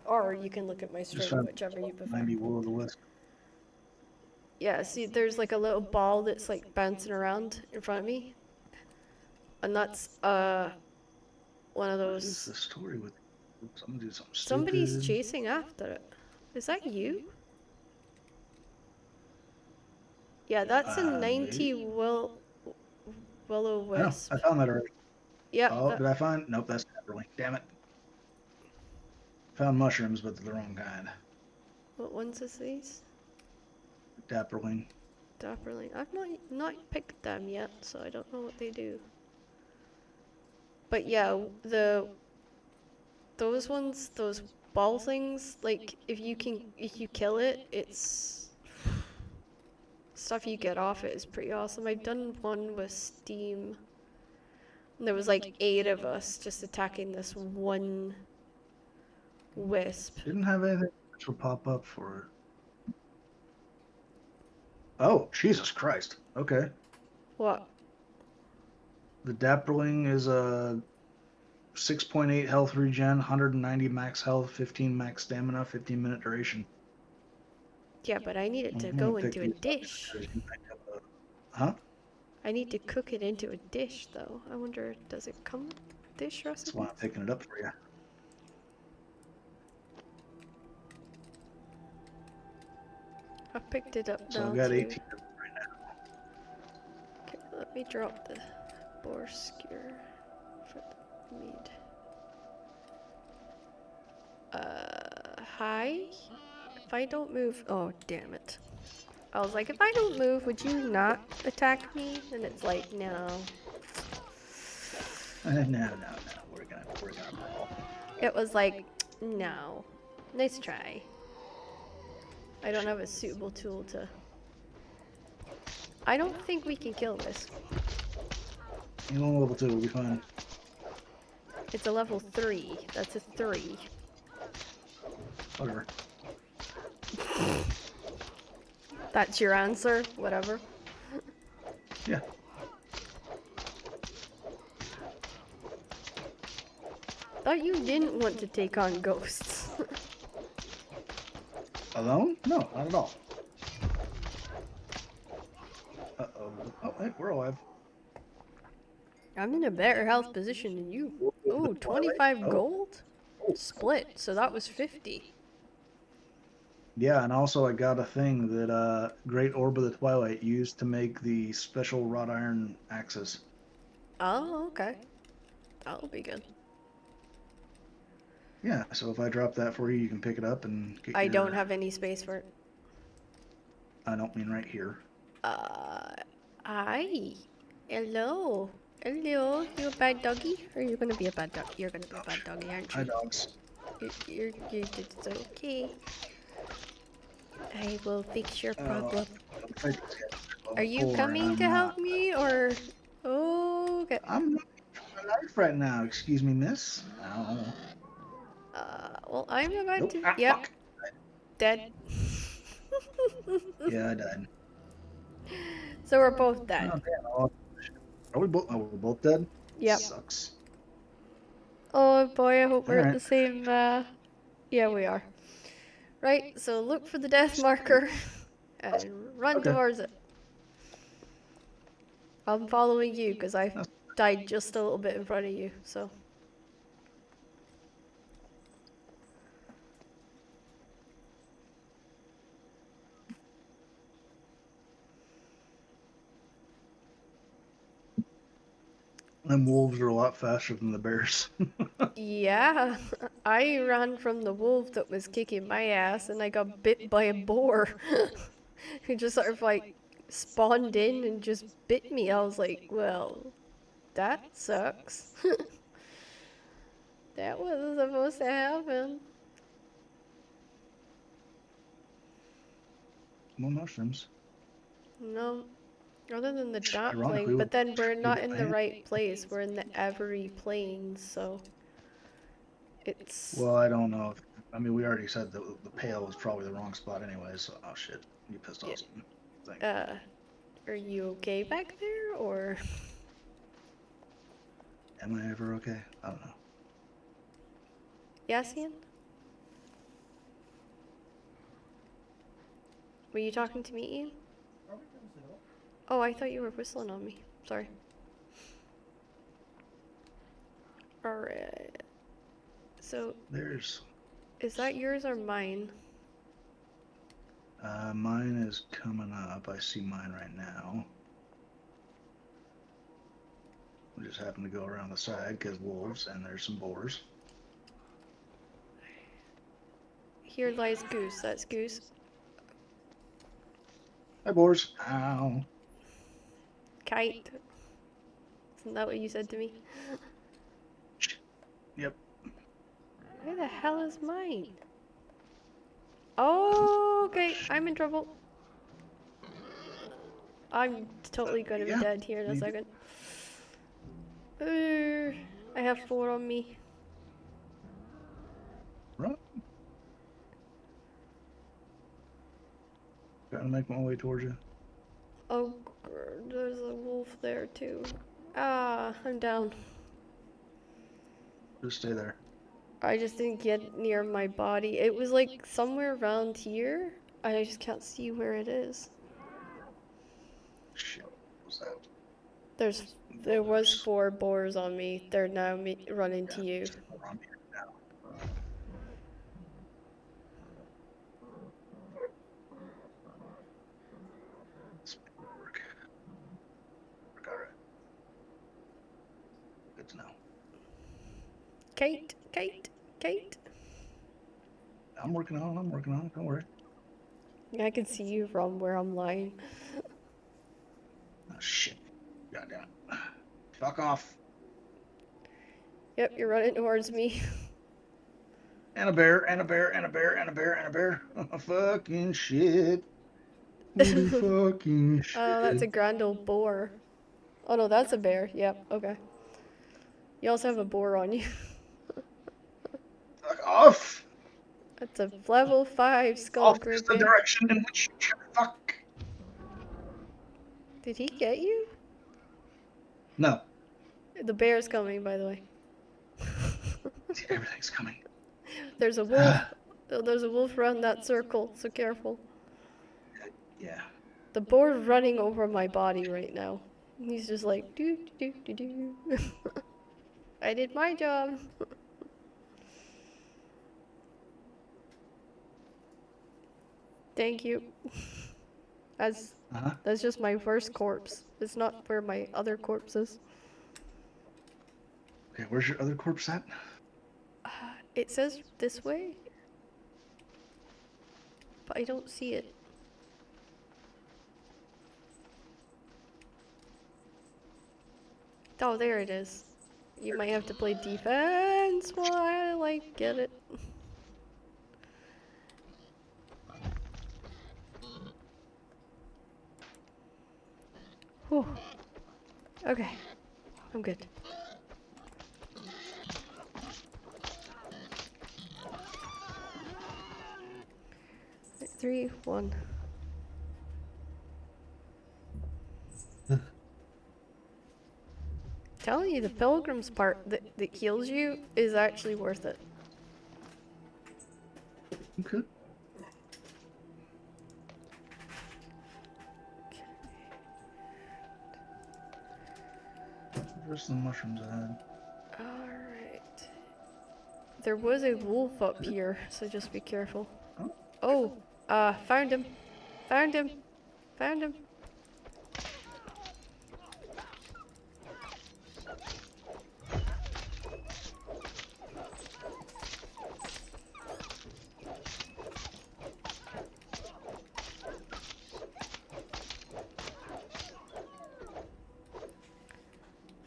[SPEAKER 1] Or you can look at my
[SPEAKER 2] Just
[SPEAKER 1] stream,
[SPEAKER 2] trying
[SPEAKER 1] whichever you
[SPEAKER 2] to
[SPEAKER 1] prefer.
[SPEAKER 2] maybe will of the wisp.
[SPEAKER 1] Yeah, see, there's like a little ball that's like bouncing around in front of me. And that's, one of
[SPEAKER 2] What is
[SPEAKER 1] those.
[SPEAKER 2] the story with? Oops, I'm gonna do something
[SPEAKER 1] Somebody's
[SPEAKER 2] stupid.
[SPEAKER 1] chasing after it. Is that you? Yeah, that's a 90
[SPEAKER 2] Maybe?
[SPEAKER 1] willow
[SPEAKER 2] I know.
[SPEAKER 1] wisp.
[SPEAKER 2] I found that already.
[SPEAKER 1] Yep.
[SPEAKER 2] Oh, did I find? Nope, that's Dapperling. Damn it. Found mushrooms, but they're the wrong kind.
[SPEAKER 1] What ones is these?
[SPEAKER 2] Dapperling.
[SPEAKER 1] Dapperling. I've not picked them yet, so I don't know what they do. But yeah, those ones, those ball things, like if you kill it, it's stuff you get off it is pretty awesome. I've done one with Steam. And there was like 8 of us just attacking this one wisp.
[SPEAKER 2] Didn't have anything which will pop up for it. Oh, Jesus Christ. Okay.
[SPEAKER 1] What?
[SPEAKER 2] The Dapperling is a 6.8 health regen, 190 max health, 15 max stamina, 15-minute duration.
[SPEAKER 1] Yeah, but I need it
[SPEAKER 2] I'm
[SPEAKER 1] to
[SPEAKER 2] gonna
[SPEAKER 1] go
[SPEAKER 2] pick
[SPEAKER 1] into a
[SPEAKER 2] these up
[SPEAKER 1] dish.
[SPEAKER 2] because you might have a... Huh?
[SPEAKER 1] I need to cook it into a dish, though. I wonder, does it come with dish
[SPEAKER 2] That's why
[SPEAKER 1] recipe?
[SPEAKER 2] I'm picking it up for you.
[SPEAKER 1] I picked it up
[SPEAKER 2] So
[SPEAKER 1] now,
[SPEAKER 2] I've got
[SPEAKER 1] too.
[SPEAKER 2] 18 of them right now.
[SPEAKER 1] Okay, let me drop the boar skewer for the meat. Hi? If I don't move... Oh, damn it. I was like, if I don't move, would you not attack me? And it's like, no.
[SPEAKER 2] No. We're gonna brawl.
[SPEAKER 1] It was like, no. Nice try. I don't have a suitable tool to... I don't think we can kill this.
[SPEAKER 2] You on level 2, we'll be fine.
[SPEAKER 1] It's a level 3. That's a 3.
[SPEAKER 2] Whatever.
[SPEAKER 1] That's your answer? Whatever.
[SPEAKER 2] Yeah.
[SPEAKER 1] Thought you didn't want to take on ghosts.
[SPEAKER 2] Alone? No, not at all. Uh-oh. Oh, hey, we're alive.
[SPEAKER 1] I'm in a better health position than you. Oh, 25 gold? Split, so that was 50.
[SPEAKER 2] Yeah, and also I got a thing that Great Orb of the Twilight used to make the special wrought iron axes.
[SPEAKER 1] Oh, okay. That'll be good.
[SPEAKER 2] Yeah, so if I drop that for you, you can pick it up and get
[SPEAKER 1] I
[SPEAKER 2] your...
[SPEAKER 1] don't have any space for it.
[SPEAKER 2] I don't mean right here.
[SPEAKER 1] Hi. Hello. Hello. You a bad doggy? Or are you gonna be a bad dog? You're gonna be a bad doggy, aren't
[SPEAKER 2] Hi,
[SPEAKER 1] you?
[SPEAKER 2] dogs.
[SPEAKER 1] It's okay. I will fix your problem. Are you coming to help me, or... Oh, okay.
[SPEAKER 2] I'm not my life right now. Excuse me, miss. Ow.
[SPEAKER 1] Well, I'm about
[SPEAKER 2] Nope.
[SPEAKER 1] to...
[SPEAKER 2] Ah,
[SPEAKER 1] Yep.
[SPEAKER 2] fuck.
[SPEAKER 1] Dead.
[SPEAKER 2] Yeah, I died.
[SPEAKER 1] So we're both dead.
[SPEAKER 2] Oh, damn. Oh, are we both? Oh, we're both dead?
[SPEAKER 1] Yep.
[SPEAKER 2] Sucks.
[SPEAKER 1] Oh boy, I hope we're at
[SPEAKER 2] Alright.
[SPEAKER 1] the same, Yeah, we are. Right, so look for the death marker and run
[SPEAKER 2] Okay.
[SPEAKER 1] towards it. I'm following you because I died just a little bit in front of you, so.
[SPEAKER 2] Them wolves are a lot faster than the bears.
[SPEAKER 1] Yeah, I ran from the wolf that was kicking my ass and I got bit by a boar. Who just sort of like spawned in and just bit me. I was like, well, that sucks. That wasn't supposed to happen.
[SPEAKER 2] More mushrooms.
[SPEAKER 1] No, other than the
[SPEAKER 2] Ironically,
[SPEAKER 1] dumpling, but then we're
[SPEAKER 2] we
[SPEAKER 1] not
[SPEAKER 2] got
[SPEAKER 1] in
[SPEAKER 2] my
[SPEAKER 1] the
[SPEAKER 2] hand.
[SPEAKER 1] right place. We're in the Avery Plains, so it's...
[SPEAKER 2] Well, I don't know. I mean, we already said the pail was probably the wrong spot anyway, so... Oh, shit. You pissed off something. Thing.
[SPEAKER 1] Are you okay back there, or...
[SPEAKER 2] Am I ever okay? I don't know.
[SPEAKER 1] Yassian? Were you talking to me, Ian? Oh, I thought you were whistling on me. Sorry. Alright. So,
[SPEAKER 2] There's...
[SPEAKER 1] is that yours or mine?
[SPEAKER 2] Mine is coming up. I see mine right now. We just happen to go around the side because wolves, and there's some boars.
[SPEAKER 1] Here lies Goose. That's Goose.
[SPEAKER 2] Hi, boars. Ow.
[SPEAKER 1] Kite. Isn't that what you said to me?
[SPEAKER 2] Yep.
[SPEAKER 1] Where the hell is mine? Oh, okay. I'm in trouble. I'm totally gonna be dead here in a second. I have 4 on me.
[SPEAKER 2] Run. Gotta make my way towards you.
[SPEAKER 1] Oh, there's a wolf there too. Ah, I'm down.
[SPEAKER 2] Just stay there.
[SPEAKER 1] I just didn't get near my body. It was like somewhere around here. I just can't see where it is.
[SPEAKER 2] Shit. What was that?
[SPEAKER 1] There was
[SPEAKER 2] Boars.
[SPEAKER 1] 4 boars on me. They're now running
[SPEAKER 2] Yeah,
[SPEAKER 1] to you.
[SPEAKER 2] there's more on here now. This might work. All right. Good to know.
[SPEAKER 1] Kate, Kate, Kate.
[SPEAKER 2] I'm working on it. I'm working on it. Don't worry.
[SPEAKER 1] I can see you from where I'm lying.
[SPEAKER 2] Oh, shit. Goddamn it. Fuck off.
[SPEAKER 1] Yep, you're running towards me.
[SPEAKER 2] And a bear, and a bear, and a bear, and a bear, and a bear. Fucking shit. Holy fucking shit.
[SPEAKER 1] That's a grand old boar. Oh no, that's a bear. Yep, okay. You also have a boar on you.
[SPEAKER 2] Fuck off.
[SPEAKER 1] That's a level 5 skull
[SPEAKER 2] Off is the
[SPEAKER 1] bear.
[SPEAKER 2] direction in which you should fuck.
[SPEAKER 1] Did he get you?
[SPEAKER 2] No.
[SPEAKER 1] The bear's coming, by the way.
[SPEAKER 2] Everything's coming.
[SPEAKER 1] There's a wolf. There's a wolf around that circle, so careful.
[SPEAKER 2] Yeah.
[SPEAKER 1] The boar's running over my body right now. He's just like, doo doo doo doo doo. I did my job. Thank you. That's just my first corpse. It's not where my other corpse is.
[SPEAKER 2] Okay, where's your other corpse at?
[SPEAKER 1] It says this way, but I don't see it. Oh, there it is. You might have to play defense while I get it. Whew. Okay, I'm good. Three, one. Telling you, the pilgrim's part that heals you is actually worth it.
[SPEAKER 2] Okay. Where's the mushrooms ahead?
[SPEAKER 1] Alright. There was a wolf up here, so just be careful.
[SPEAKER 2] Oh.
[SPEAKER 1] Oh, found him. Found him. Found him.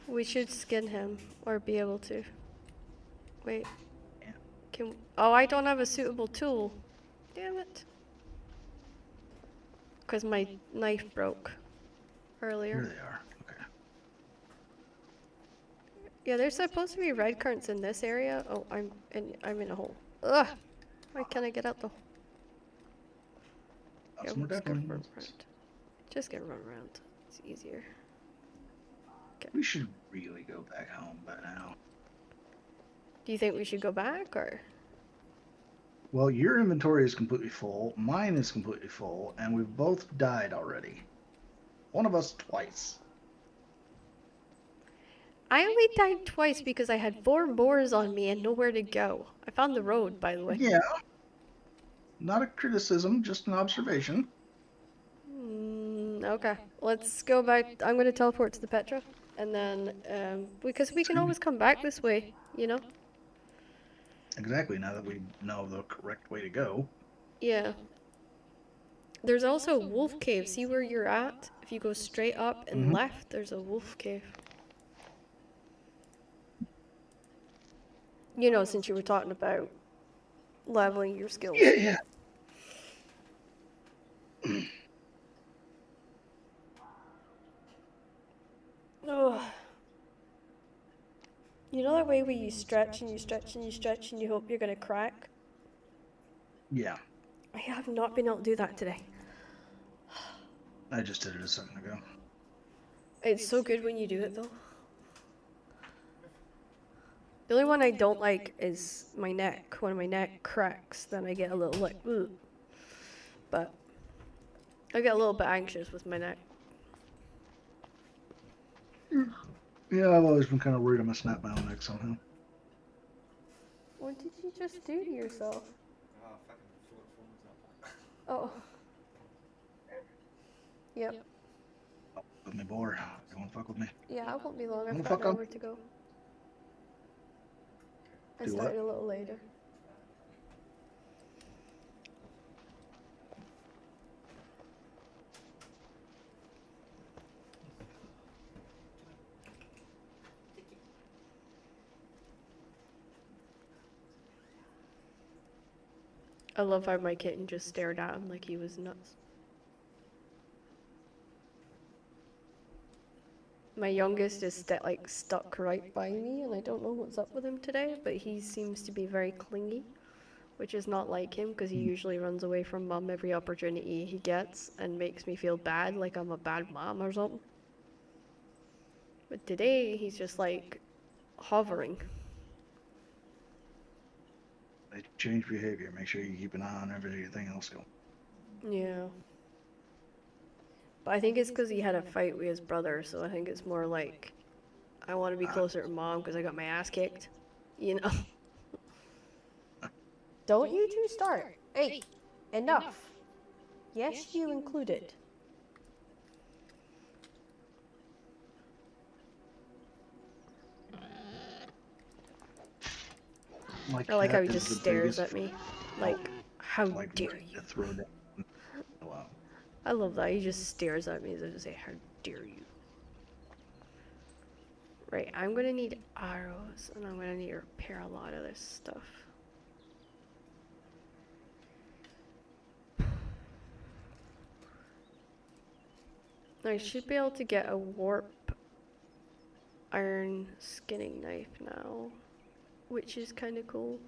[SPEAKER 1] We should skin him, or be able to. Wait.
[SPEAKER 2] Yeah.
[SPEAKER 1] Oh, I don't have a suitable tool. Damn it. Because my knife broke earlier.
[SPEAKER 2] Here they are. Okay.
[SPEAKER 1] Yeah, there's supposed to be red currants in this area. Oh, I'm in a hole. Ugh! Why can't I get out the hole? Yeah,
[SPEAKER 2] Some more
[SPEAKER 1] we'll just
[SPEAKER 2] dead
[SPEAKER 1] get run
[SPEAKER 2] ones.
[SPEAKER 1] around. Just get run around. It's easier.
[SPEAKER 2] We should really go back home by now.
[SPEAKER 1] Do you think we should go back, or?
[SPEAKER 2] Well, your inventory is completely full, mine is completely full, and we've both died already. One of us twice.
[SPEAKER 1] I only died twice because I had 4 boars on me and nowhere to go. I found the road, by the way.
[SPEAKER 2] Yeah. Not a criticism, just an observation.
[SPEAKER 1] Okay, let's go back. I'm going to teleport to the Petra, and then, because we can always come back this way, you know?
[SPEAKER 2] Exactly, now that we know the correct way to go.
[SPEAKER 1] Yeah. There's also a wolf cave. See where you're at? If you go straight up and left, there's a wolf cave. You know, since you were talking about leveling your skills.
[SPEAKER 2] Yeah.
[SPEAKER 1] Ugh. You know that way where you stretch and you stretch and you stretch and you hope you're gonna crack?
[SPEAKER 2] Yeah.
[SPEAKER 1] I have not been able to do that today.
[SPEAKER 2] I just did it a second ago.
[SPEAKER 1] It's so good when you do it though. The only one I don't like is my neck. When my neck cracks, then I get a little like, ugh. But I get a little bit anxious with my neck.
[SPEAKER 2] Yeah, I've always been kind of worried I'm gonna snap my own neck somehow.
[SPEAKER 1] What did you just do to yourself?
[SPEAKER 3] Fucking short phone's not back.
[SPEAKER 1] Oh. Yep.
[SPEAKER 2] With me, boar. You wanna fuck with me?
[SPEAKER 1] Yeah, I won't be long.
[SPEAKER 2] Wanna
[SPEAKER 1] I've got
[SPEAKER 2] fuck
[SPEAKER 1] an
[SPEAKER 2] 'em?
[SPEAKER 1] hour to go. I
[SPEAKER 2] Do
[SPEAKER 1] started
[SPEAKER 2] what?
[SPEAKER 1] a little later. I love how my kitten just stared at him like he was nuts. My youngest is like stuck right by me, and I don't know what's up with him today, but he seems to be very clingy, which is not like him because he usually runs away from mum every opportunity he gets and makes me feel bad, like I'm a bad mom or something. But today he's just like hovering.
[SPEAKER 2] They change behavior. Make sure you keep an eye on everything else going.
[SPEAKER 1] Yeah. But I think it's because he had a fight with his brother, so I think it's more like I want to be closer to mom because I got my ass kicked. You know? Don't you two start. Hey, enough. Yes, you included.
[SPEAKER 2] My
[SPEAKER 1] I like how
[SPEAKER 2] cat
[SPEAKER 1] he
[SPEAKER 2] is
[SPEAKER 1] just
[SPEAKER 2] the
[SPEAKER 1] stares
[SPEAKER 2] biggest
[SPEAKER 1] at me. Like, how
[SPEAKER 2] like
[SPEAKER 1] dare
[SPEAKER 2] ready
[SPEAKER 1] you?
[SPEAKER 2] to throw down. Wow.
[SPEAKER 1] I love that. He just stares at me as if to say, how dare you? Right, I'm gonna need arrows, and I'm gonna need to repair a lot of this stuff. I should be able to get a warp iron skinning knife now, which is kind of cool.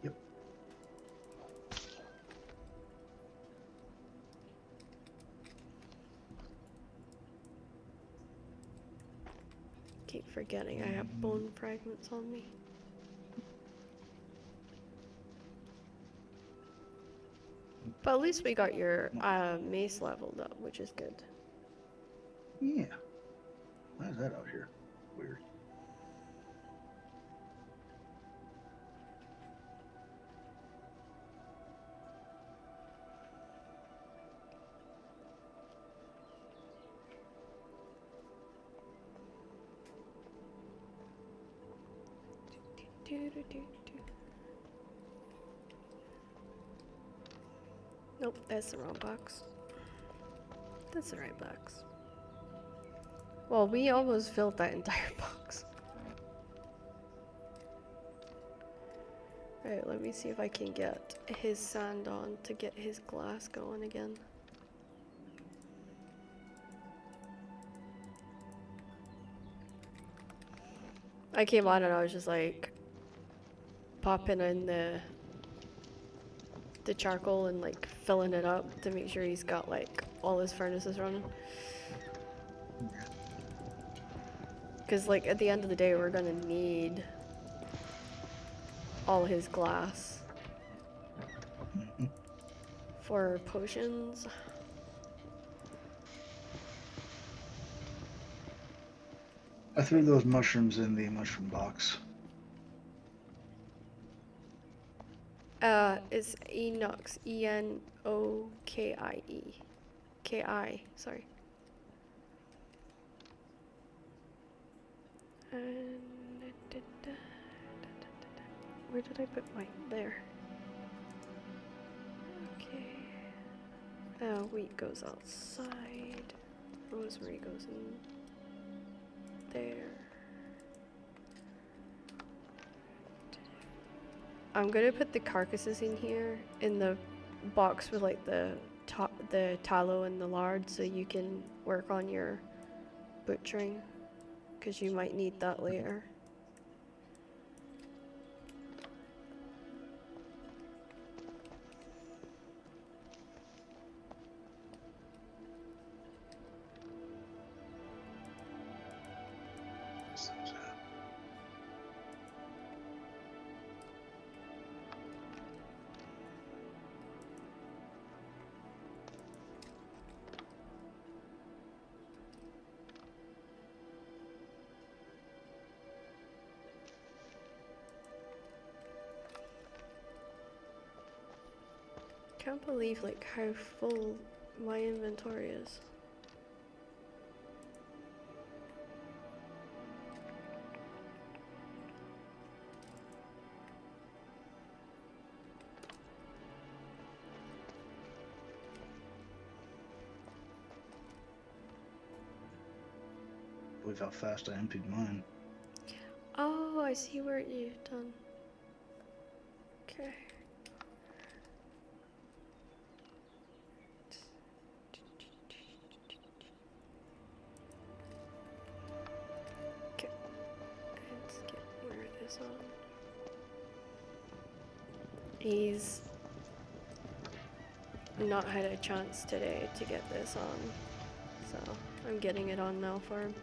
[SPEAKER 2] Yep.
[SPEAKER 1] Keep forgetting I have bone fragments on me. But at least we got your mace leveled up, which is good.
[SPEAKER 2] Yeah. Why is that out here? Weird.
[SPEAKER 1] Nope, that's the wrong box. That's the right box. Well, we almost filled that entire box. Alright, let me see if I can get his sand on to get his glass going again. I came on and I was just like popping in the charcoal and like filling it up to make sure he's got like all his furnaces running. Because like at the end of the day we're gonna need all his glass for potions.
[SPEAKER 2] I threw those mushrooms in the mushroom box.
[SPEAKER 1] It's Enox. E-N-O-K-I-E. K-I, sorry. And where did I put mine? There. Wheat goes outside. Rosemary goes in there. I'm gonna put the carcasses in here in the box with like the tallow and the lard, so you can work on your butchering, because you might need that later. Can't believe like how full my inventory is.
[SPEAKER 2] Believe how fast I emptied mine.
[SPEAKER 1] Oh, I see where you've done. Okay. Okay. Let's get where this on. He's not had a chance today to get this on, so I'm getting it on now for him.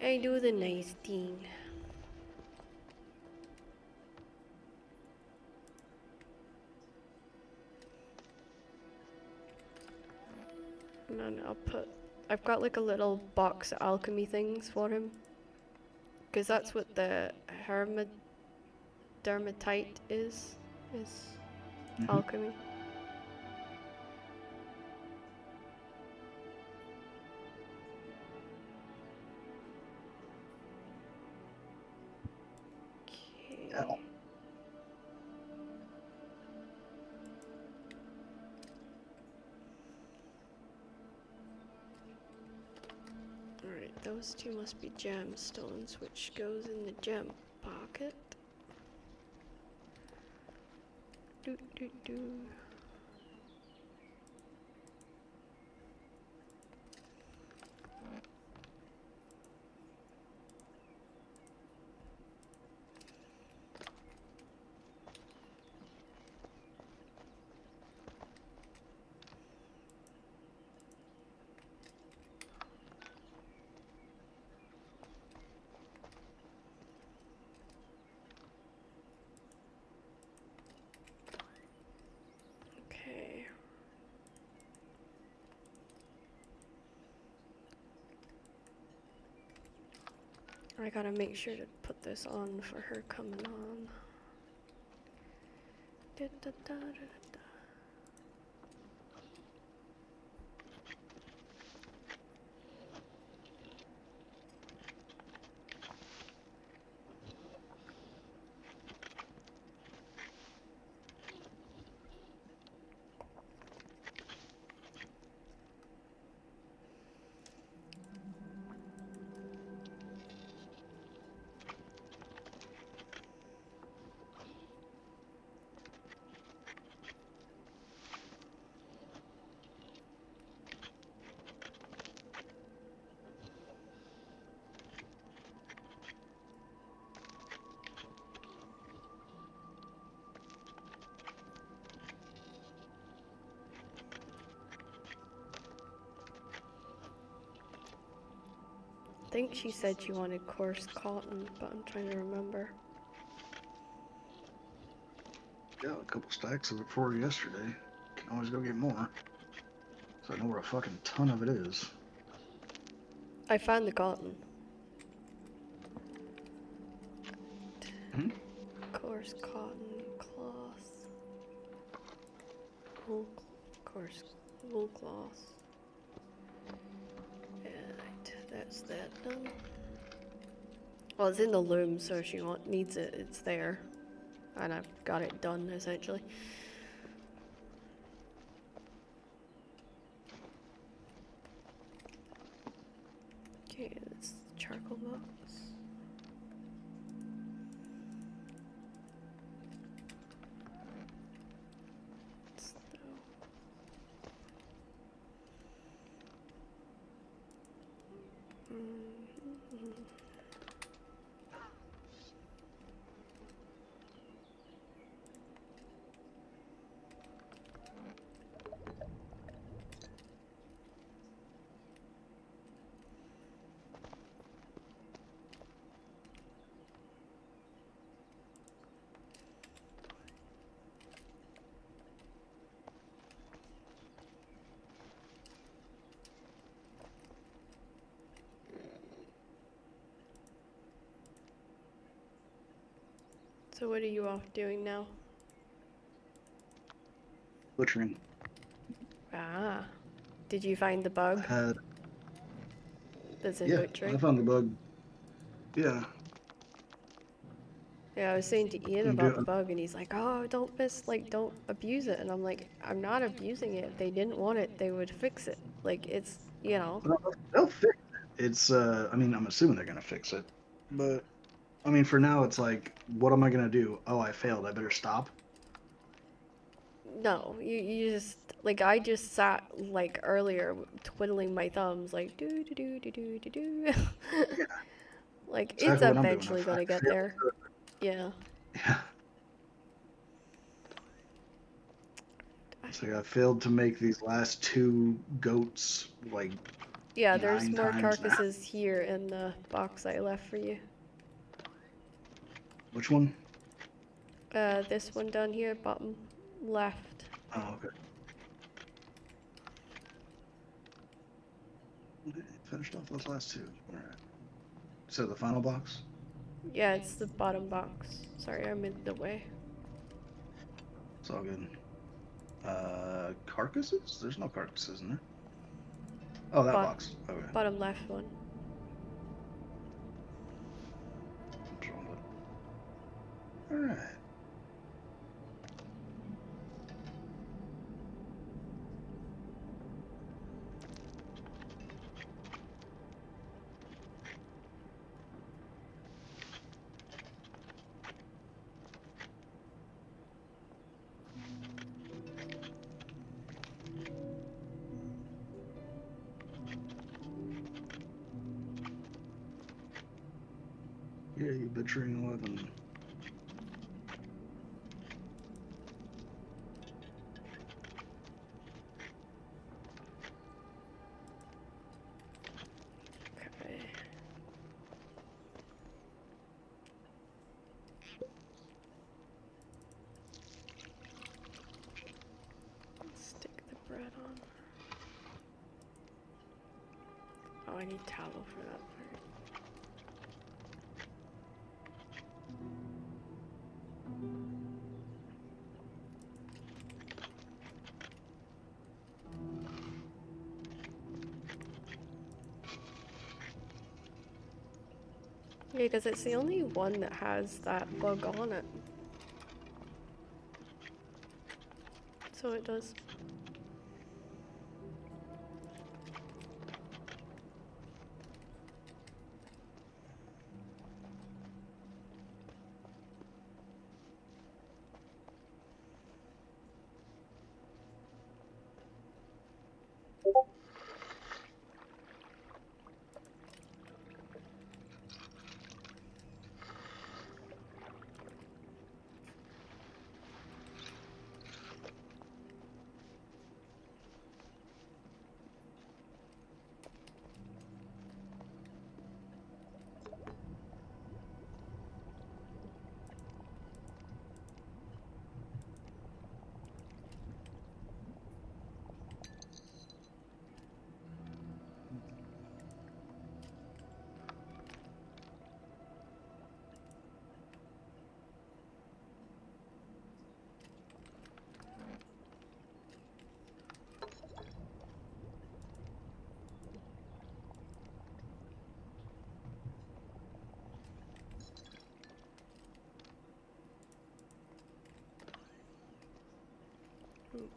[SPEAKER 1] I do the nice thing. And then I've got like a little box of alchemy things for him, because that's what the dermatite is alchemy. Okay.
[SPEAKER 2] Ow.
[SPEAKER 1] Alright, those two must be gemstones, which goes in the gem pocket. Do do do. Okay. I gotta make sure to put this on for her coming on. Da, da, da, da, da. I think she said she wanted coarse cotton, but I'm trying to remember.
[SPEAKER 2] Got a couple stacks of it for her yesterday. Can always go get more. So I know where a fucking ton of it is.
[SPEAKER 1] I found the cotton.
[SPEAKER 2] Hmm?
[SPEAKER 1] Coarse cotton cloth. Wool, coarse wool cloth. Right, that's that done. Well, it's in the loom, so if she needs it, it's there. And I've got it done, essentially. Okay, that's the charcoal box. So what are you off doing now?
[SPEAKER 2] Butchering.
[SPEAKER 1] Ah. Did you find the bug
[SPEAKER 2] Had
[SPEAKER 1] that's in
[SPEAKER 2] yeah,
[SPEAKER 1] butchering?
[SPEAKER 2] I found the bug. Yeah.
[SPEAKER 1] Yeah, I was saying to Ian
[SPEAKER 2] I'm
[SPEAKER 1] about the
[SPEAKER 2] doing.
[SPEAKER 1] bug, and he's like, "Oh, don't abuse it." And I'm like, "I'm not abusing it. If they didn't want it, they would fix it. Like, it's, you know."
[SPEAKER 2] They'll fix it. It's I mean, I'm assuming they're gonna fix it, but I mean, for now, it's like, what am I gonna do? Oh, I failed. I better stop.
[SPEAKER 1] No, you just, like, I just sat, like, earlier, twiddling my thumbs, like, do do do do do do do.
[SPEAKER 2] Yeah,
[SPEAKER 1] Like, it's
[SPEAKER 2] exactly what I'm doing.
[SPEAKER 1] eventually
[SPEAKER 2] I
[SPEAKER 1] gonna get
[SPEAKER 2] failed.
[SPEAKER 1] there. Yeah.
[SPEAKER 2] Yeah. It's like I failed to make these last two goats like
[SPEAKER 1] Yeah, there's
[SPEAKER 2] 9
[SPEAKER 1] more
[SPEAKER 2] times now.
[SPEAKER 1] carcasses here in the box I left for you.
[SPEAKER 2] Which one?
[SPEAKER 1] This one down here, bottom left.
[SPEAKER 2] Oh, okay. Okay, finished off those last two. All right. So the final box.
[SPEAKER 1] Yeah, it's the bottom box. Sorry, I'm in the way.
[SPEAKER 2] It's all good. Carcasses? There's no carcasses in there. Oh, that
[SPEAKER 1] Bot
[SPEAKER 2] box. Okay.
[SPEAKER 1] Bottom left one.
[SPEAKER 2] All right. Yeah, you butchering 11.
[SPEAKER 1] Okay. Stick the bread on. Oh, I need tallow for that part. Yeah, because it's the only one that has that bug on it. So it does.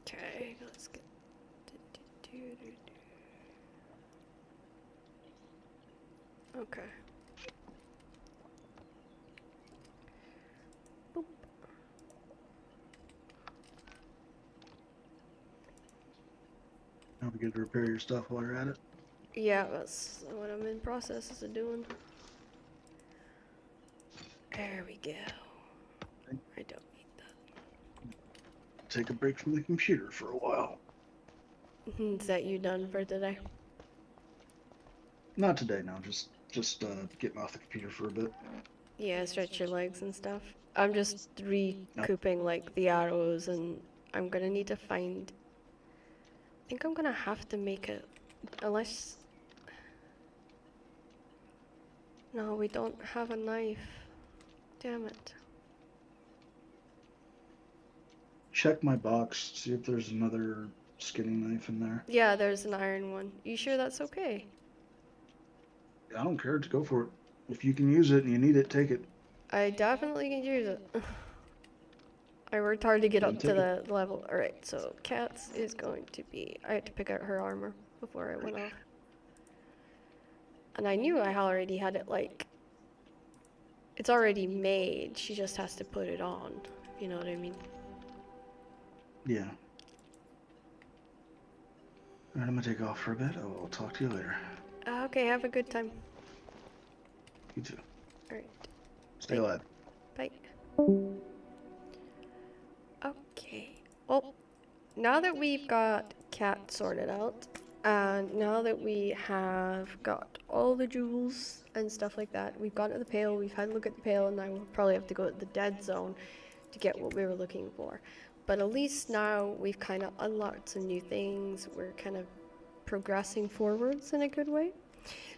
[SPEAKER 1] Okay, let's get. Okay. Boop.
[SPEAKER 2] Don't forget to repair your stuff while you're at it.
[SPEAKER 1] Yeah, that's what I'm in process of doing. There we go. I don't need that.
[SPEAKER 2] Take a break from the computer for a while.
[SPEAKER 1] Is that you done for today?
[SPEAKER 2] Not today, no. Just getting off the computer for a bit.
[SPEAKER 1] Yeah, stretch your legs and stuff. I'm just recouping like the arrows, and I'm gonna need to find. I think I'm gonna have to make it, unless. No, we don't have a knife. Damn it.
[SPEAKER 2] Check my box, see if there's another skinning knife in there.
[SPEAKER 1] Yeah, there's an iron one. You sure that's okay?
[SPEAKER 2] I don't care, just go for it. If you can use it and you need it, take it.
[SPEAKER 1] I definitely can use it. I worked hard to get
[SPEAKER 2] Then
[SPEAKER 1] up to
[SPEAKER 2] take it.
[SPEAKER 1] the level. Alright, so Kat's is going to be. I had to pick out her armor before I went off. And I knew I already had it like. It's already made, she just has to put it on. You know what I mean?
[SPEAKER 2] Yeah. Alright, I'm gonna take off for a bit. I will talk to you later.
[SPEAKER 1] Okay, have a good time.
[SPEAKER 2] You too.
[SPEAKER 1] Alright,
[SPEAKER 2] Stay
[SPEAKER 1] Bye.
[SPEAKER 2] alive.
[SPEAKER 1] bye. Okay, well, now that we've got Cat sorted out, and now that we have got all the jewels and stuff like that, we've gone to the pail, we've had a look at the pail, and now we'll probably have to go to the dead zone to get what we were looking for. But at least now we've kind of unlocked some new things, we're kind of progressing forwards in a good way.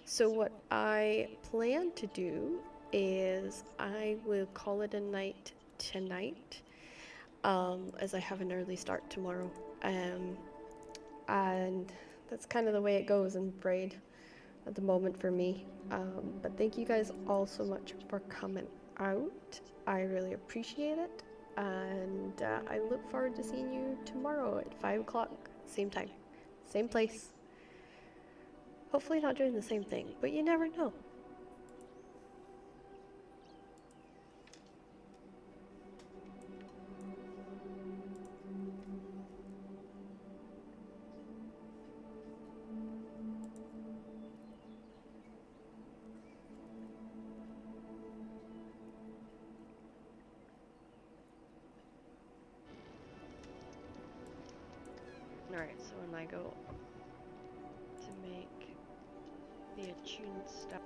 [SPEAKER 1] So what I plan to do is I will call it a night tonight, as I have an early start tomorrow. And that's kind of the way it goes in Braid at the moment for me. But thank you guys all so much for coming out. I really appreciate it. And I look forward to seeing you tomorrow at 5 o'clock, same time, same place. Hopefully not doing the same thing, but you never know. Alright, so when I go to make the attuned stuff.